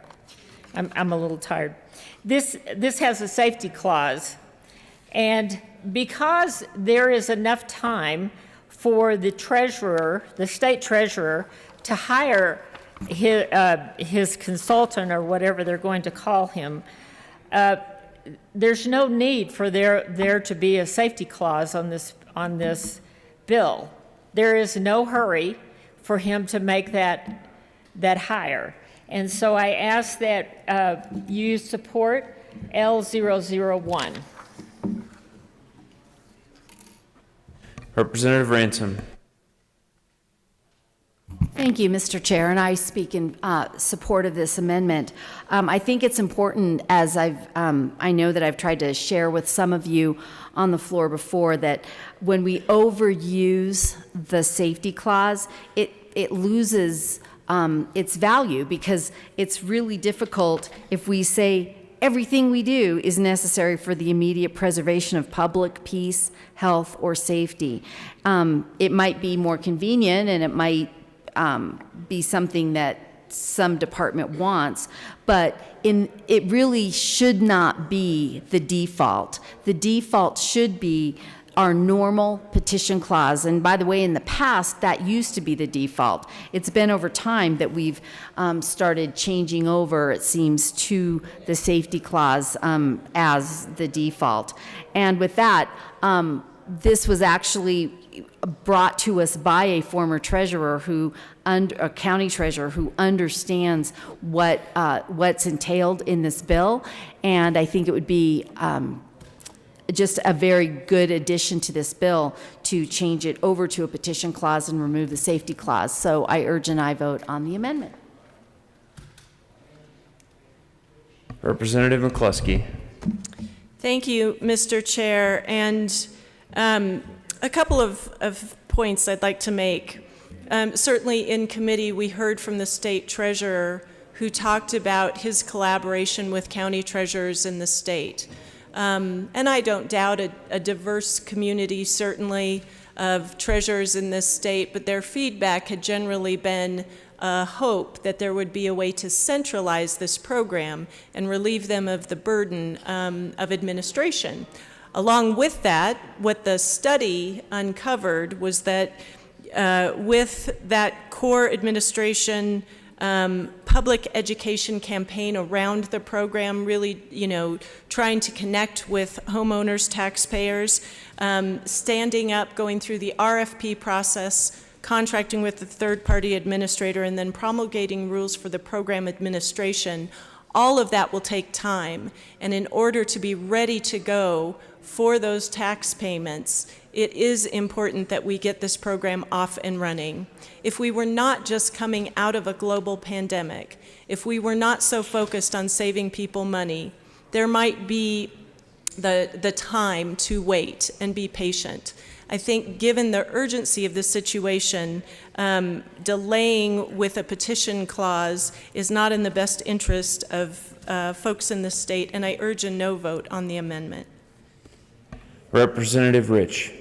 I'm a little tired. This has a safety clause, and because there is enough time for the treasurer, the state treasurer, to hire his consultant or whatever they're going to call him, there's no need for there to be a safety clause on this bill. There is no hurry for him to make that hire. And so I ask that you support L001. Representative Ransom. Thank you, Mr. Chair, and I speak in support of this amendment. I think it's important, as I know that I've tried to share with some of you on the floor before, that when we overuse the safety clause, it loses its value, because it's really difficult if we say everything we do is necessary for the immediate preservation of public peace, health, or safety. It might be more convenient, and it might be something that some department wants, but it really should not be the default. The default should be our normal petition clause. And by the way, in the past, that used to be the default. It's been over time that we've started changing over, it seems, to the safety clause as the default. And with that, this was actually brought to us by a former treasurer a county treasurer who understands what's entailed in this bill, and I think it would be just a very good addition to this bill to change it over to a petition clause and remove the safety clause. So I urge an aye vote on the amendment. Representative McCluskey. Thank you, Mr. Chair. And a couple of points I'd like to make. Certainly in committee, we heard from the state treasurer who talked about his collaboration with county treasurers in the state. And I don't doubt a diverse community, certainly, of treasurers in this state, but their feedback had generally been a hope that there would be a way to centralize this program and relieve them of the burden of administration. Along with that, what the study uncovered was that with that core administration public education campaign around the program, really, trying to connect with homeowners, taxpayers, standing up, going through the RFP process, contracting with the third-party administrator, and then promulgating rules for the program administration. All of that will take time, and in order to be ready to go for those tax payments, it is important that we get this program off and running. If we were not just coming out of a global pandemic, if we were not so focused on saving people money, there might be the time to wait and be patient. I think given the urgency of the situation, delaying with a petition clause is not in the best interest of folks in the state, and I urge a no vote on the amendment. Representative Rich.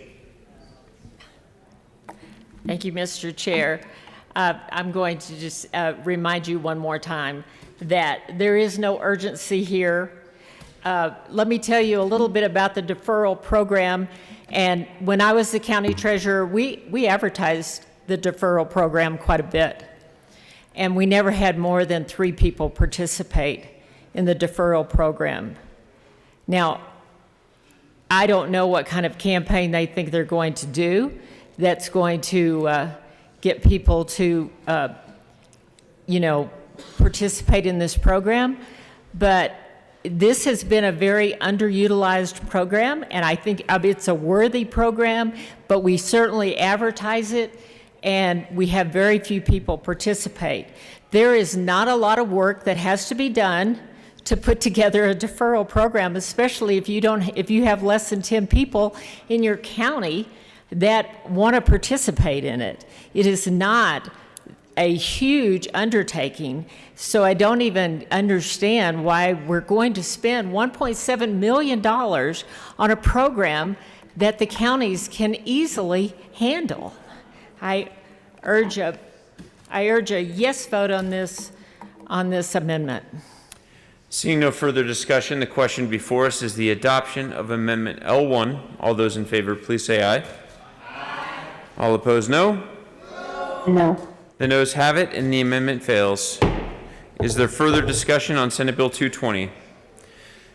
Thank you, Mr. Chair. I'm going to just remind you one more time that there is no urgency here. Let me tell you a little bit about the deferral program. And when I was the county treasurer, we advertised the deferral program quite a bit. And we never had more than 3 people participate in the deferral program. Now, I don't know what kind of campaign they think they're going to do that's going to get people to, participate in this program. But this has been a very underutilized program, and I think it's a worthy program, but we certainly advertise it, and we have very few people participate. There is not a lot of work that has to be done to put together a deferral program, especially if you have less than 10 people in your county that want to participate in it. It is not a huge undertaking, so I don't even understand why we're going to spend $1.7 million on a program that the counties can easily handle. I urge a yes vote on this amendment. Seeing no further discussion, the question before us is the adoption of Amendment L1. All those in favor, please say aye. Aye. All opposed, no? No. The noes have it, and the amendment fails. Is there further discussion on Senate Bill 220?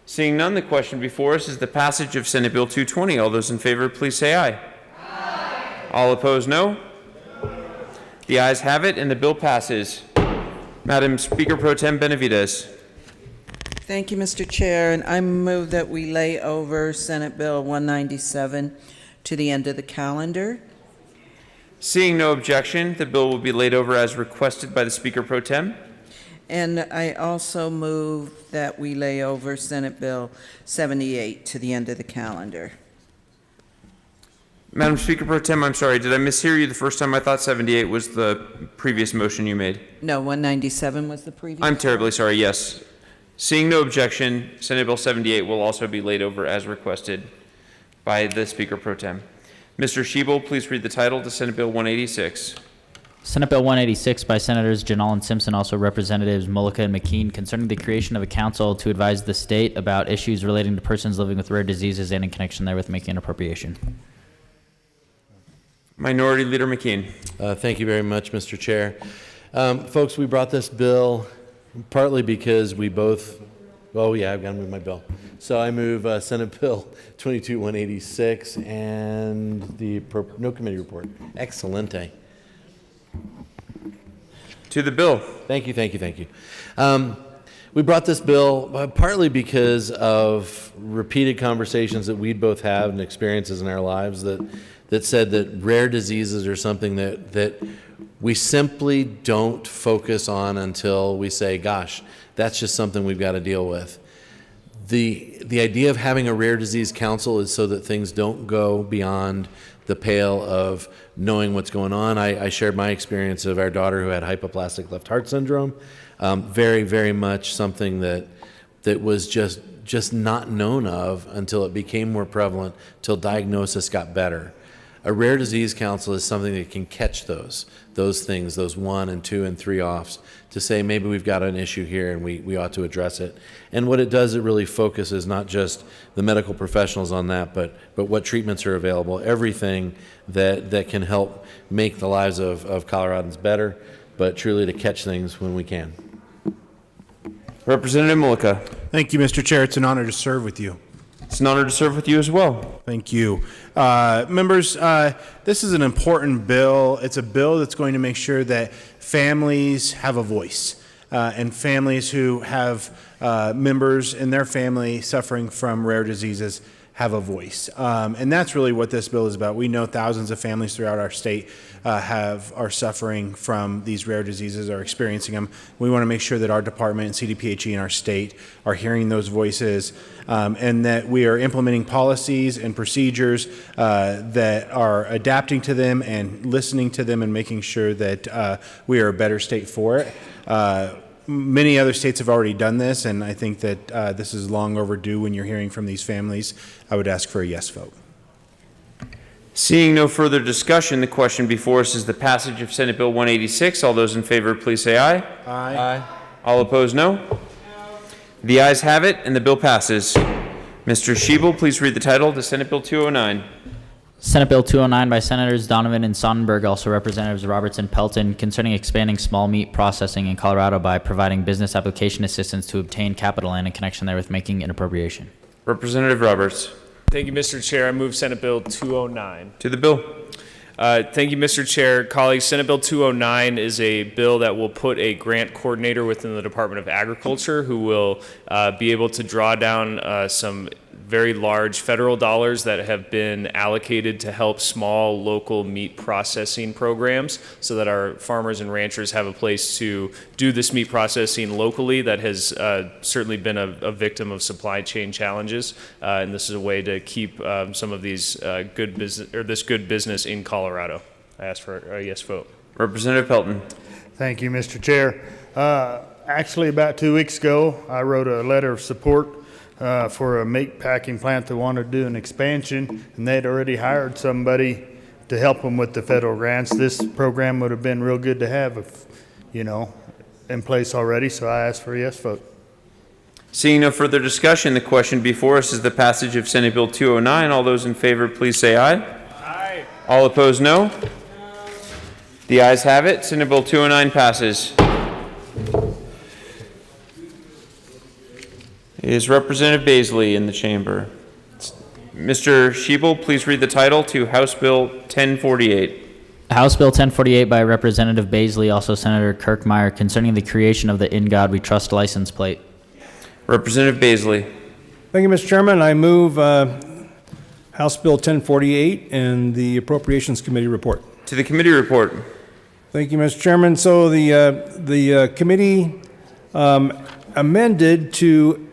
Seeing none, the question before us is the passage of Senate Bill 220. All those in favor, please say aye. Aye. All opposed, no? The ayes have it, and the bill passes. Madam Speaker Pro Tem Benavides. Thank you, Mr. Chair, and I move that we lay over Senate Bill 197 to the end of the calendar. Seeing no objection, the bill will be laid over as requested by the Speaker Pro Tem. And I also move that we lay over Senate Bill 78 to the end of the calendar. Madam Speaker Pro Tem, I'm sorry, did I mishear you the first time? I thought 78 was the previous motion you made. No, 197 was the previous. I'm terribly sorry, yes. Seeing no objection, Senate Bill 78 will also be laid over as requested by the Speaker Pro Tem. Mr. Schiebel, please read the title to Senate Bill 186. Senate Bill 186 by Senators Janal and Simpson, also Representatives Mullica and McKean, concerning the creation of a council to advise the state about issues relating to persons living with rare diseases and in connection therewith making an appropriation. Minority Leader McKean. Thank you very much, Mr. Chair. Folks, we brought this bill partly because we both, oh yeah, I've got to move my bill. So I move Senate Bill 186 and the no committee report. Excellente. To the bill. Thank you. We brought this bill partly because of repeated conversations that we'd both had and experiences in our lives that said that rare diseases are something that we simply don't focus on until we say, gosh, that's just something we've got to deal with. The idea of having a rare disease council is so that things don't go beyond the pale of knowing what's going on. I shared my experience of our daughter who had hypoplastic left heart syndrome. Very, very much something that was just not known of until it became more prevalent, till diagnosis got better. A rare disease council is something that can catch those things, those 1 and 2 and 3 offs, to say maybe we've got an issue here and we ought to address it. And what it does, it really focuses not just the medical professionals on that, but what treatments are available, everything that can help make the lives of Coloradans better, but truly to catch things when we can. Representative Mullica. Thank you, Mr. Chair. It's an honor to serve with you. It's an honor to serve with you as well. Thank you. Members, this is an important bill. It's a bill that's going to make sure that families have a voice, and families who have members in their family suffering from rare diseases have a voice. And that's really what this bill is about. We know thousands of families throughout our state are suffering from these rare diseases, are experiencing them. We want to make sure that our department and CDPHE in our state are hearing those voices, and that we are implementing policies and procedures that are adapting to them and listening to them and making sure that we are a better state for it. Many other states have already done this, and I think that this is long overdue. When you're hearing from these families, I would ask for a yes vote. Seeing no further discussion, the question before us is the passage of Senate Bill 186. All those in favor, please say aye. Aye. All opposed, no. The ayes have it, and the bill passes. Mr. Schiebel, please read the title to Senate Bill 209. Senate Bill 209 by Senators Donovan and Sonnenberg, also Representatives Roberts and Pelton, concerning expanding small meat processing in Colorado by providing business application assistance to obtain capital and in connection therewith making an appropriation. Representative Roberts. Thank you, Mr. Chair. I move Senate Bill 209. To the bill. Thank you, Mr. Chair. Colleagues, Senate Bill 209 is a bill that will put a grant coordinator within the Department of Agriculture who will be able to draw down some very large federal dollars that have been allocated to help small local meat processing programs so that our farmers and ranchers have a place to do this meat processing locally that has certainly been a victim of supply chain challenges. And this is a way to keep some of these good business in Colorado. I ask for a yes vote. Representative Pelton. Thank you, Mr. Chair. Actually, about 2 weeks ago, I wrote a letter of support for a meat packing plant that wanted to do an expansion, and they'd already hired somebody to help them with the federal grants. This program would have been real good to have, in place already, so I ask for a yes vote. Seeing no further discussion, the question before us is the passage of Senate Bill 209. All those in favor, please say aye. Aye. All opposed, no. The ayes have it. Senate Bill 209 passes. Is Representative Baisley in the chamber? Mr. Schiebel, please read the title to House Bill 1048. House Bill 1048 by Representative Baisley, also Senator Kirkmeyer, concerning the creation of the In God We Trust license plate. Representative Baisley. Thank you, Mr. Chairman. I move House Bill 1048 and the Appropriations Committee report. To the committee report. Thank you, Mr. Chairman. So the committee amended to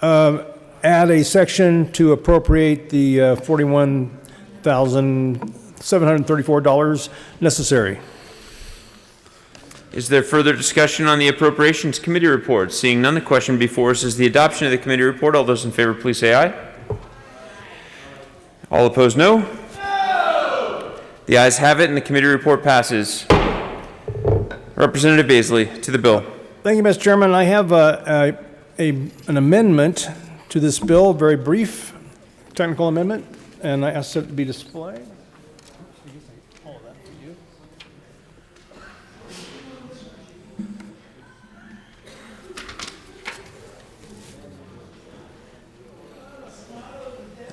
add a section to appropriate the $41,734 necessary. Is there further discussion on the Appropriations Committee report? Seeing none, the question before us is the adoption of the committee report. All those in favor, please say aye. All opposed, no. No. The ayes have it, and the committee report passes. Representative Baisley, to the bill. Thank you, Mr. Chairman. I have an amendment to this bill, very brief technical amendment, and I ask it to be displayed.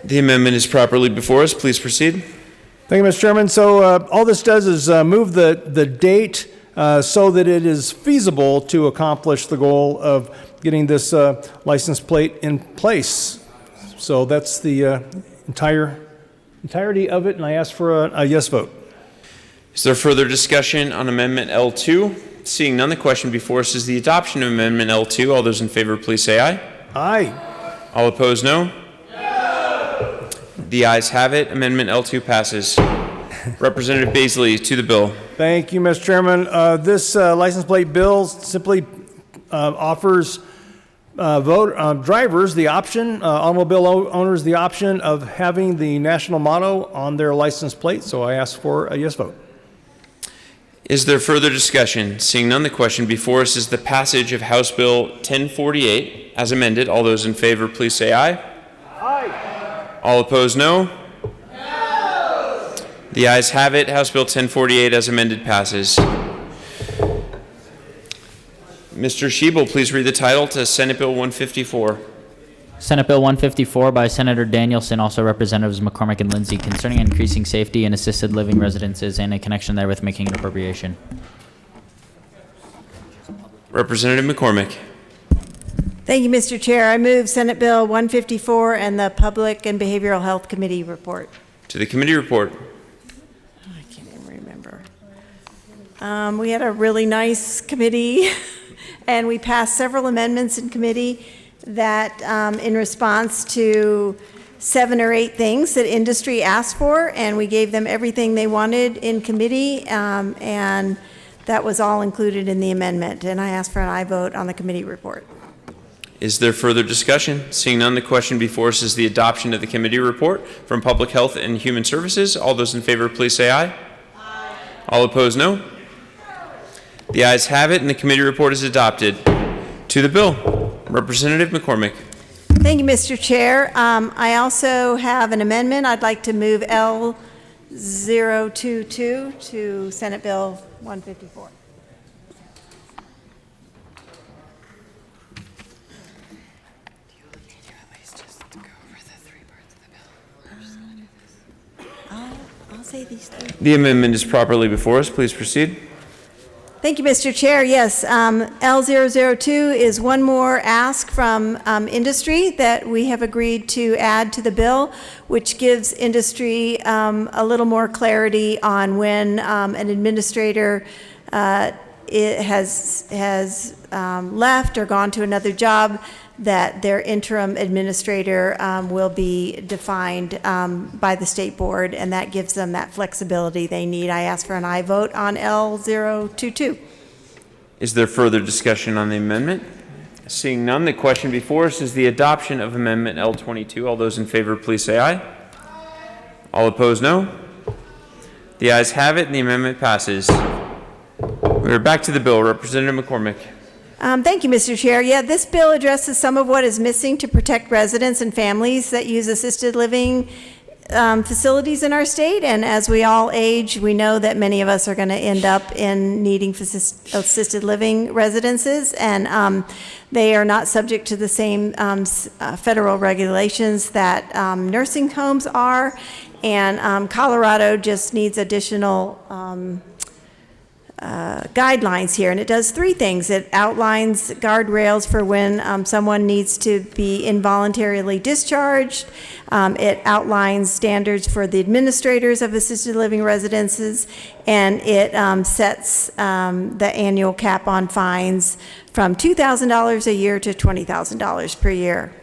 The amendment is properly before us. Please proceed. Thank you, Mr. Chairman. So all this does is move the date so that it is feasible to accomplish the goal of getting this license plate in place. So that's the entirety of it, and I ask for a yes vote. Is there further discussion on Amendment L2? Seeing none, the question before us is the adoption of Amendment L2. All those in favor, please say aye. Aye. All opposed, no. The ayes have it. Amendment L2 passes. Representative Baisley, to the bill. Thank you, Mr. Chairman. This license plate bill simply offers drivers the option, automobile owners the option of having the national motto on their license plate. So I ask for a yes vote. Is there further discussion? Seeing none, the question before us is the passage of House Bill 1048 as amended. All those in favor, please say aye. Aye. All opposed, no. No. The ayes have it. House Bill 1048 as amended passes. Mr. Schiebel, please read the title to Senate Bill 154. Senate Bill 154 by Senator Danielson, also Representatives McCormick and Lindsay, concerning increasing safety in assisted living residences and in connection therewith making an appropriation. Representative McCormick. Thank you, Mr. Chair. I move Senate Bill 154 and the Public and Behavioral Health Committee report. To the committee report. I can't even remember. We had a really nice committee, and we passed several amendments in committee that, in response to 7 or 8 things that industry asked for, and we gave them everything they wanted in committee, and that was all included in the amendment. And I ask for an aye vote on the committee report. Is there further discussion? Seeing none, the question before us is the adoption of the committee report from Public Health and Human Services. All those in favor, please say aye. Aye. All opposed, no. The ayes have it, and the committee report is adopted. To the bill, Representative McCormick. Thank you, Mr. Chair. I also have an amendment. I'd like to move L022 to Senate Bill 154. I'll say these 3. The amendment is properly before us. Please proceed. Thank you, Mr. Chair. Yes, L002 is one more ask from industry that we have agreed to add to the bill, which gives industry a little more clarity on when an administrator has left or gone to another job, that their interim administrator will be defined by the state board, and that gives them that flexibility they need. I ask for an aye vote on L022. Is there further discussion on the amendment? Seeing none, the question before us is the adoption of Amendment L22. All those in favor, please say aye. All opposed, no. The ayes have it, and the amendment passes. We are back to the bill. Representative McCormick. Thank you, Mr. Chair. Yeah, this bill addresses some of what is missing to protect residents and families that use assisted living facilities in our state. And as we all age, we know that many of us are going to end up in needing assisted living residences, and they are not subject to the same federal regulations that nursing homes are. And Colorado just needs additional guidelines here, and it does three things. It outlines guardrails for when someone needs to be involuntarily discharged. It outlines standards for the administrators of assisted living residences, and it sets the annual cap on fines from $2,000 a year to $20,000 per year.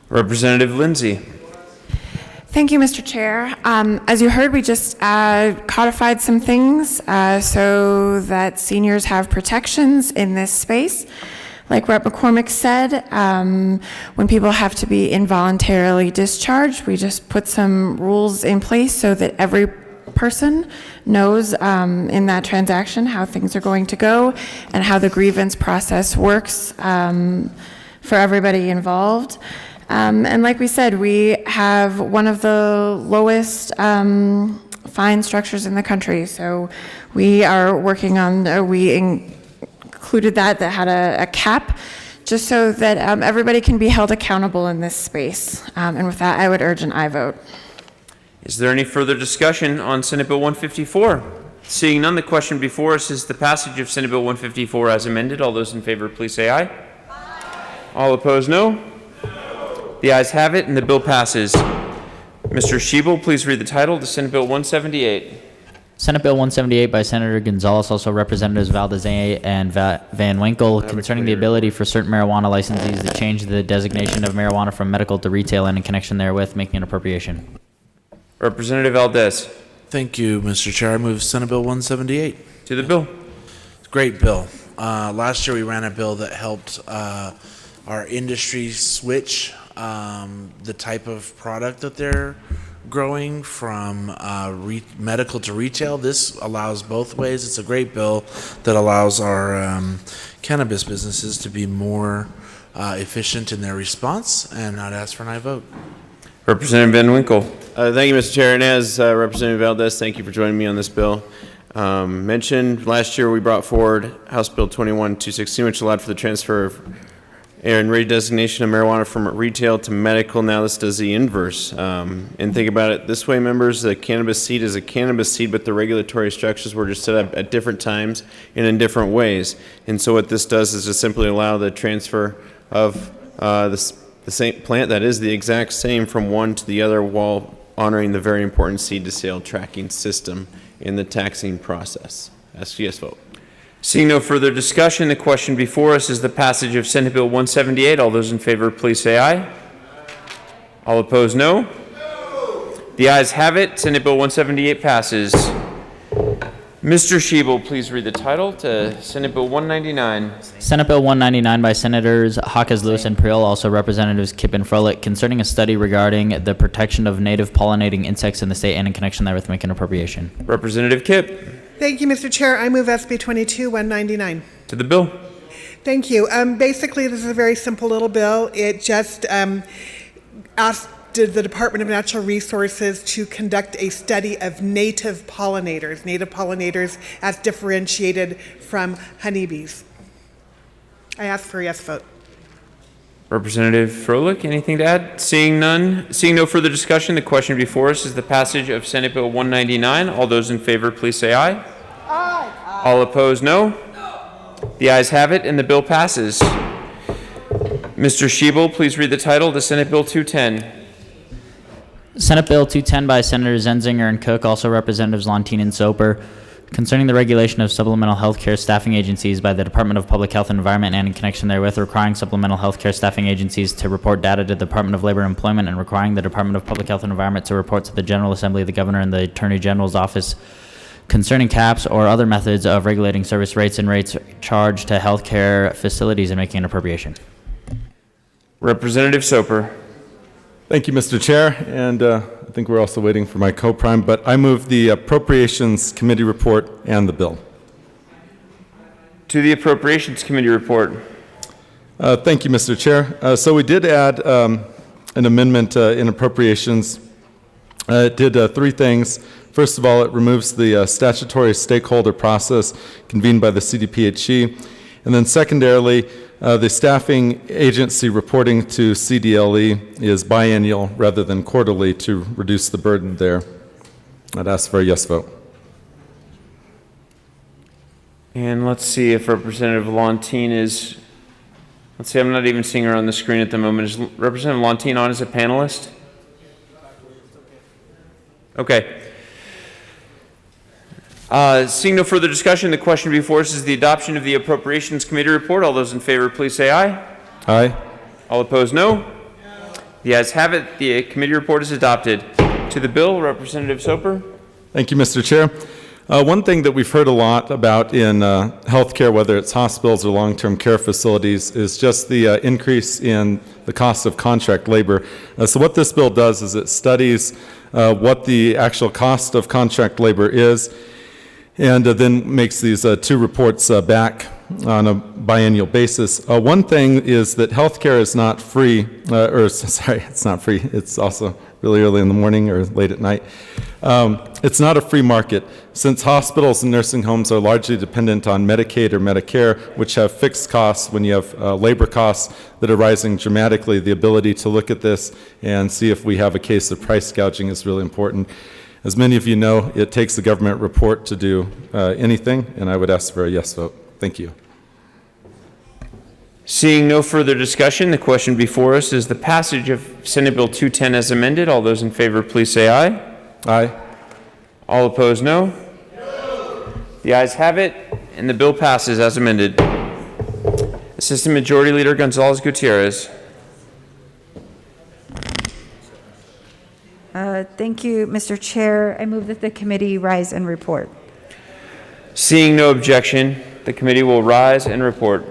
Representative Lindsay. Thank you, Mr. Chair. As you heard, we just codified some things so that seniors have protections in this space. Like Rep. McCormick said, when people have to be involuntarily discharged, we just put some rules in place so that every person knows in that transaction how things are going to go and how the grievance process works for everybody involved. And like we said, we have one of the lowest fine structures in the country. So we are working on, we included that had a cap, just so that everybody can be held accountable in this space. And with that, I would urge an aye vote. Is there any further discussion on Senate Bill 154? Seeing none, the question before us is the passage of Senate Bill 154 as amended. All those in favor, please say aye. Aye. All opposed, no. The ayes have it, and the bill passes. Mr. Schiebel, please read the title to Senate Bill 178. Senate Bill 178 by Senator Gonzalez, also Representatives Valdez and Van Winkle, concerning the ability for certain marijuana licensees to change the designation of marijuana from medical to retail and in connection therewith, making an appropriation. Representative Valdez. Thank you, Mr. Chair. I move Senate Bill 178. To the bill. Great bill. Last year we ran a bill that helped our industry switch the type of product that they're growing from medical to retail. This allows both ways. It's a great bill that allows our cannabis businesses to be more efficient in their response, and I'd ask for an aye vote. Representative Van Winkle. Thank you, Mr. Chair. And as Representative Valdez, thank you for joining me on this bill. Mentioned last year, we brought forward House Bill 21216, which allowed for the transfer of and redesignation of marijuana from retail to medical. Now this does the inverse. And think about it this way, members, the cannabis seed is a cannabis seed, but the regulatory structures were just set up at different times and in different ways. And so what this does is just simply allow the transfer of the same plant that is the exact same from one to the other, while honoring the very important seed to sale tracking system in the taxing process. Ask yes vote. Seeing no further discussion, the question before us is the passage of Senate Bill 178. All those in favor, please say aye. All opposed, no. The ayes have it. Senate Bill 178 passes. Mr. Schiebel, please read the title to Senate Bill 199. Senate Bill 199 by Senators Hawkes, Lewis, and Priol, also Representatives Kipp and Froelich, concerning a study regarding the protection of native pollinating insects in the state and in connection therewith, make an appropriation. Representative Kipp. Thank you, Mr. Chair. I move SB 22-199. To the bill. Thank you. Basically, this is a very simple little bill. It just asked the Department of Natural Resources to conduct a study of native pollinators as differentiated from honeybees. I ask for a yes vote. Representative Froelich, anything to add? Seeing none, seeing no further discussion, the question before us is the passage of Senate Bill 199. All those in favor, please say aye. Aye. All opposed, no. The ayes have it, and the bill passes. Mr. Schiebel, please read the title to Senate Bill 210. Senate Bill 210 by Senators Zenzinger and Cook, also Representatives Lontine and Soper, concerning the regulation of supplemental health care staffing agencies by the Department of Public Health and Environment and in connection therewith, requiring supplemental health care staffing agencies to report data to the Department of Labor and Employment, and requiring the Department of Public Health and Environment to report to the General Assembly, the Governor, and the Attorney General's office concerning caps or other methods of regulating service rates and rates charged to health care facilities and making an appropriation. Representative Soper. Thank you, Mr. Chair, and I think we're also waiting for my co-prime, but I move the Appropriations Committee report and the bill. To the Appropriations Committee report. Thank you, Mr. Chair. So we did add an amendment in Appropriations. It did three things. First of all, it removes the statutory stakeholder process convened by the CDPHE. And then secondarily, the staffing agency reporting to CDLE is biennial rather than quarterly to reduce the burden there. I'd ask for a yes vote. And let's see if Representative Lontine is, let's see, I'm not even seeing her on the screen at the moment. Is Representative Lontine on as a panelist? Okay. Seeing no further discussion, the question before us is the adoption of the Appropriations Committee report. All those in favor, please say aye. Aye. All opposed, no. The ayes have it. The committee report is adopted. To the bill, Representative Soper. Thank you, Mr. Chair. One thing that we've heard a lot about in healthcare, whether it's hospitals or long-term care facilities, is just the increase in the cost of contract labor. So what this bill does is it studies what the actual cost of contract labor is, and then makes these two reports back on a biennial basis. One thing is that healthcare is not free, it's not free. It's also really early in the morning or late at night. It's not a free market. Since hospitals and nursing homes are largely dependent on Medicaid or Medicare, which have fixed costs when you have labor costs that are rising dramatically, the ability to look at this and see if we have a case of price gouging is really important. As many of you know, it takes a government report to do anything, and I would ask for a yes vote. Thank you. Seeing no further discussion, the question before us is the passage of Senate Bill 210 as amended. All those in favor, please say aye. Aye. All opposed, no. The ayes have it, and the bill passes as amended. Assistant Majority Leader Gonzalez Gutierrez. Thank you, Mr. Chair. I move that the committee rise and report. Seeing no objection, the committee will rise and report.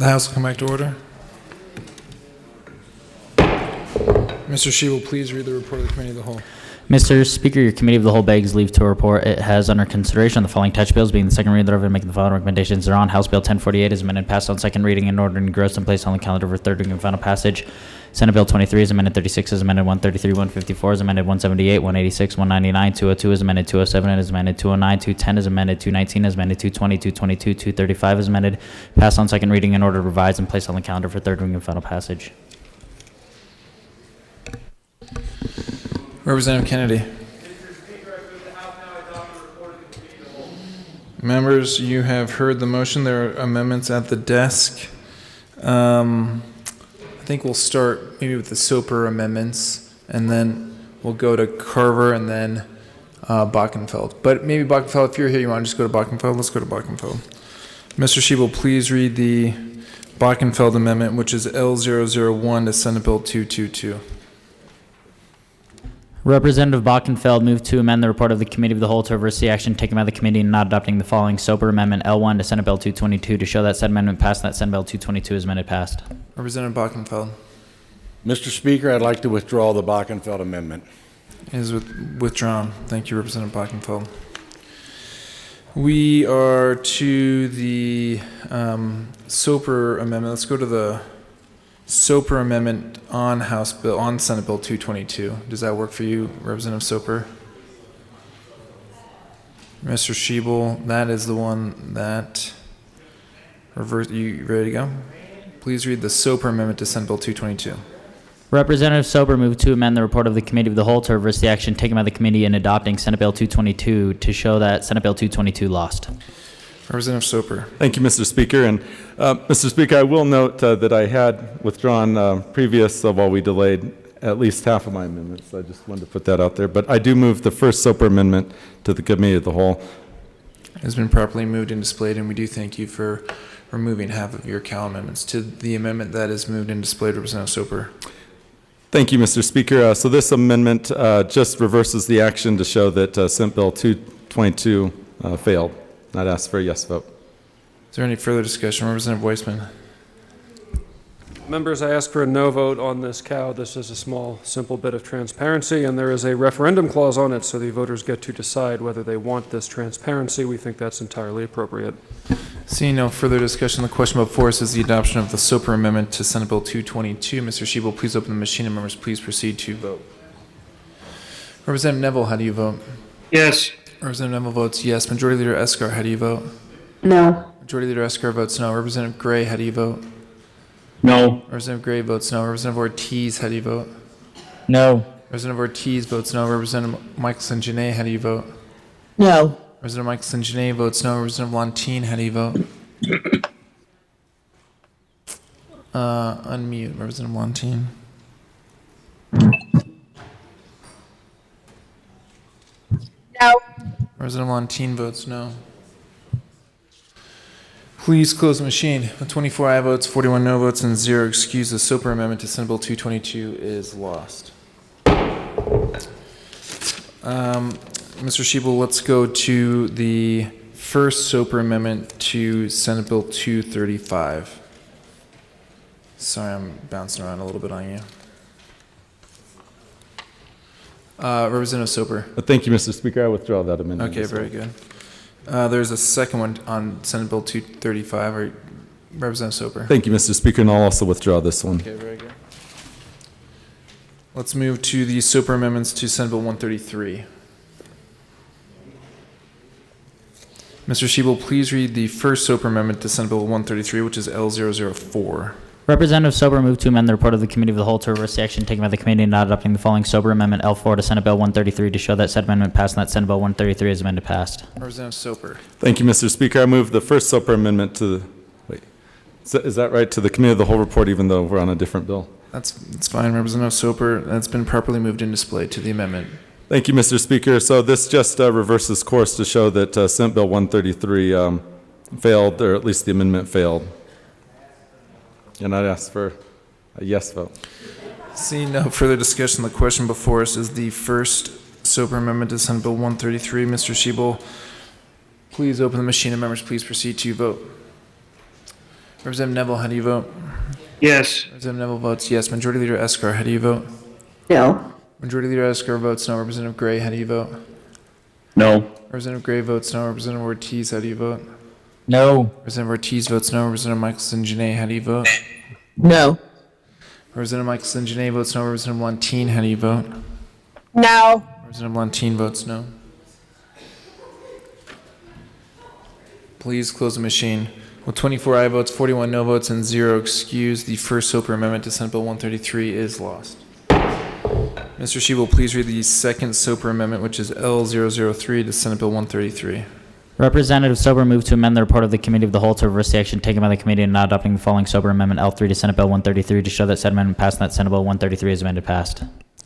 The House will come back to order. Mr. Shebel, please read the report of the Committee of the Whole. Mr. Speaker, your Committee of the Whole begs leave to report it has under consideration the following touch bills, being the second reading thereof and making the following recommendations thereon. House Bill 1048 is amended, passed on second reading in order and engrossed and placed on the calendar for third reading and final passage. Senate Bill 23 is amended, 36 is amended, 133, 154 is amended, 178, 186, 199, 202 is amended, 207 is amended, 209, 210 is amended, 219 is amended, 220, 222, 235 is amended, passed on second reading in order to revise and placed on the calendar for third reading and final passage. Representative Kennedy. Members, you have heard the motion. There are amendments at the desk. I think we'll start maybe with the Soper amendments, and then we'll go to Carver and then Bockenfeld. But maybe Bockenfeld, if you're here, you want to just go to Bockenfeld? Let's go to Bockenfeld. Mr. Shebel, please read the Bockenfeld amendment, which is L001 to Senate Bill 222. Representative Bockenfeld moved to amend the report of the Committee of the Whole to reverse the action taken by the committee in not adopting the following Soper Amendment L1 to Senate Bill 222 to show that said amendment passed and that Senate Bill 222 is amended passed. Representative Bockenfeld. Mr. Speaker, I'd like to withdraw the Bockenfeld amendment. It is withdrawn. Thank you, Representative Bockenfeld. We are to the Soper amendment. Let's go to the Soper amendment on Senate Bill 222. Does that work for you, Representative Soper? Mr. Shebel, that is the one that you ready to go? Please read the Soper amendment to Senate Bill 222. Representative Soper moved to amend the report of the Committee of the Whole to reverse the action taken by the committee in adopting Senate Bill 222 to show that Senate Bill 222 lost. Representative Soper. Thank you, Mr. Speaker. And Mr. Speaker, I will note that I had withdrawn previous while we delayed at least half of my amendments. I just wanted to put that out there. But I do move the first Soper amendment to the Committee of the Whole. It has been properly moved and displayed, and we do thank you for removing half of your Cal amendments. To the amendment that is moved and displayed, Representative Soper. Thank you, Mr. Speaker. So this amendment just reverses the action to show that Senate Bill 222 failed. I'd ask for a yes vote. Is there any further discussion? Representative Weissman. Members, I ask for a no vote on this cow. This is a small, simple bit of transparency, and there is a referendum clause on it, so the voters get to decide whether they want this transparency. We think that's entirely appropriate. Seeing no further discussion, the question before us is the adoption of the Soper amendment to Senate Bill 222. Mr. Shebel, please open the machine, and members, please proceed to vote. Representative Neville, how do you vote? Yes. Representative Neville votes yes. Majority Leader Escar, how do you vote? No. Majority Leader Escar votes no. Representative Gray, how do you vote? No. Representative Gray votes no. Representative Ortiz, how do you vote? No. Representative Ortiz votes no. Representative Michelson Janae, how do you vote? No. Representative Michelson Janae votes no. Representative Lantine, how do you vote? Unmute Representative Lantine. No. Representative Lantine votes no. Please close the machine. With 24 aye votes, 41 no votes, and 0 excused, the Soper amendment to Senate Bill 222 is lost. Mr. Shebel, let's go to the first Soper amendment to Senate Bill 235. Sorry, I'm bouncing around a little bit on you. Representative Soper. Thank you, Mr. Speaker. I withdraw that amendment. Okay, very good. There's a second one on Senate Bill 235. Representative Soper. Thank you, Mr. Speaker, and I'll also withdraw this one. Okay, very good. Let's move to the Soper amendments to Senate Bill 133. Mr. Shebel, please read the first Soper amendment to Senate Bill 133, which is L004. Representative Soper moved to amend the report of the Committee of the Whole to reverse the action taken by the committee in not adopting the following Soper Amendment L4 to Senate Bill 133 to show that said amendment passed and that Senate Bill 133 is amended passed. Representative Soper. Thank you, Mr. Speaker. I move the first Soper amendment to the, wait, is that right, to the Committee of the Whole report, even though we're on a different bill? That's fine, Representative Soper. That's been properly moved and displayed to the amendment. Thank you, Mr. Speaker. So this just reverses course to show that Senate Bill 133 failed, or at least the amendment failed. And I'd ask for a yes vote. Seeing no further discussion, the question before us is the first Soper amendment to Senate Bill 133. Mr. Shebel, please open the machine and members please proceed to vote. Representative Neville, how do you vote? Yes. Representative Neville votes yes. Majority Leader Escar, how do you vote? No. Majority Leader Escar votes no. Representative Gray, how do you vote? No. Representative Gray votes no. Representative Ortiz, how do you vote? No. Representative Ortiz votes no. Representative Michelson Janae, how do you vote? No. Representative Michelson Janae votes no. Representative Lantine, how do you vote? No. Representative Lantine votes no. Please close the machine. With 24 aye votes, 41 no votes, and 0 excused, the first Soper Amendment to Senate Bill 133 is lost. Mr. Shi will please read the second Soper Amendment, which is L003 to Senate Bill 133. Representative Sober moved to amend the report of the Committee of the Whole to reverse the action taken by the committee in not adopting the following Sober Amendment L3 to Senate Bill 133 to show that said amendment passed and that Senate Bill 133 is amended passed.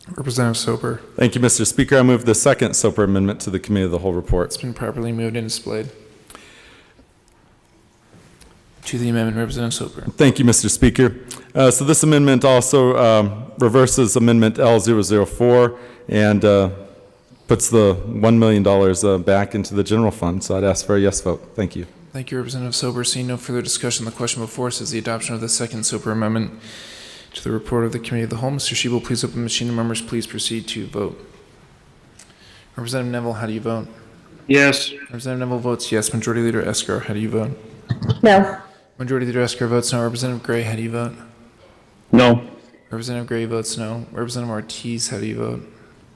Representative Soper. Thank you, Mr. Speaker. I move the second Soper Amendment to the Committee of the Whole report. It's been properly moved and displayed. To the amendment, Representative Soper. Thank you, Mr. Speaker. So this amendment also reverses Amendment L004 and puts the $1 million back into the general fund. So I'd ask for a yes vote. Thank you. Thank you, Representative Soper. Seeing no further discussion, the question before us is the adoption of the second Soper Amendment to the report of the Committee of the Whole. Mr. Shi will please open the machine and members please proceed to vote. Representative Neville, how do you vote? Yes. Representative Neville votes yes. Majority Leader Escar, how do you vote? No. Majority Leader Escar votes no. Representative Gray, how do you vote? No. Representative Gray votes no. Representative Ortiz, how do you vote?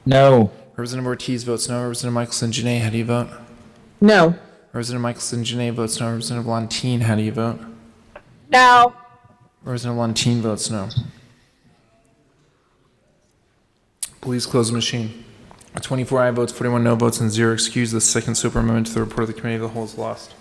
No. Representative Ortiz votes no. Representative Michelson Janae, how do you vote? No. Representative Michelson Janae votes no. Representative Lantine, how do you vote? No. Representative Lantine votes no. Please close the machine. 24 aye votes, 41 no votes, and 0 excused. The second Soper Amendment to the report of the Committee of the Whole is lost.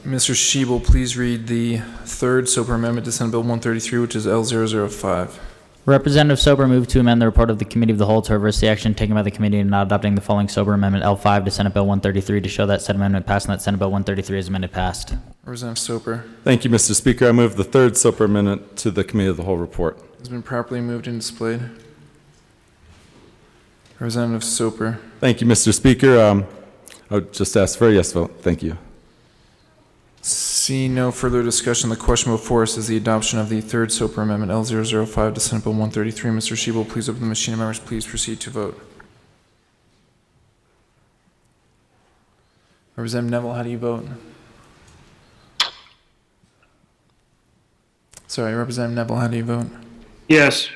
Mr. Shi will please read the third Soper Amendment to Senate Bill 133, which is L005. Representative Sober moved to amend the report of the Committee of the Whole to reverse the action taken by the committee in not adopting the following Sober Amendment L5 to Senate Bill 133 to show that said amendment passed and that Senate Bill 133 is amended passed. Representative Soper. Thank you, Mr. Speaker. I move the third Soper Amendment to the Committee of the Whole report. Has been properly moved and displayed. Representative Soper. Thank you, Mr. Speaker. I would just ask for a yes vote. Thank you. Seeing no further discussion, the question before us is the adoption of the third Soper Amendment L005 to Senate Bill 133. Mr. Shi will please open the machine and members please proceed to vote. Representative Neville, how do you vote? Sorry, Representative Neville, how do you vote? Yes.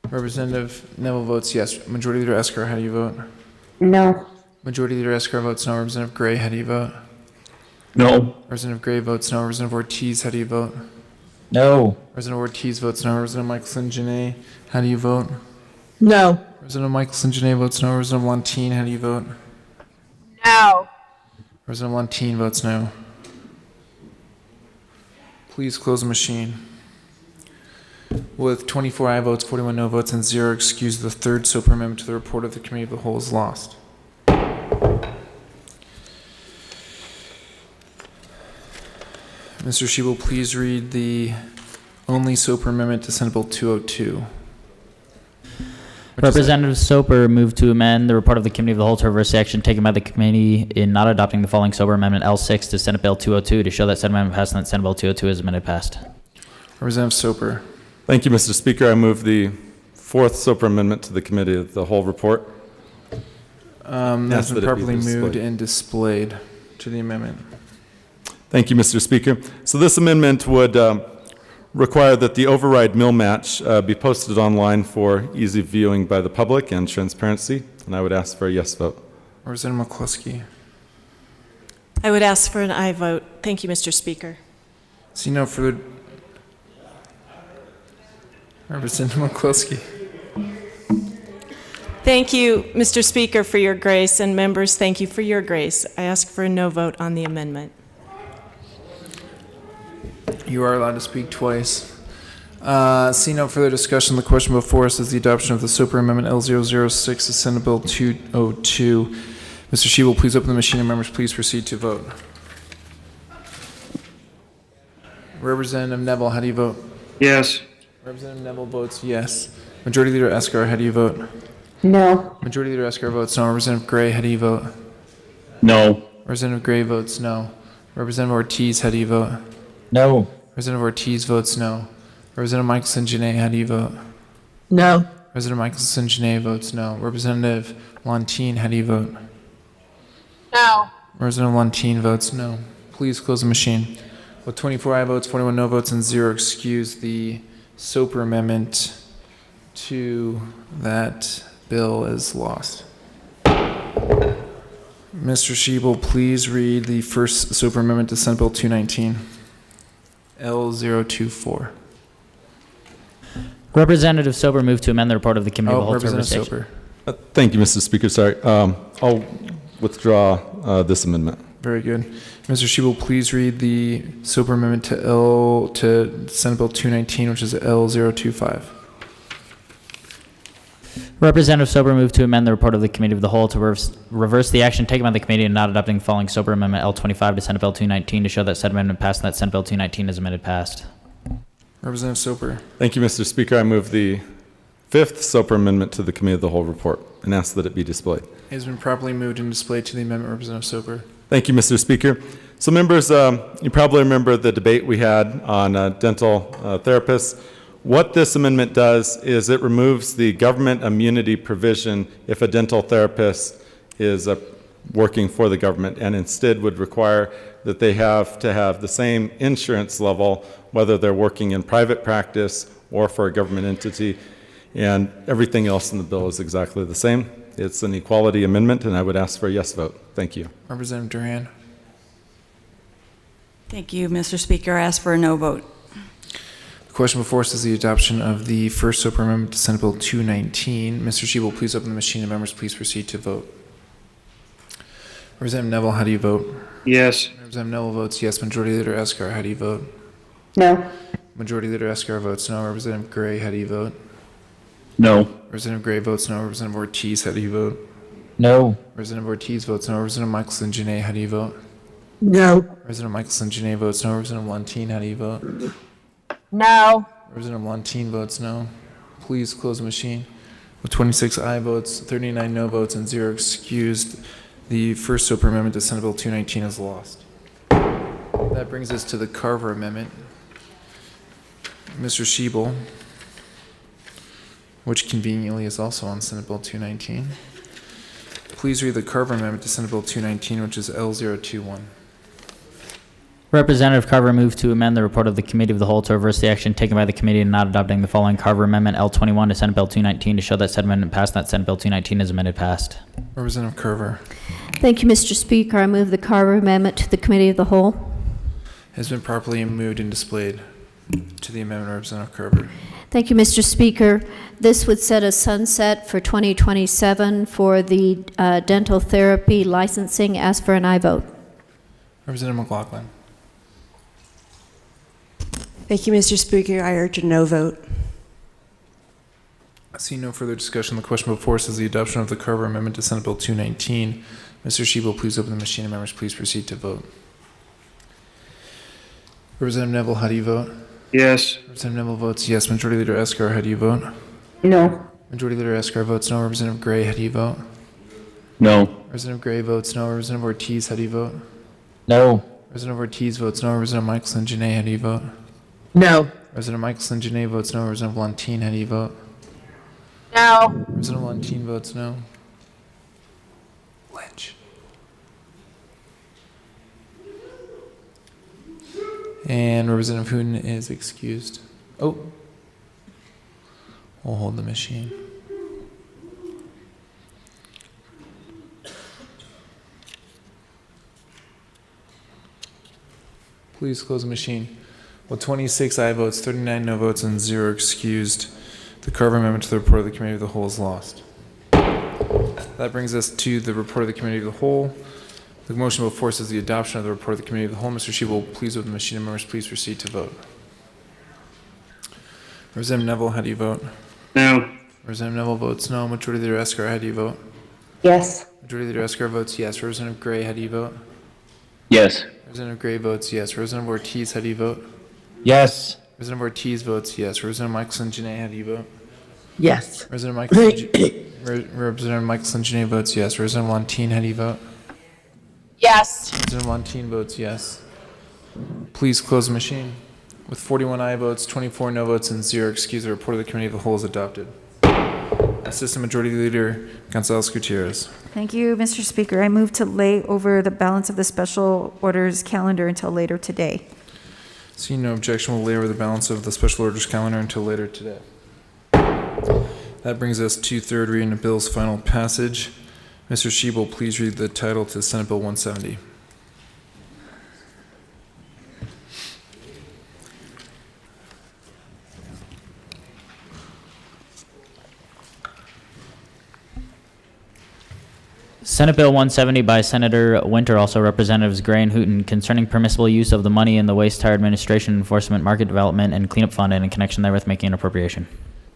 Representative Neville votes yes. Majority Leader Escar, how do you vote? No. Majority Leader Escar votes no. Representative Gray, how do you vote? No. Representative Gray votes no. Representative Ortiz, how do you vote? No. Representative Ortiz votes no. Representative Michelson Janae, how do you vote? No. Representative Michelson Janae votes no. Representative Lantine, how do you vote? No. Representative Lantine votes no. Please close the machine. With 24 aye votes, 41 no votes, and 0 excused, the third Soper Amendment to the report of the Committee of the Whole is lost. Mr. Shi will please read the only Soper Amendment to Senate Bill 202. Representative Soper moved to amend the report of the Committee of the Whole to reverse the action taken by the committee in not adopting the following Sober Amendment L6 to Senate Bill 202 to show that said amendment passed and that Senate Bill 202 is amended passed. Representative Soper. Thank you, Mr. Speaker. I move the fourth Soper Amendment to the Committee of the Whole report. That's been that it be properly moved displayed. and displayed to the amendment. Thank you, Mr. Speaker. So this amendment would require that the override mill match be posted online for easy viewing by the public and transparency, and I would ask for a yes vote. Representative McCluskey. I would ask for an aye vote. Thank you, Mr. Speaker. See no further. Representative McCluskey. Thank you, Mr. Speaker, for your grace, and members, thank you for your grace. I ask for a no vote on the amendment. You are allowed to speak twice. See no further discussion. The question before us is the adoption of the Soper Amendment L006 to Senate Bill 202. Mr. Shi will please open the machine and members please proceed to vote. Representative Neville, how do you vote? Yes. Representative Neville votes yes. Majority Leader Escar, how do you vote? No. Majority Leader Escar votes no. Representative Gray, how do you vote? No. Representative Gray votes no. Representative Ortiz, how do you vote? No. Representative Ortiz votes no. Representative Michelson Janae, how do you vote? No. Representative Michelson Janae votes no. Representative Montine, how do you vote? No. Representative Montine votes no. Please close the machine. With 24 aye votes, 41 no votes, and 0 excused, the Soper amendment to that bill is lost. Mr. Shebel, please read the first Soper amendment to Senate Bill 219. L024. Representative Sober moved to amend the report of the Committee of the Whole to Representative reverse Soper. Thank you, Mr. Speaker. Sorry. I'll withdraw this amendment. Very good. Mr. Shebel, please read the Soper amendment to Senate Bill 219, which is L025. Representative Sober moved to amend the report of the Committee of the Whole to reverse the action taken by the committee in not adopting the following Sober Amendment L25 to Senate Bill 219 to show that said amendment passed and that Senate Bill 219 is amended passed. Representative Soper. Thank you, Mr. Speaker. I move the fifth Soper amendment to the Committee of the Whole report and ask that it be displayed. It has been properly moved and displayed to the amendment. Representative Soper. Thank you, Mr. Speaker. So members, you probably remember the debate we had on dental therapists. What this amendment does is it removes the government immunity provision if a dental therapist is working for the government, and instead would require that they have to have the same insurance level whether they're working in private practice or for a government entity, and everything else in the bill is exactly the same. It's an equality amendment, and I would ask for a yes vote. Thank you. Representative Duran. Thank you, Mr. Speaker. I ask for a no vote. The question before us is the adoption of the first Soper amendment to Senate Bill 219. Mr. Shebel, please open the machine, and members, please proceed to vote. Representative Neville, how do you vote? Yes. Representative Neville votes yes. Majority Leader Escar, how do you vote? No. Majority Leader Escar votes no. Representative Gray, how do you vote? No. Representative Gray votes no. Representative Ortiz, how do you vote? No. Representative Ortiz votes no. Representative Michelson Janae, how do you vote? No. Representative Michelson Janae votes no. Representative Montine, how do you vote? No. Representative Montine votes no. Please close the machine. With 26 aye votes, 39 no votes, and 0 excused, the first Soper amendment to Senate Bill 219 is lost. That brings us to the Carver amendment. Mr. Shebel, which conveniently is also on Senate Bill 219. Please read the Carver amendment to Senate Bill 219, which is L021. Representative Carver moved to amend the report of the Committee of the Whole to reverse the action taken by the committee in not adopting the following Carver Amendment L21 to Senate Bill 219 to show that said amendment passed and that Senate Bill 219 is amended passed. Representative Carver. Thank you, Mr. Speaker. I move the Carver Amendment to the Committee of the Whole. Has been properly moved and displayed to the amendment. Representative Carver. Thank you, Mr. Speaker. This would set a sunset for 2027 for the dental therapy licensing. Ask for an aye vote. Representative McLaughlin. Thank you, Mr. Speaker. I urge a no vote. I see no further discussion. The question before us is the adoption of the Carver Amendment to Senate Bill 219. Mr. Shebel, please open the machine, and members, please proceed to vote. Representative Neville, how do you vote? Yes. Representative Neville votes yes. Majority Leader Escar, how do you vote? No. Majority Leader Escar votes no. Representative Gray, how do you vote? No. Representative Gray votes no. Representative Ortiz, how do you vote? No. Representative Ortiz votes no. Representative Michelson Janae, how do you vote? No. Representative Michelson Janae votes no. Representative Lantine, how do you vote? No. Representative Lantine votes no. Lynch. And Representative Hooten is excused. Oh. We'll hold the machine. Please close the machine. With 26 aye votes, 39 no votes, and 0 excused, the Carver Amendment to the report of the Committee of the Whole is lost. That brings us to the report of the Committee of the Whole. The motion before us is the adoption of the report of the Committee of the Whole. Mr. Shebel, please open the machine, and members, please proceed to vote. Representative Neville, how do you vote? No. Representative Neville votes no. Majority Leader Escar, how do you vote? Yes. Majority Leader Escar votes yes. Representative Gray, how do you vote? Yes. Representative Gray votes yes. Representative Ortiz, how do you vote? Yes. Representative Ortiz votes yes. Representative Michelson Janae, how do you vote? Yes. Representative Michelson Janae votes yes. Representative Lantine, how do you vote? Yes. Representative Montine votes yes. Please close the machine. With 41 aye votes, 24 no votes, and 0 excused, the report of the Committee of the Whole is adopted. Assistant Majority Leader Gonzalez Gutierrez. Thank you, Mr. Speaker. I move to lay over the balance of the special orders calendar until later today. Seeing no objection, we'll lay over the balance of the special orders calendar until later today. That brings us to third reading of bill's final passage. Mr. Shebel, please read the title to Senate Bill 170. Senate Bill 170 by Senator Winter, also Representatives Gray and Hooton, concerning permissible use of the money in the Waste Tire Administration Enforcement Market Development and Cleanup Fund and in connection therewith making an appropriation.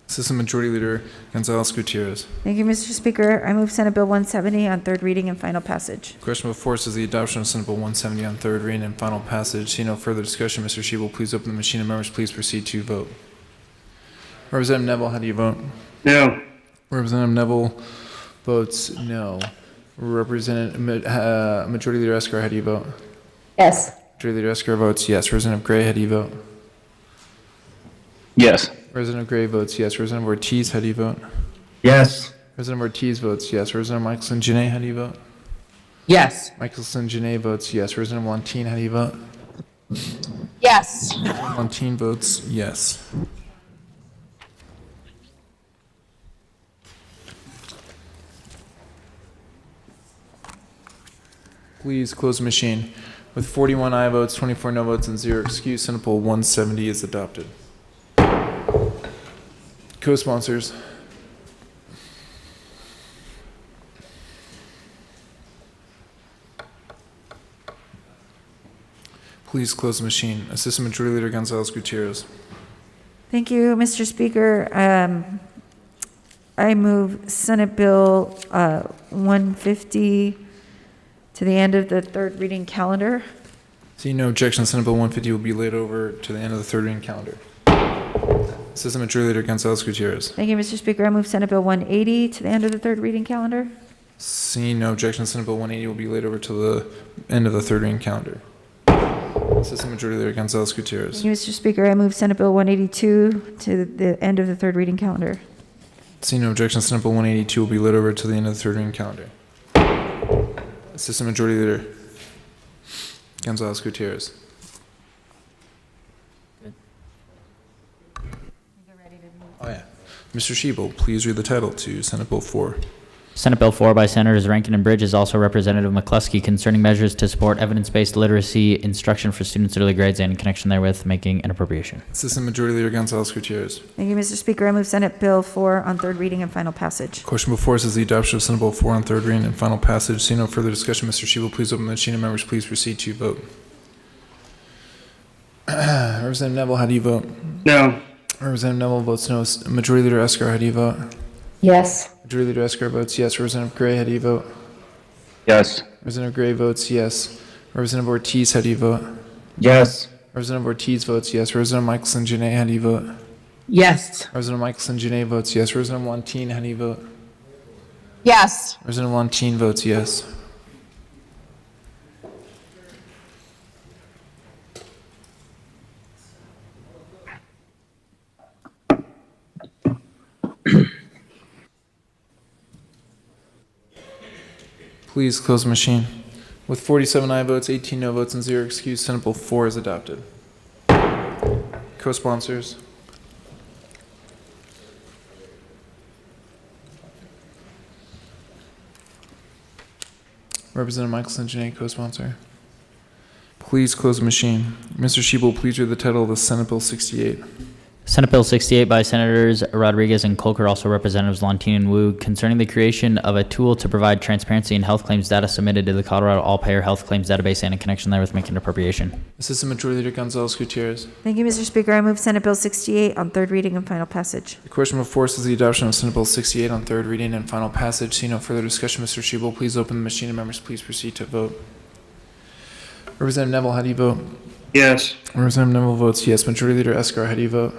Assistant Majority Leader Gonzalez Gutierrez. Thank you, Mr. Speaker. I move Senate Bill 170 on third reading and final passage. Question before us is the adoption of Senate Bill 170 on third reading and final passage. See no further discussion. Mr. Shebel, please open the machine and members please proceed to vote. Representative Neville, how do you vote? No. Representative Neville votes no. Majority Leader Escar, how do you vote? Yes. Majority Leader Escar votes yes. Representative Gray, how do you vote? Yes. Representative Gray votes yes. Representative Ortiz, how do you vote? Yes. Representative Ortiz votes yes. Representative Michelson Janae, how do you vote? Yes. Michelson Janae votes yes. Representative Montine, how do you vote? Yes. Montine votes yes. Please close the machine. With 41 aye votes, 24 no votes, and 0 excuse, Senate Bill 170 is adopted. Co-sponsors. Please close the machine. Assistant Majority Leader Gonzalez Gutierrez. Thank you, Mr. Speaker. I move Senate Bill 150 to the end of the third reading calendar. Seeing no objection, Senate Bill 150 will be laid over to the end of the third reading calendar. Assistant Majority Leader Gonzalez Gutierrez. Thank you, Mr. Speaker. I move Senate Bill 180 to the end of the third reading calendar. Seeing no objection, Senate Bill 180 will be laid over to the end of the third reading calendar. Assistant Majority Leader Gonzalez Gutierrez. Thank you, Mr. Speaker. I move Senate Bill 182 to the end of the third reading calendar. Seeing no objection, Senate Bill 182 will be laid over to the end of the third reading calendar. Assistant Majority Leader Gonzalez Gutierrez. Oh yeah. Mr. Shebel, please read the title to Senate Bill 4. Senate Bill 4 by Senators Rankin and Bridges, also Representative McCluskey, concerning measures to support evidence-based literacy instruction for students' early grades and in connection therewith making an appropriation. Assistant Majority Leader Gonzalez Gutierrez. Thank you, Mr. Speaker. I move Senate Bill 4 on third reading and final passage. Question before us is the adoption of Senate Bill 4 on third reading and final passage. Seeing no further discussion, Mr. Shebel, please open the machine and members please proceed to vote. Representative Neville, how do you vote? No. Representative Neville votes no. Majority Leader Escar, how do you vote? Yes. Majority Leader Escar votes yes. Representative Gray, how do you vote? Yes. Representative Gray votes yes. Representative Ortiz, how do you vote? Yes. Representative Ortiz votes yes. Representative Michelson Janae, how do you vote? Yes. Representative Michelson Janae votes yes. Representative Montine, how do you vote? Yes. Representative Montine votes yes. Please close the machine. With 47 aye votes, 18 no votes, and 0 excuse, Senate Bill 4 is adopted. Co-sponsors. Representative Michelson Janae, co-sponsor. Please close the machine. Mr. Shebel, please read the title of the Senate Bill 68. Senate Bill 68 by Senators Rodriguez and Colker, also Representatives Lontine and Wu, concerning the creation of a tool to provide transparency in health claims data submitted to the Colorado All-Payer Health Claims Database and in connection therewith making an appropriation. Assistant Majority Leader Gonzalez Gutierrez. Thank you, Mr. Speaker. I move Senate Bill 68 on third reading and final passage. The question before us is the adoption of Senate Bill 68 on third reading and final passage. See no further discussion, Mr. Shebel, please open the machine and members please proceed to vote. Representative Neville, how do you vote? Yes. Representative Neville votes yes. Majority Leader Escar, how do you vote?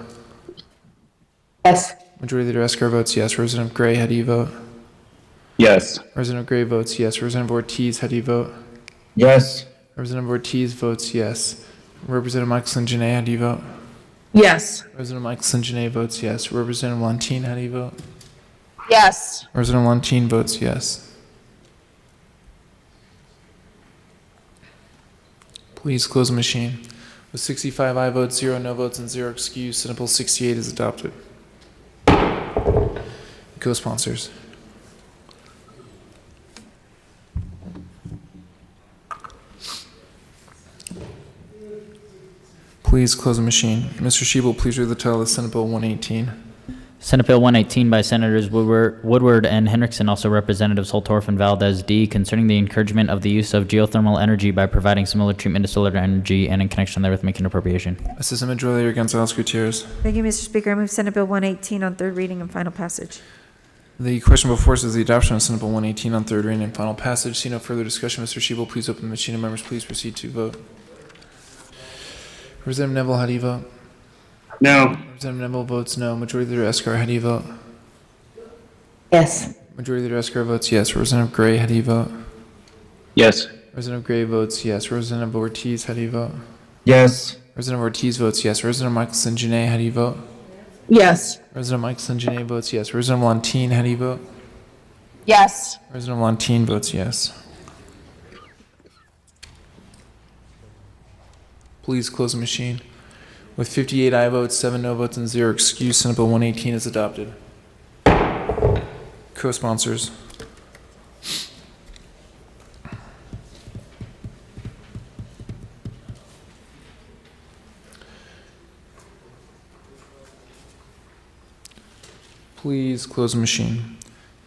Yes. Majority Leader Escar votes yes. Representative Gray, how do you vote? Yes. Representative Gray votes yes. Representative Ortiz, how do you vote? Yes. Representative Ortiz votes yes. Representative Michelson Janae, how do you vote? Yes. Representative Michelson Janae votes yes. Representative Lantine, how do you vote? Yes. Representative Lantine votes yes. Please close the machine. With 65 aye votes, 0 no votes, and 0 excused, Senate Bill 68 is adopted. Co-sponsors. Please close the machine. Mr. Shebel, please read the title of Senate Bill 118. Senate Bill 118 by Senators Woodward and Hendrickson, also Representatives Holtorf and Valdez D, concerning the encouragement of the use of geothermal energy by providing similar treatment to solar energy and in connection therewith making appropriation. Assistant Majority Leader Gonzalez Gutierrez. Thank you, Mr. Speaker. I move Senate Bill 118 on third reading and final passage. The question before us is the adoption of Senate Bill 118 on third reading and final passage. See no further discussion. Mr. Shebel, please open the machine and members please proceed to vote. Representative Neville, how do you vote? No. Representative Neville votes no. Majority Leader Escar, how do you vote? Yes. Majority Leader Escar votes yes. Representative Gray, how do you vote? Yes. Representative Gray votes yes. Representative Ortiz, how do you vote? Yes. Representative Ortiz votes yes. Representative Michelson Janae, how do you vote? Yes. Representative Michelson Janae votes yes. Representative Lantine, how do you vote? Yes. Representative Lantine votes yes. Please close the machine. With 58 aye votes, 7 no votes, and 0 excused, Senate Bill 118 is adopted. Co-sponsors. Please close the machine.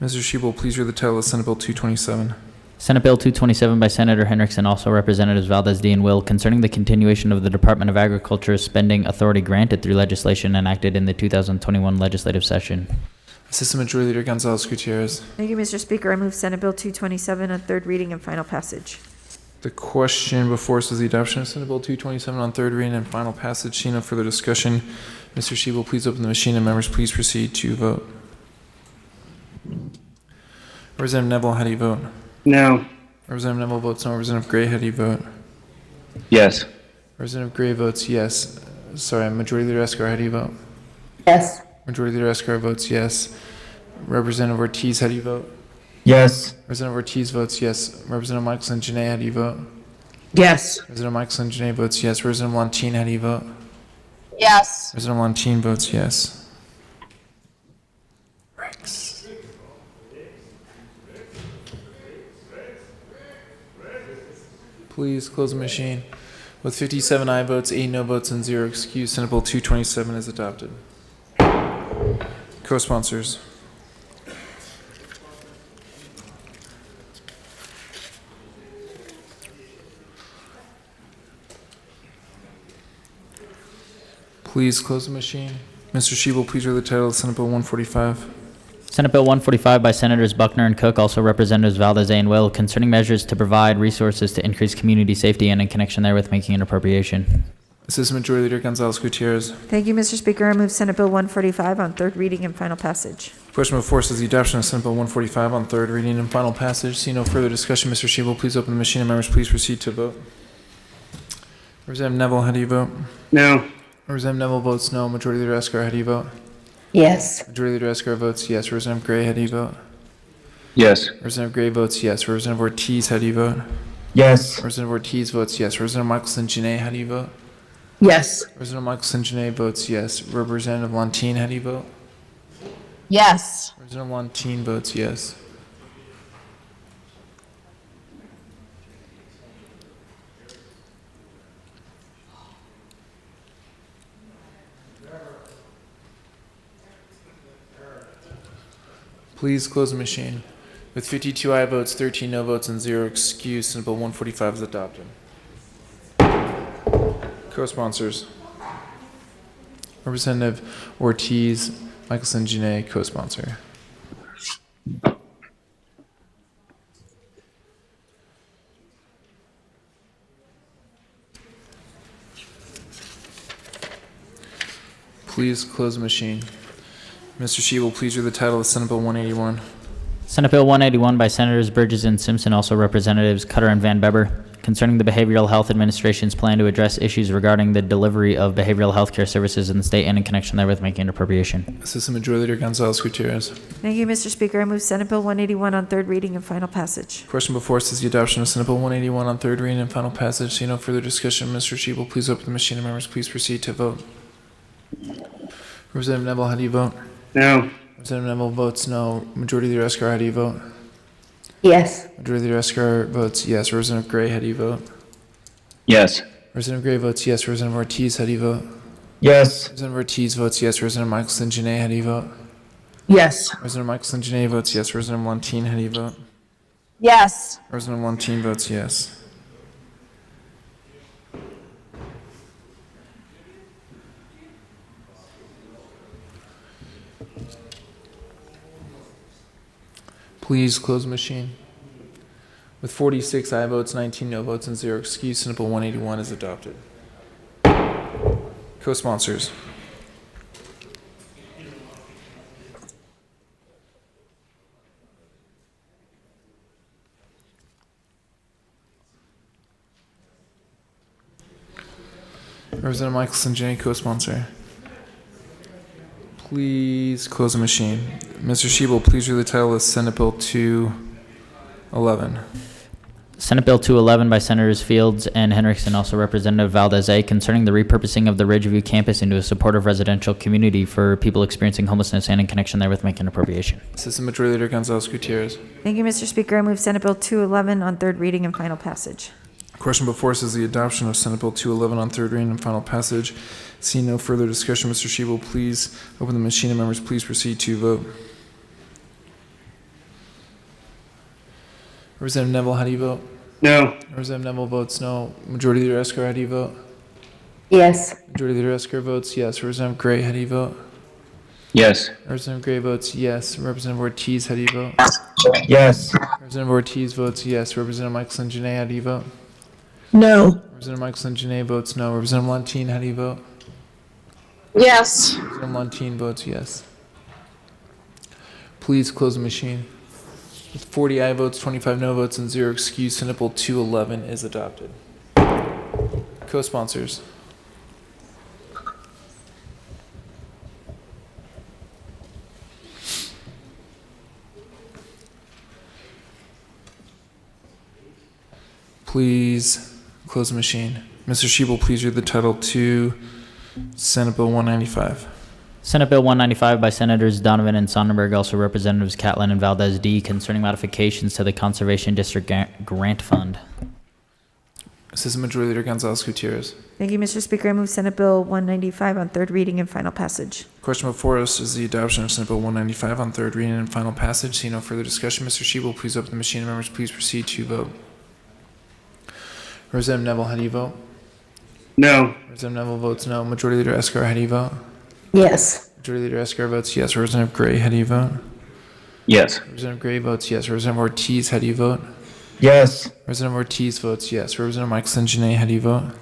Mr. Shebel, please read the title of Senate Bill 227. Senate Bill 227 by Senator Hendrickson, also Representatives Valdez D and Will, concerning the continuation of the Department of Agriculture's spending authority granted through legislation enacted in the 2021 legislative session. Assistant Majority Leader Gonzalez Gutierrez. Thank you, Mr. Speaker. I move Senate Bill 227 on third reading and final passage. The question before us is the adoption of Senate Bill 227 on third reading and final passage. See no further discussion. Mr. Shebel, please open the machine and members please proceed to vote. Representative Neville, how do you vote? No. Representative Neville votes no. Representative Gray, how do you vote? Yes. Representative Gray votes yes. Sorry, Majority Leader Escar, how do you vote? Yes. Majority Leader Escar votes yes. Representative Ortiz, how do you vote? Yes. Representative Ortiz votes yes. Representative Michelson Janae, how do you vote? Yes. Representative Michelson Janae votes yes. Representative Lantine, how do you vote? Yes. Representative Lantine votes yes. Rex. Please close the machine. With 57 aye votes, 8 no votes, and 0 excused, Senate Bill 227 is adopted. Co-sponsors. Please close the machine. Mr. Shebel, please read the title of Senate Bill 145. Senate Bill 145 by Senators Buckner and Cook, also Representatives Valdez and Will, concerning measures to provide resources to increase community safety and in connection therewith making an appropriation. Assistant Majority Leader Gonzalez Gutierrez. Thank you, Mr. Speaker. I move Senate Bill 145 on third reading and final passage. Question before us is the adoption of Senate Bill 145 on third reading and final passage. See no further discussion. Mr. Shebel, please open the machine and members please proceed to vote. Representative Neville, how do you vote? No. Representative Neville votes no. Majority Leader Escar, how do you vote? Yes. Majority Leader Escar votes yes. Representative Gray, how do you vote? Yes. Representative Gray votes yes. Representative Ortiz, how do you vote? Yes. Representative Ortiz votes yes. Representative Michelson Janae, how do you vote? Yes. Representative Michelson Janae votes yes. Representative Lantine, how do you vote? Yes. Representative Lantine votes yes. Please close the machine. With 52 aye votes, 13 no votes, and 0 excused, Senate Bill 145 is adopted. Co-sponsors. Representative Ortiz, Michelson Janae, co-sponsor. Please close the machine. Mr. Shebel, please read the title of Senate Bill 181. Senate Bill 181 by Senators Burgess and Simpson, also Representatives Cutter and Van Beber, concerning the Behavioral Health Administration's plan to address issues regarding the delivery of behavioral health care services in the state and in connection therewith making an appropriation. Assistant Majority Leader Gonzalez Gutierrez. Thank you, Mr. Speaker. I move Senate Bill 181 on third reading and final passage. Question before us is the adoption of Senate Bill 181 on third reading and final passage. Seeing no further discussion, Mr. Shebel, please open the machine and members please proceed to vote. Representative Neville, how do you vote? No. Representative Neville votes no. Majority Leader Escar, how do you vote? Yes. Majority Leader Escar votes yes. Representative Gray, how do you vote? Yes. Representative Gray votes yes. Representative Ortiz, how do you vote? Yes. Representative Ortiz votes yes. Representative Michelson Janae, how do you vote? Yes. Representative Michelson Janae votes yes. Representative Montine, how do you vote? Yes. Representative Montine votes yes. Please close the machine. With 46 aye votes, 19 no votes, and 0 excuse, Senate Bill 181 is adopted. Co-sponsors. Representative Michelson Janae, co-sponsor. Please close the machine. Mr. Shebel, please read the title of Senate Bill 211. Senate Bill 211 by Senators Fields and Henriksen, also Representative Valdez-A, concerning the repurposing of the Ridgeview campus into a supportive residential community for people experiencing homelessness and in connection therewith making an appropriation. Assistant Majority Leader Gonzalez Gutierrez. Thank you, Mr. Speaker. I move Senate Bill 211 on third reading and final passage. Question before us is the adoption of Senate Bill 211 on third reading and final passage. Seeing no further discussion, Mr. Shebel, please open the machine and members please proceed to vote. Representative Neville, how do you vote? No. Representative Neville votes no. Majority Leader Escar, how do you vote? Yes. Majority Leader Escar votes yes. Representative Gray, how do you vote? Yes. Representative Gray votes yes. Representative Ortiz, how do you vote? Yes. Representative Ortiz votes yes. Representative Michelson Janae, how do you vote? No. Representative Michelson Janae votes no. Representative Montine, how do you vote? Yes. Representative Montine votes yes. Please close the machine. With 40 aye votes, 25 no votes, and 0 excuse, Senate Bill 211 is adopted. Co-sponsors. Please close the machine. Mr. Shebel, please read the title to Senate Bill 195. Senate Bill 195 by Senators Donovan and Sonnenberg, also Representatives Catlin and Valdez-D, concerning modifications to the Conservation District Grant Fund. Assistant Majority Leader Gonzalez Gutierrez. Thank you, Mr. Speaker. I move Senate Bill 195 on third reading and final passage. Question before us is the adoption of Senate Bill 195 on third reading and final passage. Seeing no further discussion, Mr. Shebel, please open the machine and members please proceed to vote. Representative Neville, how do you vote? No. Representative Neville votes no. Majority Leader Escar, how do you vote? Yes. Majority Leader Escar votes yes. Representative Gray, how do you vote? Yes. Representative Gray votes yes. Representative Ortiz, how do you vote? Yes. Representative Ortiz votes yes. Representative Michelson Janae, how do you vote?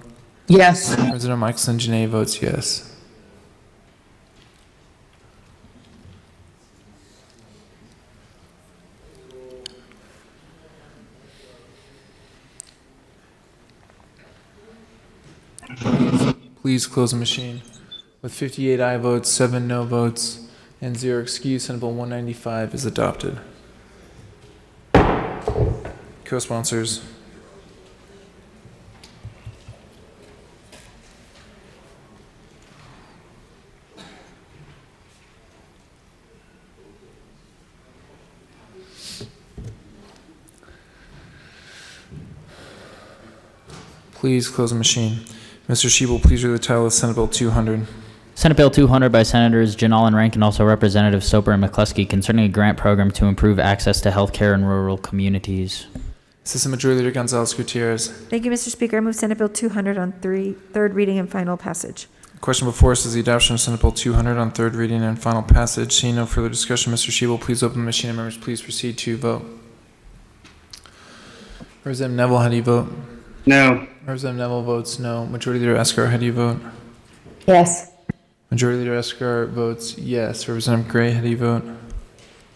Yes. Representative Michelson Janae votes yes. Please close the machine. With 58 aye votes, 7 no votes, and 0 excuse, Senate Bill 195 is adopted. Co-sponsors. Please close the machine. Mr. Shebel, please read the title of Senate Bill 200. Senate Bill 200 by Senators Janal and Rankin, also Representative Soper and McCluskey, concerning a grant program to improve access to health care in rural communities. Assistant Majority Leader Gonzalez Gutierrez. Thank you, Mr. Speaker. I move Senate Bill 200 on third reading and final passage. Question before us is the adoption of Senate Bill 200 on third reading and final passage. Seeing no further discussion, Mr. Shebel, please open the machine and members please proceed to vote. Representative Neville, how do you vote? No. Representative Neville votes no. Majority Leader Escar, how do you vote? Yes. Majority Leader Escar votes yes. Representative Gray, how do you vote?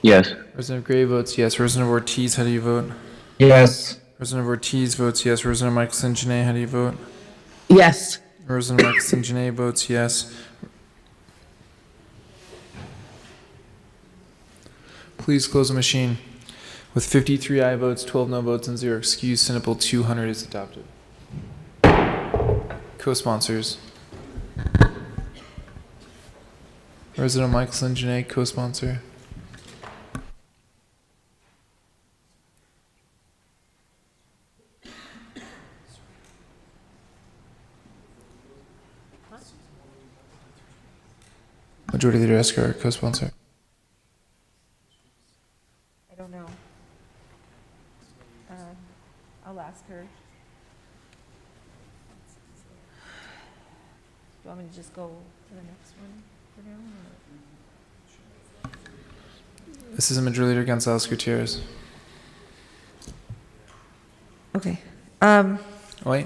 Yes. Representative Gray votes yes. Representative Ortiz, how do you vote? Yes. Representative Ortiz votes yes. Representative Michelson Janae, how do you vote? Yes. Representative Michelson Janae votes yes. Please close the machine. With 53 aye votes, 12 no votes, and 0 excused, Senate Bill 200 is adopted. Co-sponsors. Representative Michelson Janae, co-sponsor. Majority Leader Escar, co-sponsor. I don't know. I'll ask her. Do you want me to just go to the next one for now? This is Majority Leader Gonzalez Gutierrez. Okay. Wait.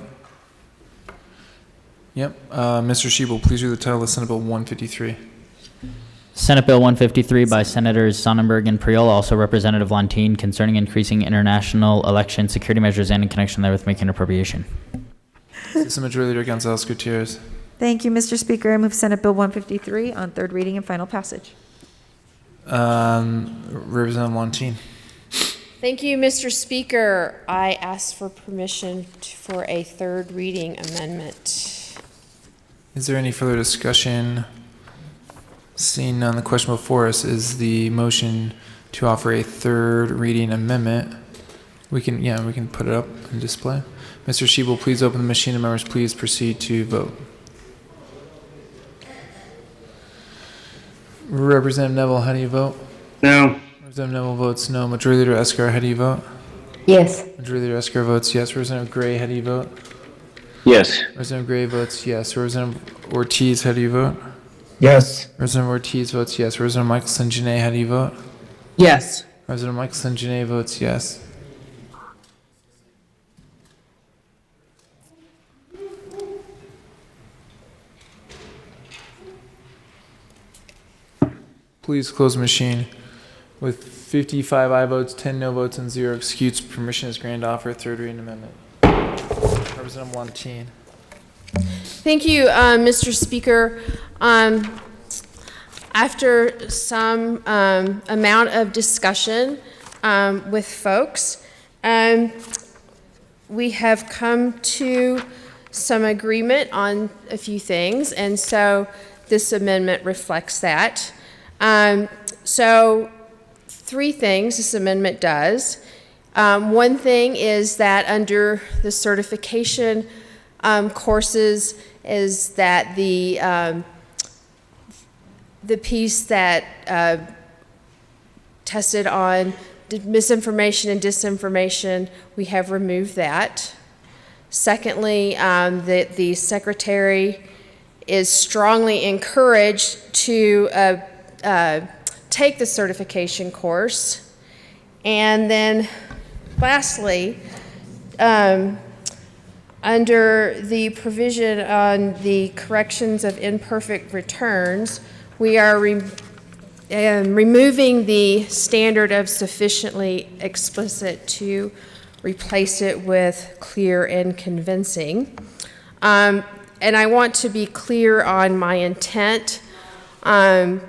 Yep. Mr. Shebel, please read the title of Senate Bill 153. Senate Bill 153 by Senators Sonnenberg and Priola, also Representative Lantine, concerning increasing international election security measures and in connection therewith making appropriation. This is Majority Leader Gonzalez Gutierrez. Thank you, Mr. Speaker. I move Senate Bill 153 on third reading and final passage. Representative Lantine. Thank you, Mr. Speaker. I ask for permission for a third reading amendment. Is there any further discussion? Seeing none, the question before us is the motion to offer a third reading amendment. We can put it up and display. Mr. Shebel, please open the machine and members please proceed to vote. Representative Neville, how do you vote? No. Representative Neville votes no. Majority Leader Escar, how do you vote? Yes. Majority Leader Escar votes yes. Representative Gray, how do you vote? Yes. Representative Gray votes yes. Representative Ortiz, how do you vote? Yes. Representative Ortiz votes yes. Representative Michelson Janae, how do you vote? Yes. Representative Michelson Janae votes yes. Please close the machine. With 55 aye votes, 10 no votes, and 0 excused, permission is granted to offer a third reading amendment. Representative Lantine. Thank you, Mr. Speaker. After some amount of discussion with folks, we have come to some agreement on a few things, and so this amendment reflects that. So 3 things this amendment does. One thing is that under the certification courses is that the piece that tested on misinformation and disinformation, we have removed that. Secondly, the secretary is strongly encouraged to take the certification course. And then lastly, under the provision on the corrections of imperfect returns, we are removing the standard of sufficiently explicit to replace it with clear and convincing. And I want to be clear on my intent on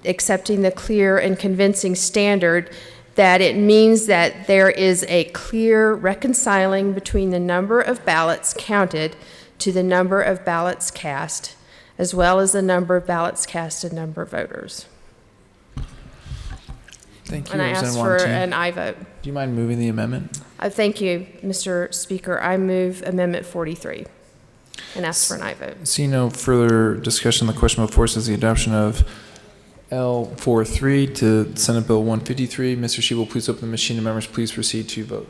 accepting the clear and convincing standard, that it means that there is a clear reconciling between the number of ballots counted to the number of ballots cast, as well as the number of ballots cast and number of voters. Thank you, And I ask Representative for Lantine. an aye vote. Do you mind moving the amendment? Thank you, Mr. Speaker. I move Amendment 43 and ask for an aye vote. Seeing no further discussion, the question before us is the adoption of L43 to Senate Bill 153. Mr. Shebel, please open the machine and members please proceed to vote.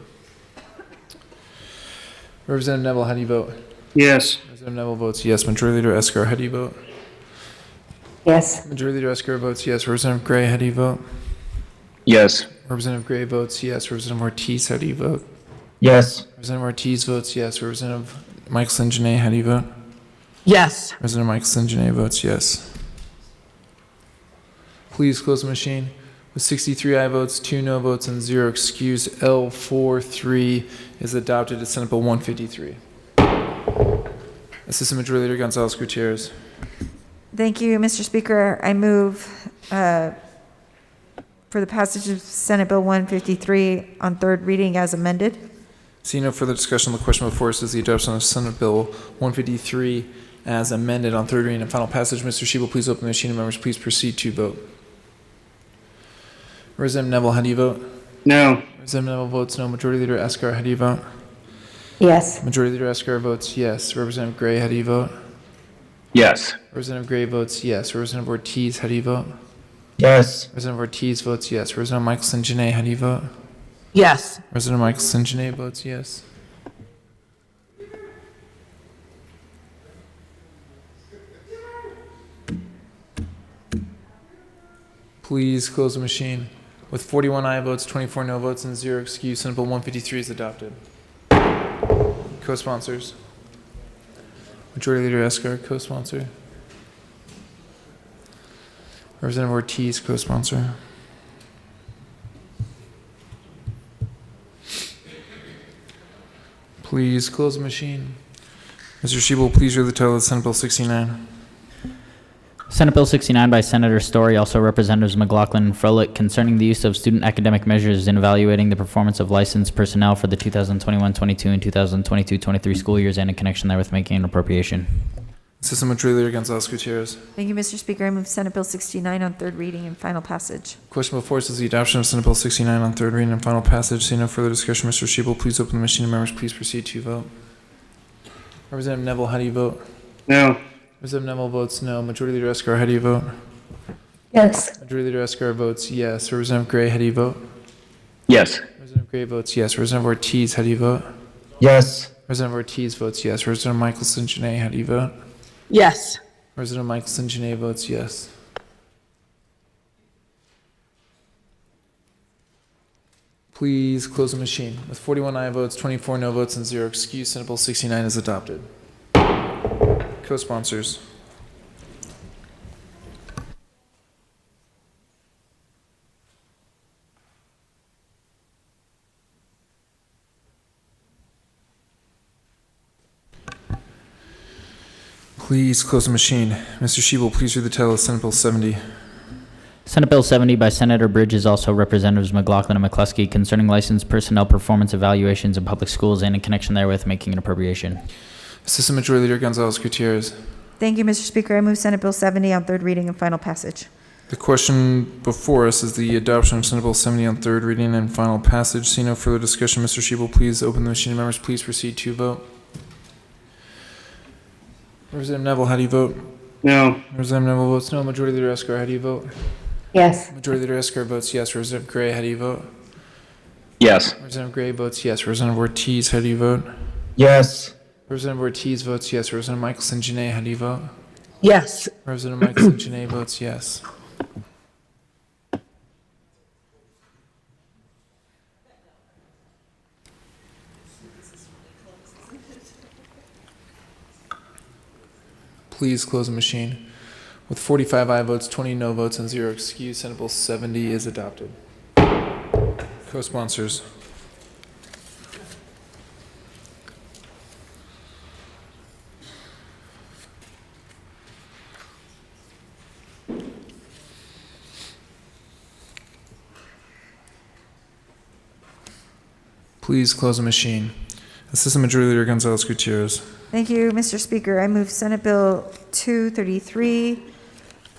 Representative Neville, how do you vote? Yes. Representative Neville votes yes. Majority Leader Escar, how do you vote? Yes. Majority Leader Escar votes yes. Representative Gray, how do you vote? Yes. Representative Gray votes yes. Representative Ortiz, how do you vote? Yes. Representative Ortiz votes yes. Representative Michelson Janae, how do you vote? Yes. Representative Michelson Janae votes yes. Please close the machine. With 63 aye votes, 2 no votes, and 0 excused, L43 is adopted as Senate Bill 153. Assistant Majority Leader Gonzalez Gutierrez. Thank you, Mr. Speaker. I move for the passage of Senate Bill 153 on third reading as amended. Seeing no further discussion, the question before us is the adoption of Senate Bill 153 as amended on third reading and final passage. Mr. Shebel, please open the machine and members please proceed to vote. Representative Neville, how do you vote? No. Representative Neville votes no. Majority Leader Escar, how do you vote? Yes. Majority Leader Escar votes yes. Representative Gray, how do you vote? Yes. Representative Gray votes yes. Representative Ortiz, how do you vote? Yes. Representative Ortiz votes yes. Representative Michelson Janae, how do you vote? Yes. Representative Michelson Janae votes yes. Please close the machine. With 41 aye votes, 24 no votes, and 0 excused, Senate Bill 153 is adopted. Co-sponsors. Majority Leader Escar, co-sponsor. Representative Ortiz, co-sponsor. Please close the machine. Mr. Shebel, please read the title of Senate Bill 69. Senate Bill 69 by Senator Story, also Representatives McLaughlin and Froelich, concerning the use of student academic measures in evaluating the performance of licensed personnel for the 2021-22 and 2022-23 school years and in connection therewith making an appropriation. Assistant Majority Leader Gonzalez Gutierrez. Thank you, Mr. Speaker. I move Senate Bill 69 on third reading and final passage. Question before us is the adoption of Senate Bill 69 on third reading and final passage. Seeing no further discussion, Mr. Shebel, please open the machine and members please proceed to vote. Representative Neville, how do you vote? No. Representative Neville votes no. Majority Leader Escar, how do you vote? Yes. Majority Leader Escar votes yes. Representative Gray, how do you vote? Yes. Representative Gray votes yes. Representative Ortiz, how do you vote? Yes. Representative Ortiz votes yes. Representative Michelson Janae, how do you vote? Yes. Representative Michelson Janae votes yes. Please close the machine. With 41 aye votes, 24 no votes, and 0 excused, Senate Bill 69 is adopted. Co-sponsors. Please close the machine. Mr. Shebel, please read the title of Senate Bill 70. Senate Bill 70 by Senator Bridges, also Representatives McLaughlin and McCluskey, concerning licensed personnel performance evaluations in public schools and in connection therewith making an appropriation. Assistant Majority Leader Gonzalez Gutierrez. Thank you, Mr. Speaker. I move Senate Bill 70 on third reading and final passage. The question before us is the adoption of Senate Bill 70 on third reading and final passage. See no further discussion. Mr. Shebel, please open the machine. Members, please proceed to vote. Representative Neville, how do you vote? No. Representative Neville votes no. Majority Leader Escar, how do you vote? Yes. Majority Leader Escar votes yes. Representative Gray, how do you vote? Yes. Representative Gray votes yes. Representative Ortiz, how do you vote? Yes. Representative Ortiz votes yes. Representative Michelson Janae, how do you vote? Yes. Representative Michelson Janae votes yes. Please close the machine. With 45 aye votes, 20 no votes, and 0 excused, Senate Bill 70 is adopted. Co-sponsors. Please close the machine. Assistant Majority Leader Gonzalez Gutierrez. Thank you, Mr. Speaker. I move Senate Bill 233.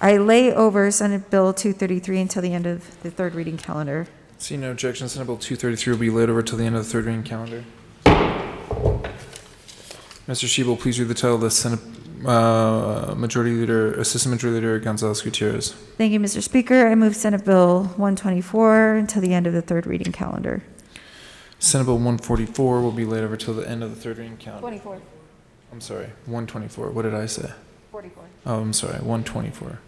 I lay over Senate Bill 233 until the end of the third reading calendar. See no objection. Senate Bill 233 will be laid over till the end of the third reading calendar. Mr. Shebel, please read the title of the Senate Assistant Majority Leader Gonzalez Gutierrez. Thank you, Mr. Speaker. I move Senate Bill 124 until the end of the third reading calendar. Senate Bill 144 will be laid over till the end of the third reading calendar. 24. I'm sorry, 124. What did I say? 44. Oh, I'm sorry, 124.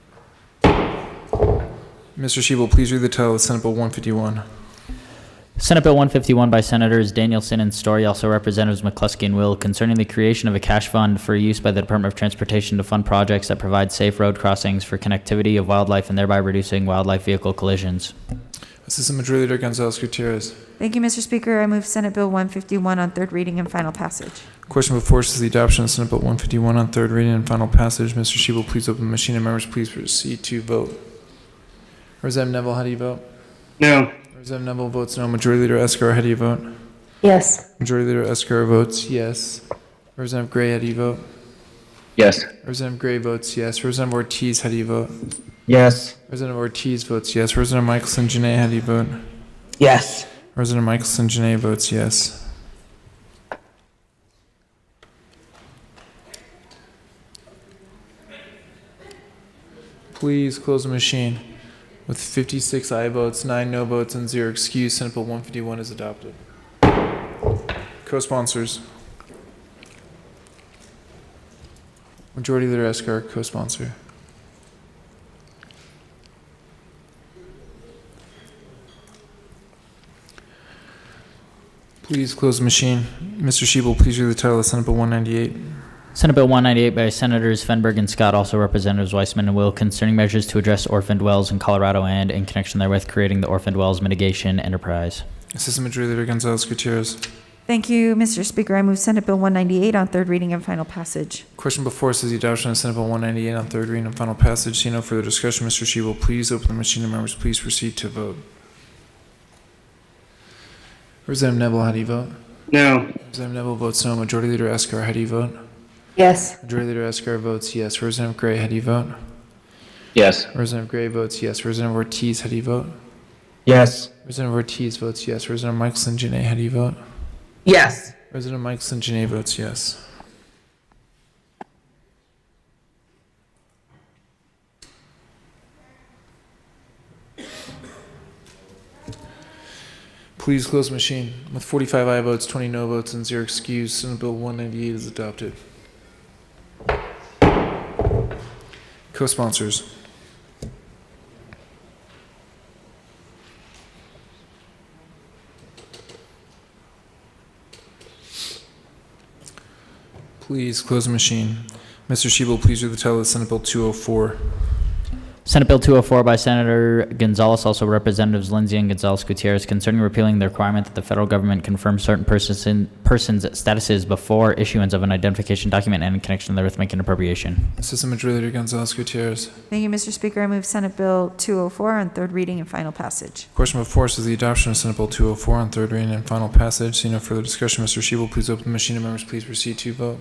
Mr. Shebel, please read the title of Senate Bill 151. Senate Bill 151 by Senators Danielson and Story, also Representatives McCluskey and Will, concerning the creation of a cash fund for use by the Department of Transportation to fund projects that provide safe road crossings for connectivity of wildlife and thereby reducing wildlife vehicle collisions. Assistant Majority Leader Gonzalez Gutierrez. Thank you, Mr. Speaker. I move Senate Bill 151 on third reading and final passage. Question before us is the adoption of Senate Bill 151 on third reading and final passage. Mr. Shebel, please open the machine and members please proceed to vote. Representative Neville, how do you vote? No. Representative Neville votes no. Majority Leader Escar, how do you vote? Yes. Majority Leader Escar votes yes. Representative Gray, how do you vote? Yes. Representative Gray votes yes. Representative Ortiz, how do you vote? Yes. Representative Ortiz votes yes. Representative Michelson Janae, how do you vote? Yes. Representative Michelson Janae votes yes. Please close the machine. With 56 aye votes, 9 no votes, and 0 excused, Senate Bill 151 is adopted. Co-sponsors. Majority Leader Escar, co-sponsor. Please close the machine. Mr. Shebel, please read the title of Senate Bill 198. Senate Bill 198 by Senators Fenberg and Scott, also Representatives Weissman and Will, concerning measures to address orphaned wells in Colorado and, in connection therewith, creating the Orphaned Wells Mitigation Enterprise. Assistant Majority Leader Gonzalez Gutierrez. Thank you, Mr. Speaker. I move Senate Bill 198 on third reading and final passage. Question before us is the adoption of Senate Bill 198 on third reading and final passage. Seeing no further discussion, Mr. Shebel, please open the machine and members please proceed to vote. Representative Neville, how do you vote? No. Representative Neville votes no. Majority Leader Escar, how do you vote? Yes. Majority Leader Escar votes yes. Representative Gray, how do you vote? Yes. Representative Gray votes yes. Representative Ortiz, how do you vote? Yes. Representative Ortiz votes yes. Representative Michelson Janae, how do you vote? Yes. Representative Michelson Janae votes yes. Please close the machine. With 45 aye votes, 20 no votes, and 0 excused, Senate Bill 198 is adopted. Co-sponsors. Please close the machine. Mr. Shebel, please read the title of Senate Bill 204. Senate Bill 204 by Senator Gonzalez, also Representatives Lindsay and Gonzalez Gutierrez, concerning repealing the requirement that the federal government confirm certain persons' statuses before issuance of an identification document and in connection therewith making appropriation. Assistant Majority Leader Gonzalez Gutierrez. Thank you, Mr. Speaker. I move Senate Bill 204 on third reading and final passage. Question before us is the adoption of Senate Bill 204 on third reading and final passage. Seeing no further discussion, Mr. Shebel, please open the machine and members please proceed to vote.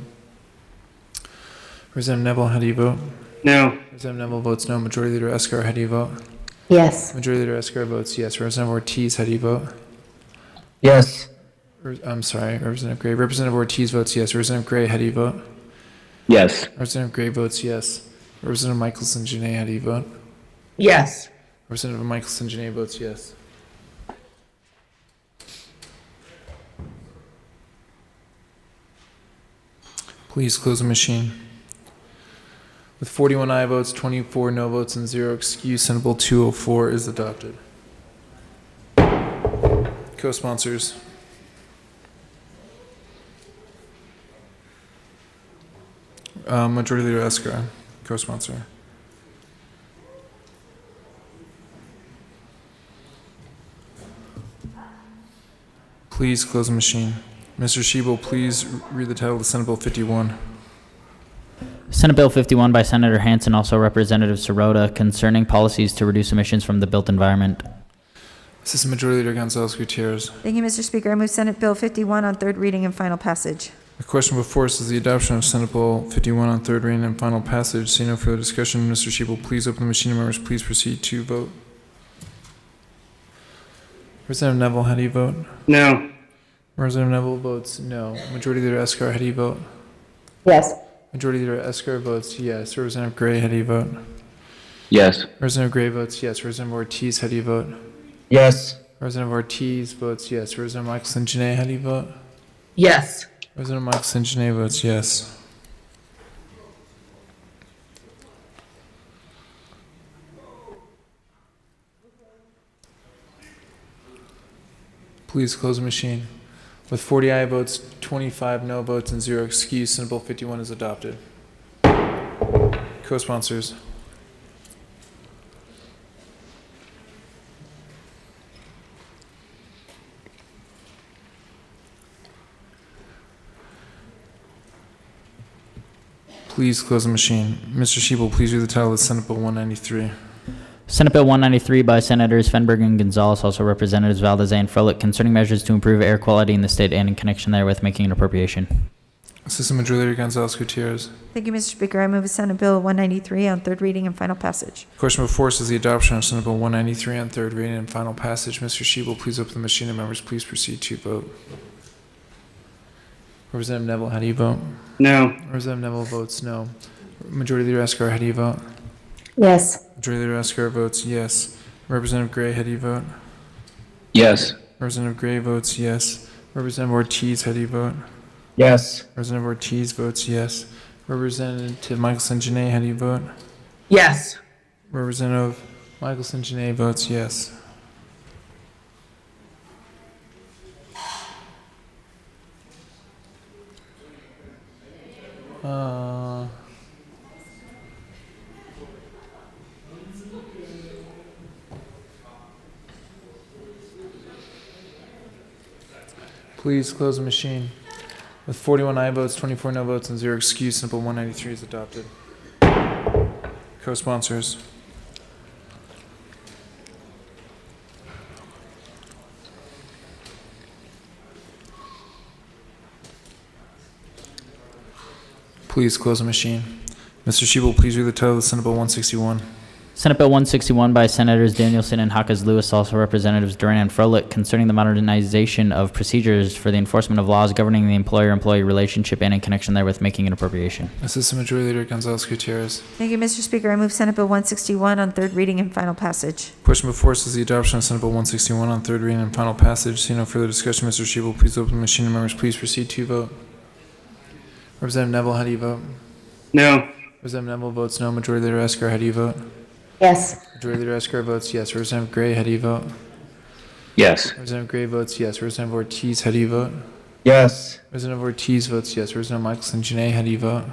Representative Neville, how do you vote? No. Representative Neville votes no. Majority Leader Escar, how do you vote? Yes. Majority Leader Escar votes yes. Representative Ortiz, how do you vote? Yes. I'm sorry, Representative Gray. Representative Ortiz votes yes. Representative Gray, how do you vote? Yes. Representative Gray votes yes. Representative Michelson Janae, how do you vote? Yes. Representative Michelson Janae votes yes. Please close the machine. With 41 aye votes, 24 no votes, and 0 excused, Senate Bill 204 is adopted. Co-sponsors. Majority Leader Escar, co-sponsor. Please close the machine. Mr. Shebel, please read the title of Senate Bill 51. Senate Bill 51 by Senator Hansen, also Representative Sirota, concerning policies to reduce emissions from the built environment. Assistant Majority Leader Gonzalez Gutierrez. Thank you, Mr. Speaker. I move Senate Bill 51 on third reading and final passage. The question before us is the adoption of Senate Bill 51 on third reading and final passage. Seeing no further discussion, Mr. Shebel, please open the machine and members please proceed to vote. Representative Neville, how do you vote? No. Representative Neville votes no. Majority Leader Escar, how do you vote? Yes. Majority Leader Escar votes yes. Representative Gray, how do you vote? Yes. Representative Gray votes yes. Representative Ortiz, how do you vote? Yes. Representative Ortiz votes yes. Representative Michelson Janae, how do you vote? Yes. Representative Michelson Janae votes yes. Please close the machine. With 40 aye votes, 25 no votes, and 0 excused, Senate Bill 51 is adopted. Co-sponsors. Please close the machine. Mr. Shebel, please read the title of Senate Bill 193. Senate Bill 193 by Senators Fenberg and Gonzalez, also Representatives Valdez and Froelich, concerning measures to improve air quality in the state and in connection therewith making an appropriation. Assistant Majority Leader Gonzalez Gutierrez. Thank you, Mr. Speaker. I move Senate Bill 193 on third reading and final passage. Question before us is the adoption of Senate Bill 193 on third reading and final passage. Mr. Shebel, please open the machine and members please proceed to vote. Representative Neville, how do you vote? No. Representative Neville votes no. Majority Leader Escar, how do you vote? Yes. Majority Leader Escar votes yes. Representative Gray, how do you vote? Yes. Representative Gray votes yes. Representative Ortiz, how do you vote? Yes. Representative Ortiz votes yes. Representative Michelson-Janae, how do you vote? Yes. Representative Michelson-Janae votes yes. Please close the machine. With 41 aye votes, 24 no votes, and 0 excused, Senate Bill 193 is adopted. Co-sponsors. Please close the machine. Mr. Shebel, please read the title of Senate Bill 161. Senate Bill 161 by Senators Danielson and Hawkes Lewis, also Representatives Duran and Froelich, concerning the modernization of procedures for the enforcement of laws governing the employer-employee relationship and in connection therewith making an appropriation. Assistant Majority Leader Gonzalez Gutierrez. Thank you, Mr. Speaker. I move Senate Bill 161 on third reading and final passage. Question before us is the adoption of Senate Bill 161 on third reading and final passage. Seeing no further discussion, Mr. Shebel, please open the machine and members please proceed to vote. Representative Neville, how do you vote? No. Representative Neville votes no. Majority Leader Escar, how do you vote? Yes. Majority Leader Escar votes yes. Representative Gray, how do you vote? Yes. Representative Gray votes yes. Representative Ortiz, how do you vote? Yes. Representative Ortiz votes yes. Representative Michelson-Janae, how do you vote?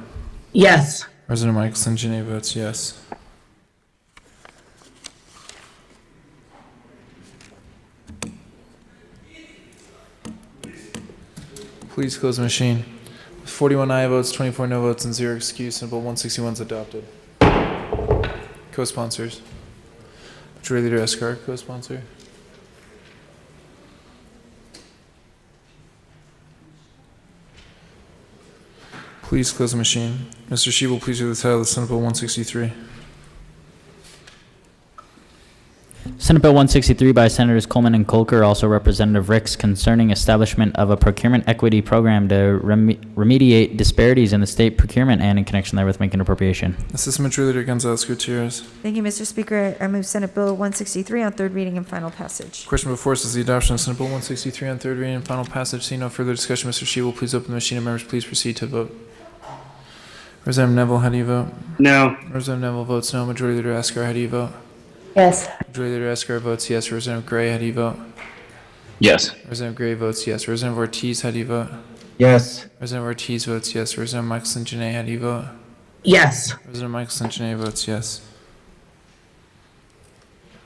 Yes. Representative Michelson-Janae votes yes. Please close the machine. With 41 aye votes, 24 no votes, and 0 excused, Senate Bill 161 is adopted. Co-sponsors. Majority Leader Escar, co-sponsor. Please close the machine. Mr. Shebel, please read the title of Senate Bill 163. Senate Bill 163 by Senators Coleman and Kolker, also Representative Ricks, concerning establishment of a procurement equity program to remediate disparities in the state procurement and in connection therewith making an appropriation. Assistant Majority Leader Gonzalez Gutierrez. Thank you, Mr. Speaker. I move Senate Bill 163 on third reading and final passage. Question before us is the adoption of Senate Bill 163 on third reading and final passage. Seeing no further discussion, Mr. Shebel, please open the machine and members please proceed to vote. Representative Neville, how do you vote? No. Representative Neville votes no. Majority Leader Escar, how do you vote? Yes. Majority Leader Escar votes yes. Representative Gray, how do you vote? Yes. Representative Gray votes yes. Representative Ortiz, how do you vote? Yes. Representative Ortiz votes yes. Representative Michelson-Janae, how do you vote? Yes. Representative Michelson-Janae votes yes.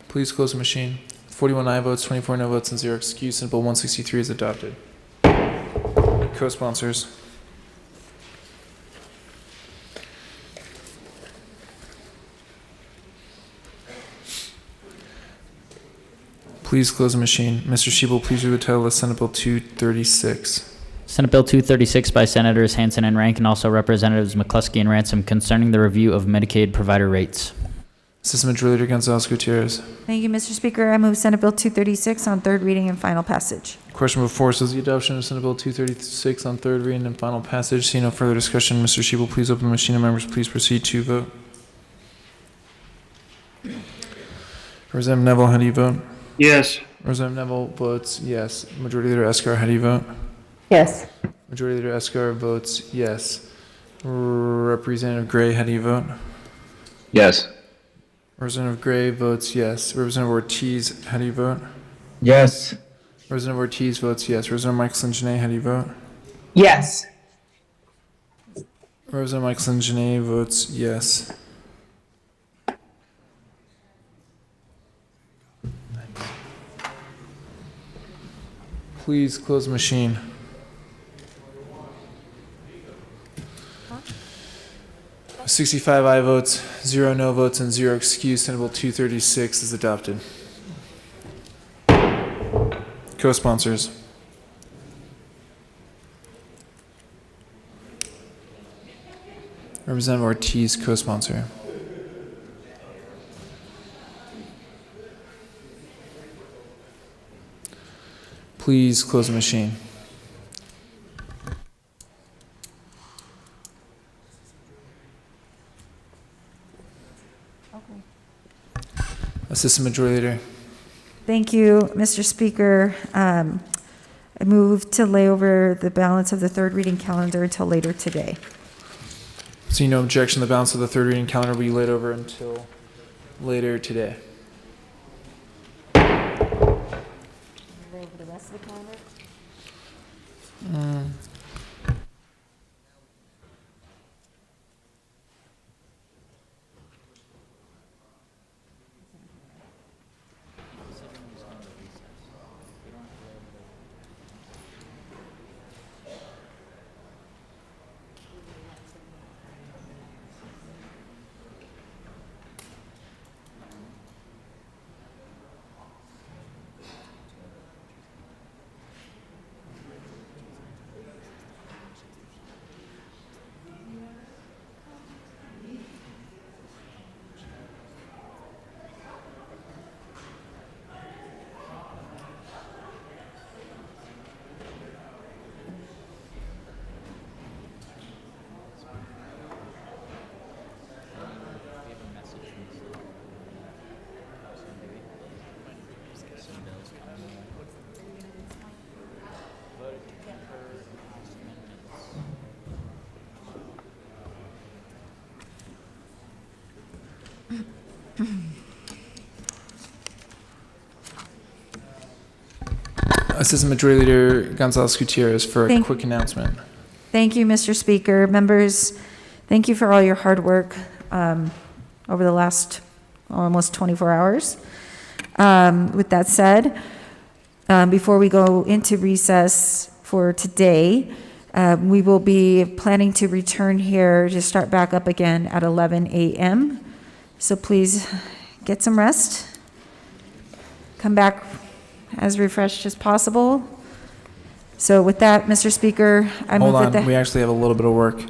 Please close the machine. 41 aye votes, 24 no votes, and 0 excused. Senate Bill 163 is adopted. Co-sponsors. Please close the machine. Mr. Shebel, please read the title of Senate Bill 236. Senate Bill 236 by Senators Hansen and Rankin, also Representatives McCluskey and Ransom, concerning the review of Medicaid provider rates. Assistant Majority Leader Gonzalez Gutierrez. Thank you, Mr. Speaker. I move Senate Bill 236 on third reading and final passage. Question before us is the adoption of Senate Bill 236 on third reading and final passage. Seeing no further discussion, Mr. Shebel, please open the machine and members please proceed to vote. Representative Neville, how do you vote? Yes. Representative Neville votes yes. Majority Leader Escar, how do you vote? Yes. Majority Leader Escar votes yes. Representative Gray, how do you vote? Yes. Representative Gray votes yes. Representative Ortiz, how do you vote? Yes. Representative Ortiz votes yes. Representative Michelson Janae, how do you vote? Yes. Representative Michelson Janae votes yes. Please close the machine. Huh? 65 aye votes, 0 no votes, and 0 excused. Senate Bill 236 is adopted. Co-sponsors. Representative Ortiz, co-sponsor. Please close the machine. Assistant Majority Leader. Thank you, Mr. Speaker. I move to lay over the balance of the third reading calendar until later today. Seeing no objection, the balance of the third reading calendar will be laid over until later today. Lay over the rest of the calendar? Assistant Majority Leader Gonzalez Gutierrez for a Thank- quick announcement. Thank you, Mr. Speaker. Members, thank you for all your hard work over the last almost 24 hours. With that said, before we go into recess for today, we will be planning to return here to start back up again at 11 a.m. So please get some rest. Come back as refreshed as possible. So with that, Mr. Speaker, I move Hold that on, we actually have a little bit of work.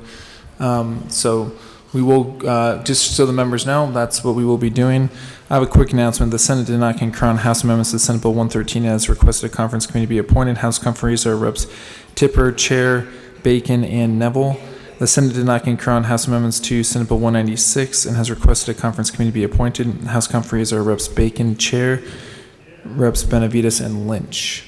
So we will, just so the members know, that's what we will be doing. I have a quick announcement. The Senate did not concur on House amendments to Senate Bill 113 as requested a conference committee be appointed. House conferees are Reps. Tipper, Chair, Bacon, and Neville. The Senate did not concur on House amendments to Senate Bill 196 and has requested a conference committee be appointed. House conferees are Reps. Bacon, Chair, Reps. Benavides, and Lynch.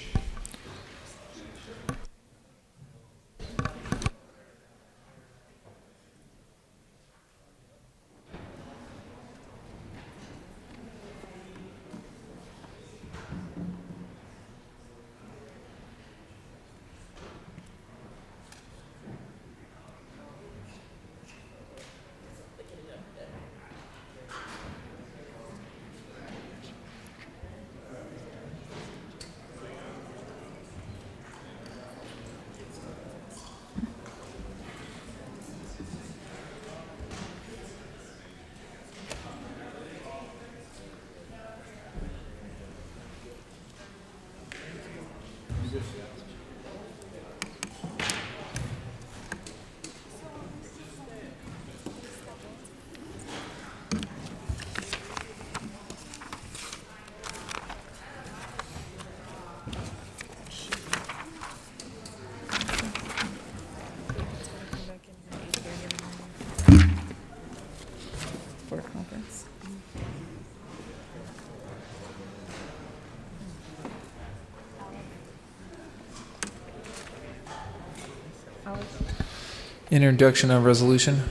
for a conference. Introduction of resolution.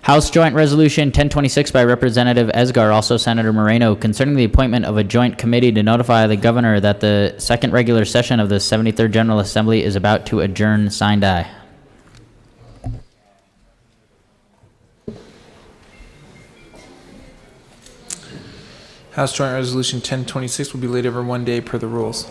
House Joint Resolution 1026 by Representative Esgar, also Senator Moreno, concerning the appointment of a joint committee to notify the governor that the second regular session of the 73rd General Assembly is about to adjourn. Signed, aye. House Joint Resolution 1026 will be laid over 1 day per the rules.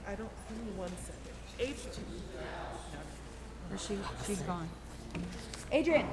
I don't see 1 second. She's gone. Adrian.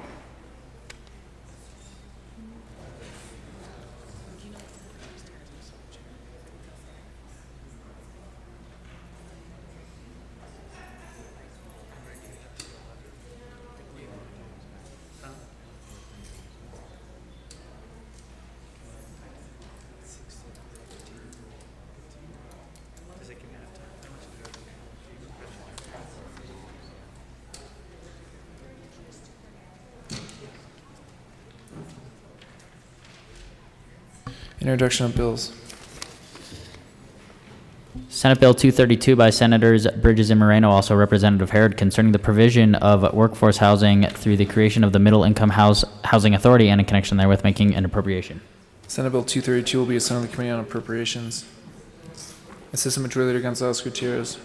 Introduction of bills. Senate Bill 232 by Senators Bridges and Moreno, also Representative Harrod, concerning the provision of workforce housing through the creation of the Middle Income Housing Authority and in connection therewith making an appropriation. Senate Bill 232 will be assigned to the Committee on Appropriations. Assistant Majority Leader Gonzalez Gutierrez.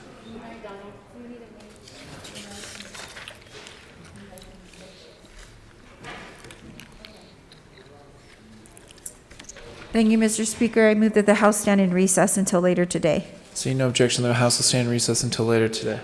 Thank you, Mr. Speaker. I move that the House stand in recess until later today. Seeing no objection, the House will stand in recess until later today.